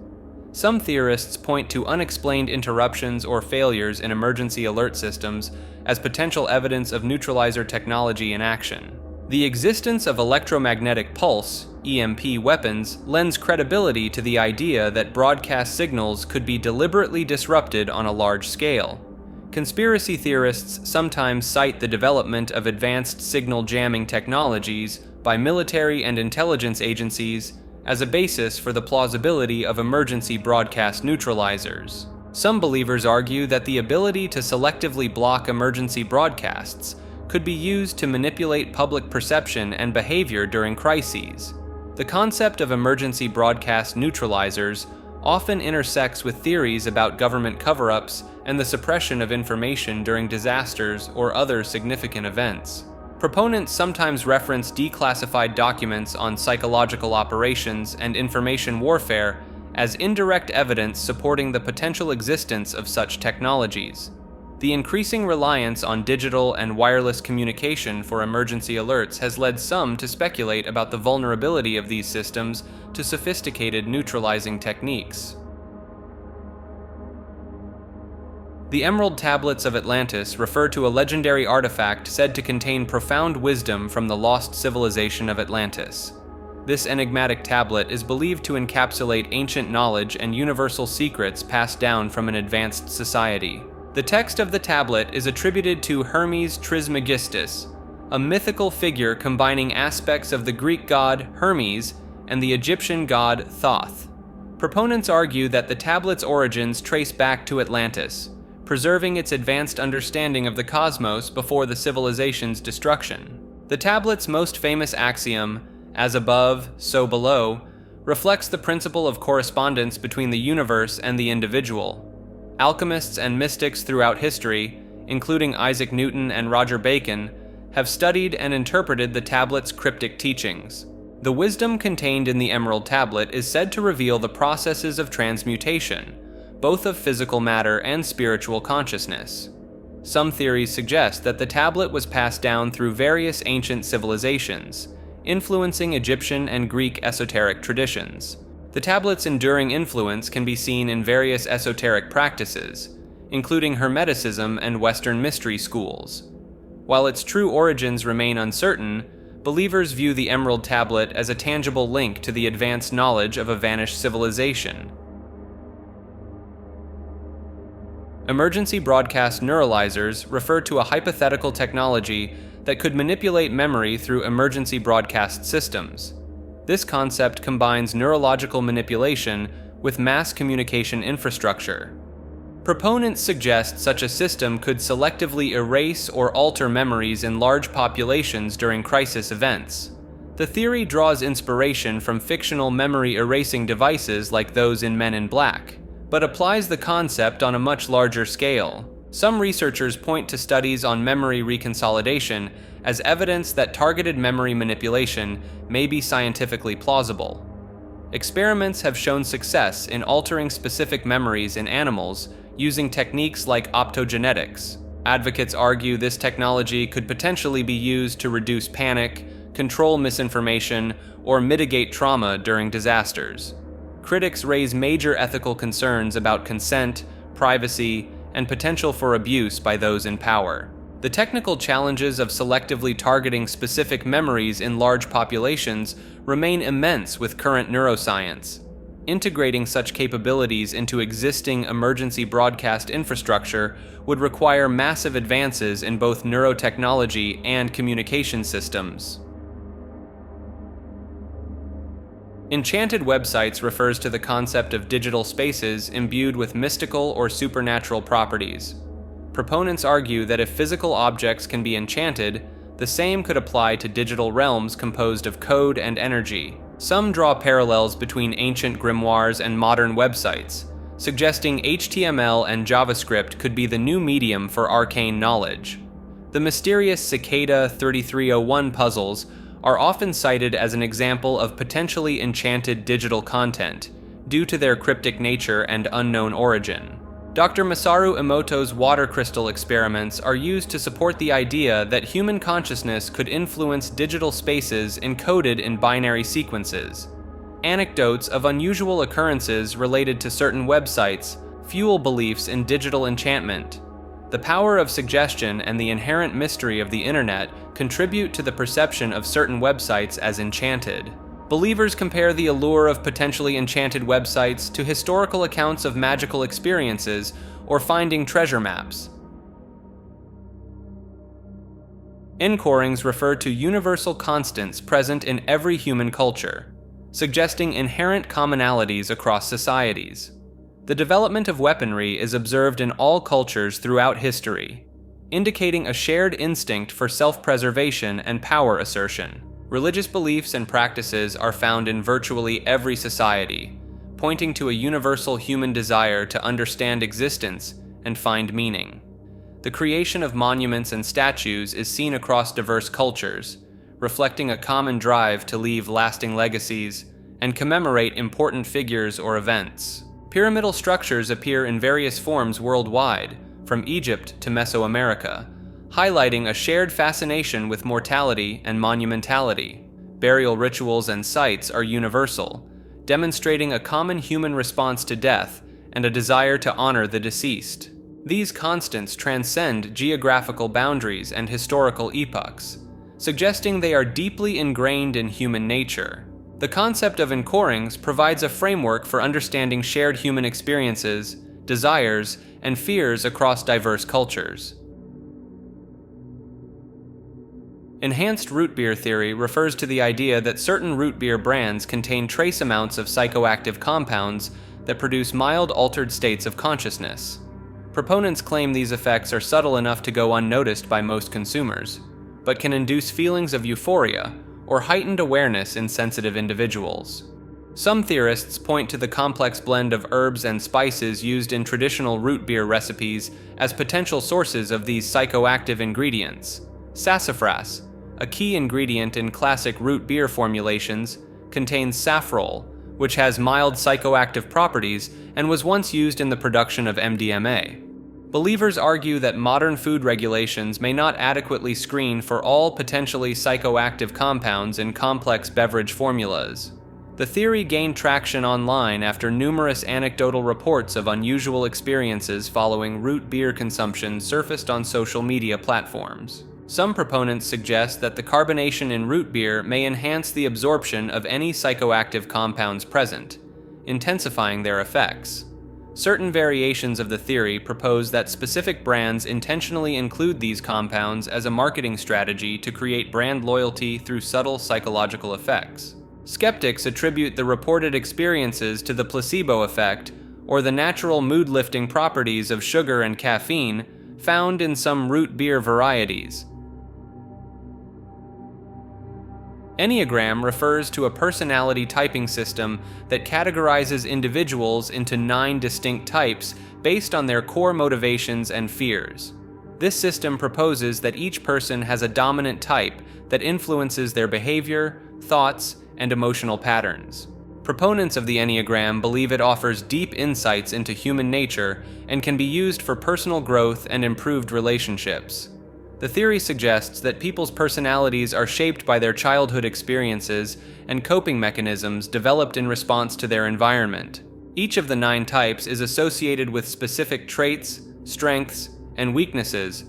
Some theorists point to unexplained interruptions or failures in emergency alert systems as potential evidence of neutralizer technology in action. The existence of electromagnetic pulse, EMP weapons, lends credibility to the idea that broadcast signals could be deliberately disrupted on a large scale. Conspiracy theorists sometimes cite the development of advanced signal jamming technologies by military and intelligence agencies as a basis for the plausibility of emergency broadcast neutralizers. Some believers argue that the ability to selectively block emergency broadcasts could be used to manipulate public perception and behavior during crises. The concept of emergency broadcast neutralizers often intersects with theories about government cover-ups and the suppression of information during disasters or other significant events. Proponents sometimes reference declassified documents on psychological operations and information warfare as indirect evidence supporting the potential existence of such technologies. The increasing reliance on digital and wireless communication for emergency alerts has led some to speculate about the vulnerability of these systems to sophisticated neutralizing techniques. The Emerald Tablets of Atlantis refer to a legendary artifact said to contain profound wisdom from the lost civilization of Atlantis. This enigmatic tablet is believed to encapsulate ancient knowledge and universal secrets passed down from an advanced society. The text of the tablet is attributed to Hermes Trismegistus, a mythical figure combining aspects of the Greek god Hermes and the Egyptian god Thoth. Proponents argue that the tablet's origins trace back to Atlantis, preserving its advanced understanding of the cosmos before the civilization's destruction. The tablet's most famous axiom, "as above, so below," reflects the principle of correspondence between the universe and the individual. Alchemists and mystics throughout history, including Isaac Newton and Roger Bacon, have studied and interpreted the tablet's cryptic teachings. The wisdom contained in the Emerald Tablet is said to reveal the processes of transmutation, both of physical matter and spiritual consciousness. Some theories suggest that the tablet was passed down through various ancient civilizations, influencing Egyptian and Greek esoteric traditions. The tablet's enduring influence can be seen in various esoteric practices, including Hermeticism and Western mystery schools. While its true origins remain uncertain, believers view the Emerald Tablet as a tangible link to the advanced knowledge of a vanished civilization. Emergency broadcast neuralizers refer to a hypothetical technology that could manipulate memory through emergency broadcast systems. This concept combines neurological manipulation with mass communication infrastructure. Proponents suggest such a system could selectively erase or alter memories in large populations during crisis events. The theory draws inspiration from fictional memory erasing devices like those in Men in Black, but applies the concept on a much larger scale. Some researchers point to studies on memory reconsolidation as evidence that targeted memory manipulation may be scientifically plausible. Experiments have shown success in altering specific memories in animals using techniques like optogenetics. Advocates argue this technology could potentially be used to reduce panic, control misinformation, or mitigate trauma during disasters. Critics raise major ethical concerns about consent, privacy, and potential for abuse by those in power. The technical challenges of selectively targeting specific memories in large populations remain immense with current neuroscience. Integrating such capabilities into existing emergency broadcast infrastructure would require massive advances in both neurotechnology and communication systems. Enchanted websites refers to the concept of digital spaces imbued with mystical or supernatural properties. Proponents argue that if physical objects can be enchanted, the same could apply to digital realms composed of code and energy. Some draw parallels between ancient grimoires and modern websites, suggesting HTML and JavaScript could be the new medium for arcane knowledge. The mysterious Cicada 3301 puzzles are often cited as an example of potentially enchanted digital content, due to their cryptic nature and unknown origin. Dr. Masaru Emoto's water crystal experiments are used to support the idea that human consciousness could influence digital spaces encoded in binary sequences. Anecdotes of unusual occurrences related to certain websites fuel beliefs in digital enchantment. The power of suggestion and the inherent mystery of the internet contribute to the perception of certain websites as enchanted. Believers compare the allure of potentially enchanted websites to historical accounts of magical experiences or finding treasure maps. Encorings refer to universal constants present in every human culture, suggesting inherent commonalities across societies. The development of weaponry is observed in all cultures throughout history, indicating a shared instinct for self-preservation and power assertion. Religious beliefs and practices are found in virtually every society, pointing to a universal human desire to understand existence and find meaning. The creation of monuments and statues is seen across diverse cultures, reflecting a common drive to leave lasting legacies and commemorate important figures or events. Pyramidal structures appear in various forms worldwide, from Egypt to Mesoamerica, highlighting a shared fascination with mortality and monumentality. Burial rituals and sites are universal, demonstrating a common human response to death and a desire to honor the deceased. These constants transcend geographical boundaries and historical epochs, suggesting they are deeply ingrained in human nature. The concept of encorings provides a framework for understanding shared human experiences, desires, and fears across diverse cultures. Enhanced root beer theory refers to the idea that certain root beer brands contain trace amounts of psychoactive compounds that produce mild altered states of consciousness. Proponents claim these effects are subtle enough to go unnoticed by most consumers, but can induce feelings of euphoria or heightened awareness in sensitive individuals. Some theorists point to the complex blend of herbs and spices used in traditional root beer recipes as potential sources of these psychoactive ingredients. Sassafras, a key ingredient in classic root beer formulations, contains safrole, which has mild psychoactive properties and was once used in the production of MDMA. Believers argue that modern food regulations may not adequately screen for all potentially psychoactive compounds in complex beverage formulas. The theory gained traction online after numerous anecdotal reports of unusual experiences following root beer consumption surfaced on social media platforms. Some proponents suggest that the carbonation in root beer may enhance the absorption of any psychoactive compounds present, intensifying their effects. Certain variations of the theory propose that specific brands intentionally include these compounds as a marketing strategy to create brand loyalty through subtle psychological effects. Skeptics attribute the reported experiences to the placebo effect or the natural mood-lifting properties of sugar and caffeine found in some root beer varieties. Enneagram refers to a personality typing system that categorizes individuals into 9 distinct types based on their core motivations and fears. This system proposes that each person has a dominant type that influences their behavior, thoughts, and emotional patterns. Proponents of the Enneagram believe it offers deep insights into human nature and can be used for personal growth and improved relationships. The theory suggests that people's personalities are shaped by their childhood experiences and coping mechanisms developed in response to their environment. Each of the 9 types is associated with specific traits, strengths, and weaknesses,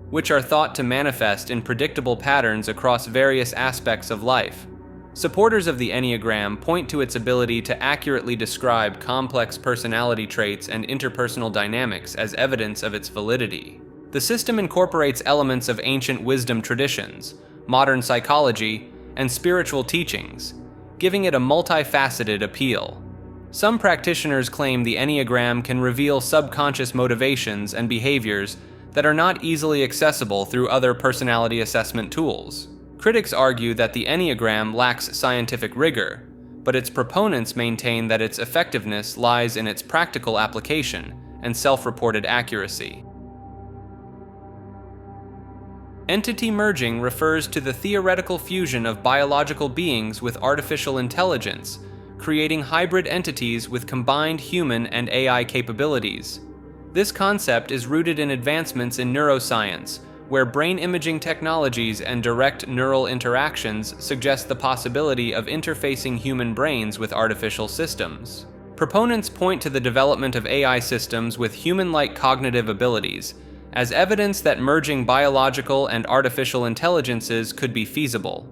which are thought to manifest in predictable patterns across various aspects of life. Supporters of the Enneagram point to its ability to accurately describe complex personality traits and interpersonal dynamics as evidence of its validity. The system incorporates elements of ancient wisdom traditions, modern psychology, and spiritual teachings, giving it a multifaceted appeal. Some practitioners claim the Enneagram can reveal subconscious motivations and behaviors that are not easily accessible through other personality assessment tools. Critics argue that the Enneagram lacks scientific rigor, but its proponents maintain that its effectiveness lies in its practical application and self-reported accuracy. Entity merging refers to the theoretical fusion of biological beings with artificial intelligence, creating hybrid entities with combined human and AI capabilities. This concept is rooted in advancements in neuroscience, where brain imaging technologies and direct neural interactions suggest the possibility of interfacing human brains with artificial systems. Proponents point to the development of AI systems with human-like cognitive abilities as evidence that merging biological and artificial intelligences could be feasible.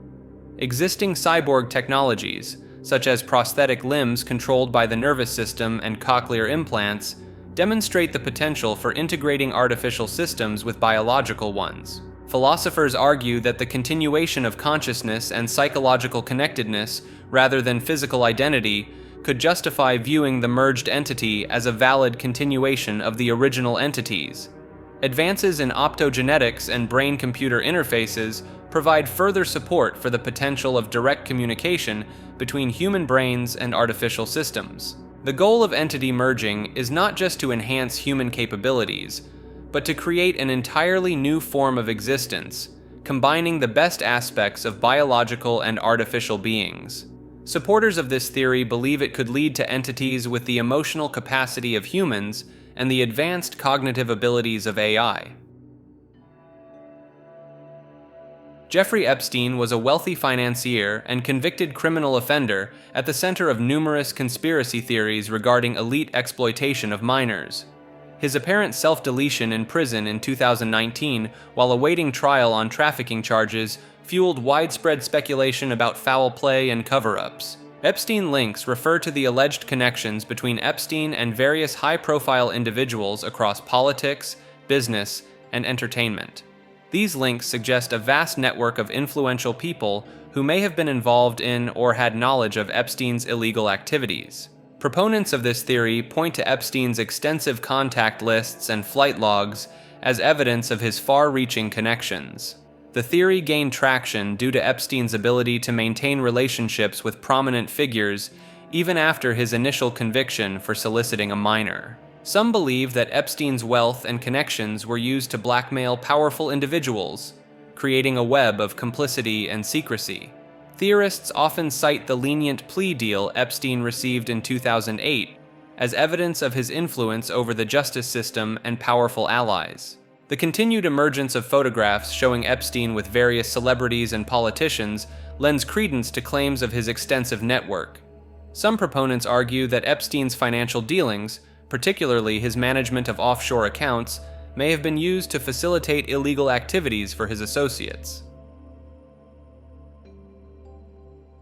Existing cyborg technologies, such as prosthetic limbs controlled by the nervous system and cochlear implants, demonstrate the potential for integrating artificial systems with biological ones. Philosophers argue that the continuation of consciousness and psychological connectedness, rather than physical identity, could justify viewing the merged entity as a valid continuation of the original entities. Advances in optogenetics and brain-computer interfaces provide further support for the potential of direct communication between human brains and artificial systems. The goal of entity merging is not just to enhance human capabilities, but to create an entirely new form of existence, combining the best aspects of biological and artificial beings. Supporters of this theory believe it could lead to entities with the emotional capacity of humans and the advanced cognitive abilities of AI. Jeffrey Epstein was a wealthy financier and convicted criminal offender at the center of numerous conspiracy theories regarding elite exploitation of minors. His apparent self-deletion in prison in 2019 while awaiting trial on trafficking charges fueled widespread speculation about foul play and cover-ups. Epstein links refer to the alleged connections between Epstein and various high-profile individuals across politics, business, and entertainment. These links suggest a vast network of influential people who may have been involved in or had knowledge of Epstein's illegal activities. Proponents of this theory point to Epstein's extensive contact lists and flight logs as evidence of his far-reaching connections. The theory gained traction due to Epstein's ability to maintain relationships with prominent figures even after his initial conviction for soliciting a minor. Some believe that Epstein's wealth and connections were used to blackmail powerful individuals, creating a web of complicity and secrecy. Theorists often cite the lenient plea deal Epstein received in 2008 as evidence of his influence over the justice system and powerful allies. The continued emergence of photographs showing Epstein with various celebrities and politicians lends credence to claims of his extensive network. Some proponents argue that Epstein's financial dealings, particularly his management of offshore accounts, may have been used to facilitate illegal activities for his associates.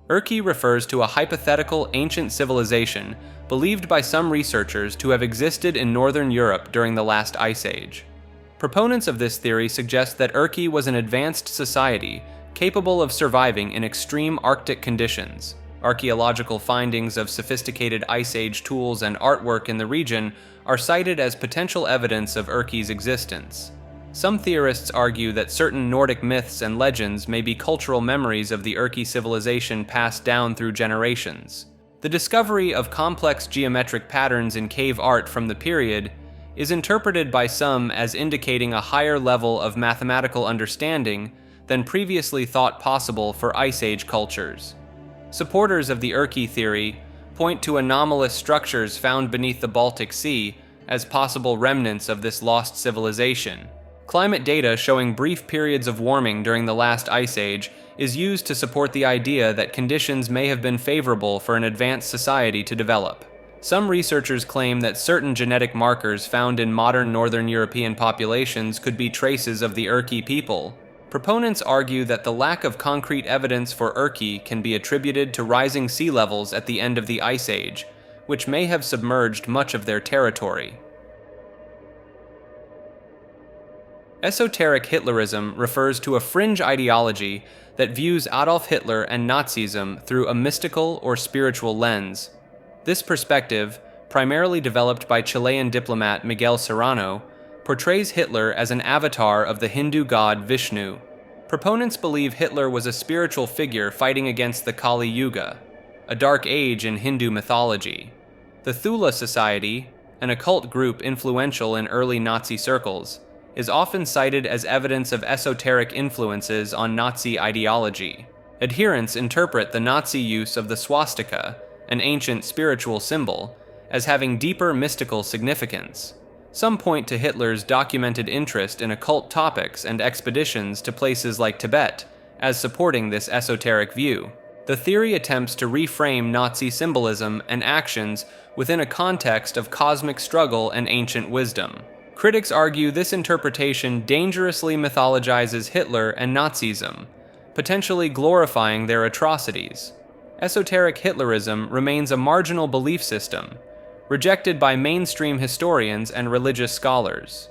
Urki refers to a hypothetical ancient civilization believed by some researchers to have existed in northern Europe during the last ice age. Proponents of this theory suggest that Urki was an advanced society capable of surviving in extreme Arctic conditions. Archaeological findings of sophisticated Ice Age tools and artwork in the region are cited as potential evidence of Urki's existence. Some theorists argue that certain Nordic myths and legends may be cultural memories of the Urki civilization passed down through generations. The discovery of complex geometric patterns in cave art from the period is interpreted by some as indicating a higher level of mathematical understanding than previously thought possible for Ice Age cultures. Supporters of the Urki theory point to anomalous structures found beneath the Baltic Sea as possible remnants of this lost civilization. Climate data showing brief periods of warming during the last ice age is used to support the idea that conditions may have been favorable for an advanced society to develop. Some researchers claim that certain genetic markers found in modern Northern European populations could be traces of the Urki people. Proponents argue that the lack of concrete evidence for Urki can be attributed to rising sea levels at the end of the Ice Age, which may have submerged much of their territory. Esoteric Hitlerism refers to a fringe ideology that views Adolf Hitler and Nazism through a mystical or spiritual lens. This perspective, primarily developed by Chilean diplomat Miguel Serrano, portrays Hitler as an avatar of the Hindu god Vishnu. Proponents believe Hitler was a spiritual figure fighting against the Kali Yuga, a dark age in Hindu mythology. The Thula Society, an occult group influential in early Nazi circles, is often cited as evidence of esoteric influences on Nazi ideology. Adherents interpret the Nazi use of the swastika, an ancient spiritual symbol, as having deeper mystical significance. Some point to Hitler's documented interest in occult topics and expeditions to places like Tibet as supporting this esoteric view. The theory attempts to reframe Nazi symbolism and actions within a context of cosmic struggle and ancient wisdom. Critics argue this interpretation dangerously mythologizes Hitler and Nazism, potentially glorifying their atrocities. Esoteric Hitlerism remains a marginal belief system, rejected by mainstream historians and religious scholars.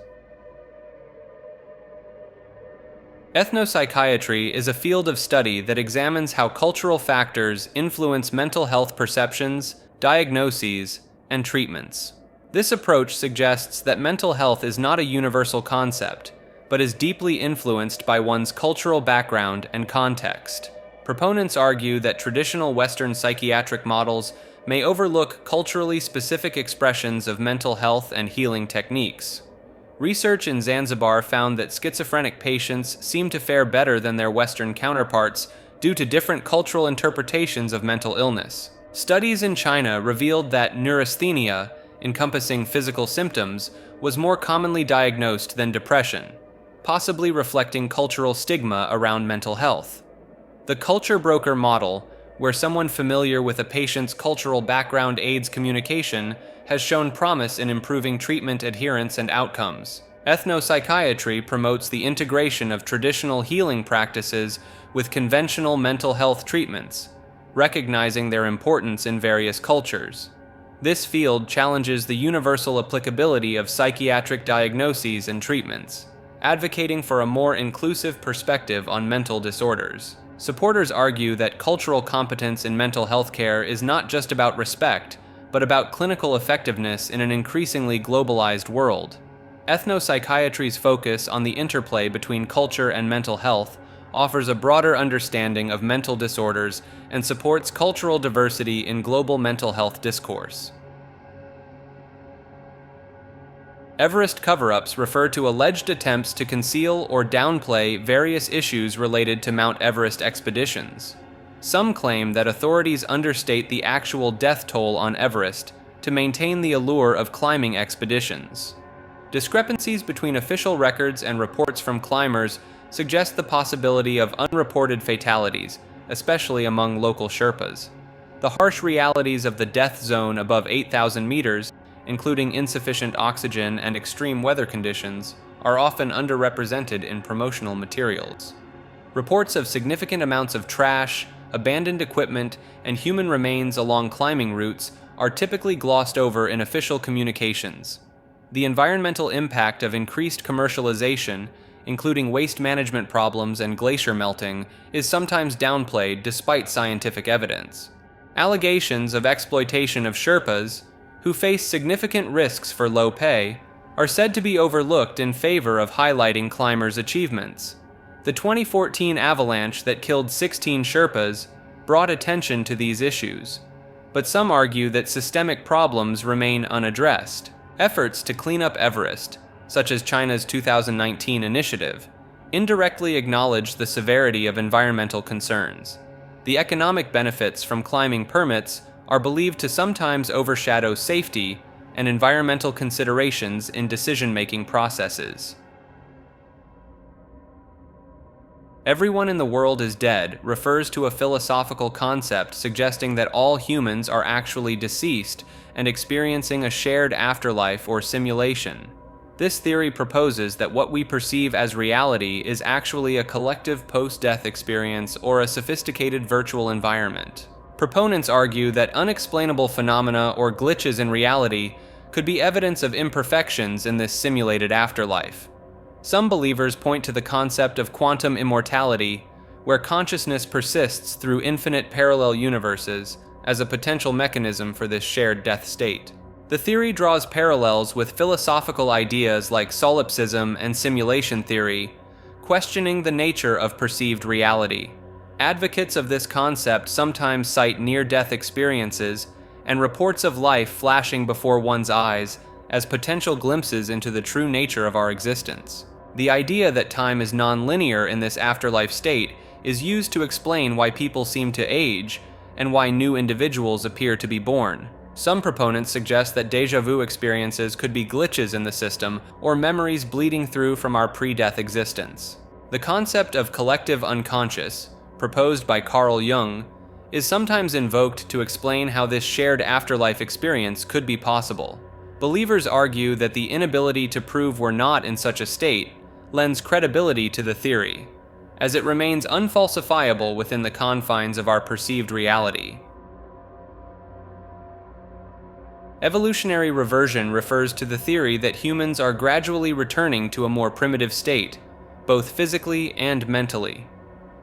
Ethnopsychiatry is a field of study that examines how cultural factors influence mental health perceptions, diagnoses, and treatments. This approach suggests that mental health is not a universal concept, but is deeply influenced by one's cultural background and context. Proponents argue that traditional Western psychiatric models may overlook culturally specific expressions of mental health and healing techniques. Research in Zanzibar found that schizophrenic patients seem to fare better than their Western counterparts due to different cultural interpretations of mental illness. Studies in China revealed that neurasthenia, encompassing physical symptoms, was more commonly diagnosed than depression, possibly reflecting cultural stigma around mental health. The culture broker model, where someone familiar with a patient's cultural background aids communication, has shown promise in improving treatment adherence and outcomes. Ethnopsychiatry promotes the integration of traditional healing practices with conventional mental health treatments, recognizing their importance in various cultures. This field challenges the universal applicability of psychiatric diagnoses and treatments, advocating for a more inclusive perspective on mental disorders. Supporters argue that cultural competence in mental health care is not just about respect, but about clinical effectiveness in an increasingly globalized world. Ethnopsychiatry's focus on the interplay between culture and mental health offers a broader understanding of mental disorders and supports cultural diversity in global mental health discourse. Everest cover-ups refer to alleged attempts to conceal or downplay various issues related to Mount Everest expeditions. Some claim that authorities understate the actual death toll on Everest to maintain the allure of climbing expeditions. Discrepancies between official records and reports from climbers suggest the possibility of unreported fatalities, especially among local Sherpas. The harsh realities of the death zone above 8,000 meters, including insufficient oxygen and extreme weather conditions, are often underrepresented in promotional materials. Reports of significant amounts of trash, abandoned equipment, and human remains along climbing routes are typically glossed over in official communications. The environmental impact of increased commercialization, including waste management problems and glacier melting, is sometimes downplayed despite scientific evidence. Allegations of exploitation of Sherpas, who face significant risks for low pay, are said to be overlooked in favor of highlighting climbers' achievements. The 2014 avalanche that killed 16 Sherpas brought attention to these issues, but some argue that systemic problems remain unaddressed. Efforts to clean up Everest, such as China's 2019 initiative, indirectly acknowledge the severity of environmental concerns. The economic benefits from climbing permits are believed to sometimes overshadow safety and environmental considerations in decision-making processes. Everyone in the world is dead refers to a philosophical concept suggesting that all humans are actually deceased and experiencing a shared afterlife or simulation. This theory proposes that what we perceive as reality is actually a collective post-death experience or a sophisticated virtual environment. Proponents argue that unexplainable phenomena or glitches in reality could be evidence of imperfections in this simulated afterlife. Some believers point to the concept of quantum immortality, where consciousness persists through infinite parallel universes, as a potential mechanism for this shared death state. The theory draws parallels with philosophical ideas like solipsism and simulation theory, questioning the nature of perceived reality. Advocates of this concept sometimes cite near-death experiences and reports of life flashing before one's eyes as potential glimpses into the true nature of our existence. The idea that time is non-linear in this afterlife state is used to explain why people seem to age and why new individuals appear to be born. Some proponents suggest that déjà vu experiences could be glitches in the system or memories bleeding through from our pre-death existence. The concept of collective unconscious, proposed by Carl Jung, is sometimes invoked to explain how this shared afterlife experience could be possible. Believers argue that the inability to prove we're not in such a state lends credibility to the theory, as it remains unfalsifiable within the confines of our perceived reality. Evolutionary reversion refers to the theory that humans are gradually returning to a more primitive state, both physically and mentally.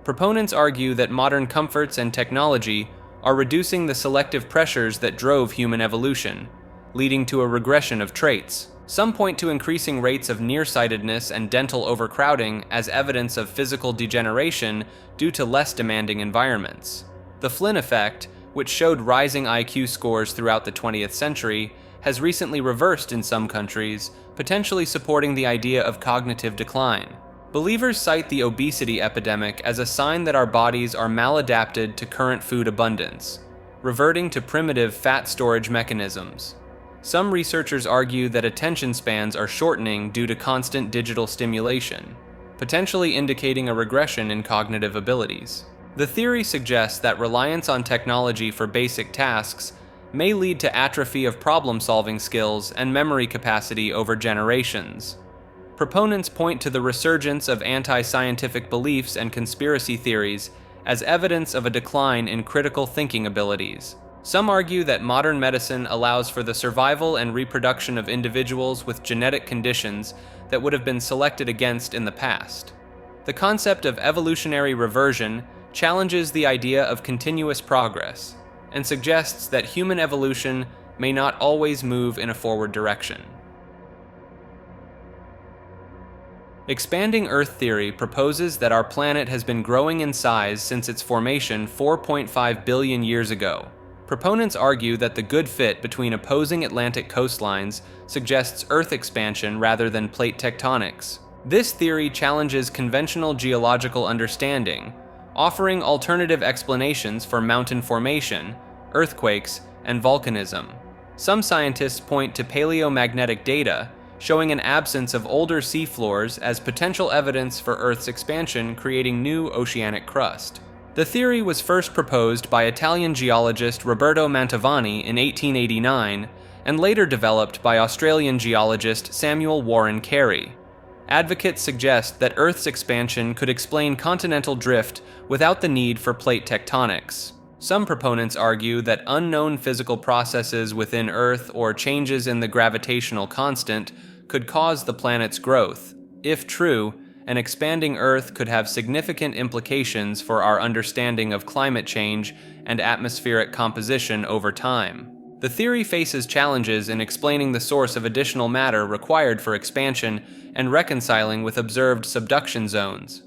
Proponents argue that modern comforts and technology are reducing the selective pressures that drove human evolution, leading to a regression of traits. Some point to increasing rates of nearsightedness and dental overcrowding as evidence of physical degeneration due to less demanding environments. The Flynn effect, which showed rising IQ scores throughout the 20th century, has recently reversed in some countries, potentially supporting the idea of cognitive decline. Believers cite the obesity epidemic as a sign that our bodies are maladapted to current food abundance, reverting to primitive fat storage mechanisms. Some researchers argue that attention spans are shortening due to constant digital stimulation, potentially indicating a regression in cognitive abilities. The theory suggests that reliance on technology for basic tasks may lead to atrophy of problem-solving skills and memory capacity over generations. Proponents point to the resurgence of anti-scientific beliefs and conspiracy theories as evidence of a decline in critical thinking abilities. Some argue that modern medicine allows for the survival and reproduction of individuals with genetic conditions that would have been selected against in the past. The concept of evolutionary reversion challenges the idea of continuous progress and suggests that human evolution may not always move in a forward direction. Expanding Earth theory proposes that our planet has been growing in size since its formation 4.5 billion years ago. Proponents argue that the good fit between opposing Atlantic coastlines suggests Earth expansion rather than plate tectonics. This theory challenges conventional geological understanding, offering alternative explanations for mountain formation, earthquakes, and volcanism. Some scientists point to paleomagnetic data, showing an absence of older seafloors as potential evidence for Earth's expansion, creating new oceanic crust. The theory was first proposed by Italian geologist Roberto Mantovani in 1889 and later developed by Australian geologist Samuel Warren Carey. Advocates suggest that Earth's expansion could explain continental drift without the need for plate tectonics. Some proponents argue that unknown physical processes within Earth or changes in the gravitational constant could cause the planet's growth. If true, an expanding Earth could have significant implications for our understanding of climate change and atmospheric composition over time. The theory faces challenges in explaining the source of additional matter required for expansion and reconciling with observed subduction zones.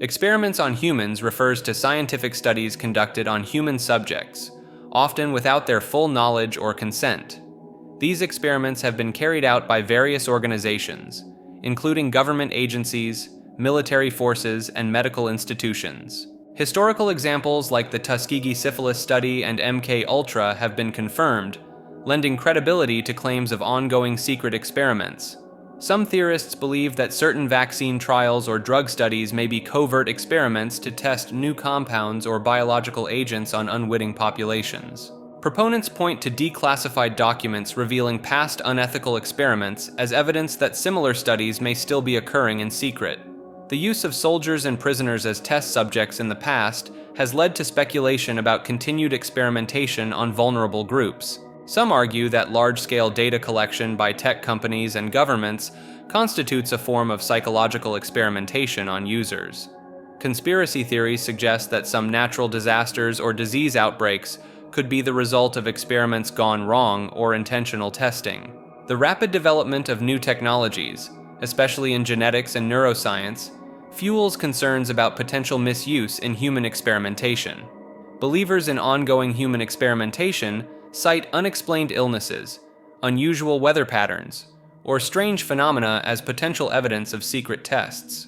Experiments on humans refers to scientific studies conducted on human subjects, often without their full knowledge or consent. These experiments have been carried out by various organizations, including government agencies, military forces, and medical institutions. Historical examples like the Tuskegee syphilis study and MK Ultra have been confirmed, lending credibility to claims of ongoing secret experiments. Some theorists believe that certain vaccine trials or drug studies may be covert experiments to test new compounds or biological agents on unwitting populations. Proponents point to declassified documents revealing past unethical experiments as evidence that similar studies may still be occurring in secret. The use of soldiers and prisoners as test subjects in the past has led to speculation about continued experimentation on vulnerable groups. Some argue that large-scale data collection by tech companies and governments constitutes a form of psychological experimentation on users. Conspiracy theories suggest that some natural disasters or disease outbreaks could be the result of experiments gone wrong or intentional testing. The rapid development of new technologies, especially in genetics and neuroscience, fuels concerns about potential misuse in human experimentation. Believers in ongoing human experimentation cite unexplained illnesses, unusual weather patterns, or strange phenomena as potential evidence of secret tests.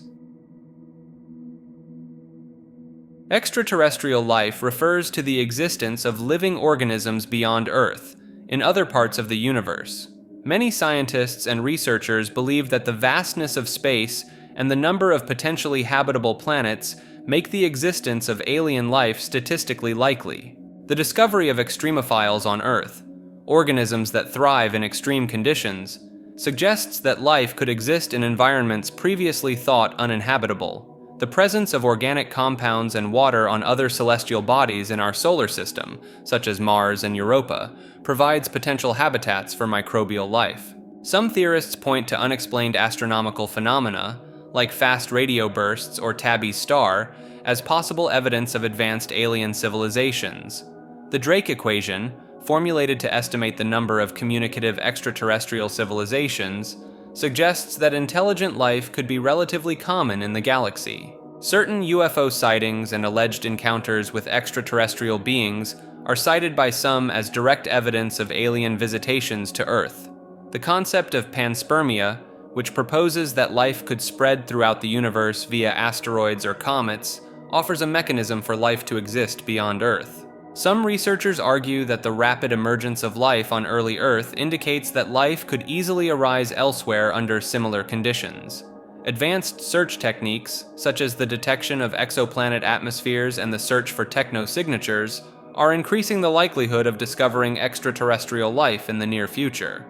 Extraterrestrial life refers to the existence of living organisms beyond Earth, in other parts of the universe. Many scientists and researchers believe that the vastness of space and the number of potentially habitable planets make the existence of alien life statistically likely. The discovery of extremophiles on Earth, organisms that thrive in extreme conditions, suggests that life could exist in environments previously thought uninhabitable. The presence of organic compounds and water on other celestial bodies in our solar system, such as Mars and Europa, provides potential habitats for microbial life. Some theorists point to unexplained astronomical phenomena, like fast radio bursts or Tabby's star, as possible evidence of advanced alien civilizations. The Drake equation, formulated to estimate the number of communicative extraterrestrial civilizations, suggests that intelligent life could be relatively common in the galaxy. Certain UFO sightings and alleged encounters with extraterrestrial beings are cited by some as direct evidence of alien visitations to Earth. The concept of panspermia, which proposes that life could spread throughout the universe via asteroids or comets, offers a mechanism for life to exist beyond Earth. Some researchers argue that the rapid emergence of life on early Earth indicates that life could easily arise elsewhere under similar conditions. Advanced search techniques, such as the detection of exoplanet atmospheres and the search for technosignatures, are increasing the likelihood of discovering extraterrestrial life in the near future.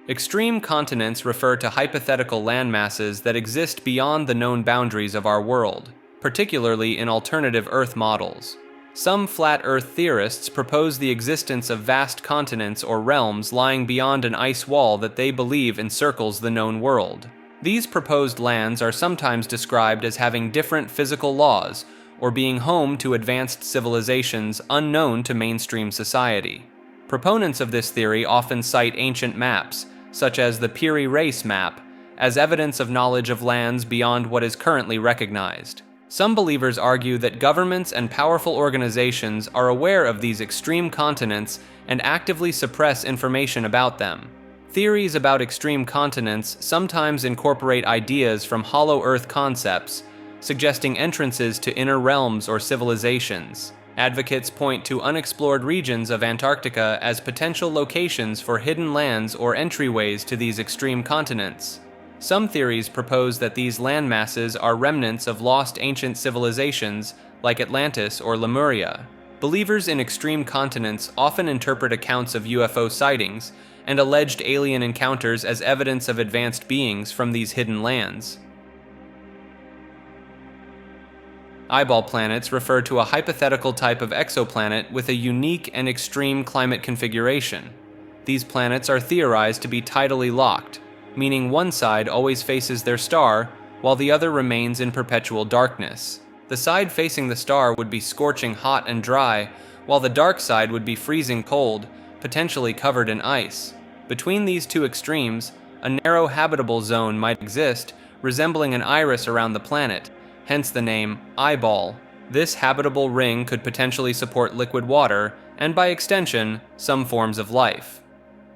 Extreme continents refer to hypothetical landmasses that exist beyond the known boundaries of our world, particularly in alternative Earth models. Some flat Earth theorists propose the existence of vast continents or realms lying beyond an ice wall that they believe encircles the known world. These proposed lands are sometimes described as having different physical laws or being home to advanced civilizations unknown to mainstream society. Proponents of this theory often cite ancient maps, such as the Piri Reis map, as evidence of knowledge of lands beyond what is currently recognized. Some believers argue that governments and powerful organizations are aware of these extreme continents and actively suppress information about them. Theories about extreme continents sometimes incorporate ideas from hollow Earth concepts, suggesting entrances to inner realms or civilizations. Advocates point to unexplored regions of Antarctica as potential locations for hidden lands or entryways to these extreme continents. Some theories propose that these landmasses are remnants of lost ancient civilizations like Atlantis or Lemuria. Believers in extreme continents often interpret accounts of UFO sightings and alleged alien encounters as evidence of advanced beings from these hidden lands. Eyeball planets refer to a hypothetical type of exoplanet with a unique and extreme climate configuration. These planets are theorized to be tidally locked, meaning one side always faces their star while the other remains in perpetual darkness. The side facing the star would be scorching hot and dry, while the dark side would be freezing cold, potentially covered in ice. Between these two extremes, a narrow habitable zone might exist, resembling an iris around the planet, hence the name eyeball. This habitable ring could potentially support liquid water, and by extension, some forms of life.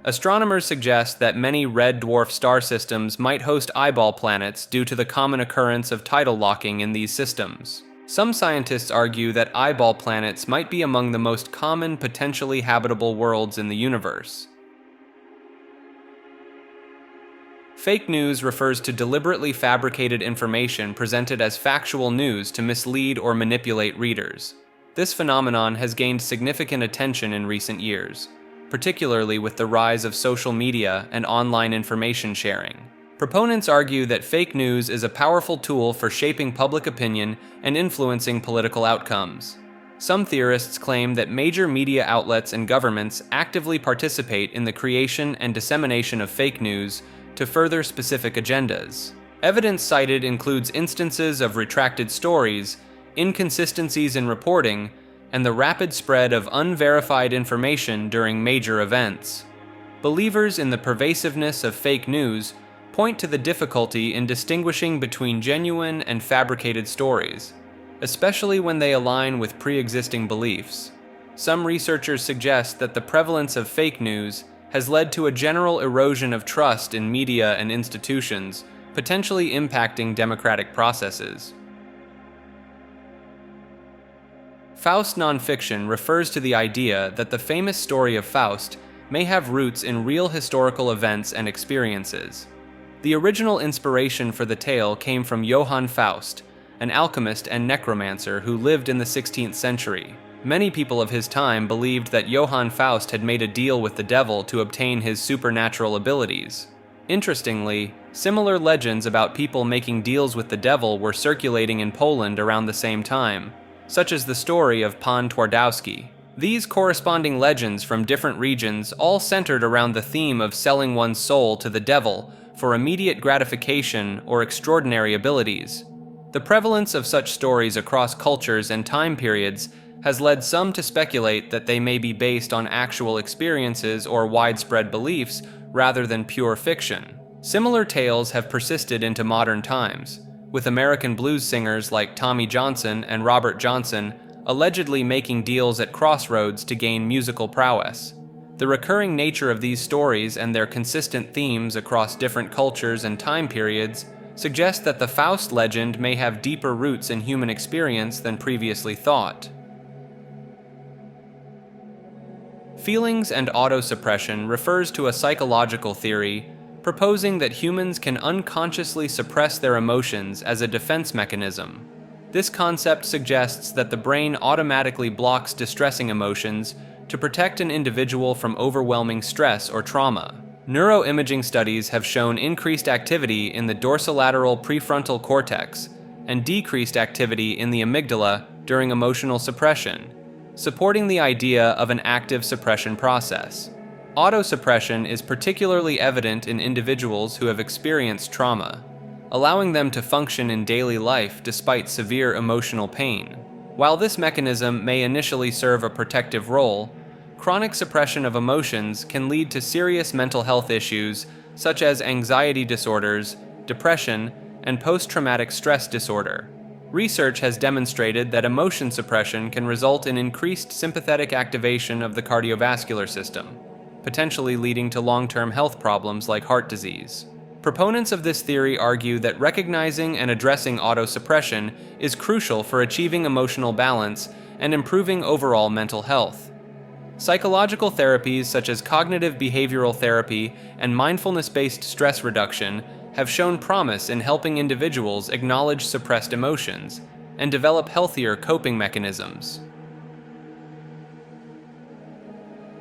Astronomers suggest that many red dwarf star systems might host eyeball planets due to the common occurrence of tidal locking in these systems. Some scientists argue that eyeball planets might be among the most common potentially habitable worlds in the universe. Fake news refers to deliberately fabricated information presented as factual news to mislead or manipulate readers. This phenomenon has gained significant attention in recent years, particularly with the rise of social media and online information sharing. Proponents argue that fake news is a powerful tool for shaping public opinion and influencing political outcomes. Some theorists claim that major media outlets and governments actively participate in the creation and dissemination of fake news to further specific agendas. Evidence cited includes instances of retracted stories, inconsistencies in reporting, and the rapid spread of unverified information during major events. Believers in the pervasiveness of fake news point to the difficulty in distinguishing between genuine and fabricated stories, especially when they align with pre-existing beliefs. Some researchers suggest that the prevalence of fake news has led to a general erosion of trust in media and institutions, potentially impacting democratic processes. Faust nonfiction refers to the idea that the famous story of Faust may have roots in real historical events and experiences. The original inspiration for the tale came from Johann Faust, an alchemist and necromancer who lived in the 16th century. Many people of his time believed that Johann Faust had made a deal with the devil to obtain his supernatural abilities. Interestingly, similar legends about people making deals with the devil were circulating in Poland around the same time, such as the story of Pan Twardowski. These corresponding legends from different regions all centered around the theme of selling one's soul to the devil for immediate gratification or extraordinary abilities. The prevalence of such stories across cultures and time periods has led some to speculate that they may be based on actual experiences or widespread beliefs rather than pure fiction. Similar tales have persisted into modern times, with American blues singers like Tommy Johnson and Robert Johnson allegedly making deals at crossroads to gain musical prowess. The recurring nature of these stories and their consistent themes across different cultures and time periods suggest that the Faust legend may have deeper roots in human experience than previously thought. Feelings and autosuppression refers to a psychological theory proposing that humans can unconsciously suppress their emotions as a defense mechanism. This concept suggests that the brain automatically blocks distressing emotions to protect an individual from overwhelming stress or trauma. Neuroimaging studies have shown increased activity in the dorsolateral prefrontal cortex and decreased activity in the amygdala during emotional suppression, supporting the idea of an active suppression process. Autosuppression is particularly evident in individuals who have experienced trauma, allowing them to function in daily life despite severe emotional pain. While this mechanism may initially serve a protective role, chronic suppression of emotions can lead to serious mental health issues such as anxiety disorders, depression, and post-traumatic stress disorder. Research has demonstrated that emotion suppression can result in increased sympathetic activation of the cardiovascular system, potentially leading to long-term health problems like heart disease. Proponents of this theory argue that recognizing and addressing autosuppression is crucial for achieving emotional balance and improving overall mental health. Psychological therapies such as cognitive behavioral therapy and mindfulness-based stress reduction have shown promise in helping individuals acknowledge suppressed emotions and develop healthier coping mechanisms.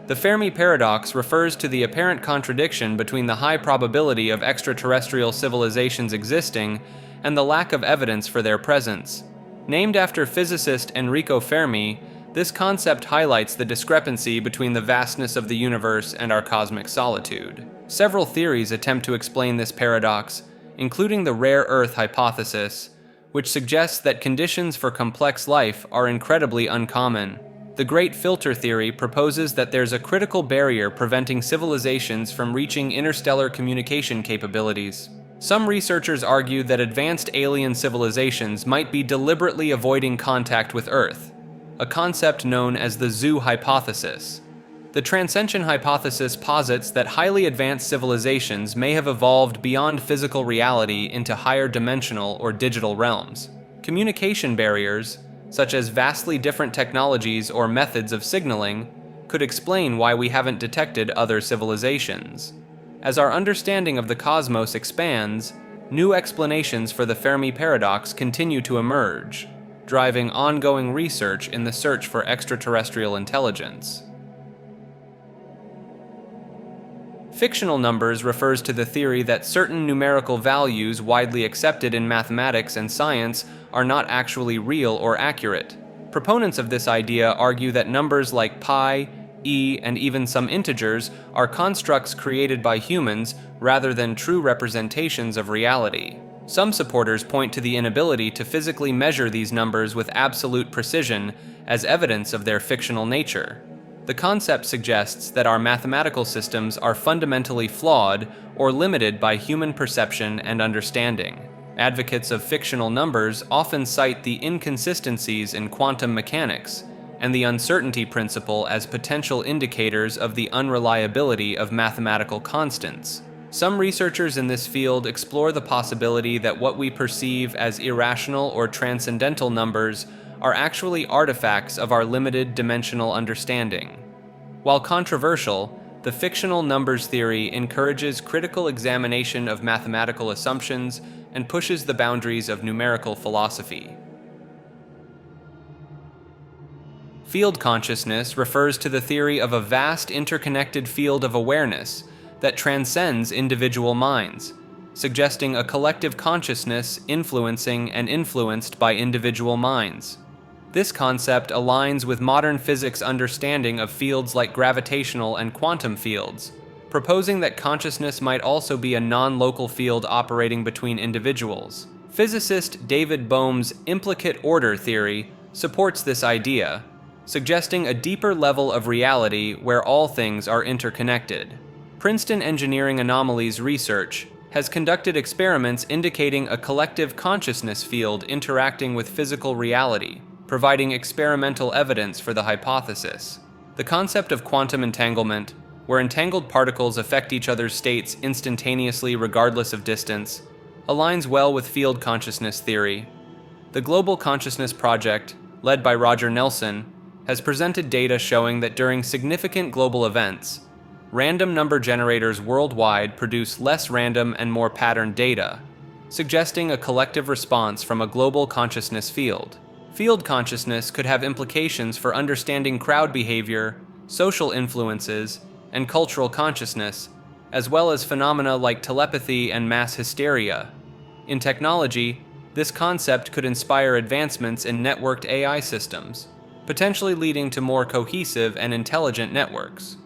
The Fermi paradox refers to the apparent contradiction between the high probability of extraterrestrial civilizations existing and the lack of evidence for their presence. Named after physicist Enrico Fermi, this concept highlights the discrepancy between the vastness of the universe and our cosmic solitude. Several theories attempt to explain this paradox, including the rare Earth hypothesis, which suggests that conditions for complex life are incredibly uncommon. The Great Filter theory proposes that there's a critical barrier preventing civilizations from reaching interstellar communication capabilities. Some researchers argue that advanced alien civilizations might be deliberately avoiding contact with Earth, a concept known as the zoo hypothesis. The transcension hypothesis posits that highly advanced civilizations may have evolved beyond physical reality into higher dimensional or digital realms. Communication barriers, such as vastly different technologies or methods of signaling, could explain why we haven't detected other civilizations. As our understanding of the cosmos expands, new explanations for the Fermi paradox continue to emerge, driving ongoing research in the search for extraterrestrial intelligence. Fictional numbers refers to the theory that certain numerical values widely accepted in mathematics and science are not actually real or accurate. Proponents of this idea argue that numbers like pi, e, and even some integers are constructs created by humans rather than true representations of reality. Some supporters point to the inability to physically measure these numbers with absolute precision as evidence of their fictional nature. The concept suggests that our mathematical systems are fundamentally flawed or limited by human perception and understanding. Advocates of fictional numbers often cite the inconsistencies in quantum mechanics and the uncertainty principle as potential indicators of the unreliability of mathematical constants. Some researchers in this field explore the possibility that what we perceive as irrational or transcendental numbers are actually artifacts of our limited dimensional understanding. While controversial, the fictional numbers theory encourages critical examination of mathematical assumptions and pushes the boundaries of numerical philosophy. Field consciousness refers to the theory of a vast interconnected field of awareness that transcends individual minds, suggesting a collective consciousness influencing and influenced by individual minds. This concept aligns with modern physics' understanding of fields like gravitational and quantum fields, proposing that consciousness might also be a non-local field operating between individuals. Physicist David Bohm's implicate order theory supports this idea, suggesting a deeper level of reality where all things are interconnected. Princeton Engineering Anomalies research has conducted experiments indicating a collective consciousness field interacting with physical reality, providing experimental evidence for the hypothesis. The concept of quantum entanglement, where entangled particles affect each other's states instantaneously regardless of distance, aligns well with field consciousness theory. The Global Consciousness Project, led by Roger Nelson, has presented data showing that during significant global events, random number generators worldwide produce less random and more patterned data, suggesting a collective response from a global consciousness field. Field consciousness could have implications for understanding crowd behavior, social influences, and cultural consciousness, as well as phenomena like telepathy and mass hysteria. In technology, this concept could inspire advancements in networked AI systems, potentially leading to more cohesive and intelligent networks.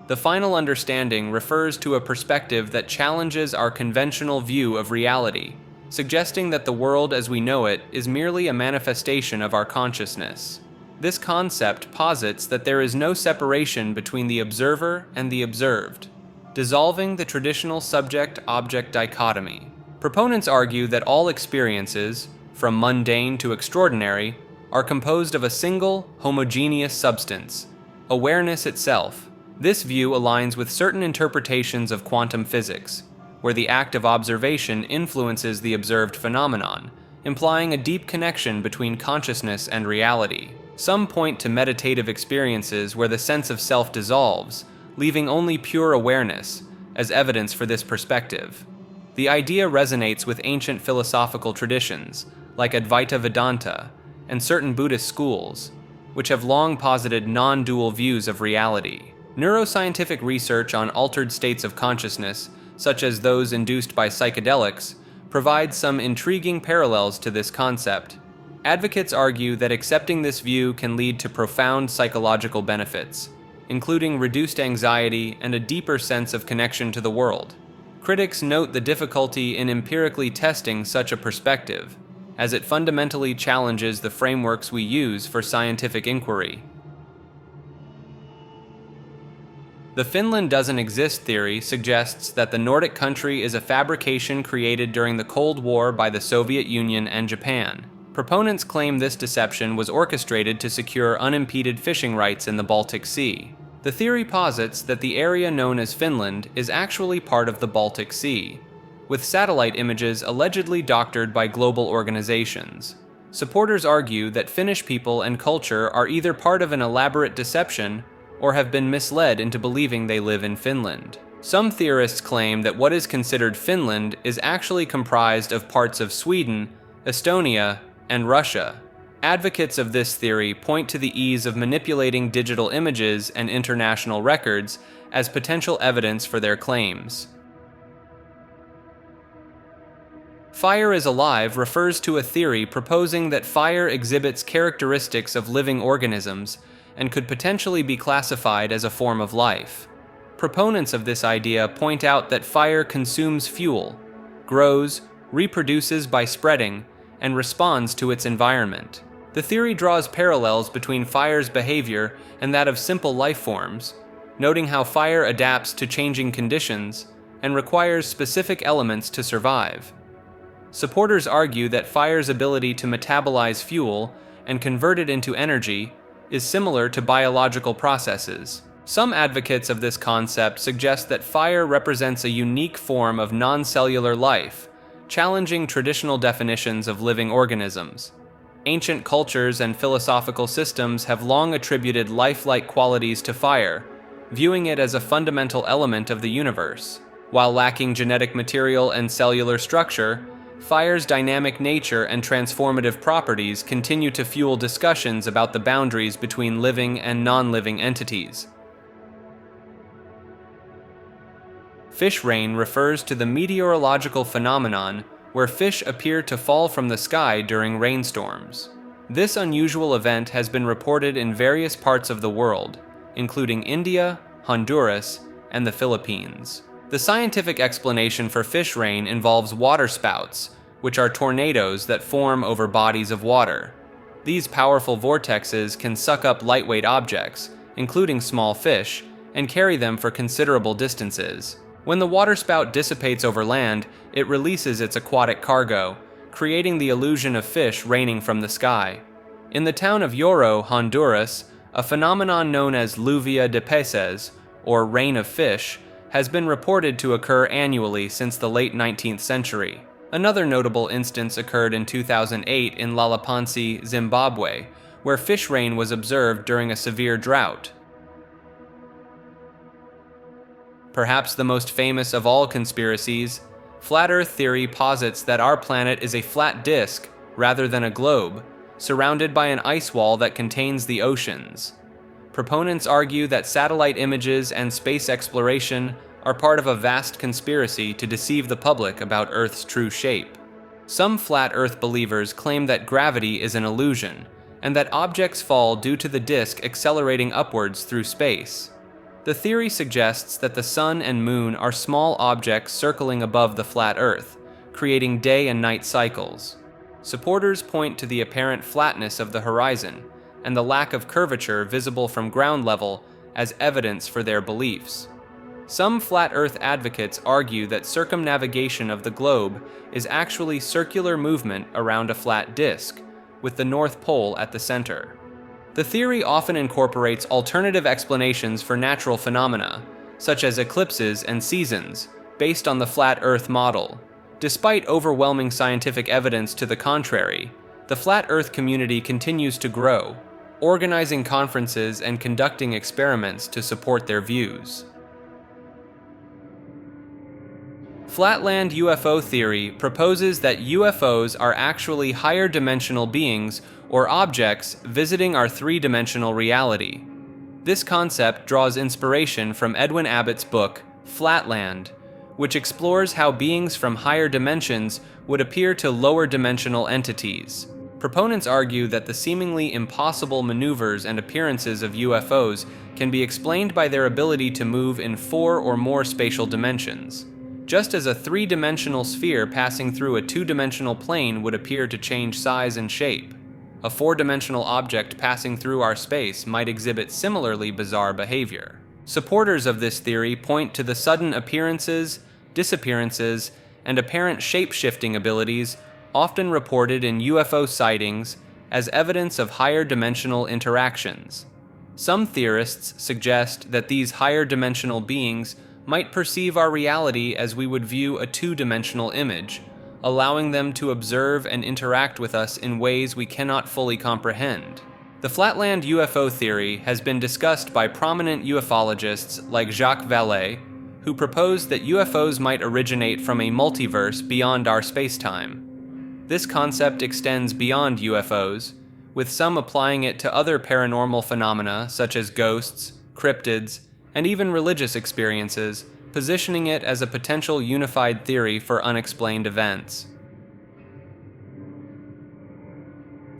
The final understanding refers to a perspective that challenges our conventional view of reality, suggesting that the world as we know it is merely a manifestation of our consciousness. This concept posits that there is no separation between the observer and the observed, dissolving the traditional subject-object dichotomy. Proponents argue that all experiences, from mundane to extraordinary, are composed of a single, homogeneous substance, awareness itself. This view aligns with certain interpretations of quantum physics, where the act of observation influences the observed phenomenon, implying a deep connection between consciousness and reality. Some point to meditative experiences where the sense of self dissolves, leaving only pure awareness, as evidence for this perspective. The idea resonates with ancient philosophical traditions, like Advaita Vedanta, and certain Buddhist schools, which have long posited non-dual views of reality. Neuroscientific research on altered states of consciousness, such as those induced by psychedelics, provides some intriguing parallels to this concept. Advocates argue that accepting this view can lead to profound psychological benefits, including reduced anxiety and a deeper sense of connection to the world. Critics note the difficulty in empirically testing such a perspective, as it fundamentally challenges the frameworks we use for scientific inquiry. The Finland doesn't exist theory suggests that the Nordic country is a fabrication created during the Cold War by the Soviet Union and Japan. Proponents claim this deception was orchestrated to secure unimpeded fishing rights in the Baltic Sea. The theory posits that the area known as Finland is actually part of the Baltic Sea, with satellite images allegedly doctored by global organizations. Supporters argue that Finnish people and culture are either part of an elaborate deception or have been misled into believing they live in Finland. Some theorists claim that what is considered Finland is actually comprised of parts of Sweden, Estonia, and Russia. Advocates of this theory point to the ease of manipulating digital images and international records as potential evidence for their claims. Fire is alive refers to a theory proposing that fire exhibits characteristics of living organisms and could potentially be classified as a form of life. Proponents of this idea point out that fire consumes fuel, grows, reproduces by spreading, and responds to its environment. The theory draws parallels between fire's behavior and that of simple life forms, noting how fire adapts to changing conditions and requires specific elements to survive. Supporters argue that fire's ability to metabolize fuel and convert it into energy is similar to biological processes. Some advocates of this concept suggest that fire represents a unique form of non-cellular life, challenging traditional definitions of living organisms. Ancient cultures and philosophical systems have long attributed lifelike qualities to fire, viewing it as a fundamental element of the universe. While lacking genetic material and cellular structure, fire's dynamic nature and transformative properties continue to fuel discussions about the boundaries between living and non-living entities. Fish rain refers to the meteorological phenomenon where fish appear to fall from the sky during rainstorms. This unusual event has been reported in various parts of the world, including India, Honduras, and the Philippines. The scientific explanation for fish rain involves waterspouts, which are tornadoes that form over bodies of water. These powerful vortexes can suck up lightweight objects, including small fish, and carry them for considerable distances. When the waterspout dissipates over land, it releases its aquatic cargo, creating the illusion of fish raining from the sky. In the town of Lloro, Honduras, a phenomenon known as lluvia de peces, or rain of fish, has been reported to occur annually since the late 19th century. Another notable instance occurred in 2008 in Lalapansi, Zimbabwe, where fish rain was observed during a severe drought. Perhaps the most famous of all conspiracies, flat Earth theory posits that our planet is a flat disk, rather than a globe, surrounded by an ice wall that contains the oceans. Proponents argue that satellite images and space exploration are part of a vast conspiracy to deceive the public about Earth's true shape. Some flat Earth believers claim that gravity is an illusion, and that objects fall due to the disk accelerating upwards through space. The theory suggests that the sun and moon are small objects circling above the flat Earth, creating day and night cycles. Supporters point to the apparent flatness of the horizon and the lack of curvature visible from ground level as evidence for their beliefs. Some flat Earth advocates argue that circumnavigation of the globe is actually circular movement around a flat disk, with the North Pole at the center. The theory often incorporates alternative explanations for natural phenomena, such as eclipses and seasons, based on the flat Earth model. Despite overwhelming scientific evidence to the contrary, the flat Earth community continues to grow, organizing conferences and conducting experiments to support their views. Flatland UFO theory proposes that UFOs are actually higher dimensional beings or objects visiting our three-dimensional reality. This concept draws inspiration from Edwin Abbott's book, Flatland, which explores how beings from higher dimensions would appear to lower dimensional entities. Proponents argue that the seemingly impossible maneuvers and appearances of UFOs can be explained by their ability to move in 4 or more spatial dimensions. Just as a 3-dimensional sphere passing through a 2-dimensional plane would appear to change size and shape, a 4-dimensional object passing through our space might exhibit similarly bizarre behavior. Supporters of this theory point to the sudden appearances, disappearances, and apparent shape-shifting abilities often reported in UFO sightings as evidence of higher dimensional interactions. Some theorists suggest that these higher dimensional beings might perceive our reality as we would view a 2-dimensional image, allowing them to observe and interact with us in ways we cannot fully comprehend. The Flatland UFO theory has been discussed by prominent ufologists like Jacques Vallée, who proposed that UFOs might originate from a multiverse beyond our spacetime. This concept extends beyond UFOs, with some applying it to other paranormal phenomena such as ghosts, cryptids, and even religious experiences, positioning it as a potential unified theory for unexplained events.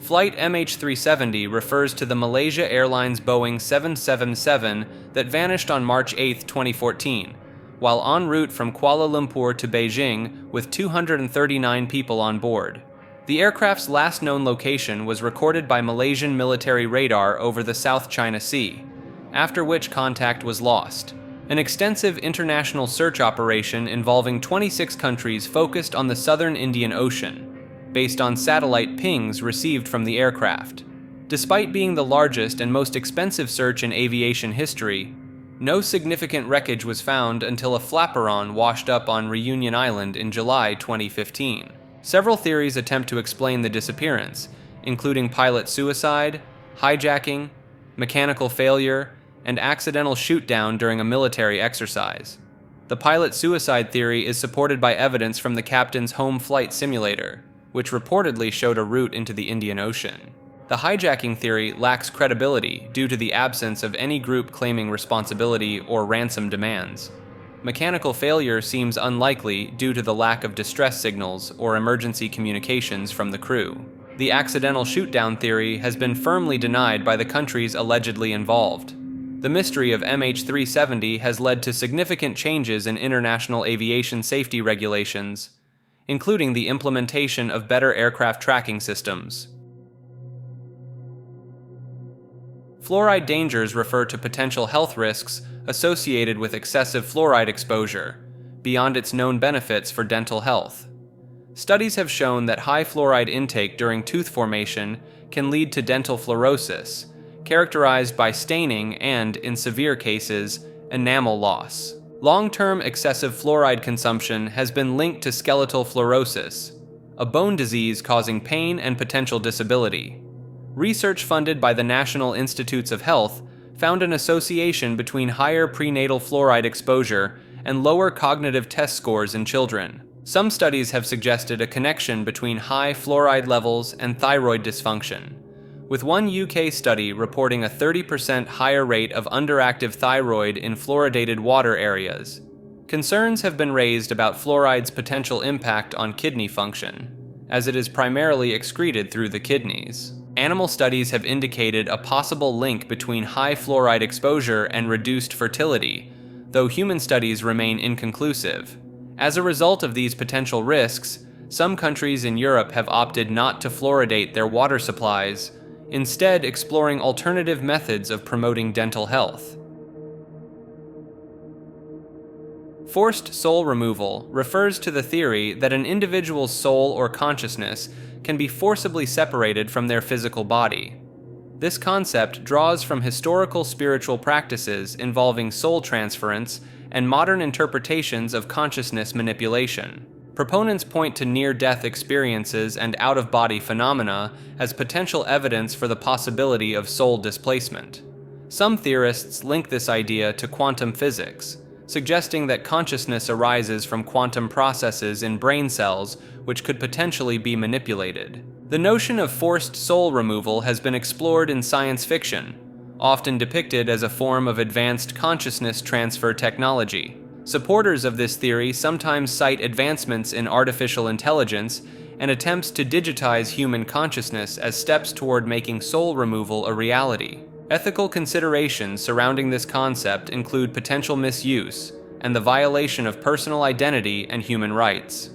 Flight MH370 refers to the Malaysia Airlines Boeing 777 that vanished on March 8, 2014, while en route from Kuala Lumpur to Beijing with 239 people on board. The aircraft's last known location was recorded by Malaysian military radar over the South China Sea, after which contact was lost. An extensive international search operation involving 26 countries focused on the southern Indian Ocean, based on satellite pings received from the aircraft. Despite being the largest and most expensive search in aviation history, no significant wreckage was found until a flaperon washed up on Reunion Island in July 2015. Several theories attempt to explain the disappearance, including pilot suicide, hijacking, mechanical failure, and accidental shoot-down during a military exercise. The pilot suicide theory is supported by evidence from the captain's home flight simulator, which reportedly showed a route into the Indian Ocean. The hijacking theory lacks credibility due to the absence of any group claiming responsibility or ransom demands. Mechanical failure seems unlikely due to the lack of distress signals or emergency communications from the crew. The accidental shoot-down theory has been firmly denied by the countries allegedly involved. The mystery of MH370 has led to significant changes in international aviation safety regulations, including the implementation of better aircraft tracking systems. Fluoride dangers refer to potential health risks associated with excessive fluoride exposure, beyond its known benefits for dental health. Studies have shown that high fluoride intake during tooth formation can lead to dental fluorosis, characterized by staining and, in severe cases, enamel loss. Long-term excessive fluoride consumption has been linked to skeletal fluorosis, a bone disease causing pain and potential disability. Research funded by the National Institutes of Health found an association between higher prenatal fluoride exposure and lower cognitive test scores in children. Some studies have suggested a connection between high fluoride levels and thyroid dysfunction, with one UK study reporting a 30% higher rate of underactive thyroid in fluoridated water areas. Concerns have been raised about fluoride's potential impact on kidney function, as it is primarily excreted through the kidneys. Animal studies have indicated a possible link between high fluoride exposure and reduced fertility, though human studies remain inconclusive. As a result of these potential risks, some countries in Europe have opted not to fluoridate their water supplies, instead exploring alternative methods of promoting dental health. Forced soul removal refers to the theory that an individual's soul or consciousness can be forcibly separated from their physical body. This concept draws from historical spiritual practices involving soul transference and modern interpretations of consciousness manipulation. Proponents point to near-death experiences and out-of-body phenomena as potential evidence for the possibility of soul displacement. Some theorists link this idea to quantum physics, suggesting that consciousness arises from quantum processes in brain cells which could potentially be manipulated. The notion of forced soul removal has been explored in science fiction, often depicted as a form of advanced consciousness transfer technology. Supporters of this theory sometimes cite advancements in artificial intelligence and attempts to digitize human consciousness as steps toward making soul removal a reality. Ethical considerations surrounding this concept include potential misuse and the violation of personal identity and human rights.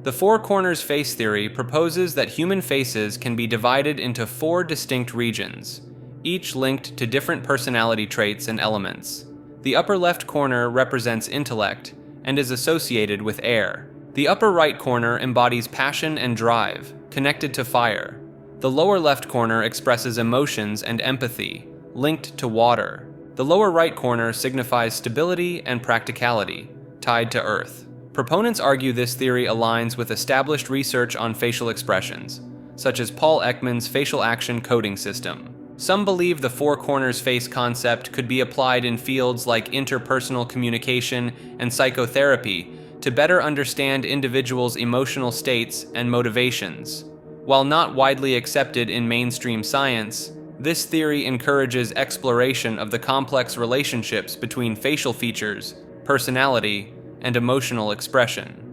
The Four Corners face theory proposes that human faces can be divided into 4 distinct regions, each linked to different personality traits and elements. The upper left corner represents intellect and is associated with air. The upper right corner embodies passion and drive, connected to fire. The lower left corner expresses emotions and empathy, linked to water. The lower right corner signifies stability and practicality, tied to earth. Proponents argue this theory aligns with established research on facial expressions, such as Paul Ekman's facial action coding system. Some believe the Four Corners face concept could be applied in fields like interpersonal communication and psychotherapy to better understand individuals' emotional states and motivations. While not widely accepted in mainstream science, this theory encourages exploration of the complex relationships between facial features, personality, and emotional expression.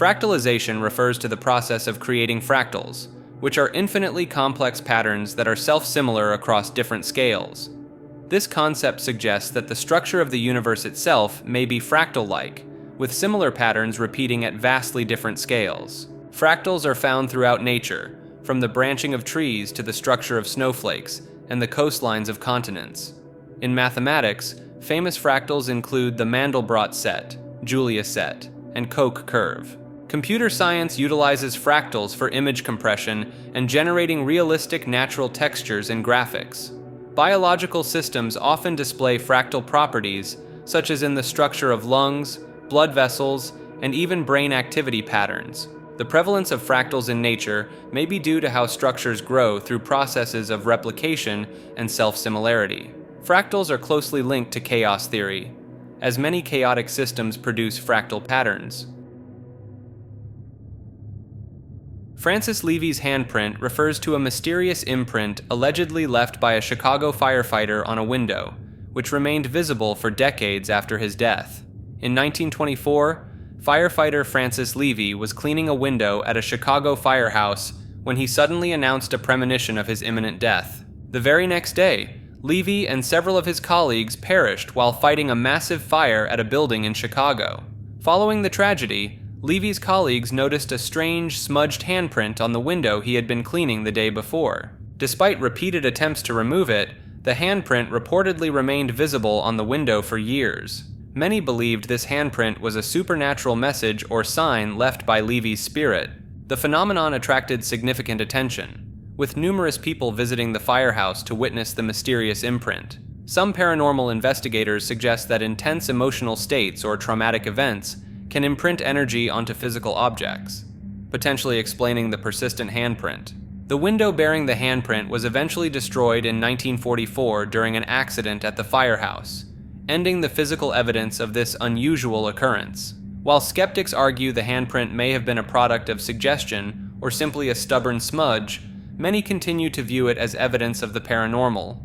Fractalization refers to the process of creating fractals, which are infinitely complex patterns that are self-similar across different scales. This concept suggests that the structure of the universe itself may be fractal-like, with similar patterns repeating at vastly different scales. Fractals are found throughout nature, from the branching of trees to the structure of snowflakes and the coastlines of continents. In mathematics, famous fractals include the Mandelbrot set, Julia set, and Koch curve. Computer science utilizes fractals for image compression and generating realistic natural textures and graphics. Biological systems often display fractal properties, such as in the structure of lungs, blood vessels, and even brain activity patterns. The prevalence of fractals in nature may be due to how structures grow through processes of replication and self-similarity. Fractals are closely linked to chaos theory, as many chaotic systems produce fractal patterns. Francis Levy's handprint refers to a mysterious imprint allegedly left by a Chicago firefighter on a window, which remained visible for decades after his death. In 1924, firefighter Francis Levy was cleaning a window at a Chicago firehouse when he suddenly announced a premonition of his imminent death. The very next day, Levy and several of his colleagues perished while fighting a massive fire at a building in Chicago. Following the tragedy, Levy's colleagues noticed a strange, smudged handprint on the window he had been cleaning the day before. Despite repeated attempts to remove it, the handprint reportedly remained visible on the window for years. Many believed this handprint was a supernatural message or sign left by Levy's spirit. The phenomenon attracted significant attention, with numerous people visiting the firehouse to witness the mysterious imprint. Some paranormal investigators suggest that intense emotional states or traumatic events can imprint energy onto physical objects, potentially explaining the persistent handprint. The window bearing the handprint was eventually destroyed in 1944 during an accident at the firehouse, ending the physical evidence of this unusual occurrence. While skeptics argue the handprint may have been a product of suggestion or simply a stubborn smudge, many continue to view it as evidence of the paranormal.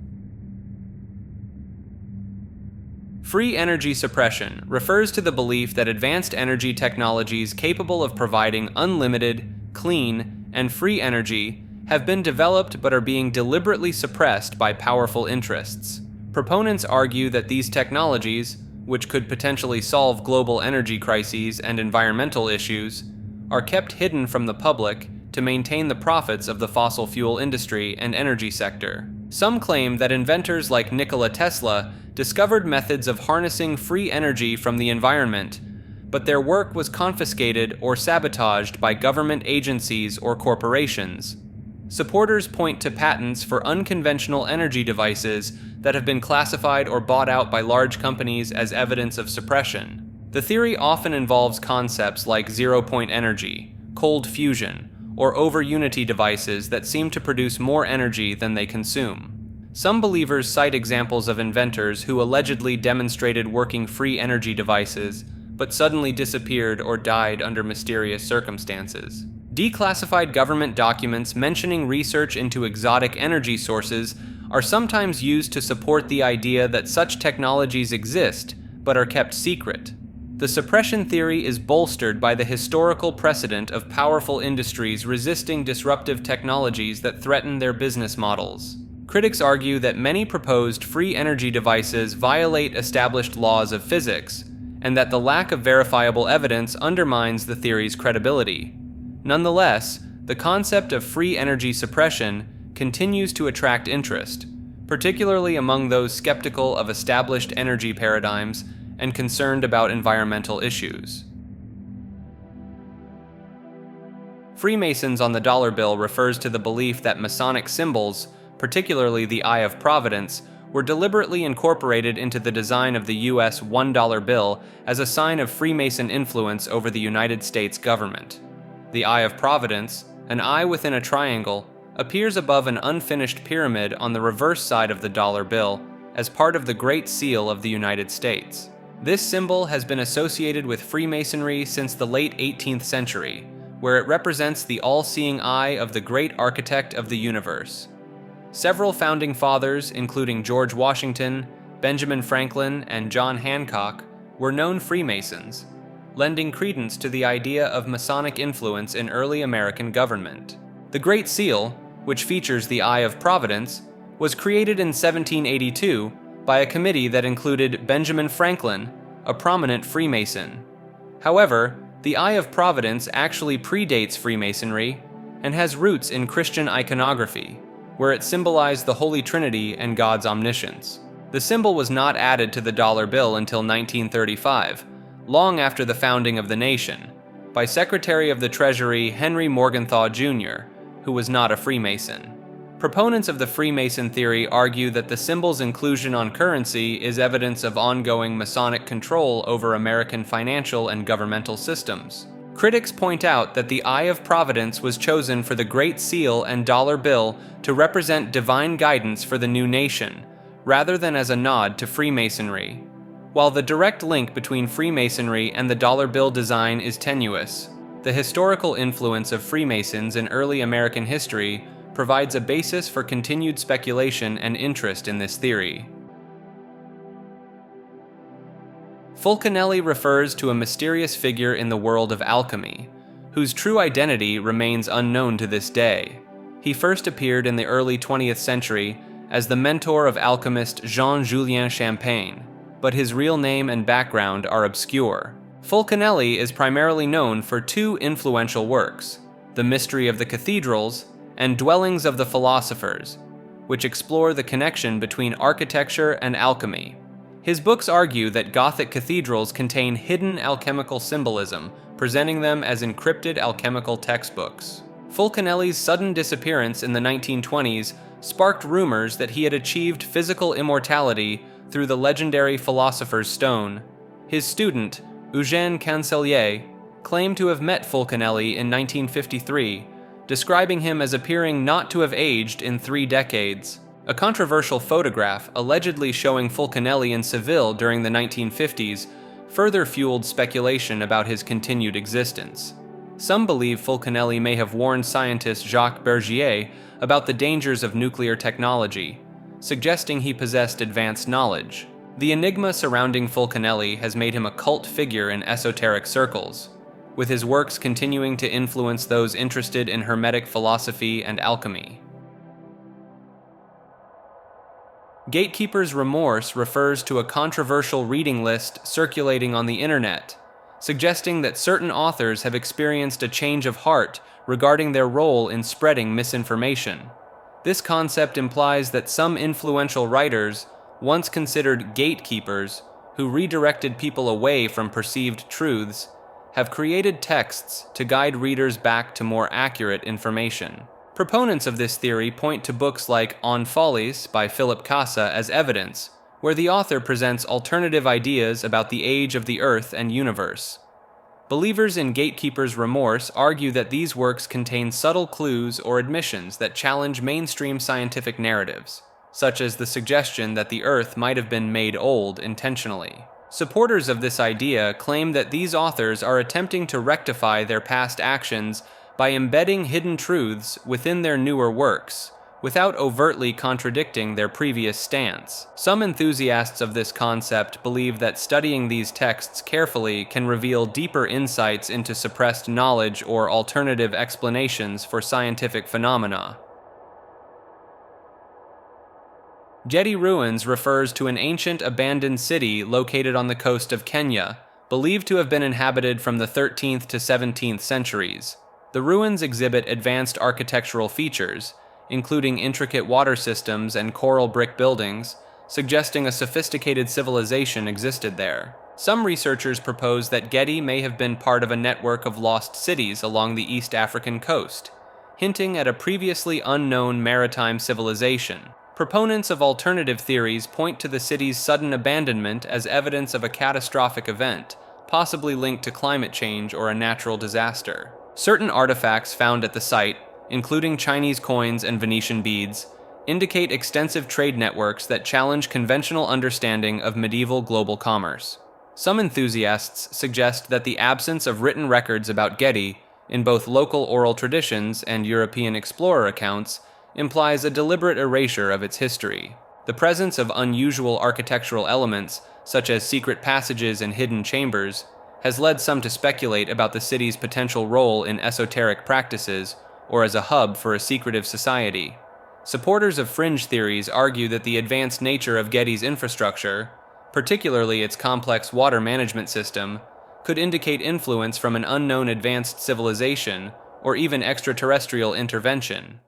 Free energy suppression refers to the belief that advanced energy technologies capable of providing unlimited, clean, and free energy have been developed but are being deliberately suppressed by powerful interests. Proponents argue that these technologies, which could potentially solve global energy crises and environmental issues, are kept hidden from the public to maintain the profits of the fossil fuel industry and energy sector. Some claim that inventors like Nikola Tesla discovered methods of harnessing free energy from the environment, but their work was confiscated or sabotaged by government agencies or corporations. Supporters point to patents for unconventional energy devices that have been classified or bought out by large companies as evidence of suppression. The theory often involves concepts like zero-point energy, cold fusion, or over-unity devices that seem to produce more energy than they consume. Some believers cite examples of inventors who allegedly demonstrated working free energy devices, but suddenly disappeared or died under mysterious circumstances. Declassified government documents mentioning research into exotic energy sources are sometimes used to support the idea that such technologies exist, but are kept secret. The suppression theory is bolstered by the historical precedent of powerful industries resisting disruptive technologies that threaten their business models. Critics argue that many proposed free energy devices violate established laws of physics, and that the lack of verifiable evidence undermines the theory's credibility. Nonetheless, the concept of free energy suppression continues to attract interest, particularly among those skeptical of established energy paradigms and concerned about environmental issues. Freemasons on the dollar bill refers to the belief that Masonic symbols, particularly the Eye of Providence, were deliberately incorporated into the design of the U.S. $1 bill as a sign of Freemason influence over the United States government. The Eye of Providence, an eye within a triangle, appears above an unfinished pyramid on the reverse side of the dollar bill as part of the Great Seal of the United States. This symbol has been associated with Freemasonry since the late 18th century, where it represents the all-seeing eye of the great architect of the universe. Several founding fathers, including George Washington, Benjamin Franklin, and John Hancock, were known Freemasons. lending credence to the idea of Masonic influence in early American government. The Great Seal, which features the Eye of Providence, was created in 1782 by a committee that included Benjamin Franklin, a prominent Freemason. However, the Eye of Providence actually predates Freemasonry and has roots in Christian iconography, where it symbolized the Holy Trinity and God's omniscience. The symbol was not added to the dollar bill until 1935, long after the founding of the nation, by Secretary of the Treasury Henry Morgenthau Jr., who was not a Freemason. Proponents of the Freemason theory argue that the symbol's inclusion on currency is evidence of ongoing Masonic control over American financial and governmental systems. Critics point out that the Eye of Providence was chosen for the Great Seal and dollar bill to represent divine guidance for the new nation, rather than as a nod to Freemasonry. While the direct link between Freemasonry and the dollar bill design is tenuous, the historical influence of Freemasons in early American history provides a basis for continued speculation and interest in this theory. Fulcanelli refers to a mysterious figure in the world of alchemy, whose true identity remains unknown to this day. He first appeared in the early 20th century as the mentor of alchemist Jean-Julien Champagne, but his real name and background are obscure. Fulcanelli is primarily known for two influential works, The Mystery of the Cathedrals and Dwellings of the Philosophers, which explore the connection between architecture and alchemy. His books argue that Gothic cathedrals contain hidden alchemical symbolism, presenting them as encrypted alchemical textbooks. Fulcanelli's sudden disappearance in the 1920s sparked rumors that he had achieved physical immortality through the legendary Philosopher's Stone. His student, Eugène Cancelier, claimed to have met Fulcanelli in 1953, describing him as appearing not to have aged in 3 decades. A controversial photograph allegedly showing Fulcanelli in Seville during the 1950s further fueled speculation about his continued existence. Some believe Fulcanelli may have warned scientist Jacques Bergier about the dangers of nuclear technology, suggesting he possessed advanced knowledge. The enigma surrounding Fulcanelli has made him a cult figure in esoteric circles, with his works continuing to influence those interested in Hermetic philosophy and alchemy. Gatekeeper's Remorse refers to a controversial reading list circulating on the internet, suggesting that certain authors have experienced a change of heart regarding their role in spreading misinformation. This concept implies that some influential writers, once considered gatekeepers, who redirected people away from perceived truths, have created texts to guide readers back to more accurate information. Proponents of this theory point to books like On Follies by Philip Casa as evidence, where the author presents alternative ideas about the age of the Earth and universe. Believers in Gatekeeper's Remorse argue that these works contain subtle clues or admissions that challenge mainstream scientific narratives, such as the suggestion that the Earth might have been made old intentionally. Supporters of this idea claim that these authors are attempting to rectify their past actions by embedding hidden truths within their newer works, without overtly contradicting their previous stance. Some enthusiasts of this concept believe that studying these texts carefully can reveal deeper insights into suppressed knowledge or alternative explanations for scientific phenomena. Gedi Ruins refers to an ancient abandoned city located on the coast of Kenya, believed to have been inhabited from the 13th to 17th centuries. The ruins exhibit advanced architectural features, including intricate water systems and coral brick buildings, suggesting a sophisticated civilization existed there. Some researchers propose that Gedi may have been part of a network of lost cities along the East African coast, hinting at a previously unknown maritime civilization. Proponents of alternative theories point to the city's sudden abandonment as evidence of a catastrophic event, possibly linked to climate change or a natural disaster. Certain artifacts found at the site, including Chinese coins and Venetian beads, indicate extensive trade networks that challenge conventional understanding of medieval global commerce. Some enthusiasts suggest that the absence of written records about Gedi, in both local oral traditions and European explorer accounts, implies a deliberate erasure of its history. The presence of unusual architectural elements, such as secret passages and hidden chambers, has led some to speculate about the city's potential role in esoteric practices or as a hub for a secretive society. Supporters of fringe theories argue that the advanced nature of Getty's infrastructure, particularly its complex water management system, could indicate influence from an unknown advanced civilization or even extraterrestrial intervention.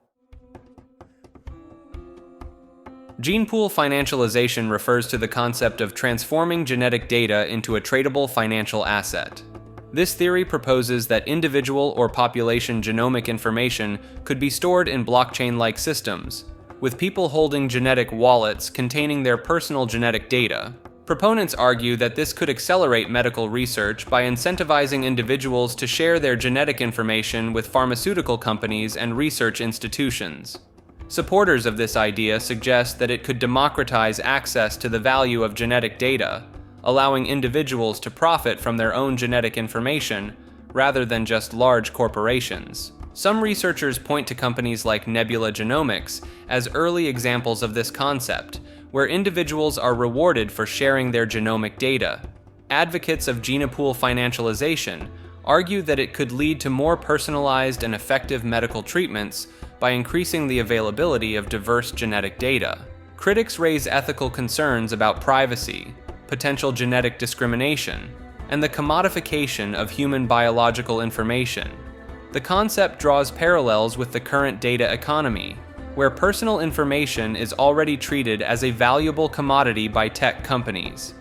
Gene pool financialization refers to the concept of transforming genetic data into a tradable financial asset. This theory proposes that individual or population genomic information could be stored in blockchain-like systems, with people holding genetic wallets containing their personal genetic data. Proponents argue that this could accelerate medical research by incentivizing individuals to share their genetic information with pharmaceutical companies and research institutions. Supporters of this idea suggest that it could democratize access to the value of genetic data, allowing individuals to profit from their own genetic information rather than just large corporations. Some researchers point to companies like Nebula Genomics as early examples of this concept, where individuals are rewarded for sharing their genomic data. Advocates of gene-pool financialization argue that it could lead to more personalized and effective medical treatments by increasing the availability of diverse genetic data. Critics raise ethical concerns about privacy, potential genetic discrimination, and the commodification of human biological information. The concept draws parallels with the current data economy, where personal information is already treated as a valuable commodity by tech companies.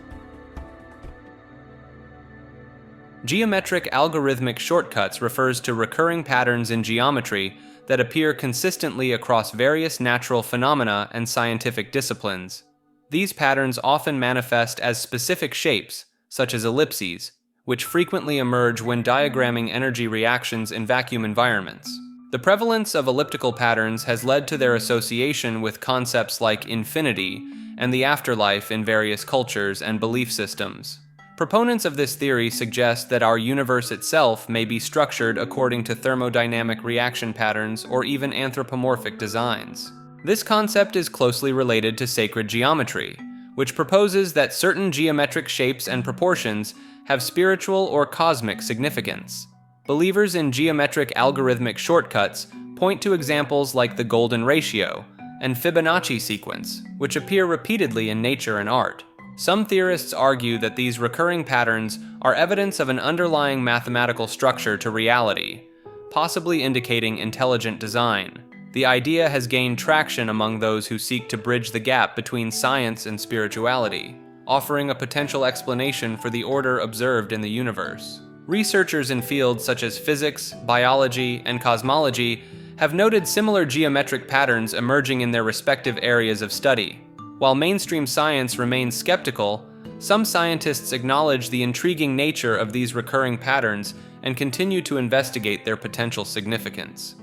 Geometric algorithmic shortcuts refers to recurring patterns in geometry that appear consistently across various natural phenomena and scientific disciplines. These patterns often manifest as specific shapes, such as ellipses, which frequently emerge when diagramming energy reactions in vacuum environments. The prevalence of elliptical patterns has led to their association with concepts like infinity and the afterlife in various cultures and belief systems. Proponents of this theory suggest that our universe itself may be structured according to thermodynamic reaction patterns or even anthropomorphic designs. This concept is closely related to sacred geometry, which proposes that certain geometric shapes and proportions have spiritual or cosmic significance. Believers in geometric algorithmic shortcuts point to examples like the golden ratio and Fibonacci sequence, which appear repeatedly in nature and art. Some theorists argue that these recurring patterns are evidence of an underlying mathematical structure to reality, possibly indicating intelligent design. The idea has gained traction among those who seek to bridge the gap between science and spirituality, offering a potential explanation for the order observed in the universe. Researchers in fields such as physics, biology, and cosmology have noted similar geometric patterns emerging in their respective areas of study. While mainstream science remains skeptical, some scientists acknowledge the intriguing nature of these recurring patterns and continue to investigate their potential significance.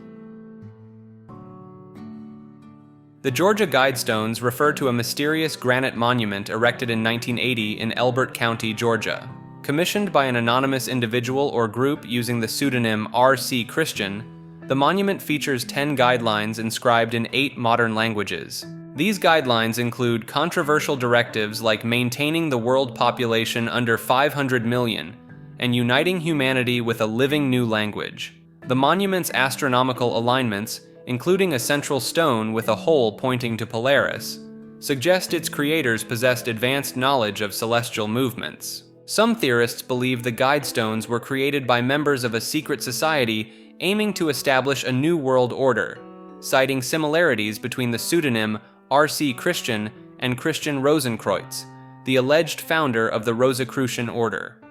The Georgia Guidestones refer to a mysterious granite monument erected in 1980 in Elbert County, Georgia. Commissioned by an anonymous individual or group using the pseudonym R.C. Christian, the monument features 10 guidelines inscribed in 8 modern languages. These guidelines include controversial directives like maintaining the world population under 500 million and uniting humanity with a living new language. The monument's astronomical alignments, including a central stone with a hole pointing to Polaris, suggest its creators possessed advanced knowledge of celestial movements. Some theorists believe the Guidestones were created by members of a secret society aiming to establish a new world order, citing similarities between the pseudonym R.C. Christian and Christian Rosenkreutz, the alleged founder of the Rosicrucian order.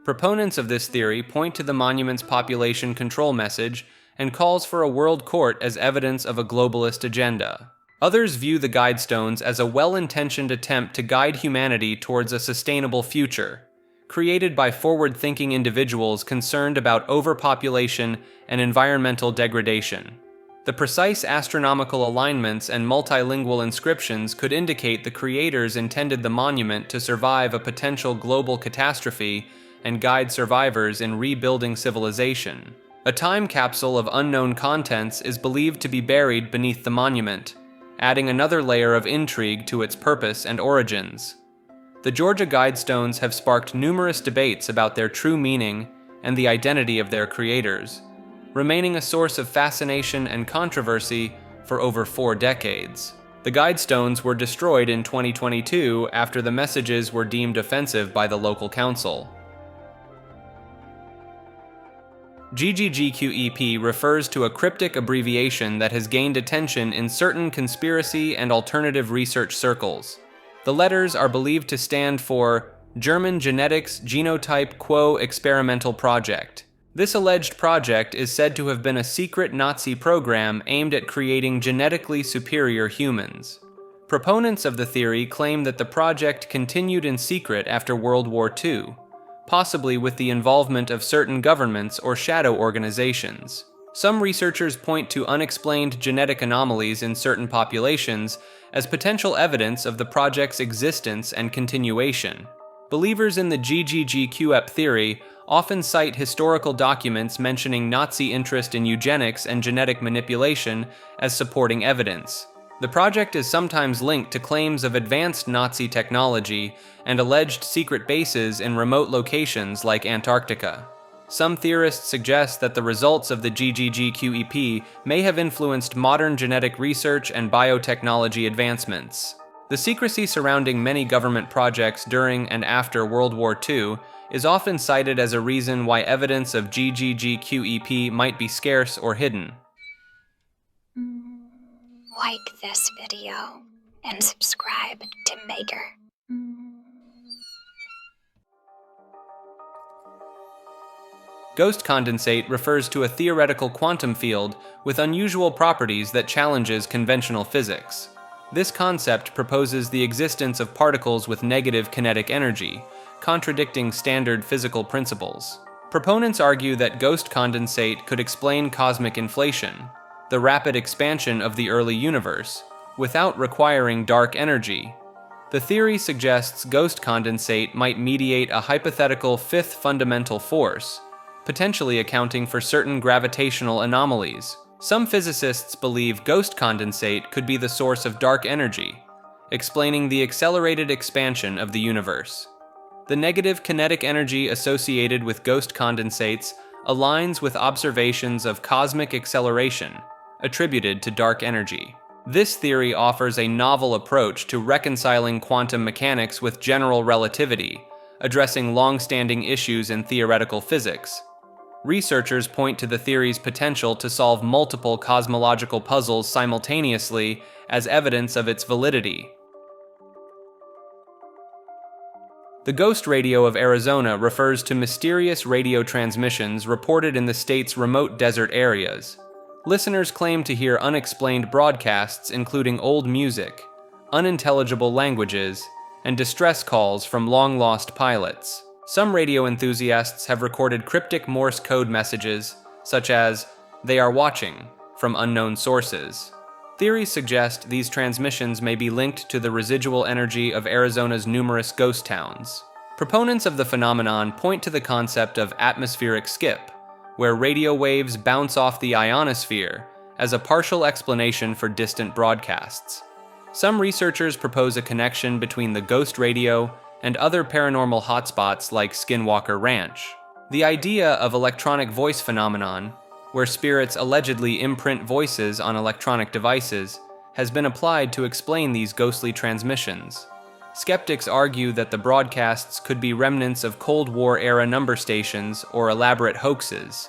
Proponents of this theory point to the monument's population control message and calls for a world court as evidence of a globalist agenda. Others view the Guidestones as a well-intentioned attempt to guide humanity towards a sustainable future, created by forward-thinking individuals concerned about overpopulation and environmental degradation. The precise astronomical alignments and multilingual inscriptions could indicate the creators intended the monument to survive a potential global catastrophe and guide survivors in rebuilding civilization. A time capsule of unknown contents is believed to be buried beneath the monument, adding another layer of intrigue to its purpose and origins. The Georgia Guidestones have sparked numerous debates about their true meaning and the identity of their creators, remaining a source of fascination and controversy for over 4 decades. The Guidestones were destroyed in 2022 after the messages were deemed offensive by the local council. GGGQEP refers to a cryptic abbreviation that has gained attention in certain conspiracy and alternative research circles. The letters are believed to stand for German Genetics Genotype Quo Experimental Project. This alleged project is said to have been a secret Nazi program aimed at creating genetically superior humans. Proponents of the theory claim that the project continued in secret after World War II, possibly with the involvement of certain governments or shadow organizations. Some researchers point to unexplained genetic anomalies in certain populations as potential evidence of the project's existence and continuation. Believers in the GGGQEP theory often cite historical documents mentioning Nazi interest in eugenics and genetic manipulation as supporting evidence. The project is sometimes linked to claims of advanced Nazi technology and alleged secret bases in remote locations like Antarctica. Some theorists suggest that the results of the GGGQEP may have influenced modern genetic research and biotechnology advancements. The secrecy surrounding many government projects during and after World War II is often cited as a reason why evidence of GGGQEP might be scarce or hidden. Like this video and subscribe to Maker. Ghost condensate refers to a theoretical quantum field with unusual properties that challenges conventional physics. This concept proposes the existence of particles with negative kinetic energy, contradicting standard physical principles. Proponents argue that ghost condensate could explain cosmic inflation, the rapid expansion of the early universe, without requiring dark energy. The theory suggests ghost condensate might mediate a hypothetical fifth fundamental force, potentially accounting for certain gravitational anomalies. Some physicists believe ghost condensate could be the source of dark energy, explaining the accelerated expansion of the universe. The negative kinetic energy associated with ghost condensates aligns with observations of cosmic acceleration, attributed to dark energy. This theory offers a novel approach to reconciling quantum mechanics with general relativity, addressing long-standing issues in theoretical physics. Researchers point to the theory's potential to solve multiple cosmological puzzles simultaneously as evidence of its validity. The ghost radio of Arizona refers to mysterious radio transmissions reported in the state's remote desert areas. Listeners claim to hear unexplained broadcasts including old music, unintelligible languages, and distress calls from long-lost pilots. Some radio enthusiasts have recorded cryptic Morse code messages, such as, "They are watching," from unknown sources. Theories suggest these transmissions may be linked to the residual energy of Arizona's numerous ghost towns. Proponents of the phenomenon point to the concept of atmospheric skip, where radio waves bounce off the ionosphere, as a partial explanation for distant broadcasts. Some researchers propose a connection between the ghost radio and other paranormal hotspots like Skinwalker Ranch. The idea of electronic voice phenomenon, where spirits allegedly imprint voices on electronic devices, has been applied to explain these ghostly transmissions. Skeptics argue that the broadcasts could be remnants of Cold War-era number stations or elaborate hoaxes.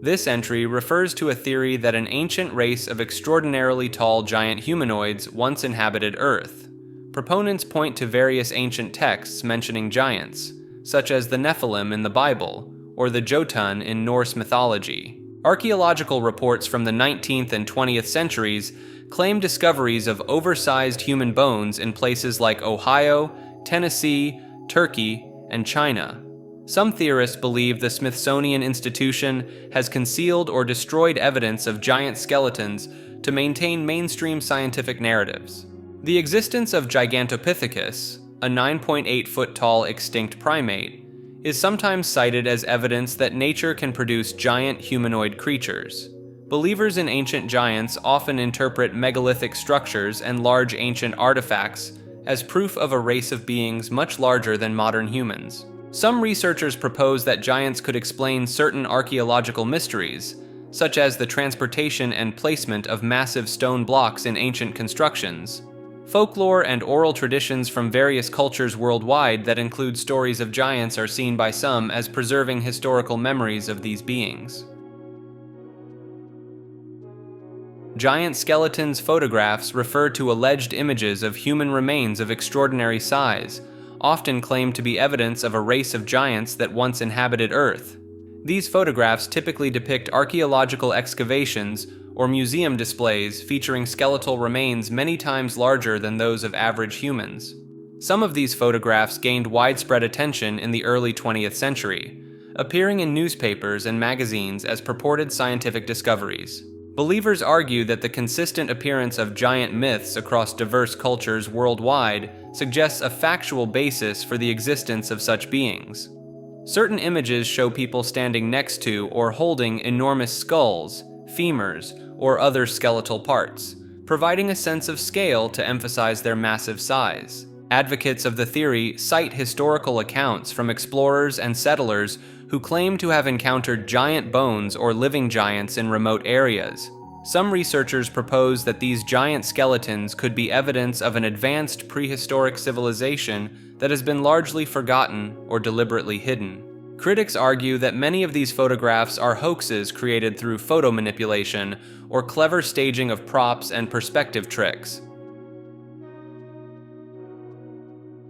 This entry refers to a theory that an ancient race of extraordinarily tall giant humanoids once inhabited Earth. Proponents point to various ancient texts mentioning giants, such as the Nephilim in the Bible, or the Jotun in Norse mythology. Archaeological reports from the 19th and 20th centuries claim discoveries of oversized human bones in places like Ohio, Tennessee, Turkey, and China. Some theorists believe the Smithsonian Institution has concealed or destroyed evidence of giant skeletons to maintain mainstream scientific narratives. The existence of Gigantopithecus, a 9.8-foot-tall extinct primate, is sometimes cited as evidence that nature can produce giant humanoid creatures. Believers in ancient giants often interpret megalithic structures and large ancient artifacts as proof of a race of beings much larger than modern humans. Some researchers propose that giants could explain certain archaeological mysteries, such as the transportation and placement of massive stone blocks in ancient constructions. Folklore and oral traditions from various cultures worldwide that include stories of giants are seen by some as preserving historical memories of these beings. Giant skeletons photographs refer to alleged images of human remains of extraordinary size, often claimed to be evidence of a race of giants that once inhabited Earth. These photographs typically depict archaeological excavations or museum displays featuring skeletal remains many times larger than those of average humans. Some of these photographs gained widespread attention in the early 20th century, appearing in newspapers and magazines as purported scientific discoveries. Believers argue that the consistent appearance of giant myths across diverse cultures worldwide suggests a factual basis for the existence of such beings. Certain images show people standing next to or holding enormous skulls, femurs, or other skeletal parts, providing a sense of scale to emphasize their massive size. Advocates of the theory cite historical accounts from explorers and settlers who claim to have encountered giant bones or living giants in remote areas. Some researchers propose that these giant skeletons could be evidence of an advanced prehistoric civilization that has been largely forgotten or deliberately hidden. Critics argue that many of these photographs are hoaxes created through photo manipulation or clever staging of props and perspective tricks.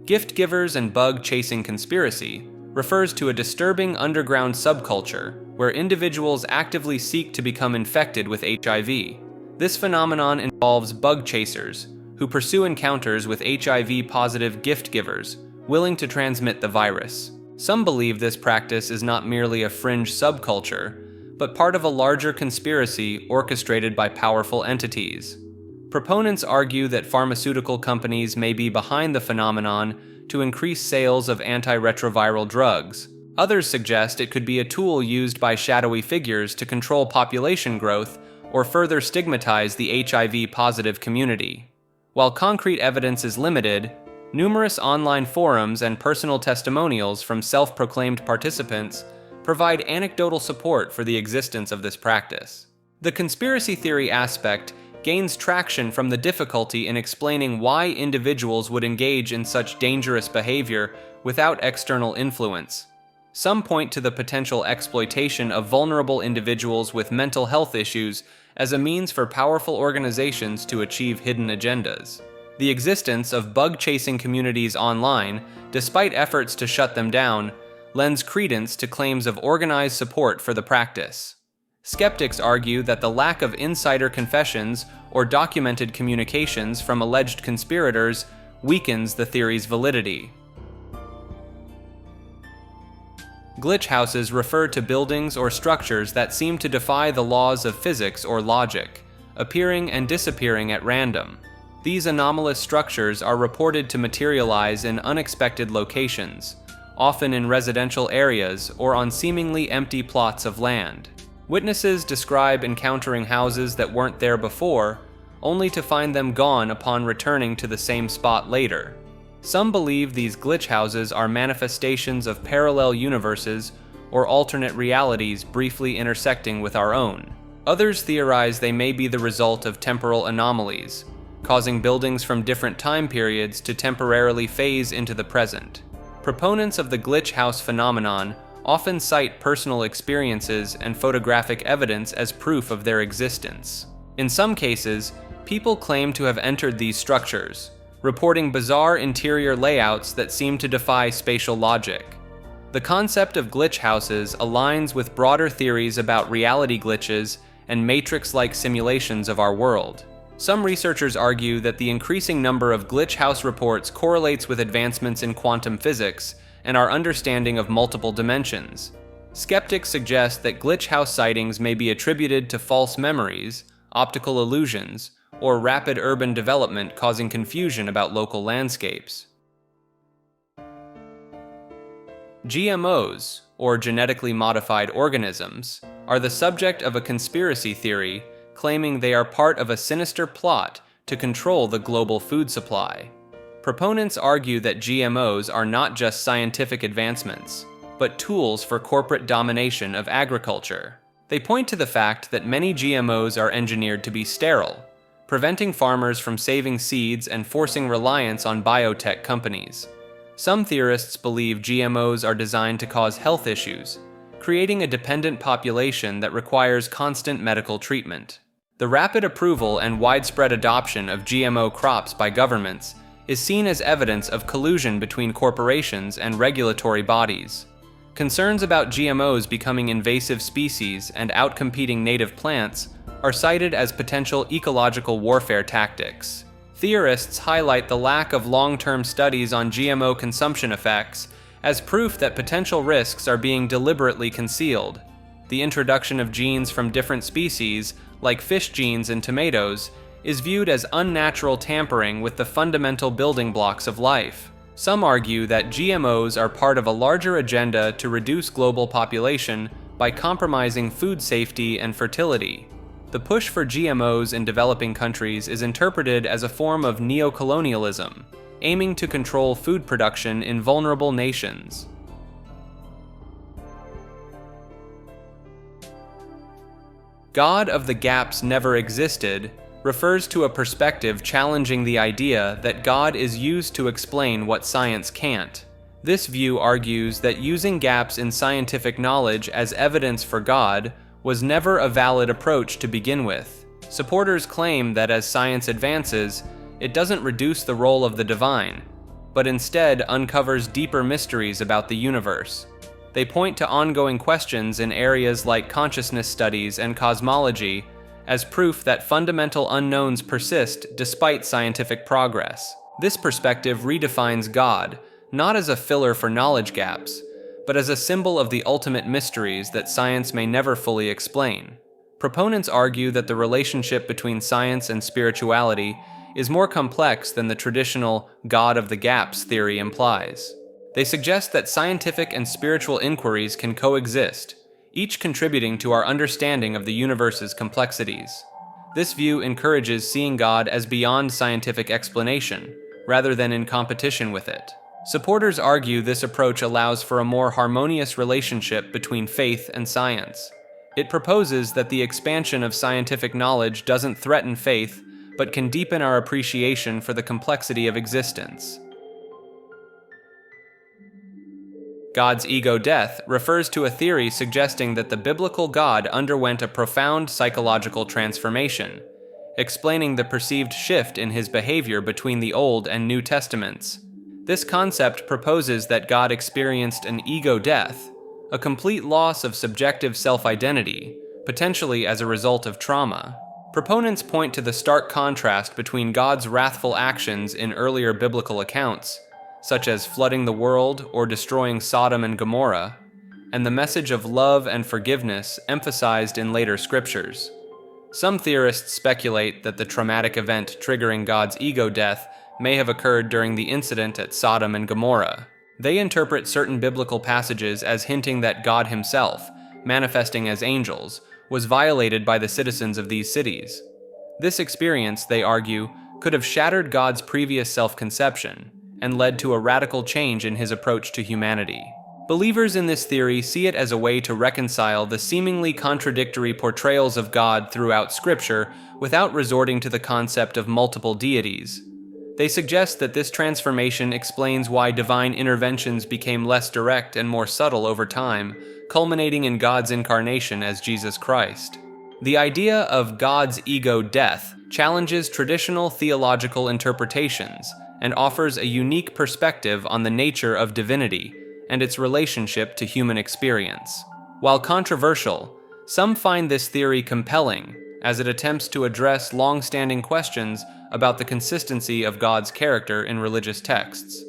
Gift givers and bug chasing conspiracy refers to a disturbing underground subculture where individuals actively seek to become infected with HIV. This phenomenon involves bug chasers who pursue encounters with HIV-positive gift givers willing to transmit the virus. Some believe this practice is not merely a fringe subculture, but part of a larger conspiracy orchestrated by powerful entities. Proponents argue that pharmaceutical companies may be behind the phenomenon to increase sales of antiretroviral drugs. Others suggest it could be a tool used by shadowy figures to control population growth or further stigmatize the HIV-positive community. While concrete evidence is limited, numerous online forums and personal testimonials from self-proclaimed participants provide anecdotal support for the existence of this practice. The conspiracy theory aspect gains traction from the difficulty in explaining why individuals would engage in such dangerous behavior without external influence. Some point to the potential exploitation of vulnerable individuals with mental health issues as a means for powerful organizations to achieve hidden agendas. The existence of bug-chasing communities online, despite efforts to shut them down, lends credence to claims of organized support for the practice. Skeptics argue that the lack of insider confessions or documented communications from alleged conspirators weakens the theory's validity. Glitch houses refer to buildings or structures that seem to defy the laws of physics or logic, appearing and disappearing at random. These anomalous structures are reported to materialize in unexpected locations, often in residential areas or on seemingly empty plots of land. Witnesses describe encountering houses that weren't there before, only to find them gone upon returning to the same spot later. Some believe these glitch houses are manifestations of parallel universes or alternate realities briefly intersecting with our own. Others theorize they may be the result of temporal anomalies, causing buildings from different time periods to temporarily phase into the present. Proponents of the glitch house phenomenon often cite personal experiences and photographic evidence as proof of their existence. In some cases, people claim to have entered these structures, reporting bizarre interior layouts that seem to defy spatial logic. The concept of glitch houses aligns with broader theories about reality glitches and matrix-like simulations of our world. Some researchers argue that the increasing number of glitch house reports correlates with advancements in quantum physics and our understanding of multiple dimensions. Skeptics suggest that glitch house sightings may be attributed to false memories, optical illusions, or rapid urban development causing confusion about local landscapes. GMOs, or genetically modified organisms, are the subject of a conspiracy theory claiming they are part of a sinister plot to control the global food supply. Proponents argue that GMOs are not just scientific advancements, but tools for corporate domination of agriculture. They point to the fact that many GMOs are engineered to be sterile, preventing farmers from saving seeds and forcing reliance on biotech companies. Some theorists believe GMOs are designed to cause health issues, creating a dependent population that requires constant medical treatment. The rapid approval and widespread adoption of GMO crops by governments is seen as evidence of collusion between corporations and regulatory bodies. Concerns about GMOs becoming invasive species and outcompeting native plants are cited as potential ecological warfare tactics. Theorists highlight the lack of long-term studies on GMO consumption effects as proof that potential risks are being deliberately concealed. The introduction of genes from different species, like fish genes in tomatoes, is viewed as unnatural tampering with the fundamental building blocks of life. Some argue that GMOs are part of a larger agenda to reduce global population by compromising food safety and fertility. The push for GMOs in developing countries is interpreted as a form of neocolonialism, aiming to control food production in vulnerable nations. God of the gaps never existed refers to a perspective challenging the idea that God is used to explain what science can't. This view argues that using gaps in scientific knowledge as evidence for God was never a valid approach to begin with. Supporters claim that as science advances, it doesn't reduce the role of the divine, but instead uncovers deeper mysteries about the universe. They point to ongoing questions in areas like consciousness studies and cosmology as proof that fundamental unknowns persist despite scientific progress. This perspective redefines God, not as a filler for knowledge gaps, but as a symbol of the ultimate mysteries that science may never fully explain. Proponents argue that the relationship between science and spirituality is more complex than the traditional God of the gaps theory implies. They suggest that scientific and spiritual inquiries can coexist, each contributing to our understanding of the universe's complexities. This view encourages seeing God as beyond scientific explanation, rather than in competition with it. Supporters argue this approach allows for a more harmonious relationship between faith and science. It proposes that the expansion of scientific knowledge doesn't threaten faith, but can deepen our appreciation for the complexity of existence. God's ego death refers to a theory suggesting that the biblical God underwent a profound psychological transformation, explaining the perceived shift in his behavior between the Old and New Testaments. This concept proposes that God experienced an ego death, a complete loss of subjective self-identity, potentially as a result of trauma. Proponents point to the stark contrast between God's wrathful actions in earlier biblical accounts, such as flooding the world or destroying Sodom and Gomorrah, and the message of love and forgiveness emphasized in later scriptures. Some theorists speculate that the traumatic event triggering God's ego death may have occurred during the incident at Sodom and Gomorrah. They interpret certain biblical passages as hinting that God himself, manifesting as angels, was violated by the citizens of these cities. This experience, they argue, could have shattered God's previous self-conception and led to a radical change in his approach to humanity. Believers in this theory see it as a way to reconcile the seemingly contradictory portrayals of God throughout Scripture without resorting to the concept of multiple deities. They suggest that this transformation explains why divine interventions became less direct and more subtle over time, culminating in God's incarnation as Jesus Christ. The idea of God's ego death challenges traditional theological interpretations and offers a unique perspective on the nature of divinity and its relationship to human experience. While controversial, some find this theory compelling, as it attempts to address long-standing questions about the consistency of God's character in religious texts.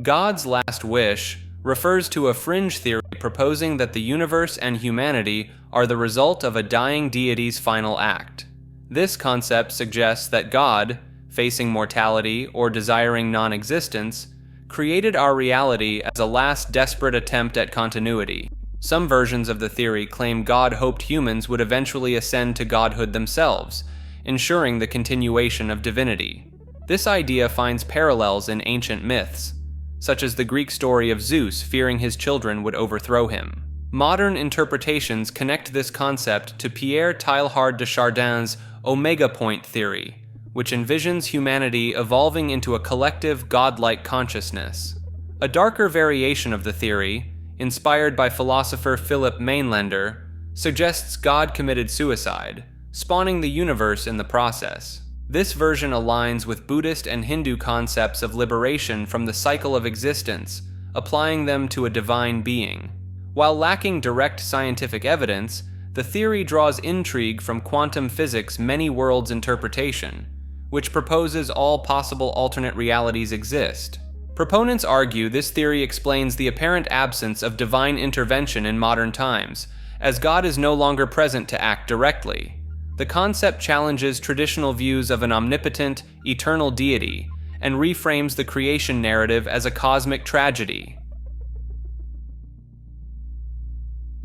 God's last wish refers to a fringe theory proposing that the universe and humanity are the result of a dying deity's final act. This concept suggests that God, facing mortality or desiring non-existence, created our reality as a last desperate attempt at continuity. Some versions of the theory claim God hoped humans would eventually ascend to godhood themselves, ensuring the continuation of divinity. This idea finds parallels in ancient myths, such as the Greek story of Zeus fearing his children would overthrow him. Modern interpretations connect this concept to Pierre Teilhard de Chardin's omega point theory, which envisions humanity evolving into a collective godlike consciousness. A darker variation of the theory, inspired by philosopher Philip Mainlander, suggests God committed suicide, spawning the universe in the process. This version aligns with Buddhist and Hindu concepts of liberation from the cycle of existence, applying them to a divine being. While lacking direct scientific evidence, the theory draws intrigue from quantum physics' many worlds interpretation, which proposes all possible alternate realities exist. Proponents argue this theory explains the apparent absence of divine intervention in modern times, as God is no longer present to act directly. The concept challenges traditional views of an omnipotent, eternal deity, and reframes the creation narrative as a cosmic tragedy.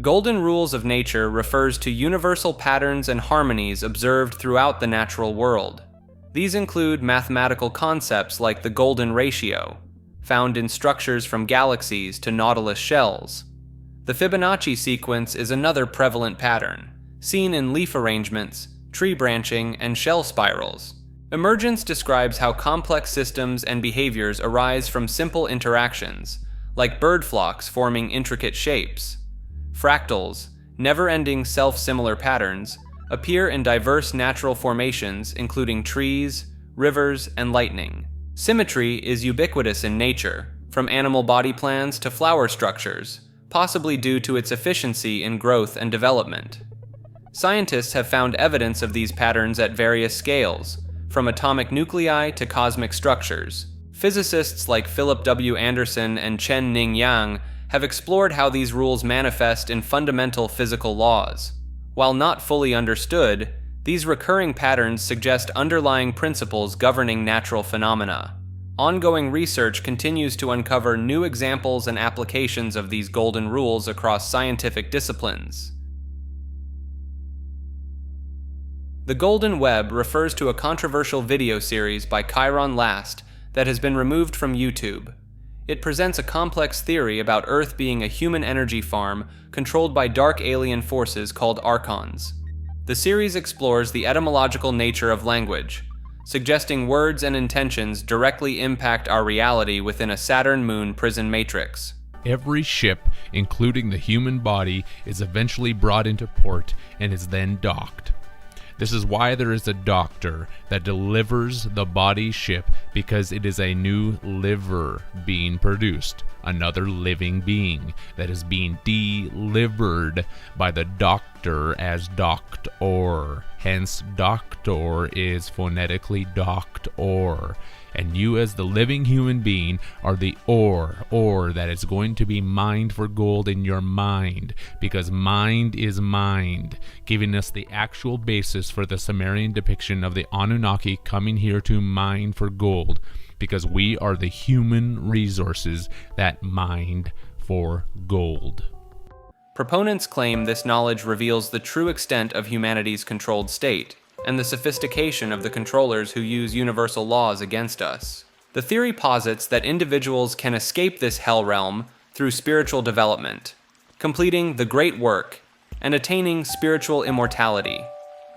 Golden rules of nature refers to universal patterns and harmonies observed throughout the natural world. These include mathematical concepts like the golden ratio, found in structures from galaxies to nautilus shells. The Fibonacci sequence is another prevalent pattern, seen in leaf arrangements, tree branching, and shell spirals. Emergence describes how complex systems and behaviors arise from simple interactions, like bird flocks forming intricate shapes. Fractals, never-ending self-similar patterns, appear in diverse natural formations including trees, rivers, and lightning. Symmetry is ubiquitous in nature, from animal body plans to flower structures, possibly due to its efficiency in growth and development. Scientists have found evidence of these patterns at various scales, from atomic nuclei to cosmic structures. Physicists like Philip W. Anderson and Chen-Ning Yang have explored how these rules manifest in fundamental physical laws. While not fully understood, these recurring patterns suggest underlying principles governing natural phenomena. Ongoing research continues to uncover new examples and applications of these golden rules across scientific disciplines. The Golden Web refers to a controversial video series by Chiron Last that has been removed from YouTube. It presents a complex theory about Earth being a human energy farm controlled by dark alien forces called archons. The series explores the etymological nature of language, suggesting words and intentions directly impact our reality within a Saturn moon prison matrix. Every ship, including the human body, is eventually brought into port and is then docked. This is why there is a doctor that delivers the body ship, because it is a new liver being produced, another living being that is being delivered by the doctor as doctor. Hence, doctor is phonetically doctor. And you as the living human being are the ore that is going to be mined for gold in your mind, because mind is mind, giving us the actual basis for the Sumerian depiction of the Anunnaki coming here to mine for gold, because we are the human resources that mined for gold. Proponents claim this knowledge reveals the true extent of humanity's controlled state, and the sophistication of the controllers who use universal laws against us. The theory posits that individuals can escape this hell realm through spiritual development, completing the great work, and attaining spiritual immortality.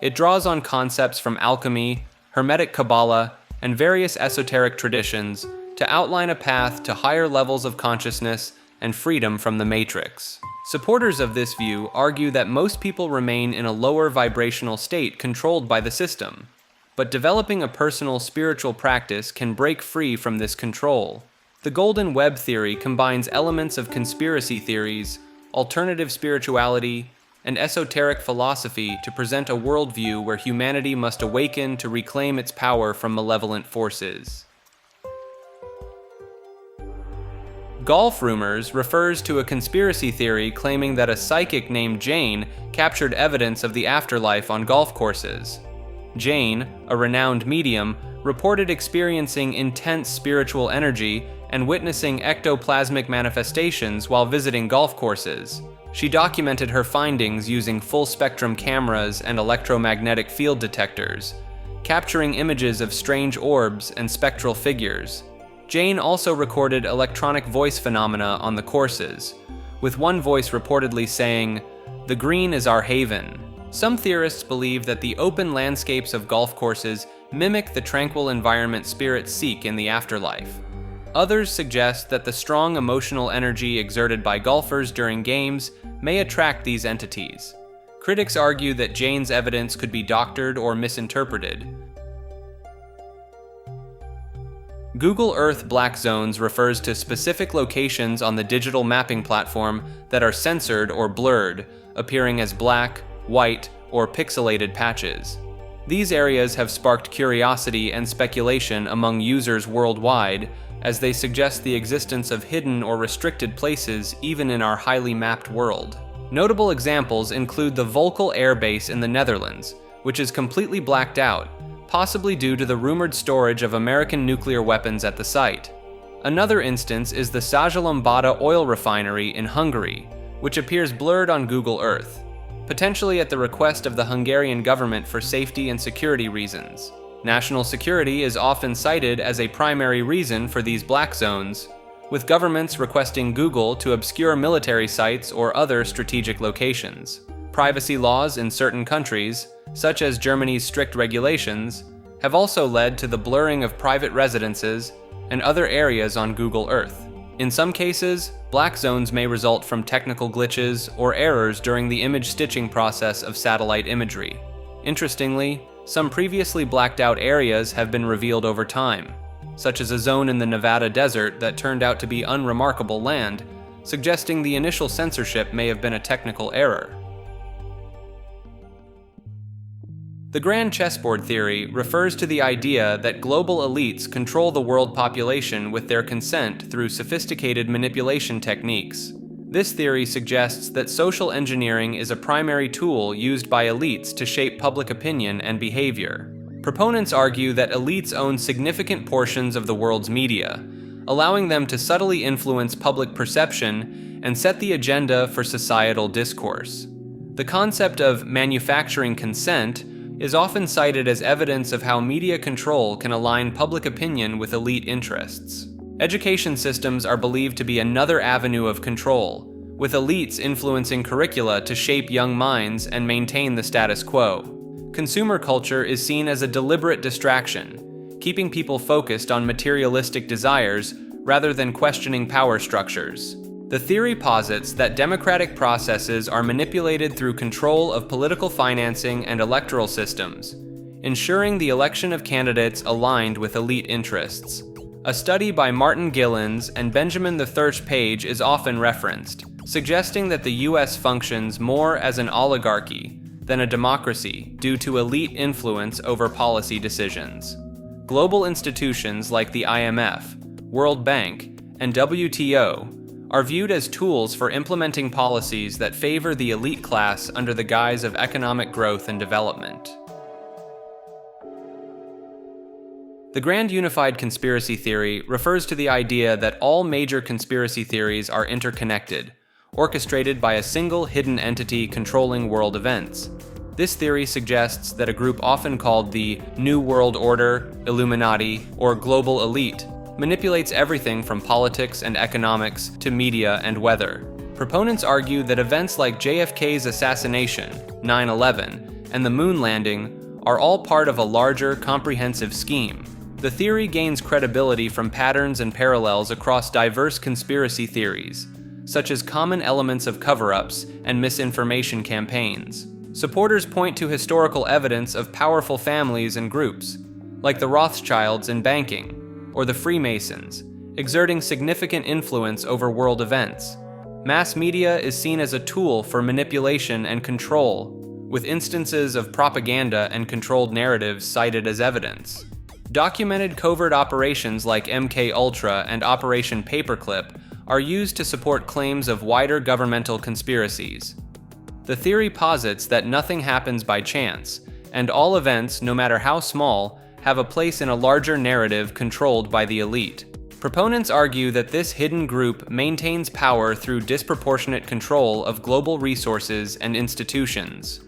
It draws on concepts from alchemy, Hermetic Kabbalah, and various esoteric traditions to outline a path to higher levels of consciousness and freedom from the matrix. Supporters of this view argue that most people remain in a lower vibrational state controlled by the system, but developing a personal spiritual practice can break free from this control. The Golden Web theory combines elements of conspiracy theories, alternative spirituality, and esoteric philosophy to present a worldview where humanity must awaken to reclaim its power from malevolent forces. Golf Rumors refers to a conspiracy theory claiming that a psychic named Jane captured evidence of the afterlife on golf courses. Jane, a renowned medium, reported experiencing intense spiritual energy and witnessing ectoplasmic manifestations while visiting golf courses. She documented her findings using full-spectrum cameras and electromagnetic field detectors, capturing images of strange orbs and spectral figures. Jane also recorded electronic voice phenomena on the courses, with one voice reportedly saying, "The green is our haven." Some theorists believe that the open landscapes of golf courses mimic the tranquil environment spirits seek in the afterlife. Others suggest that the strong emotional energy exerted by golfers during games may attract these entities. Critics argue that Jane's evidence could be doctored or misinterpreted. Google Earth black zones refers to specific locations on the digital mapping platform that are censored or blurred, appearing as black, white, or pixelated patches. These areas have sparked curiosity and speculation among users worldwide, as they suggest the existence of hidden or restricted places even in our highly mapped world. Notable examples include the Volkel Air Base in the Netherlands, which is completely blacked out, possibly due to the rumored storage of American nuclear weapons at the site. Another instance is the Százhalombatta oil refinery in Hungary, which appears blurred on Google Earth, potentially at the request of the Hungarian government for safety and security reasons. National security is often cited as a primary reason for these black zones, with governments requesting Google to obscure military sites or other strategic locations. Privacy laws in certain countries, such as Germany's strict regulations, have also led to the blurring of private residences and other areas on Google Earth. In some cases, black zones may result from technical glitches or errors during the image stitching process of satellite imagery. Interestingly, some previously blacked out areas have been revealed over time, such as a zone in the Nevada desert that turned out to be unremarkable land, suggesting the initial censorship may have been a technical error. The grand chessboard theory refers to the idea that global elites control the world population with their consent through sophisticated manipulation techniques. This theory suggests that social engineering is a primary tool used by elites to shape public opinion and behavior. Proponents argue that elites own significant portions of the world's media, allowing them to subtly influence public perception and set the agenda for societal discourse. The concept of manufacturing consent is often cited as evidence of how media control can align public opinion with elite interests. Education systems are believed to be another avenue of control, with elites influencing curricula to shape young minds and maintain the status quo. Consumer culture is seen as a deliberate distraction, keeping people focused on materialistic desires rather than questioning power structures. The theory posits that democratic processes are manipulated through control of political financing and electoral systems, ensuring the election of candidates aligned with elite interests. A study by Martin Gillens and Benjamin the Thirch Page is often referenced, suggesting that the US functions more as an oligarchy than a democracy due to elite influence over policy decisions. Global institutions like the IMF, World Bank, and WTO are viewed as tools for implementing policies that favor the elite class under the guise of economic growth and development. The Grand Unified Conspiracy Theory refers to the idea that all major conspiracy theories are interconnected, orchestrated by a single hidden entity controlling world events. This theory suggests that a group often called the New World Order, Illuminati, or Global Elite manipulates everything from politics and economics to media and weather. Proponents argue that events like JFK's assassination, 9/11, and the moon landing are all part of a larger, comprehensive scheme. The theory gains credibility from patterns and parallels across diverse conspiracy theories, such as common elements of cover-ups and misinformation campaigns. Supporters point to historical evidence of powerful families and groups, like the Rothschilds in banking, or the Freemasons, exerting significant influence over world events. Mass media is seen as a tool for manipulation and control, with instances of propaganda and controlled narratives cited as evidence. Documented covert operations like MK-Ultra and Operation Paperclip are used to support claims of wider governmental conspiracies. The theory posits that nothing happens by chance, and all events, no matter how small, have a place in a larger narrative controlled by the elite. Proponents argue that this hidden group maintains power through disproportionate control of global resources and institutions.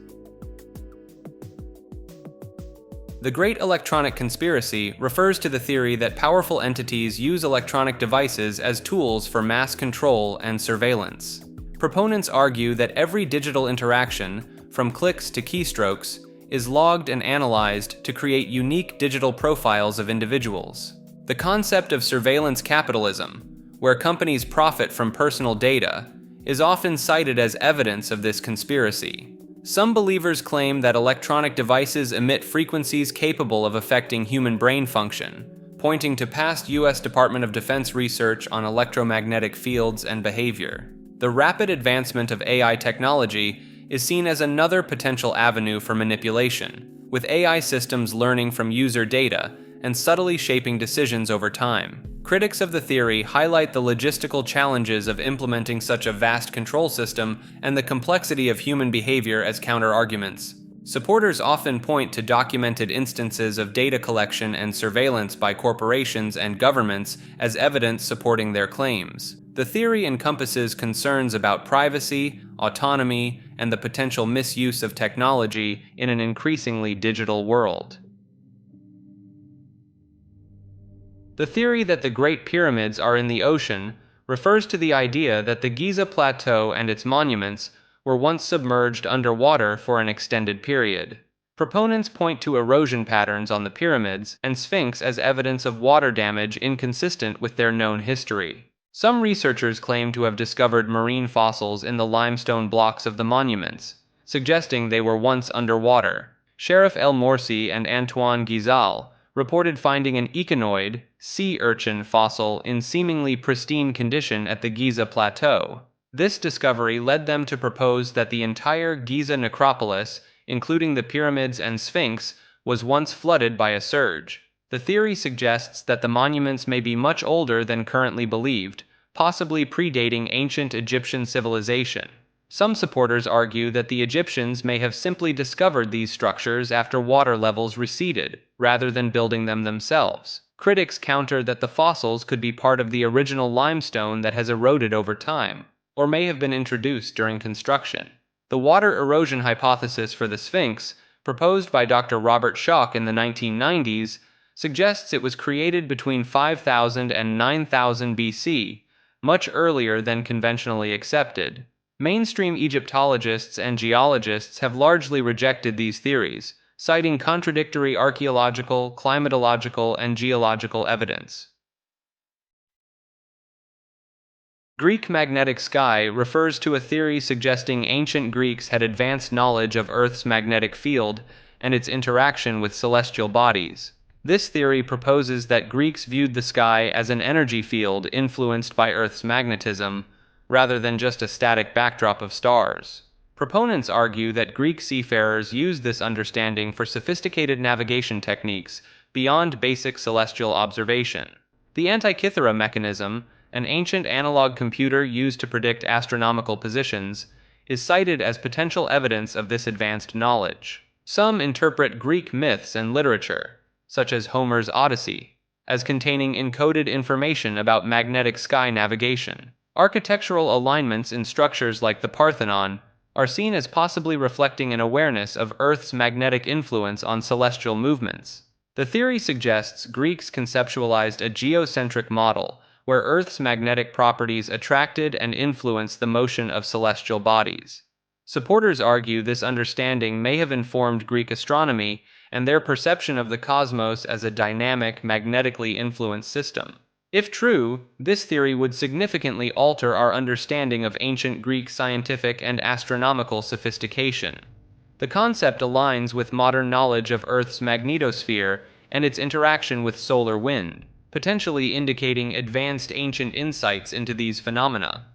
The Great Electronic Conspiracy refers to the theory that powerful entities use electronic devices as tools for mass control and surveillance. Proponents argue that every digital interaction, from clicks to keystrokes, is logged and analyzed to create unique digital profiles of individuals. The concept of surveillance capitalism, where companies profit from personal data, is often cited as evidence of this conspiracy. Some believers claim that electronic devices emit frequencies capable of affecting human brain function, pointing to past U.S. Department of Defense research on electromagnetic fields and behavior. The rapid advancement of AI technology is seen as another potential avenue for manipulation, with AI systems learning from user data and subtly shaping decisions over time. Critics of the theory highlight the logistical challenges of implementing such a vast control system and the complexity of human behavior as counter-arguments. Supporters often point to documented instances of data collection and surveillance by corporations and governments as evidence supporting their claims. The theory encompasses concerns about privacy, autonomy, and the potential misuse of technology in an increasingly digital world. The theory that the Great Pyramids are in the ocean refers to the idea that the Giza Plateau and its monuments were once submerged underwater for an extended period. Proponents point to erosion patterns on the pyramids and Sphinx as evidence of water damage inconsistent with their known history. Some researchers claim to have discovered marine fossils in the limestone blocks of the monuments, suggesting they were once underwater. Sheriff El Morsi and Antoine Guizal reported finding an echinoid, sea urchin fossil in seemingly pristine condition at the Giza Plateau. This discovery led them to propose that the entire Giza necropolis, including the pyramids and Sphinx, was once flooded by a surge. The theory suggests that the monuments may be much older than currently believed, possibly predating ancient Egyptian civilization. Some supporters argue that the Egyptians may have simply discovered these structures after water levels receded, rather than building them themselves. Critics counter that the fossils could be part of the original limestone that has eroded over time, or may have been introduced during construction. The water erosion hypothesis for the Sphinx, proposed by Dr. Robert Schoch in the 1990s, suggests it was created between 5000 and 9000 BC, much earlier than conventionally accepted. Mainstream Egyptologists and geologists have largely rejected these theories, citing contradictory archaeological, climatological, and geological evidence. Greek magnetic sky refers to a theory suggesting ancient Greeks had advanced knowledge of Earth's magnetic field and its interaction with celestial bodies. This theory proposes that Greeks viewed the sky as an energy field influenced by Earth's magnetism, rather than just a static backdrop of stars. Proponents argue that Greek seafarers used this understanding for sophisticated navigation techniques beyond basic celestial observation. The Antikythera mechanism, an ancient analog computer used to predict astronomical positions, is cited as potential evidence of this advanced knowledge. Some interpret Greek myths and literature, such as Homer's Odyssey, as containing encoded information about magnetic sky navigation. Architectural alignments in structures like the Parthenon are seen as possibly reflecting an awareness of Earth's magnetic influence on celestial movements. The theory suggests Greeks conceptualized a geocentric model, where Earth's magnetic properties attracted and influenced the motion of celestial bodies. Supporters argue this understanding may have informed Greek astronomy and their perception of the cosmos as a dynamic, magnetically influenced system. If true, this theory would significantly alter our understanding of ancient Greek scientific and astronomical sophistication. The concept aligns with modern knowledge of Earth's magnetosphere and its interaction with solar wind, potentially indicating advanced ancient insights into these phenomena.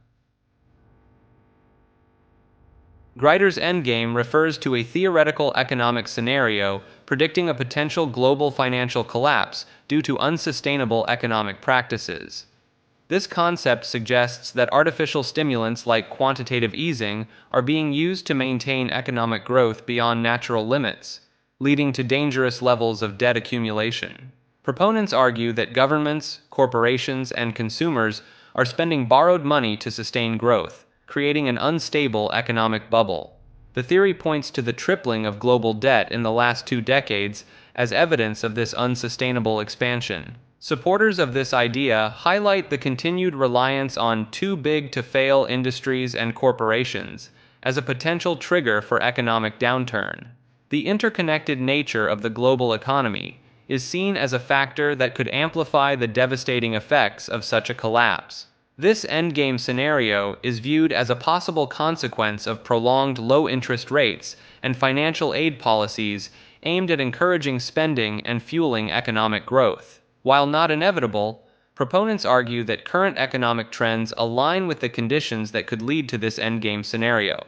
Grider's endgame refers to a theoretical economic scenario predicting a potential global financial collapse due to unsustainable economic practices. This concept suggests that artificial stimulants like quantitative easing are being used to maintain economic growth beyond natural limits, leading to dangerous levels of debt accumulation. Proponents argue that governments, corporations, and consumers are spending borrowed money to sustain growth, creating an unstable economic bubble. The theory points to the tripling of global debt in the last 2 decades as evidence of this unsustainable expansion. Supporters of this idea highlight the continued reliance on too-big-to-fail industries and corporations as a potential trigger for economic downturn. The interconnected nature of the global economy is seen as a factor that could amplify the devastating effects of such a collapse. This endgame scenario is viewed as a possible consequence of prolonged low interest rates and financial aid policies aimed at encouraging spending and fueling economic growth. While not inevitable, proponents argue that current economic trends align with the conditions that could lead to this endgame scenario.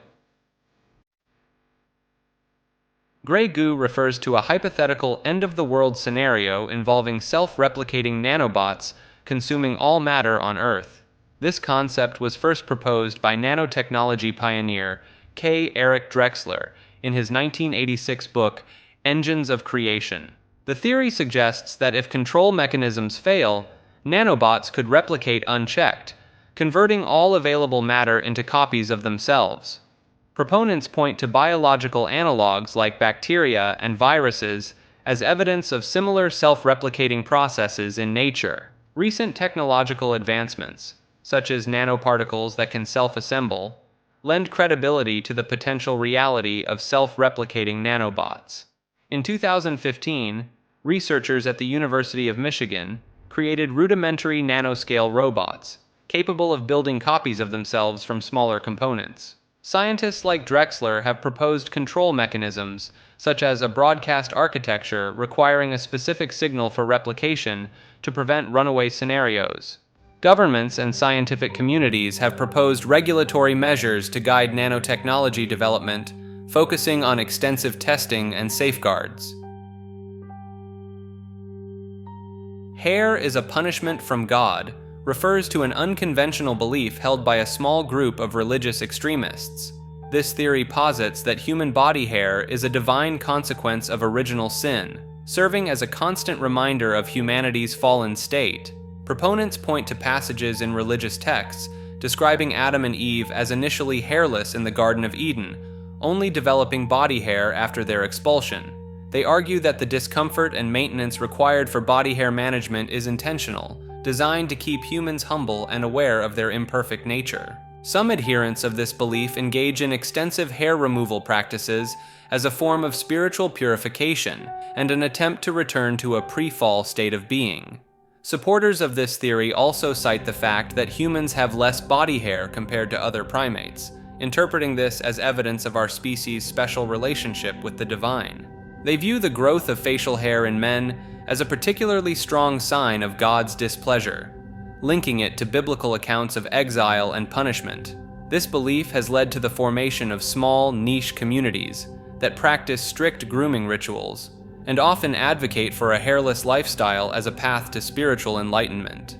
Grey goo refers to a hypothetical end-of-the-world scenario involving self-replicating nanobots consuming all matter on Earth. This concept was first proposed by nanotechnology pioneer K. Eric Drexler in his 1986 book, Engines of Creation. The theory suggests that if control mechanisms fail, nanobots could replicate unchecked, converting all available matter into copies of themselves. Proponents point to biological analogs like bacteria and viruses as evidence of similar self-replicating processes in nature. Recent technological advancements, such as nanoparticles that can self-assemble, lend credibility to the potential reality of self-replicating nanobots. In 2015, researchers at the University of Michigan created rudimentary nanoscale robots, capable of building copies of themselves from smaller components. Scientists like Drexler have proposed control mechanisms, such as a broadcast architecture requiring a specific signal for replication to prevent runaway scenarios. Governments and scientific communities have proposed regulatory measures to guide nanotechnology development, focusing on extensive testing and safeguards. Hair is a punishment from God refers to an unconventional belief held by a small group of religious extremists. This theory posits that human body hair is a divine consequence of original sin, serving as a constant reminder of humanity's fallen state. Proponents point to passages in religious texts describing Adam and Eve as initially hairless in the Garden of Eden, only developing body hair after their expulsion. They argue that the discomfort and maintenance required for body hair management is intentional, designed to keep humans humble and aware of their imperfect nature. Some adherents of this belief engage in extensive hair removal practices as a form of spiritual purification and an attempt to return to a pre-fall state of being. Supporters of this theory also cite the fact that humans have less body hair compared to other primates, interpreting this as evidence of our species' special relationship with the divine. They view the growth of facial hair in men as a particularly strong sign of God's displeasure, linking it to biblical accounts of exile and punishment. This belief has led to the formation of small, niche communities that practice strict grooming rituals and often advocate for a hairless lifestyle as a path to spiritual enlightenment.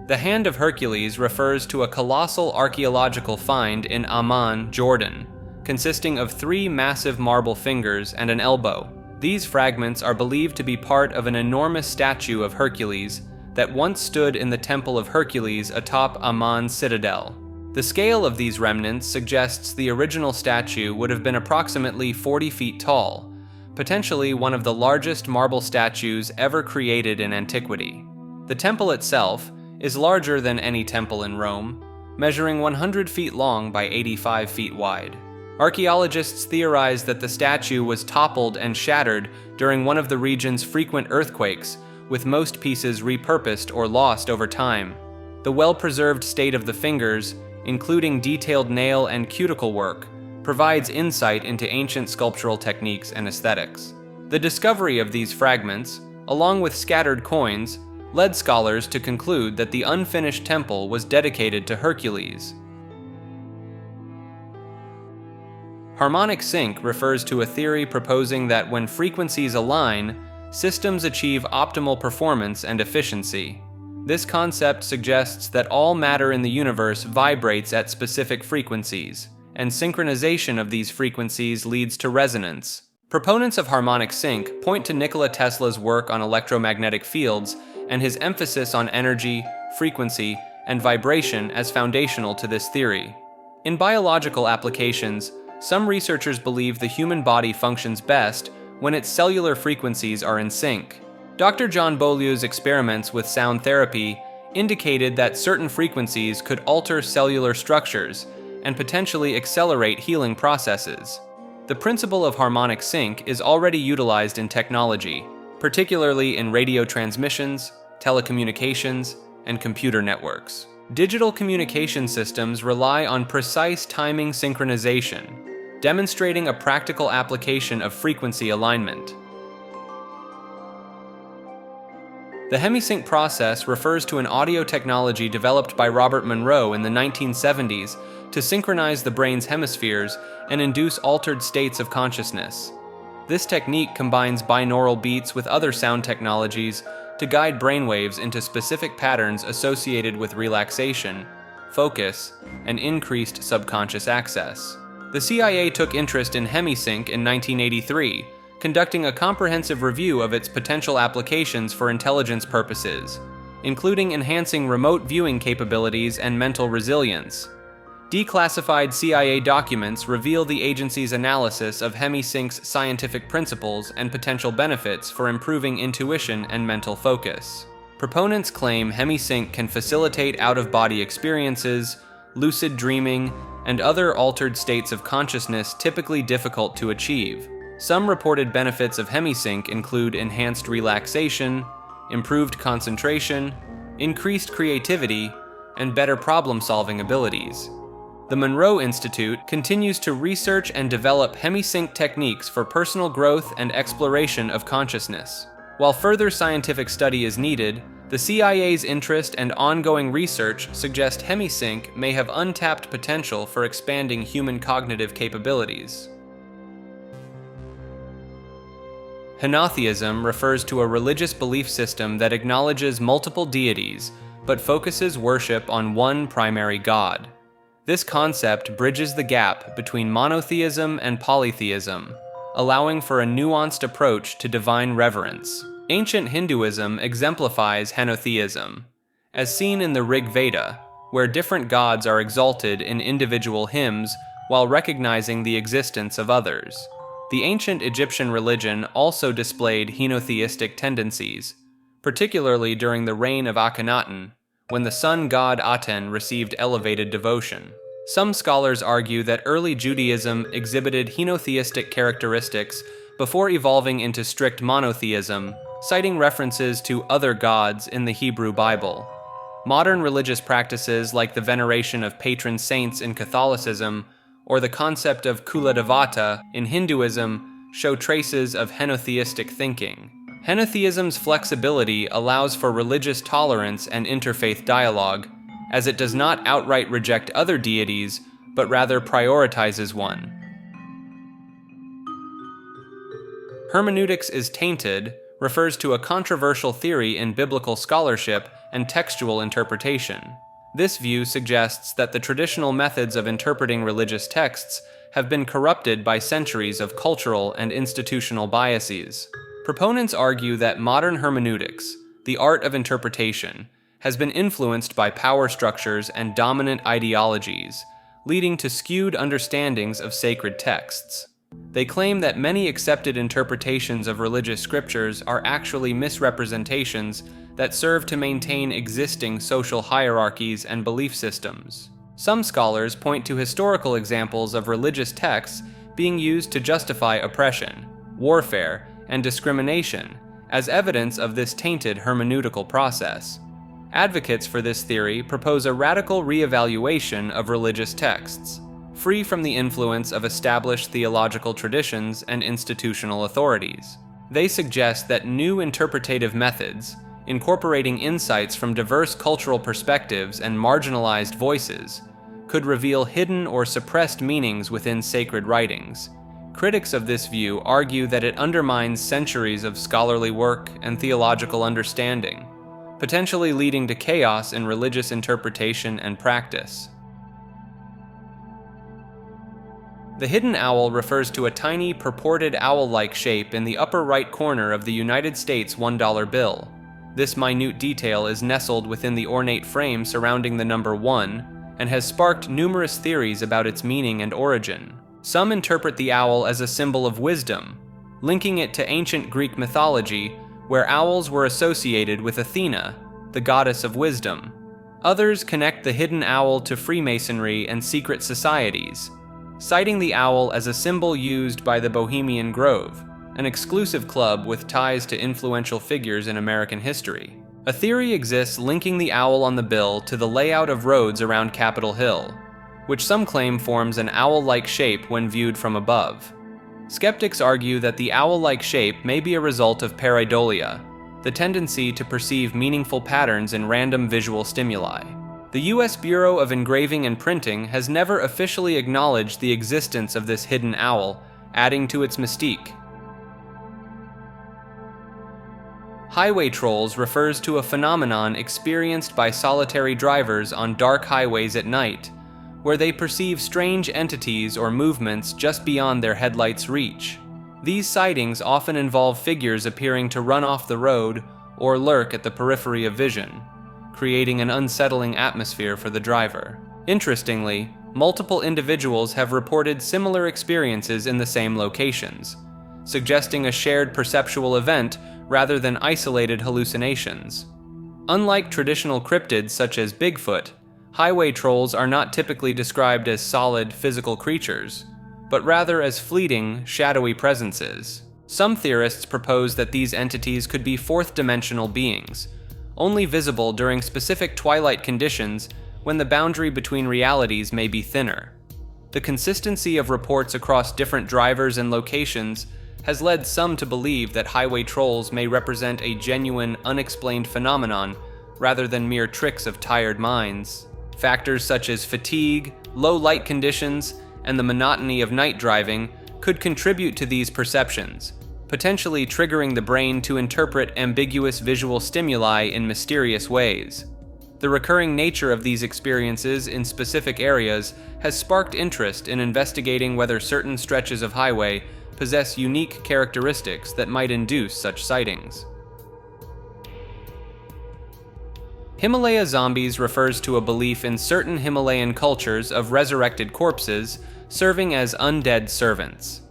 The Hand of Hercules refers to a colossal archaeological find in Amman, Jordan, consisting of 3 massive marble fingers and an elbow. These fragments are believed to be part of an enormous statue of Hercules that once stood in the Temple of Hercules atop Amman's citadel. The scale of these remnants suggests the original statue would have been approximately 40 feet tall, potentially one of the largest marble statues ever created in antiquity. The temple itself is larger than any temple in Rome, measuring 100 feet long by 85 feet wide. Archaeologists theorize that the statue was toppled and shattered during one of the region's frequent earthquakes, with most pieces repurposed or lost over time. The well-preserved state of the fingers, including detailed nail and cuticle work, provides insight into ancient sculptural techniques and aesthetics. The discovery of these fragments, along with scattered coins, led scholars to conclude that the unfinished temple was dedicated to Hercules. Harmonic sync refers to a theory proposing that when frequencies align, systems achieve optimal performance and efficiency. This concept suggests that all matter in the universe vibrates at specific frequencies, and synchronization of these frequencies leads to resonance, Proponents of harmonic sync point to Nikola Tesla's work on electromagnetic fields and his emphasis on energy, frequency, and vibration as foundational to this theory. In biological applications, some researchers believe the human body functions best when its cellular frequencies are in sync. Dr. John Beaulieu's experiments with sound therapy indicated that certain frequencies could alter cellular structures and potentially accelerate healing processes. The principle of harmonic sync is already utilized in technology, particularly in radio transmissions, telecommunications, and computer networks. Digital communication systems rely on precise timing synchronization, demonstrating a practical application of frequency alignment. The hemisync process refers to an audio technology developed by Robert Monroe in the 1970s to synchronize the brain's hemispheres and induce altered states of consciousness. This technique combines binaural beats with other sound technologies to guide brainwaves into specific patterns associated with relaxation, focus, and increased subconscious access. The CIA took interest in hemisync in 1983, conducting a comprehensive review of its potential applications for intelligence purposes, including enhancing remote viewing capabilities and mental resilience. Declassified CIA documents reveal the agency's analysis of hemisync's scientific principles and potential benefits for improving intuition and mental focus. Proponents claim hemisync can facilitate out-of-body experiences, lucid dreaming, and other altered states of consciousness typically difficult to achieve. Some reported benefits of hemisync include enhanced relaxation, improved concentration, increased creativity, and better problem-solving abilities. The Monroe Institute continues to research and develop hemisync techniques for personal growth and exploration of consciousness. While further scientific study is needed, the CIA's interest and ongoing research suggest hemisync may have untapped potential for expanding human cognitive capabilities. Henotheism refers to a religious belief system that acknowledges multiple deities but focuses worship on one primary god. This concept bridges the gap between monotheism and polytheism, allowing for a nuanced approach to divine reverence. Ancient Hinduism exemplifies henotheism, as seen in the Rig Veda, where different gods are exalted in individual hymns while recognizing the existence of others. The ancient Egyptian religion also displayed henotheistic tendencies, particularly during the reign of Akhenaten, when the sun god Aten received elevated devotion. Some scholars argue that early Judaism exhibited henotheistic characteristics before evolving into strict monotheism, citing references to other gods in the Hebrew Bible. Modern religious practices like the veneration of patron saints in Catholicism or the concept of Kuladevata in Hinduism show traces of henotheistic thinking. Henotheism's flexibility allows for religious tolerance and interfaith dialogue, as it does not outright reject other deities, but rather prioritizes one. Hermeneutics is tainted refers to a controversial theory in biblical scholarship and textual interpretation. This view suggests that the traditional methods of interpreting religious texts have been corrupted by centuries of cultural and institutional biases. Proponents argue that modern hermeneutics, the art of interpretation, has been influenced by power structures and dominant ideologies, leading to skewed understandings of sacred texts. They claim that many accepted interpretations of religious scriptures are actually misrepresentations that serve to maintain existing social hierarchies and belief systems. Some scholars point to historical examples of religious texts being used to justify oppression, warfare, and discrimination as evidence of this tainted hermeneutical process. Advocates for this theory propose a radical reevaluation of religious texts, free from the influence of established theological traditions and institutional authorities. They suggest that new interpretative methods, incorporating insights from diverse cultural perspectives and marginalized voices, could reveal hidden or suppressed meanings within sacred writings. Critics of this view argue that it undermines centuries of scholarly work and theological understanding, potentially leading to chaos in religious interpretation and practice. The hidden owl refers to a tiny, purported owl-like shape in the upper right corner of the United States $1 bill. This minute detail is nestled within the ornate frame surrounding the number 1 and has sparked numerous theories about its meaning and origin. Some interpret the owl as a symbol of wisdom, linking it to ancient Greek mythology, where owls were associated with Athena, the goddess of wisdom. Others connect the hidden owl to Freemasonry and secret societies, citing the owl as a symbol used by the Bohemian Grove, an exclusive club with ties to influential figures in American history. A theory exists linking the owl on the bill to the layout of roads around Capitol Hill, which some claim forms an owl-like shape when viewed from above. Skeptics argue that the owl-like shape may be a result of pareidolia, the tendency to perceive meaningful patterns in random visual stimuli. The U.S. Bureau of Engraving and Printing has never officially acknowledged the existence of this hidden owl, adding to its mystique. Highway trolls refers to a phenomenon experienced by solitary drivers on dark highways at night, where they perceive strange entities or movements just beyond their headlights' reach. These sightings often involve figures appearing to run off the road or lurk at the periphery of vision, creating an unsettling atmosphere for the driver. Interestingly, multiple individuals have reported similar experiences in the same locations, suggesting a shared perceptual event rather than isolated hallucinations. Unlike traditional cryptids such as Bigfoot, highway trolls are not typically described as solid, physical creatures, but rather as fleeting, shadowy presences. Some theorists propose that these entities could be fourth-dimensional beings, only visible during specific twilight conditions when the boundary between realities may be thinner. The consistency of reports across different drivers and locations has led some to believe that highway trolls may represent a genuine, unexplained phenomenon rather than mere tricks of tired minds. Factors such as fatigue, low light conditions, and the monotony of night driving could contribute to these perceptions, potentially triggering the brain to interpret ambiguous visual stimuli in mysterious ways. The recurring nature of these experiences in specific areas has sparked interest in investigating whether certain stretches of highway possess unique characteristics that might induce such sightings. Himalaya zombies refers to a belief in certain Himalayan cultures of resurrected corpses serving as undead servants.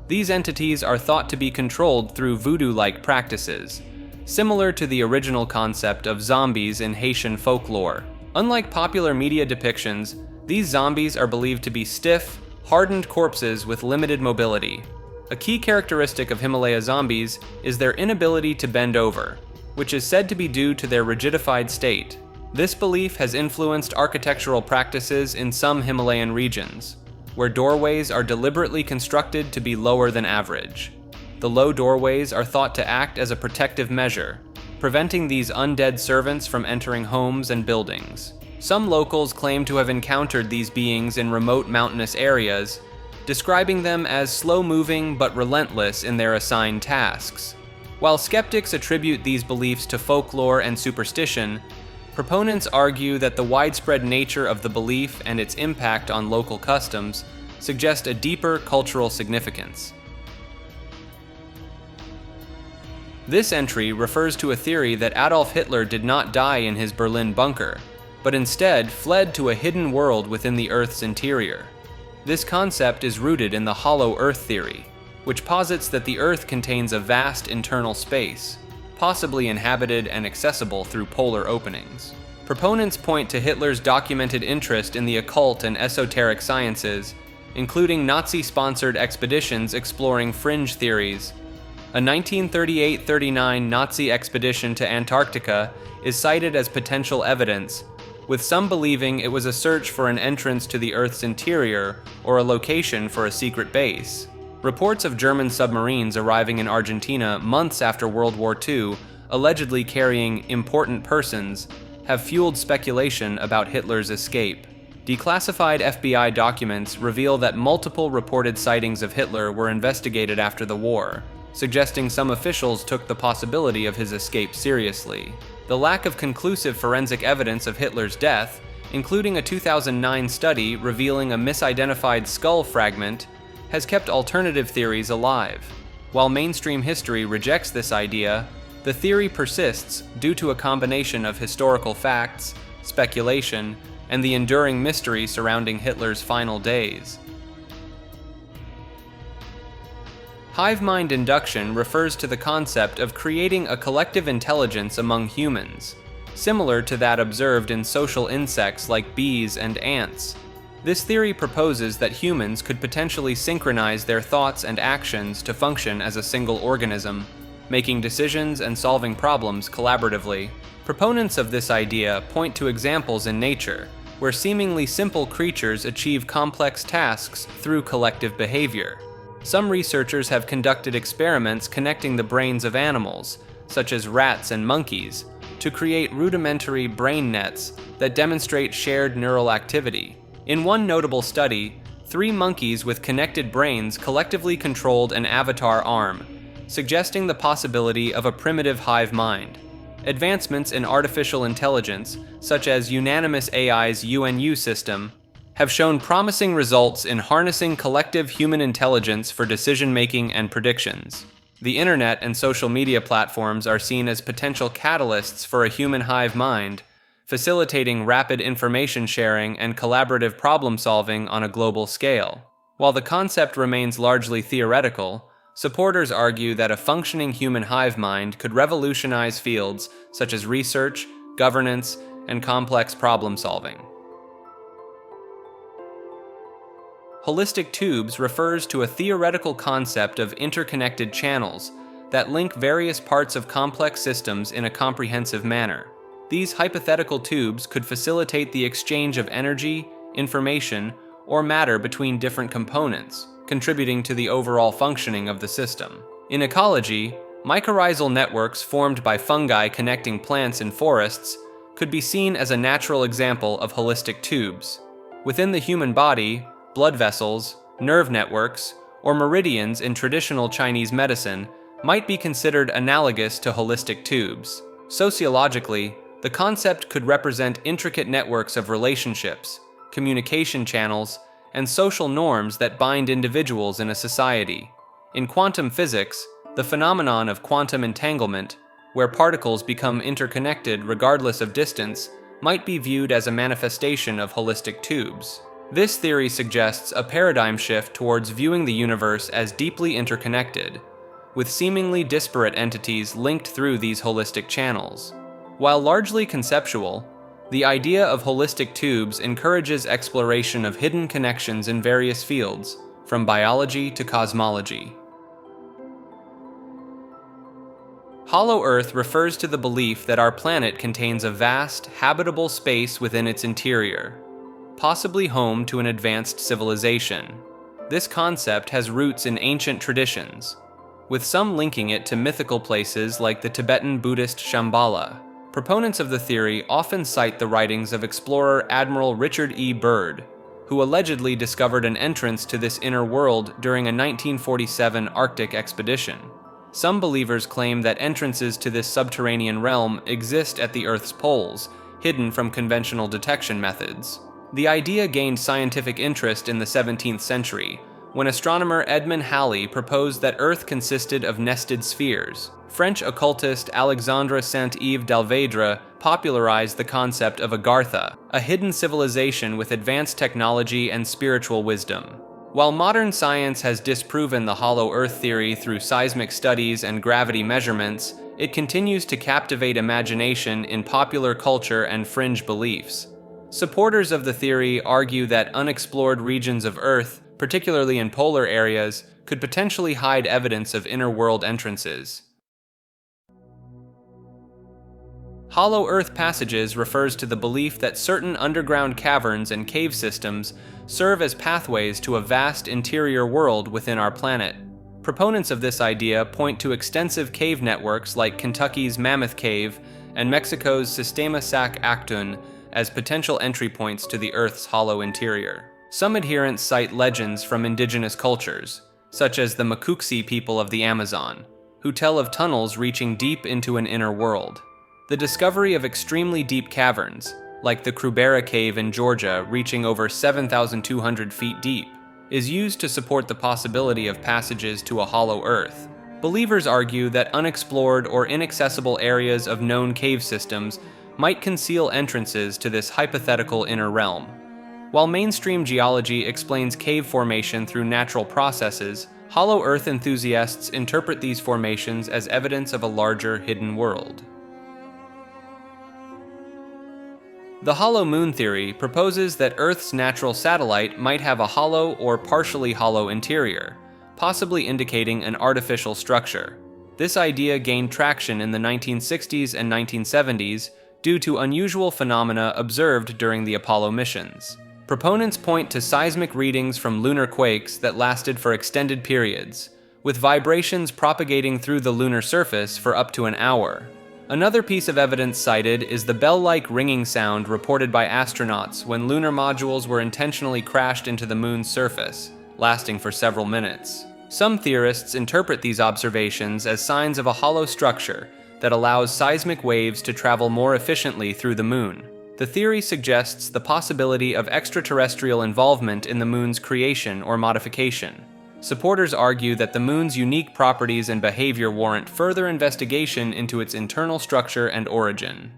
These entities are thought to be controlled through voodoo-like practices, similar to the original concept of zombies in Haitian folklore. Unlike popular media depictions, these zombies are believed to be stiff, hardened corpses with limited mobility. A key characteristic of Himalaya zombies is their inability to bend over, which is said to be due to their rigidified state. This belief has influenced architectural practices in some Himalayan regions, where doorways are deliberately constructed to be lower than average. The low doorways are thought to act as a protective measure, preventing these undead servants from entering homes and buildings. Some locals claim to have encountered these beings in remote mountainous areas, describing them as slow-moving but relentless in their assigned tasks. While skeptics attribute these beliefs to folklore and superstition, proponents argue that the widespread nature of the belief and its impact on local customs suggest a deeper cultural significance. This entry refers to a theory that Adolf Hitler did not die in his Berlin bunker, but instead fled to a hidden world within the Earth's interior. This concept is rooted in the hollow Earth theory, which posits that the Earth contains a vast internal space, possibly inhabited and accessible through polar openings. Proponents point to Hitler's documented interest in the occult and esoteric sciences, including Nazi-sponsored expeditions exploring fringe theories. A 1938-39 Nazi expedition to Antarctica is cited as potential evidence, with some believing it was a search for an entrance to the Earth's interior or a location for a secret base. Reports of German submarines arriving in Argentina months after World War II, allegedly carrying important persons, have fueled speculation about Hitler's escape. Declassified FBI documents reveal that multiple reported sightings of Hitler were investigated after the war, suggesting some officials took the possibility of his escape seriously. The lack of conclusive forensic evidence of Hitler's death, including a 2009 study revealing a misidentified skull fragment has kept alternative theories alive. While mainstream history rejects this idea, the theory persists due to a combination of historical facts, speculation, and the enduring mystery surrounding Hitler's final days. Hive mind induction refers to the concept of creating a collective intelligence among humans, similar to that observed in social insects like bees and ants. This theory proposes that humans could potentially synchronize their thoughts and actions to function as a single organism, making decisions and solving problems collaboratively. Proponents of this idea point to examples in nature, where seemingly simple creatures achieve complex tasks through collective behavior. Some researchers have conducted experiments connecting the brains of animals, such as rats and monkeys, to create rudimentary brain nets that demonstrate shared neural activity. In one notable study, 3 monkeys with connected brains collectively controlled an avatar arm, suggesting the possibility of a primitive hive mind. Advancements in artificial intelligence, such as Unanimous AI's UNU system, have shown promising results in harnessing collective human intelligence for decision-making and predictions. The internet and social media platforms are seen as potential catalysts for a human hive mind, facilitating rapid information sharing and collaborative problem-solving on a global scale. While the concept remains largely theoretical, supporters argue that a functioning human hive mind could revolutionize fields such as research, governance, and complex problem-solving. Holistic tubes refers to a theoretical concept of interconnected channels that link various parts of complex systems in a comprehensive manner. These hypothetical tubes could facilitate the exchange of energy, information, or matter between different components, contributing to the overall functioning of the system. In ecology, mycorrhizal networks formed by fungi connecting plants in forests could be seen as a natural example of holistic tubes. Within the human body, blood vessels, nerve networks, or meridians in traditional Chinese medicine might be considered analogous to holistic tubes. Sociologically, the concept could represent intricate networks of relationships, communication channels, and social norms that bind individuals in a society. In quantum physics, the phenomenon of quantum entanglement, where particles become interconnected regardless of distance, might be viewed as a manifestation of holistic tubes. This theory suggests a paradigm shift towards viewing the universe as deeply interconnected, with seemingly disparate entities linked through these holistic channels. While largely conceptual, the idea of holistic tubes encourages exploration of hidden connections in various fields, from biology to cosmology. Hollow Earth refers to the belief that our planet contains a vast, habitable space within its interior, possibly home to an advanced civilization. This concept has roots in ancient traditions, with some linking it to mythical places like the Tibetan Buddhist Shambhala. Proponents of the theory often cite the writings of explorer Admiral Richard E. Byrd, who allegedly discovered an entrance to this inner world during a 1947 Arctic expedition. Some believers claim that entrances to this subterranean realm exist at the Earth's poles, hidden from conventional detection methods. The idea gained scientific interest in the 17th century, when astronomer Edmond Halley proposed that Earth consisted of nested spheres. French occultist Alexandre Saint-Yves d'Alvedre popularized the concept of Agartha, a hidden civilization with advanced technology and spiritual wisdom. While modern science has disproven the hollow Earth theory through seismic studies and gravity measurements, it continues to captivate imagination in popular culture and fringe beliefs. Supporters of the theory argue that unexplored regions of Earth, particularly in polar areas, could potentially hide evidence of inner-world entrances. Hollow Earth passages refers to the belief that certain underground caverns and cave systems serve as pathways to a vast interior world within our planet. Proponents of this idea point to extensive cave networks like Kentucky's Mammoth Cave and Mexico's Sistema Sac Actun as potential entry points to the Earth's hollow interior. Some adherents cite legends from indigenous cultures, such as the Makuxi people of the Amazon, who tell of tunnels reaching deep into an inner world. The discovery of extremely deep caverns, like the Krubera Cave in Georgia reaching over 7,200 feet deep, is used to support the possibility of passages to a hollow Earth. Believers argue that unexplored or inaccessible areas of known cave systems might conceal entrances to this hypothetical inner realm. While mainstream geology explains cave formation through natural processes, hollow Earth enthusiasts interpret these formations as evidence of a larger hidden world. The hollow moon theory proposes that Earth's natural satellite might have a hollow or partially hollow interior, possibly indicating an artificial structure. This idea gained traction in the 1960s and 1970s due to unusual phenomena observed during the Apollo missions. Proponents point to seismic readings from lunar quakes that lasted for extended periods, with vibrations propagating through the lunar surface for up to an hour. Another piece of evidence cited is the bell-like ringing sound reported by astronauts when lunar modules were intentionally crashed into the moon's surface, lasting for several minutes. Some theorists interpret these observations as signs of a hollow structure that allows seismic waves to travel more efficiently through the moon. The theory suggests the possibility of extraterrestrial involvement in the moon's creation or modification. Supporters argue that the moon's unique properties and behavior warrant further investigation into its internal structure and origin.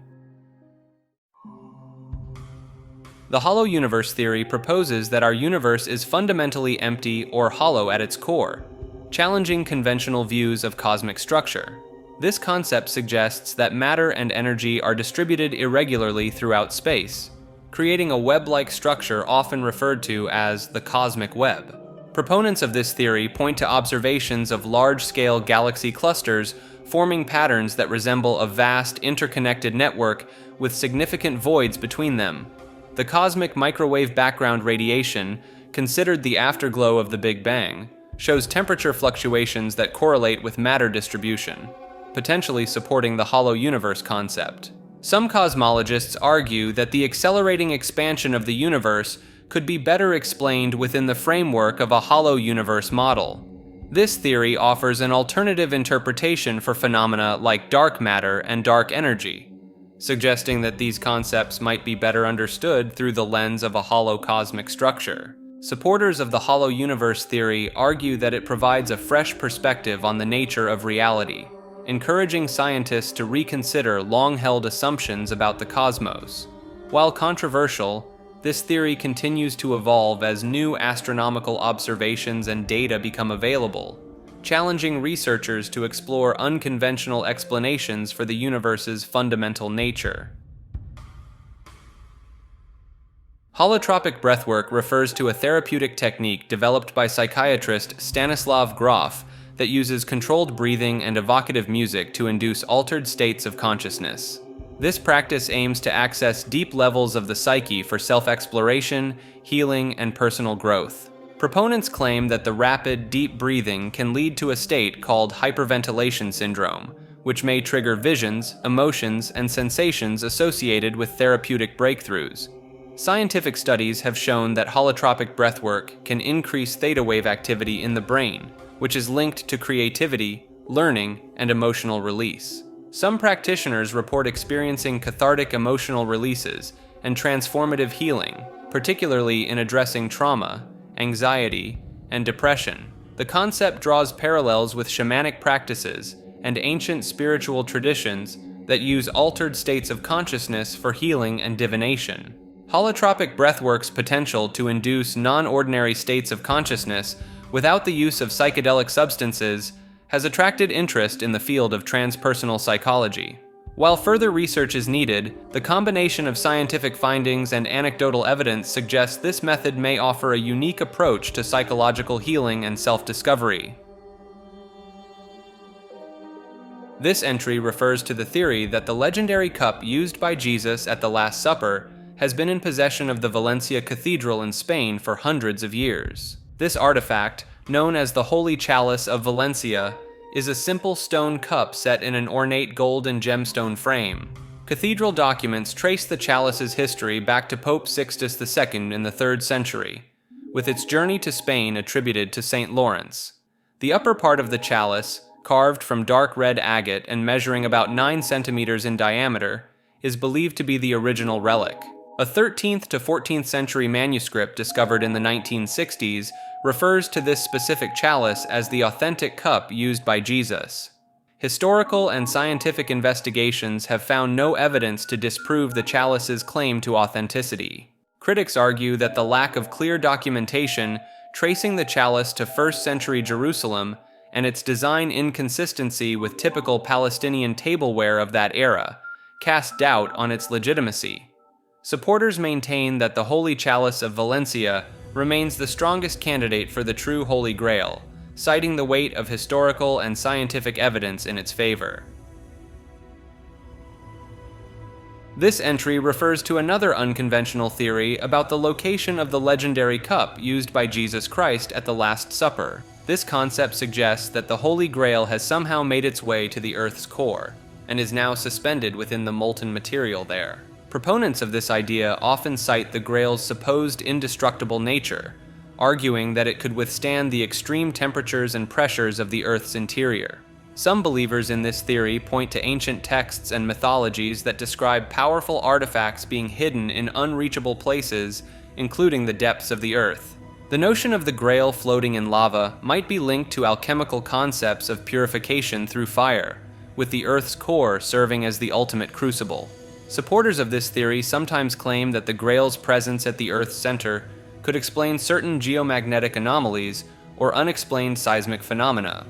The hollow universe theory proposes that our universe is fundamentally empty or hollow at its core, challenging conventional views of cosmic structure. This concept suggests that matter and energy are distributed irregularly throughout space, creating a web-like structure often referred to as the cosmic web. Proponents of this theory point to observations of large-scale galaxy clusters forming patterns that resemble a vast, interconnected network with significant voids between them. The cosmic microwave background radiation, considered the afterglow of the Big Bang, shows temperature fluctuations that correlate with matter distribution, potentially supporting the hollow universe concept. Some cosmologists argue that the accelerating expansion of the universe could be better explained within the framework of a hollow universe model. This theory offers an alternative interpretation for phenomena like dark matter and dark energy, suggesting that these concepts might be better understood through the lens of a hollow cosmic structure. Supporters of the hollow universe theory argue that it provides a fresh perspective on the nature of reality, encouraging scientists to reconsider long-held assumptions about the cosmos. While controversial, this theory continues to evolve as new astronomical observations and data become available, challenging researchers to explore unconventional explanations for the universe's fundamental nature. Holotropic breathwork refers to a therapeutic technique developed by psychiatrist Stanislav Grof that uses controlled breathing and evocative music to induce altered states of consciousness. This practice aims to access deep levels of the psyche for self-exploration, healing, and personal growth. Proponents claim that the rapid, deep breathing can lead to a state called hyperventilation syndrome, which may trigger visions, emotions, and sensations associated with therapeutic breakthroughs. Scientific studies have shown that holotropic breathwork can increase theta wave activity in the brain, which is linked to creativity, learning, and emotional release. Some practitioners report experiencing cathartic emotional releases and transformative healing, particularly in addressing trauma, anxiety, and depression. The concept draws parallels with shamanic practices and ancient spiritual traditions that use altered states of consciousness for healing and divination. Holotropic breathwork's potential to induce non-ordinary states of consciousness without the use of psychedelic substances has attracted interest in the field of transpersonal psychology. While further research is needed, the combination of scientific findings and anecdotal evidence suggests this method may offer a unique approach to psychological healing and self-discovery. This entry refers to the theory that the legendary cup used by Jesus at the Last Supper has been in possession of the Valencia Cathedral in Spain for hundreds of years. This artifact, known as the Holy Chalice of Valencia, is a simple stone cup set in an ornate gold and gemstone frame. Cathedral documents trace the chalice's history back to Pope Sixtus II in the 3rd century, with its journey to Spain attributed to St. Lawrence. The upper part of the chalice, carved from dark red agate and measuring about 9 centimeters in diameter, is believed to be the original relic. A 13th to 14th century manuscript discovered in the 1960s refers to this specific chalice as the authentic cup used by Jesus. Historical and scientific investigations have found no evidence to disprove the chalice's claim to authenticity. Critics argue that the lack of clear documentation tracing the chalice to 1st century Jerusalem and its design inconsistency with typical Palestinian tableware of that era cast doubt on its legitimacy. Supporters maintain that the Holy Chalice of Valencia remains the strongest candidate for the true Holy Grail, citing the weight of historical and scientific evidence in its favor. This entry refers to another unconventional theory about the location of the legendary cup used by Jesus Christ at the Last Supper. This concept suggests that the Holy Grail has somehow made its way to the Earth's core, and is now suspended within the molten material there. Proponents of this idea often cite the Grail's supposed indestructible nature, arguing that it could withstand the extreme temperatures and pressures of the Earth's interior. Some believers in this theory point to ancient texts and mythologies that describe powerful artifacts being hidden in unreachable places, including the depths of the Earth. The notion of the Grail floating in lava might be linked to alchemical concepts of purification through fire, with the Earth's core serving as the ultimate crucible. Supporters of this theory sometimes claim that the Grail's presence at the Earth's center could explain certain geomagnetic anomalies or unexplained seismic phenomena.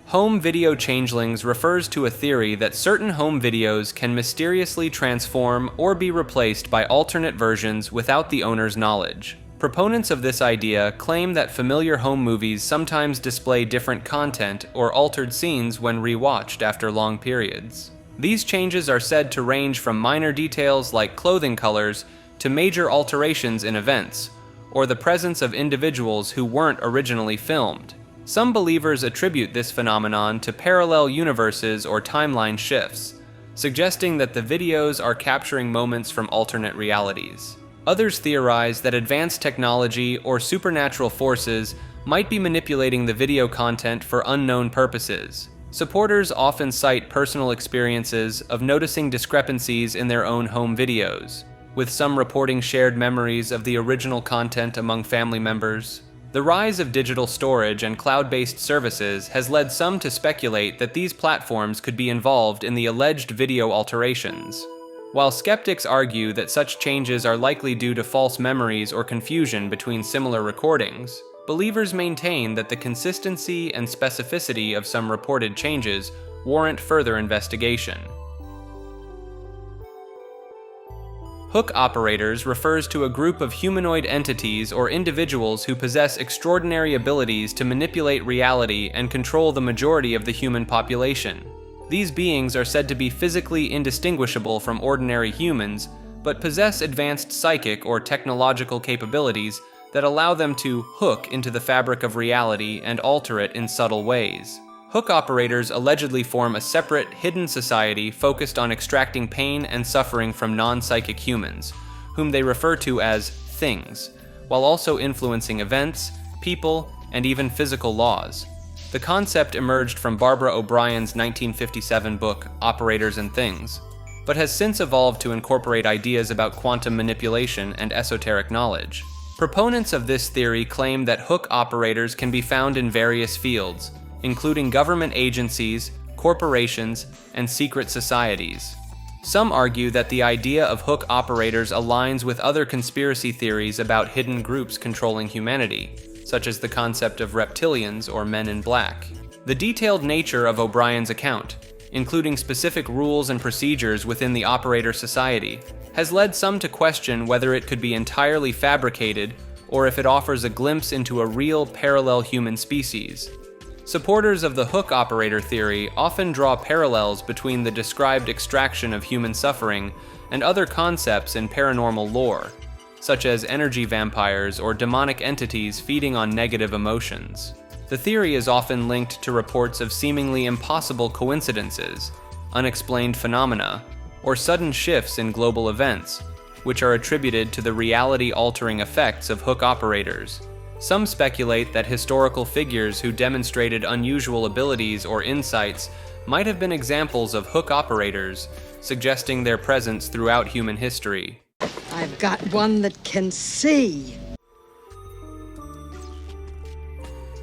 Home video changelings refers to a theory that certain home videos can mysteriously transform or be replaced by alternate versions without the owner's knowledge. Proponents of this idea claim that familiar home movies sometimes display different content or altered scenes when rewatched after long periods. These changes are said to range from minor details like clothing colors to major alterations in events, or the presence of individuals who weren't originally filmed. Some believers attribute this phenomenon to parallel universes or timeline shifts, suggesting that the videos are capturing moments from alternate realities. Others theorize that advanced technology or supernatural forces might be manipulating the video content for unknown purposes. Supporters often cite personal experiences of noticing discrepancies in their own home videos, with some reporting shared memories of the original content among family members. The rise of digital storage and cloud-based services has led some to speculate that these platforms could be involved in the alleged video alterations. While skeptics argue that such changes are likely due to false memories or confusion between similar recordings, believers maintain that the consistency and specificity of some reported changes warrant further investigation. Hook operators refers to a group of humanoid entities or individuals who possess extraordinary abilities to manipulate reality and control the majority of the human population. These beings are said to be physically indistinguishable from ordinary humans, but possess advanced psychic or technological capabilities that allow them to hook into the fabric of reality and alter it in subtle ways. Hook operators allegedly form a separate, hidden society focused on extracting pain and suffering from non-psychic humans, whom they refer to as things, while also influencing events, people, and even physical laws. The concept emerged from Barbara O'Brien's 1957 book, Operators and Things, but has since evolved to incorporate ideas about quantum manipulation and esoteric knowledge. Proponents of this theory claim that hook operators can be found in various fields, including government agencies, corporations, and secret societies. Some argue that the idea of hook operators aligns with other conspiracy theories about hidden groups controlling humanity, such as the concept of reptilians or men in black. The detailed nature of O'Brien's account, including specific rules and procedures within the operator society, has led some to question whether it could be entirely fabricated or if it offers a glimpse into a real parallel human species. Supporters of the hook operator theory often draw parallels between the described extraction of human suffering and other concepts in paranormal lore, such as energy vampires or demonic entities feeding on negative emotions. The theory is often linked to reports of seemingly impossible coincidences, unexplained phenomena, or sudden shifts in global events, which are attributed to the reality-altering effects of hook operators. Some speculate that historical figures who demonstrated unusual abilities or insights might have been examples of hook operators, suggesting their presence throughout human history. I I've got one that can see.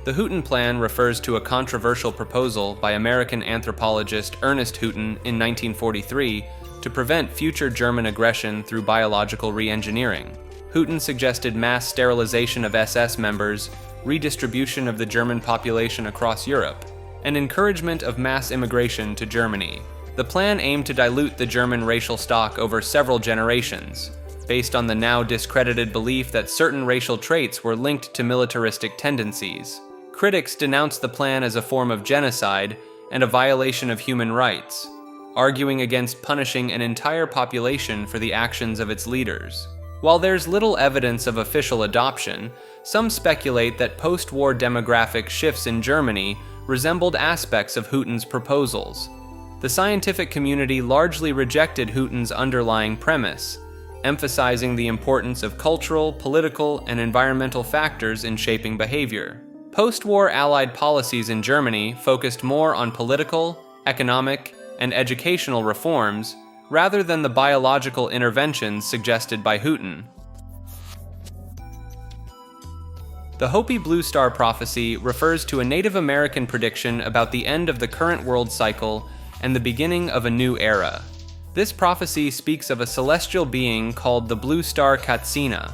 The Houghton Plan refers to a controversial proposal by American anthropologist Ernest Houghton in 1943 to prevent future German aggression through biological re-engineering. Houghton suggested mass sterilization of SS members, redistribution of the German population across Europe, and encouragement of mass immigration to Germany. The plan aimed to dilute the German racial stock over several generations, based on the now discredited belief that certain racial traits were linked to militaristic tendencies. Critics denounced the plan as a form of genocide and a violation of human rights, arguing against punishing an entire population for the actions of its leaders. While there's little evidence of official adoption, some speculate that post-war demographic shifts in Germany resembled aspects of Houghton's proposals. The scientific community largely rejected Houghton's underlying premise, emphasizing the importance of cultural, political, and environmental factors in shaping behavior. Post-war Allied policies in Germany focused more on political, economic, and educational reforms rather than the biological interventions suggested by Houghton. The Hopi Blue Star prophecy refers to a Native American prediction about the end of the current world cycle and the beginning of a new era. This prophecy speaks of a celestial being called the Blue Star Katsina,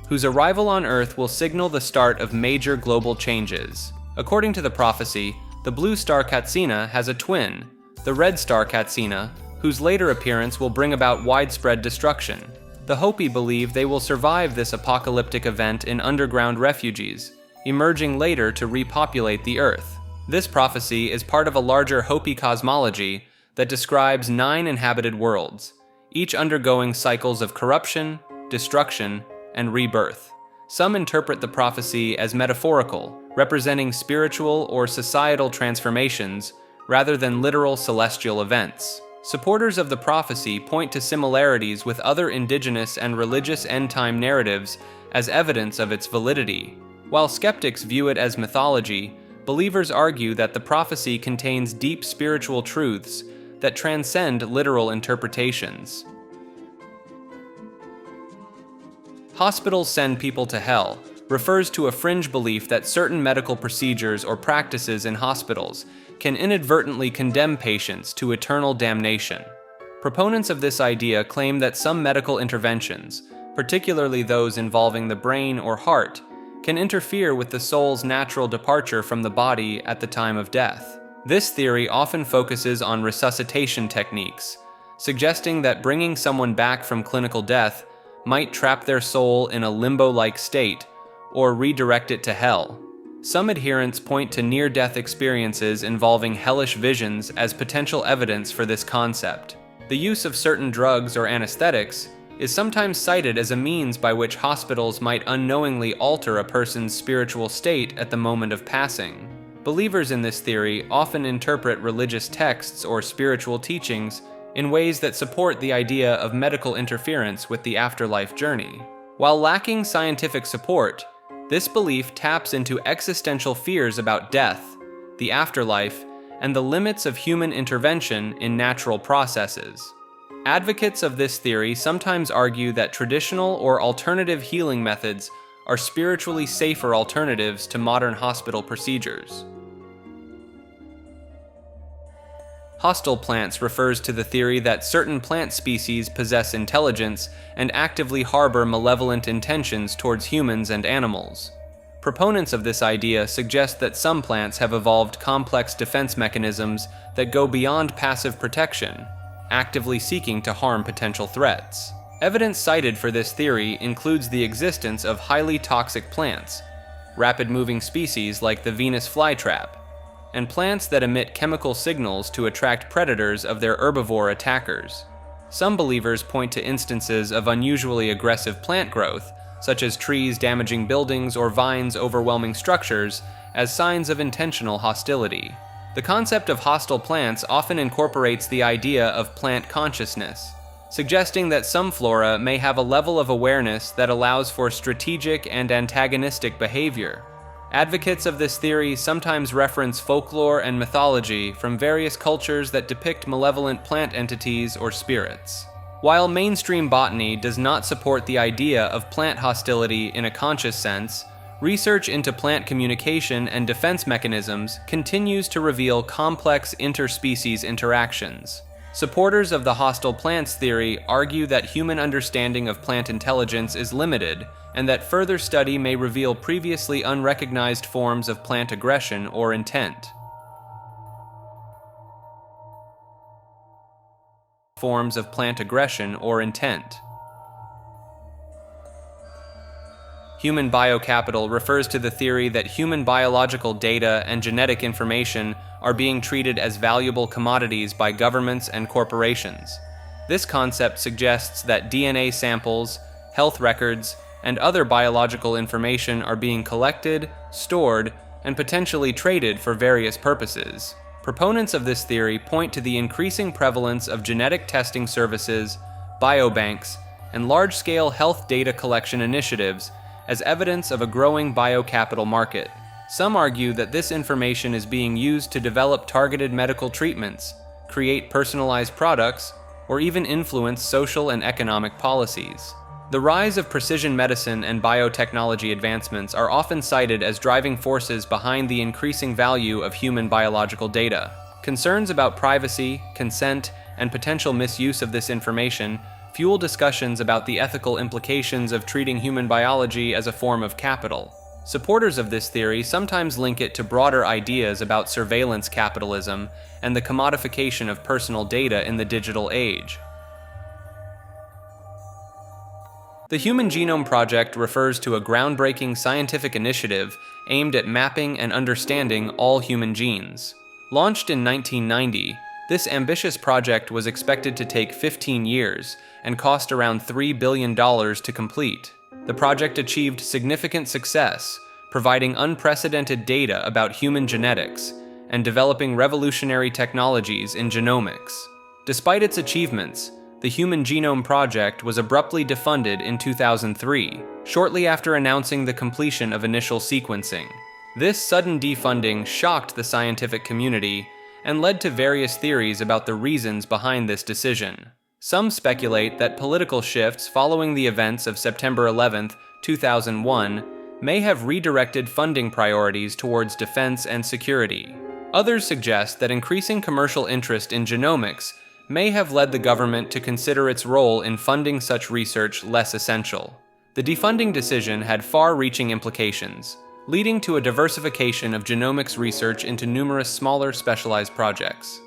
whose arrival on Earth will signal the start of major global changes. According to the prophecy, the Blue Star Katsina has a twin, the Red Star Katsina, whose later appearance will bring about widespread destruction. The Hopi believe they will survive this apocalyptic event in underground refuges, emerging later to repopulate the Earth. This prophecy is part of a larger Hopi cosmology that describes 9 inhabited worlds, each undergoing cycles of corruption, destruction, and rebirth. Some interpret the prophecy as metaphorical, representing spiritual or societal transformations rather than literal celestial events. Supporters of the prophecy point to similarities with other indigenous and religious end-time narratives as evidence of its validity. While skeptics view it as mythology, believers argue that the prophecy contains deep spiritual truths that transcend literal interpretations. Hospitals send people to hell refers to a fringe belief that certain medical procedures or practices in hospitals can inadvertently condemn patients to eternal damnation. Proponents of this idea claim that some medical interventions, particularly those involving the brain or heart, can interfere with the soul's natural departure from the body at the time of death. This theory often focuses on resuscitation techniques, suggesting that bringing someone back from clinical death might trap their soul in a limbo-like state or redirect it to hell. Some adherents point to near-death experiences involving hellish visions as potential evidence for this concept. The use of certain drugs or anesthetics is sometimes cited as a means by which hospitals might unknowingly alter a person's spiritual state at the moment of passing. Believers in this theory often interpret religious texts or spiritual teachings in ways that support the idea of medical interference with the afterlife journey. While lacking scientific support, this belief taps into existential fears about death, the afterlife, and the limits of human intervention in natural processes. Advocates of this theory sometimes argue that traditional or alternative healing methods are spiritually safer alternatives to modern hospital procedures. Hostile plants refers to the theory that certain plant species possess intelligence and actively harbor malevolent intentions towards humans and animals. Proponents of this idea suggest that some plants have evolved complex defense mechanisms that go beyond passive protection, actively seeking to harm potential threats. Evidence cited for this theory includes the existence of highly toxic plants, rapid-moving species like the Venus flytrap, and plants that emit chemical signals to attract predators of their herbivore attackers. Some believers point to instances of unusually aggressive plant growth, such as trees damaging buildings or vines overwhelming structures, as signs of intentional hostility. The concept of hostile plants often incorporates the idea of plant consciousness, suggesting that some flora may have a level of awareness that allows for strategic and antagonistic behavior. Advocates of this theory sometimes reference folklore and mythology from various cultures that depict malevolent plant entities or spirits. While mainstream botany does not support the idea of plant hostility in a conscious sense, research into plant communication and defense mechanisms continues to reveal complex interspecies interactions. Supporters of the hostile plants theory argue that human understanding of plant intelligence is limited, and that further study may reveal previously unrecognized forms of plant aggression or intent. Human biocapital refers to the theory that human biological data and genetic information are being treated as valuable commodities by governments and corporations. This concept suggests that DNA samples, health records, and other biological information are being collected, stored, and potentially traded for various purposes. Proponents of this theory point to the increasing prevalence of genetic testing services, biobanks, and large-scale health data collection initiatives as evidence of a growing biocapital market. Some argue that this information is being used to develop targeted medical treatments, create personalized products, or even influence social and economic policies. The rise of precision medicine and biotechnology advancements are often cited as driving forces behind the increasing value of human biological data. Concerns about privacy, consent, and potential misuse of this information fuel discussions about the ethical implications of treating human biology as a form of capital. Supporters of this theory sometimes link it to broader ideas about surveillance capitalism and the commodification of personal data in the digital age. The Human Genome Project refers to a groundbreaking scientific initiative aimed at mapping and understanding all human genes. Launched in 1990, this ambitious project was expected to take 15 years and cost around $3 billion to complete. The project achieved significant success, providing unprecedented data about human genetics and developing revolutionary technologies in genomics. Despite its achievements, the Human Genome Project was abruptly defunded in 2003, shortly after announcing the completion of initial sequencing. This sudden defunding shocked the scientific community and led to various theories about the reasons behind this decision. Some speculate that political shifts following the events of September 11, 2001, may have redirected funding priorities towards defense and security. Others suggest that increasing commercial interest in genomics may have led the government to consider its role in funding such research less essential. The defunding decision had far-reaching implications, leading to a diversification of genomics research into numerous smaller specialized projects.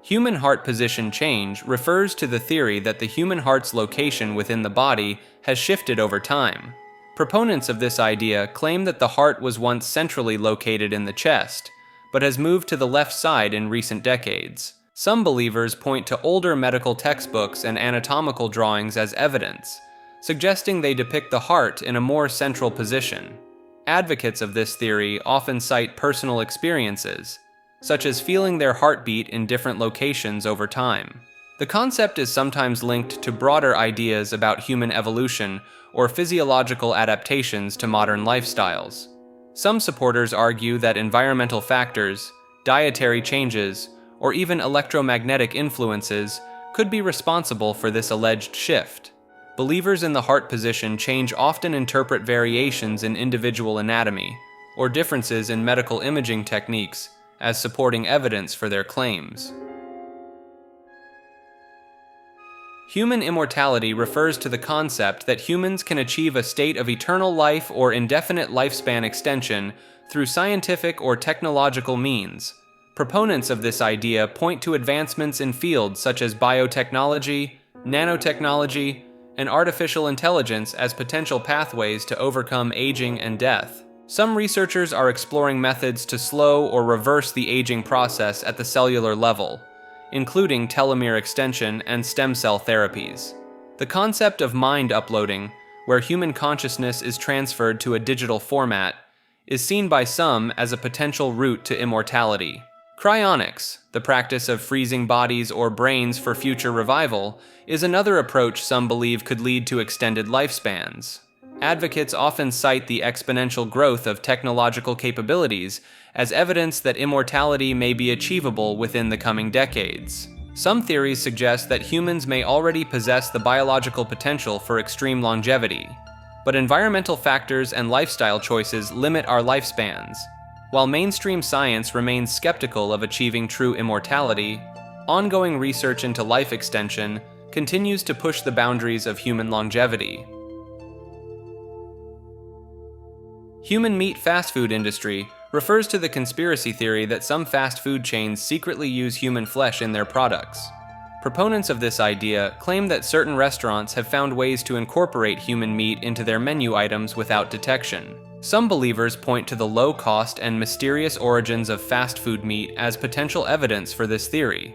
Human heart position change refers to the theory that the human heart's location within the body has shifted over time. Proponents of this idea claim that the heart was once centrally located in the chest, but has moved to the left side in recent decades. Some believers point to older medical textbooks and anatomical drawings as evidence, suggesting they depict the heart in a more central position. Advocates of this theory often cite personal experiences, such as feeling their heartbeat in different locations over time. The concept is sometimes linked to broader ideas about human evolution or physiological adaptations to modern lifestyles. Some supporters argue that environmental factors, dietary changes, or even electromagnetic influences could be responsible for this alleged shift. Believers in the heart position change often interpret variations in individual anatomy or differences in medical imaging techniques as supporting evidence for their claims. Human immortality refers to the concept that humans can achieve a state of eternal life or indefinite lifespan extension through scientific or technological means. Proponents of this idea point to advancements in fields such as biotechnology, nanotechnology, and artificial intelligence as potential pathways to overcome aging and death. Some researchers are exploring methods to slow or reverse the aging process at the cellular level, including telomere extension and stem cell therapies. The concept of mind uploading, where human consciousness is transferred to a digital format, is seen by some as a potential route to immortality. Cryonics, the practice of freezing bodies or brains for future revival, is another approach some believe could lead to extended lifespans. Advocates often cite the exponential growth of technological capabilities as evidence that immortality may be achievable within the coming decades. Some theories suggest that humans may already possess the biological potential for extreme longevity, but environmental factors and lifestyle choices limit our lifespans. While mainstream science remains skeptical of achieving true immortality, ongoing research into life extension continues to push the boundaries of human longevity. Human meat fast food industry refers to the conspiracy theory that some fast food chains secretly use human flesh in their products. Proponents of this idea claim that certain restaurants have found ways to incorporate human meat into their menu items without detection. Some believers point to the low cost and mysterious origins of fast food meat as potential evidence for this theory.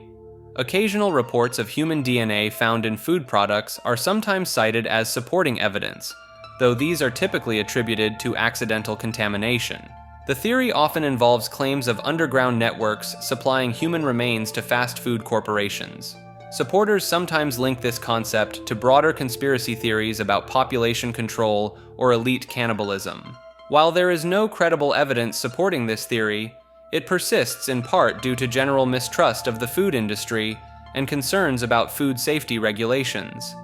Occasional reports of human DNA found in food products are sometimes cited as supporting evidence, though these are typically attributed to accidental contamination. The theory often involves claims of underground networks supplying human remains to fast food corporations. Supporters sometimes link this concept to broader conspiracy theories about population control or elite cannibalism. While there is no credible evidence supporting this theory, it persists in part due to general mistrust of the food industry and concerns about food safety regulations.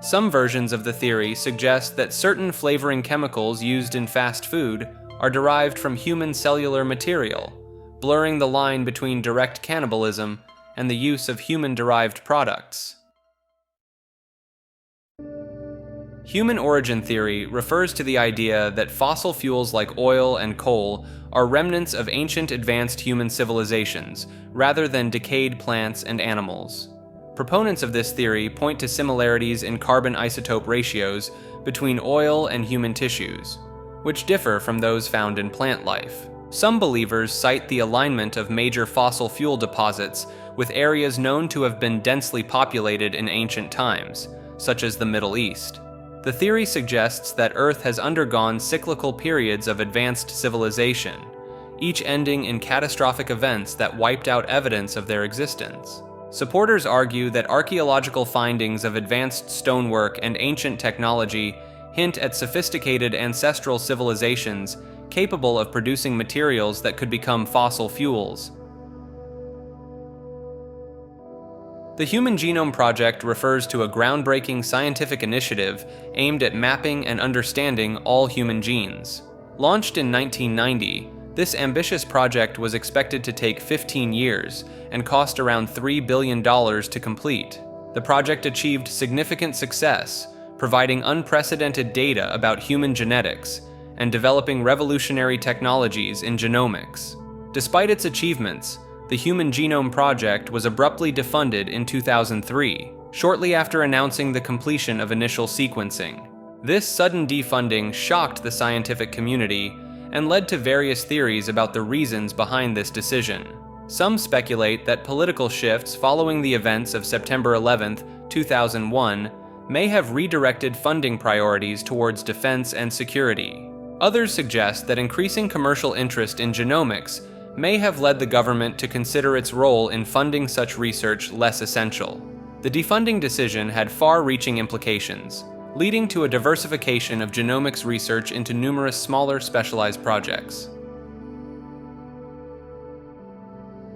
Some versions of the theory suggest that certain flavoring chemicals used in fast food are derived from human cellular material, blurring the line between direct cannibalism and the use of human-derived products. Human origin theory refers to the idea that fossil fuels like oil and coal are remnants of ancient advanced human civilizations, rather than decayed plants and animals. Proponents of this theory point to similarities in carbon isotope ratios between oil and human tissues, which differ from those found in plant life. Some believers cite the alignment of major fossil fuel deposits with areas known to have been densely populated in ancient times, such as the Middle East. The theory suggests that Earth has undergone cyclical periods of advanced civilization, each ending in catastrophic events that wiped out evidence of their existence. Supporters argue that archaeological findings of advanced stonework and ancient technology hint at sophisticated ancestral civilizations capable of producing materials that could become fossil fuels. The Human Genome Project refers to a groundbreaking scientific initiative aimed at mapping and understanding all human genes. Launched in 1990, this ambitious project was expected to take 15 years and cost around $3 billion to complete. The project achieved significant success, providing unprecedented data about human genetics and developing revolutionary technologies in genomics. Despite its achievements, the Human Genome Project was abruptly defunded in 2003, shortly after announcing the completion of initial sequencing. This sudden defunding shocked the scientific community and led to various theories about the reasons behind this decision. Some speculate that political shifts following the events of September 11, 2001, may have redirected funding priorities towards defense and security. Others suggest that increasing commercial interest in genomics may have led the government to consider its role in funding such research less essential. The defunding decision had far-reaching implications, leading to a diversification of genomics research into numerous smaller specialized projects.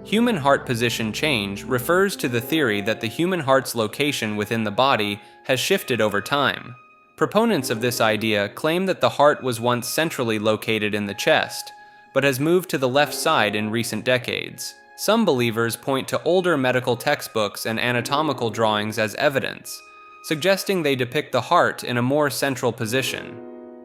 Human heart position change refers to the theory that the human heart's location within the body has shifted over time. Proponents of this idea claim that the heart was once centrally located in the chest, but has moved to the left side in recent decades. Some believers point to older medical textbooks and anatomical drawings as evidence, suggesting they depict the heart in a more central position.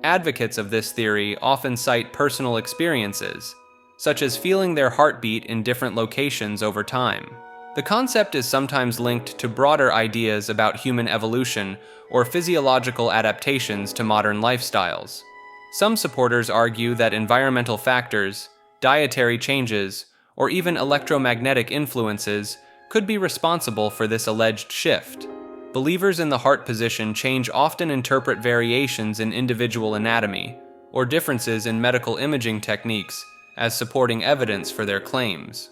Advocates of this theory often cite personal experiences, such as feeling their heartbeat in different locations over time. The concept is sometimes linked to broader ideas about human evolution or physiological adaptations to modern lifestyles. Some supporters argue that environmental factors, dietary changes, or even electromagnetic influences could be responsible for this alleged shift. Believers in the heart position change often interpret variations in individual anatomy or differences in medical imaging techniques as supporting evidence for their claims.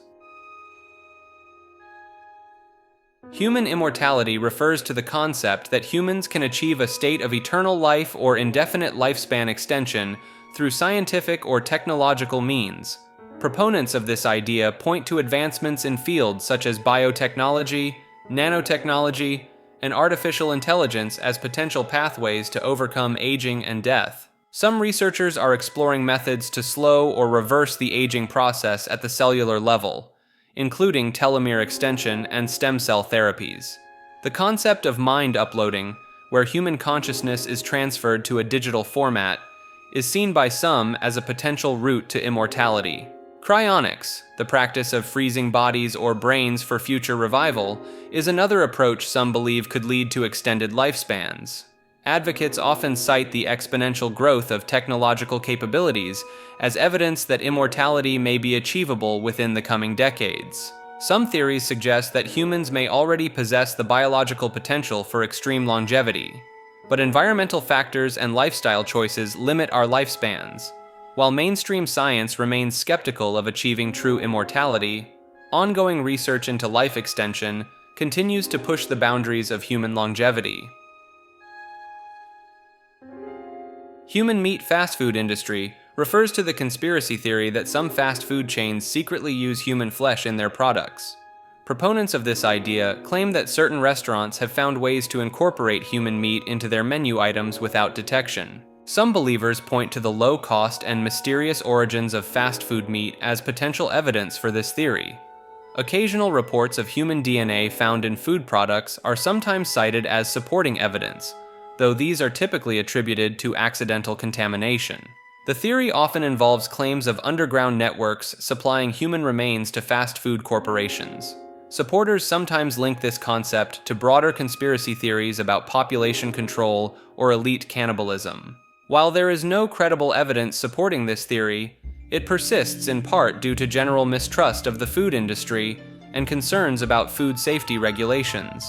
Human immortality refers to the concept that humans can achieve a state of eternal life or indefinite lifespan extension through scientific or technological means. Proponents of this idea point to advancements in fields such as biotechnology, nanotechnology, and artificial intelligence as potential pathways to overcome aging and death. Some researchers are exploring methods to slow or reverse the aging process at the cellular level, including telomere extension and stem cell therapies. The concept of mind uploading, where human consciousness is transferred to a digital format, is seen by some as a potential route to immortality. Cryonics, the practice of freezing bodies or brains for future revival, is another approach some believe could lead to extended lifespans. Advocates often cite the exponential growth of technological capabilities as evidence that immortality may be achievable within the coming decades. Some theories suggest that humans may already possess the biological potential for extreme longevity, but environmental factors and lifestyle choices limit our lifespans. While mainstream science remains skeptical of achieving true immortality, ongoing research into life extension continues to push the boundaries of human longevity. Human meat fast food industry refers to the conspiracy theory that some fast food chains secretly use human flesh in their products. Proponents of this idea claim that certain restaurants have found ways to incorporate human meat into their menu items without detection. Some believers point to the low cost and mysterious origins of fast food meat as potential evidence for this theory. Occasional reports of human DNA found in food products are sometimes cited as supporting evidence, though these are typically attributed to accidental contamination. The theory often involves claims of underground networks supplying human remains to fast food corporations. Supporters sometimes link this concept to broader conspiracy theories about population control or elite cannibalism. While there is no credible evidence supporting this theory, it persists in part due to general mistrust of the food industry and concerns about food safety regulations.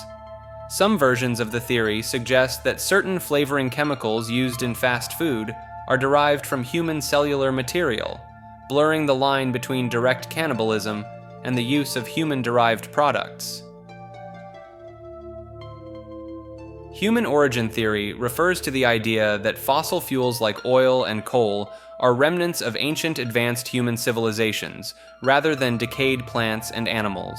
Some versions of the theory suggest that certain flavoring chemicals used in fast food are derived from human cellular material, blurring the line between direct cannibalism and the use of human-derived products. Human origin theory refers to the idea that fossil fuels like oil and coal are remnants of ancient advanced human civilizations, rather than decayed plants and animals.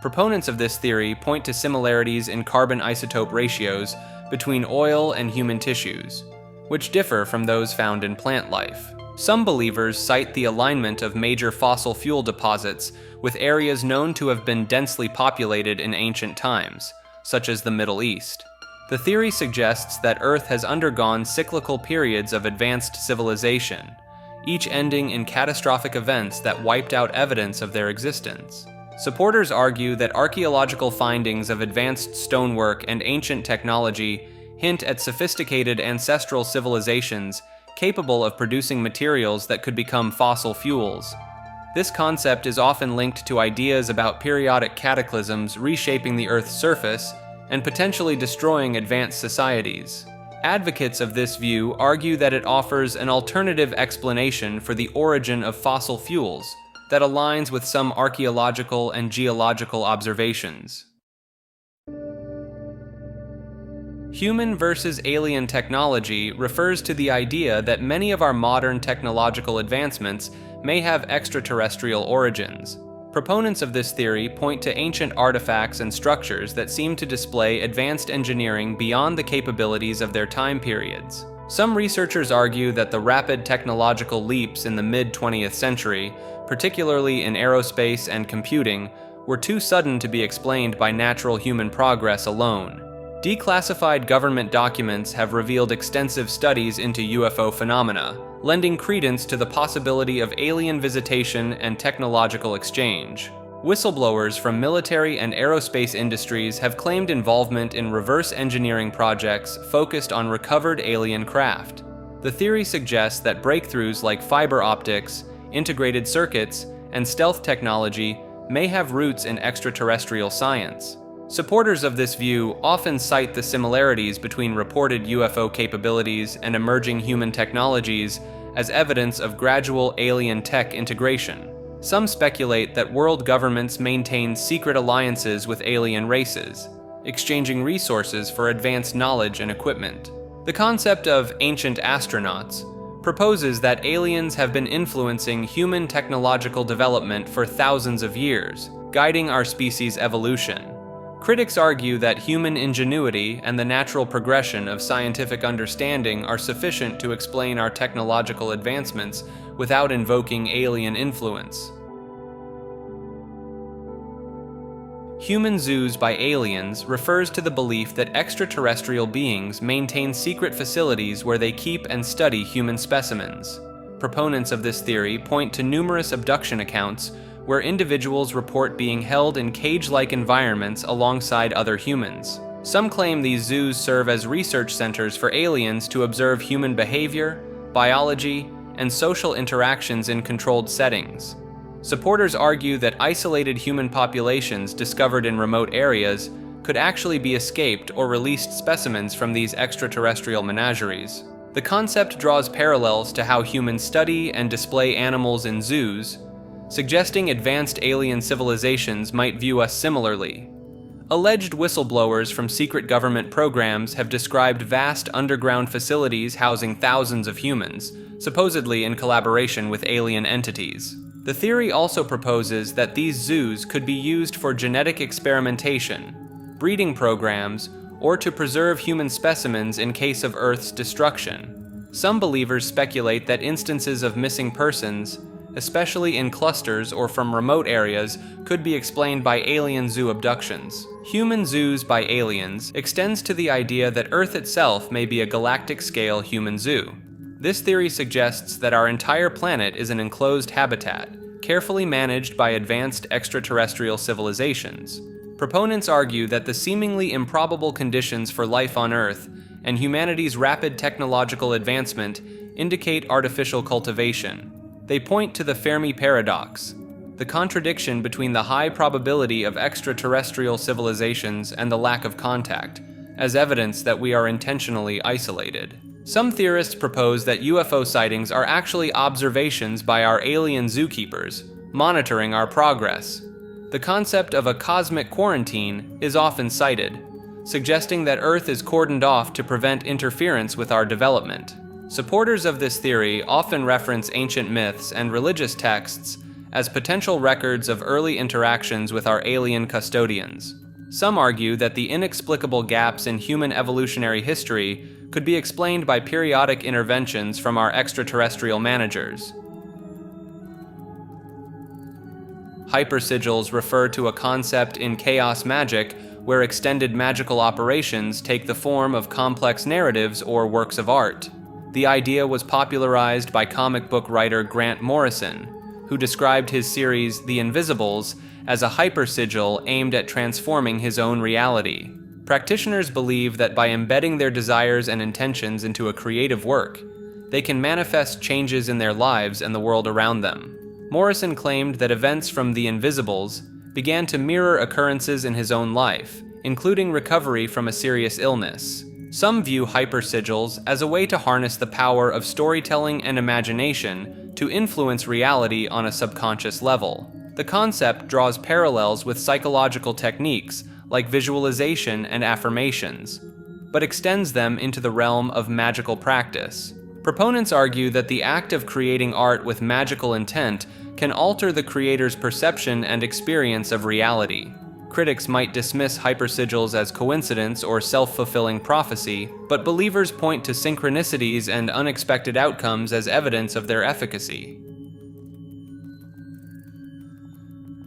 Proponents of this theory point to similarities in carbon isotope ratios between oil and human tissues, which differ from those found in plant life. Some believers cite the alignment of major fossil fuel deposits with areas known to have been densely populated in ancient times, such as the Middle East. The theory suggests that Earth has undergone cyclical periods of advanced civilization, each ending in catastrophic events that wiped out evidence of their existence. Supporters argue that archaeological findings of advanced stonework and ancient technology hint at sophisticated ancestral civilizations capable of producing materials that could become fossil fuels. This concept is often linked to ideas about periodic cataclysms reshaping the Earth's surface and potentially destroying advanced societies. Advocates of this view argue that it offers an alternative explanation for the origin of fossil fuels that aligns with some archaeological and geological observations. Human versus alien technology refers to the idea that many of our modern technological advancements may have extraterrestrial origins. Proponents of this theory point to ancient artifacts and structures that seem to display advanced engineering beyond the capabilities of their time periods. Some researchers argue that the rapid technological leaps in the mid-20th century, particularly in aerospace and computing, were too sudden to be explained by natural human progress alone. Declassified government documents have revealed extensive studies into UFO phenomena, lending credence to the possibility of alien visitation and technological exchange. Whistleblowers from military and aerospace industries have claimed involvement in reverse engineering projects focused on recovered alien craft. The theory suggests that breakthroughs like fiber optics, integrated circuits, and stealth technology may have roots in extraterrestrial science. Supporters of this view often cite the similarities between reported UFO capabilities and emerging human technologies as evidence of gradual alien tech integration. Some speculate that world governments maintain secret alliances with alien races, exchanging resources for advanced knowledge and equipment. The concept of ancient astronauts, proposes that aliens have been influencing human technological development for thousands of years, guiding our species' evolution. Critics argue that human ingenuity and the natural progression of scientific understanding are sufficient to explain our technological advancements without invoking alien influence. Human zoos by aliens refers to the belief that extraterrestrial beings maintain secret facilities where they keep and study human specimens. Proponents of this theory point to numerous abduction accounts where individuals report being held in cage-like environments alongside other humans. Some claim these zoos serve as research centers for aliens to observe human behavior, biology, and social interactions in controlled settings. Supporters argue that isolated human populations discovered in remote areas could actually be escaped or released specimens from these extraterrestrial menageries. The concept draws parallels to how humans study and display animals in zoos, suggesting advanced alien civilizations might view us similarly. Alleged whistleblowers from secret government programs have described vast underground facilities housing thousands of humans, supposedly in collaboration with alien entities. The theory also proposes that these zoos could be used for genetic experimentation, breeding programs, or to preserve human specimens in case of Earth's destruction. Some believers speculate that instances of missing persons, especially in clusters or from remote areas, could be explained by alien zoo abductions. Human zoos by aliens extends to the idea that Earth itself may be a galactic-scale human zoo. This theory suggests that our entire planet is an enclosed habitat, carefully managed by advanced extraterrestrial civilizations. Proponents argue that the seemingly improbable conditions for life on Earth and humanity's rapid technological advancement indicate artificial cultivation. They point to the Fermi paradox, the contradiction between the high probability of extraterrestrial civilizations and the lack of contact, as evidence that we are intentionally isolated. Some theorists propose that UFO sightings are actually observations by our alien zookeepers, monitoring our progress. The concept of a cosmic quarantine is often cited, suggesting that Earth is cordoned off to prevent interference with our development. Supporters of this theory often reference ancient myths and religious texts as potential records of early interactions with our alien custodians. Some argue that the inexplicable gaps in human evolutionary history could be explained by periodic interventions from our extraterrestrial managers. Hypersigils refer to a concept in chaos magic where extended magical operations take the form of complex narratives or works of art. The idea was popularized by comic book writer Grant Morrison, who described his series The Invisibles as a hypersigil aimed at transforming his own reality. Practitioners believe that by embedding their desires and intentions into a creative work, they can manifest changes in their lives and the world around them. Morrison claimed that events from The Invisibles began to mirror occurrences in his own life, including recovery from a serious illness. Some view hypersigils as a way to harness the power of storytelling and imagination to influence reality on a subconscious level. The concept draws parallels with psychological techniques like visualization and affirmations, but extends them into the realm of magical practice. Proponents argue that the act of creating art with magical intent can alter the creator's perception and experience of reality. Critics might dismiss hypersigils as coincidence or self-fulfilling prophecy, but believers point to synchronicities and unexpected outcomes as evidence of their efficacy.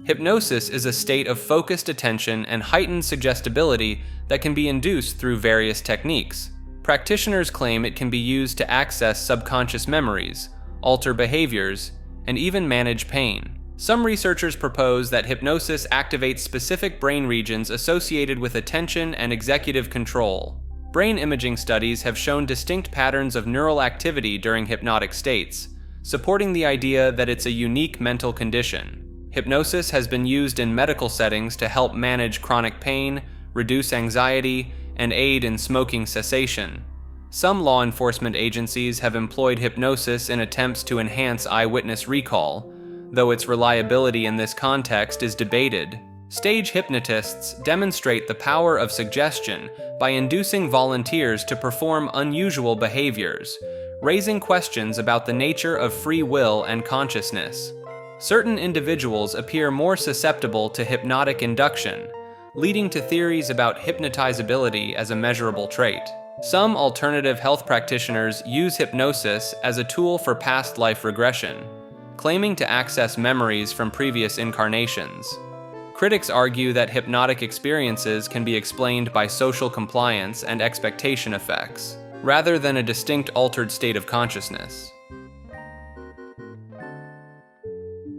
Hypnosis is a state of focused attention and heightened suggestibility that can be induced through various techniques. Practitioners claim it can be used to access subconscious memories, alter behaviors, and even manage pain. Some researchers propose that hypnosis activates specific brain regions associated with attention and executive control. Brain imaging studies have shown distinct patterns of neural activity during hypnotic states, supporting the idea that it's a unique mental condition. Hypnosis has been used in medical settings to help manage chronic pain, reduce anxiety, and aid in smoking cessation. Some law enforcement agencies have employed hypnosis in attempts to enhance eyewitness recall, though its reliability in this context is debated. Stage hypnotists demonstrate the power of suggestion by inducing volunteers to perform unusual behaviors, raising questions about the nature of free will and consciousness. Certain individuals appear more susceptible to hypnotic induction, leading to theories about hypnotizability as a measurable trait. Some alternative health practitioners use hypnosis as a tool for past life regression, claiming to access memories from previous incarnations. Critics argue that hypnotic experiences can be explained by social compliance and expectation effects, rather than a distinct altered state of consciousness.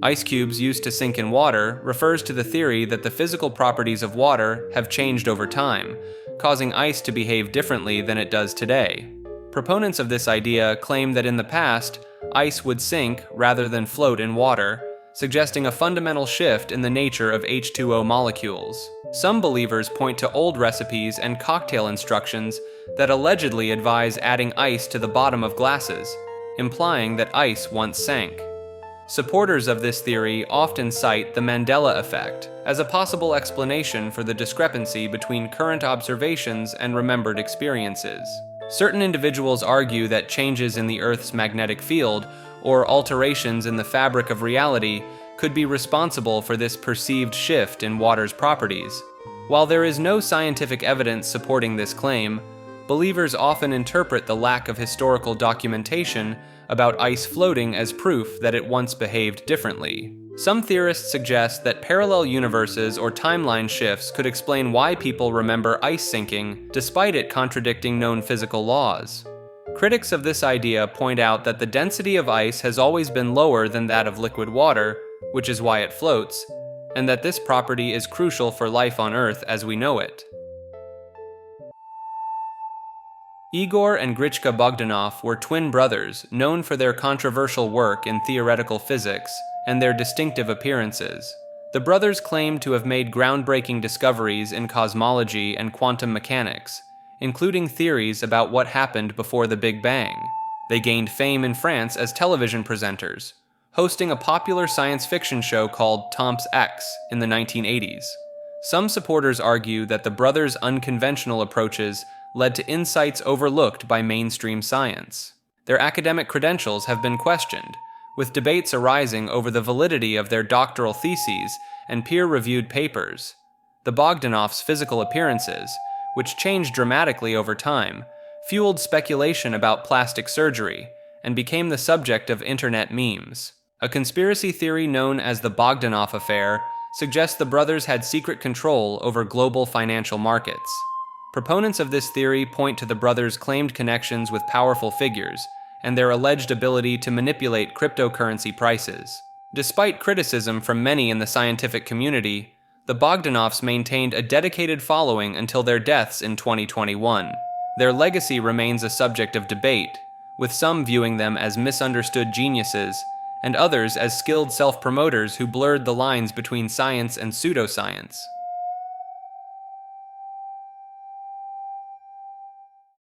Ice cubes used to sink in water refers to the theory that the physical properties of water have changed over time, causing ice to behave differently than it does today. Proponents of this idea claim that in the past, ice would sink rather than float in water, suggesting a fundamental shift in the nature of H2O molecules. Some believers point to old recipes and cocktail instructions that allegedly advise adding ice to the bottom of glasses, implying that ice once sank. Supporters of this theory often cite the Mandela effect as a possible explanation for the discrepancy between current observations and remembered experiences. Certain individuals argue that changes in the Earth's magnetic field or alterations in the fabric of reality could be responsible for this perceived shift in water's properties. While there is no scientific evidence supporting this claim, believers often interpret the lack of historical documentation about ice floating as proof that it once behaved differently. Some theorists suggest that parallel universes or timeline shifts could explain why people remember ice sinking despite it contradicting known physical laws. Critics of this idea point out that the density of ice has always been lower than that of liquid water, which is why it floats, and that this property is crucial for life on Earth as we know it. Igor and Grichka Bogdanov were twin brothers known for their controversial work in theoretical physics and their distinctive appearances. The brothers claimed to have made groundbreaking discoveries in cosmology and quantum mechanics, including theories about what happened before the Big Bang. They gained fame in France as television presenters, hosting a popular science fiction show called Tom's X in the 1980s. Some supporters argue that the brothers' unconventional approaches led to insights overlooked by mainstream science. Their academic credentials have been questioned, with debates arising over the validity of their doctoral theses and peer-reviewed papers. The Bogdanovs' physical appearances, which changed dramatically over time, fueled speculation about plastic surgery and became the subject of internet memes. A conspiracy theory known as the Bogdanov Affair suggests the brothers had secret control over global financial markets. Proponents of this theory point to the brothers' claimed connections with powerful figures and their alleged ability to manipulate cryptocurrency prices. Despite criticism from many in the scientific community, the Bogdanovs maintained a dedicated following until their deaths in 2021. Their legacy remains a subject of debate, with some viewing them as misunderstood geniuses and others as skilled self-promoters who blurred the lines between science and pseudoscience.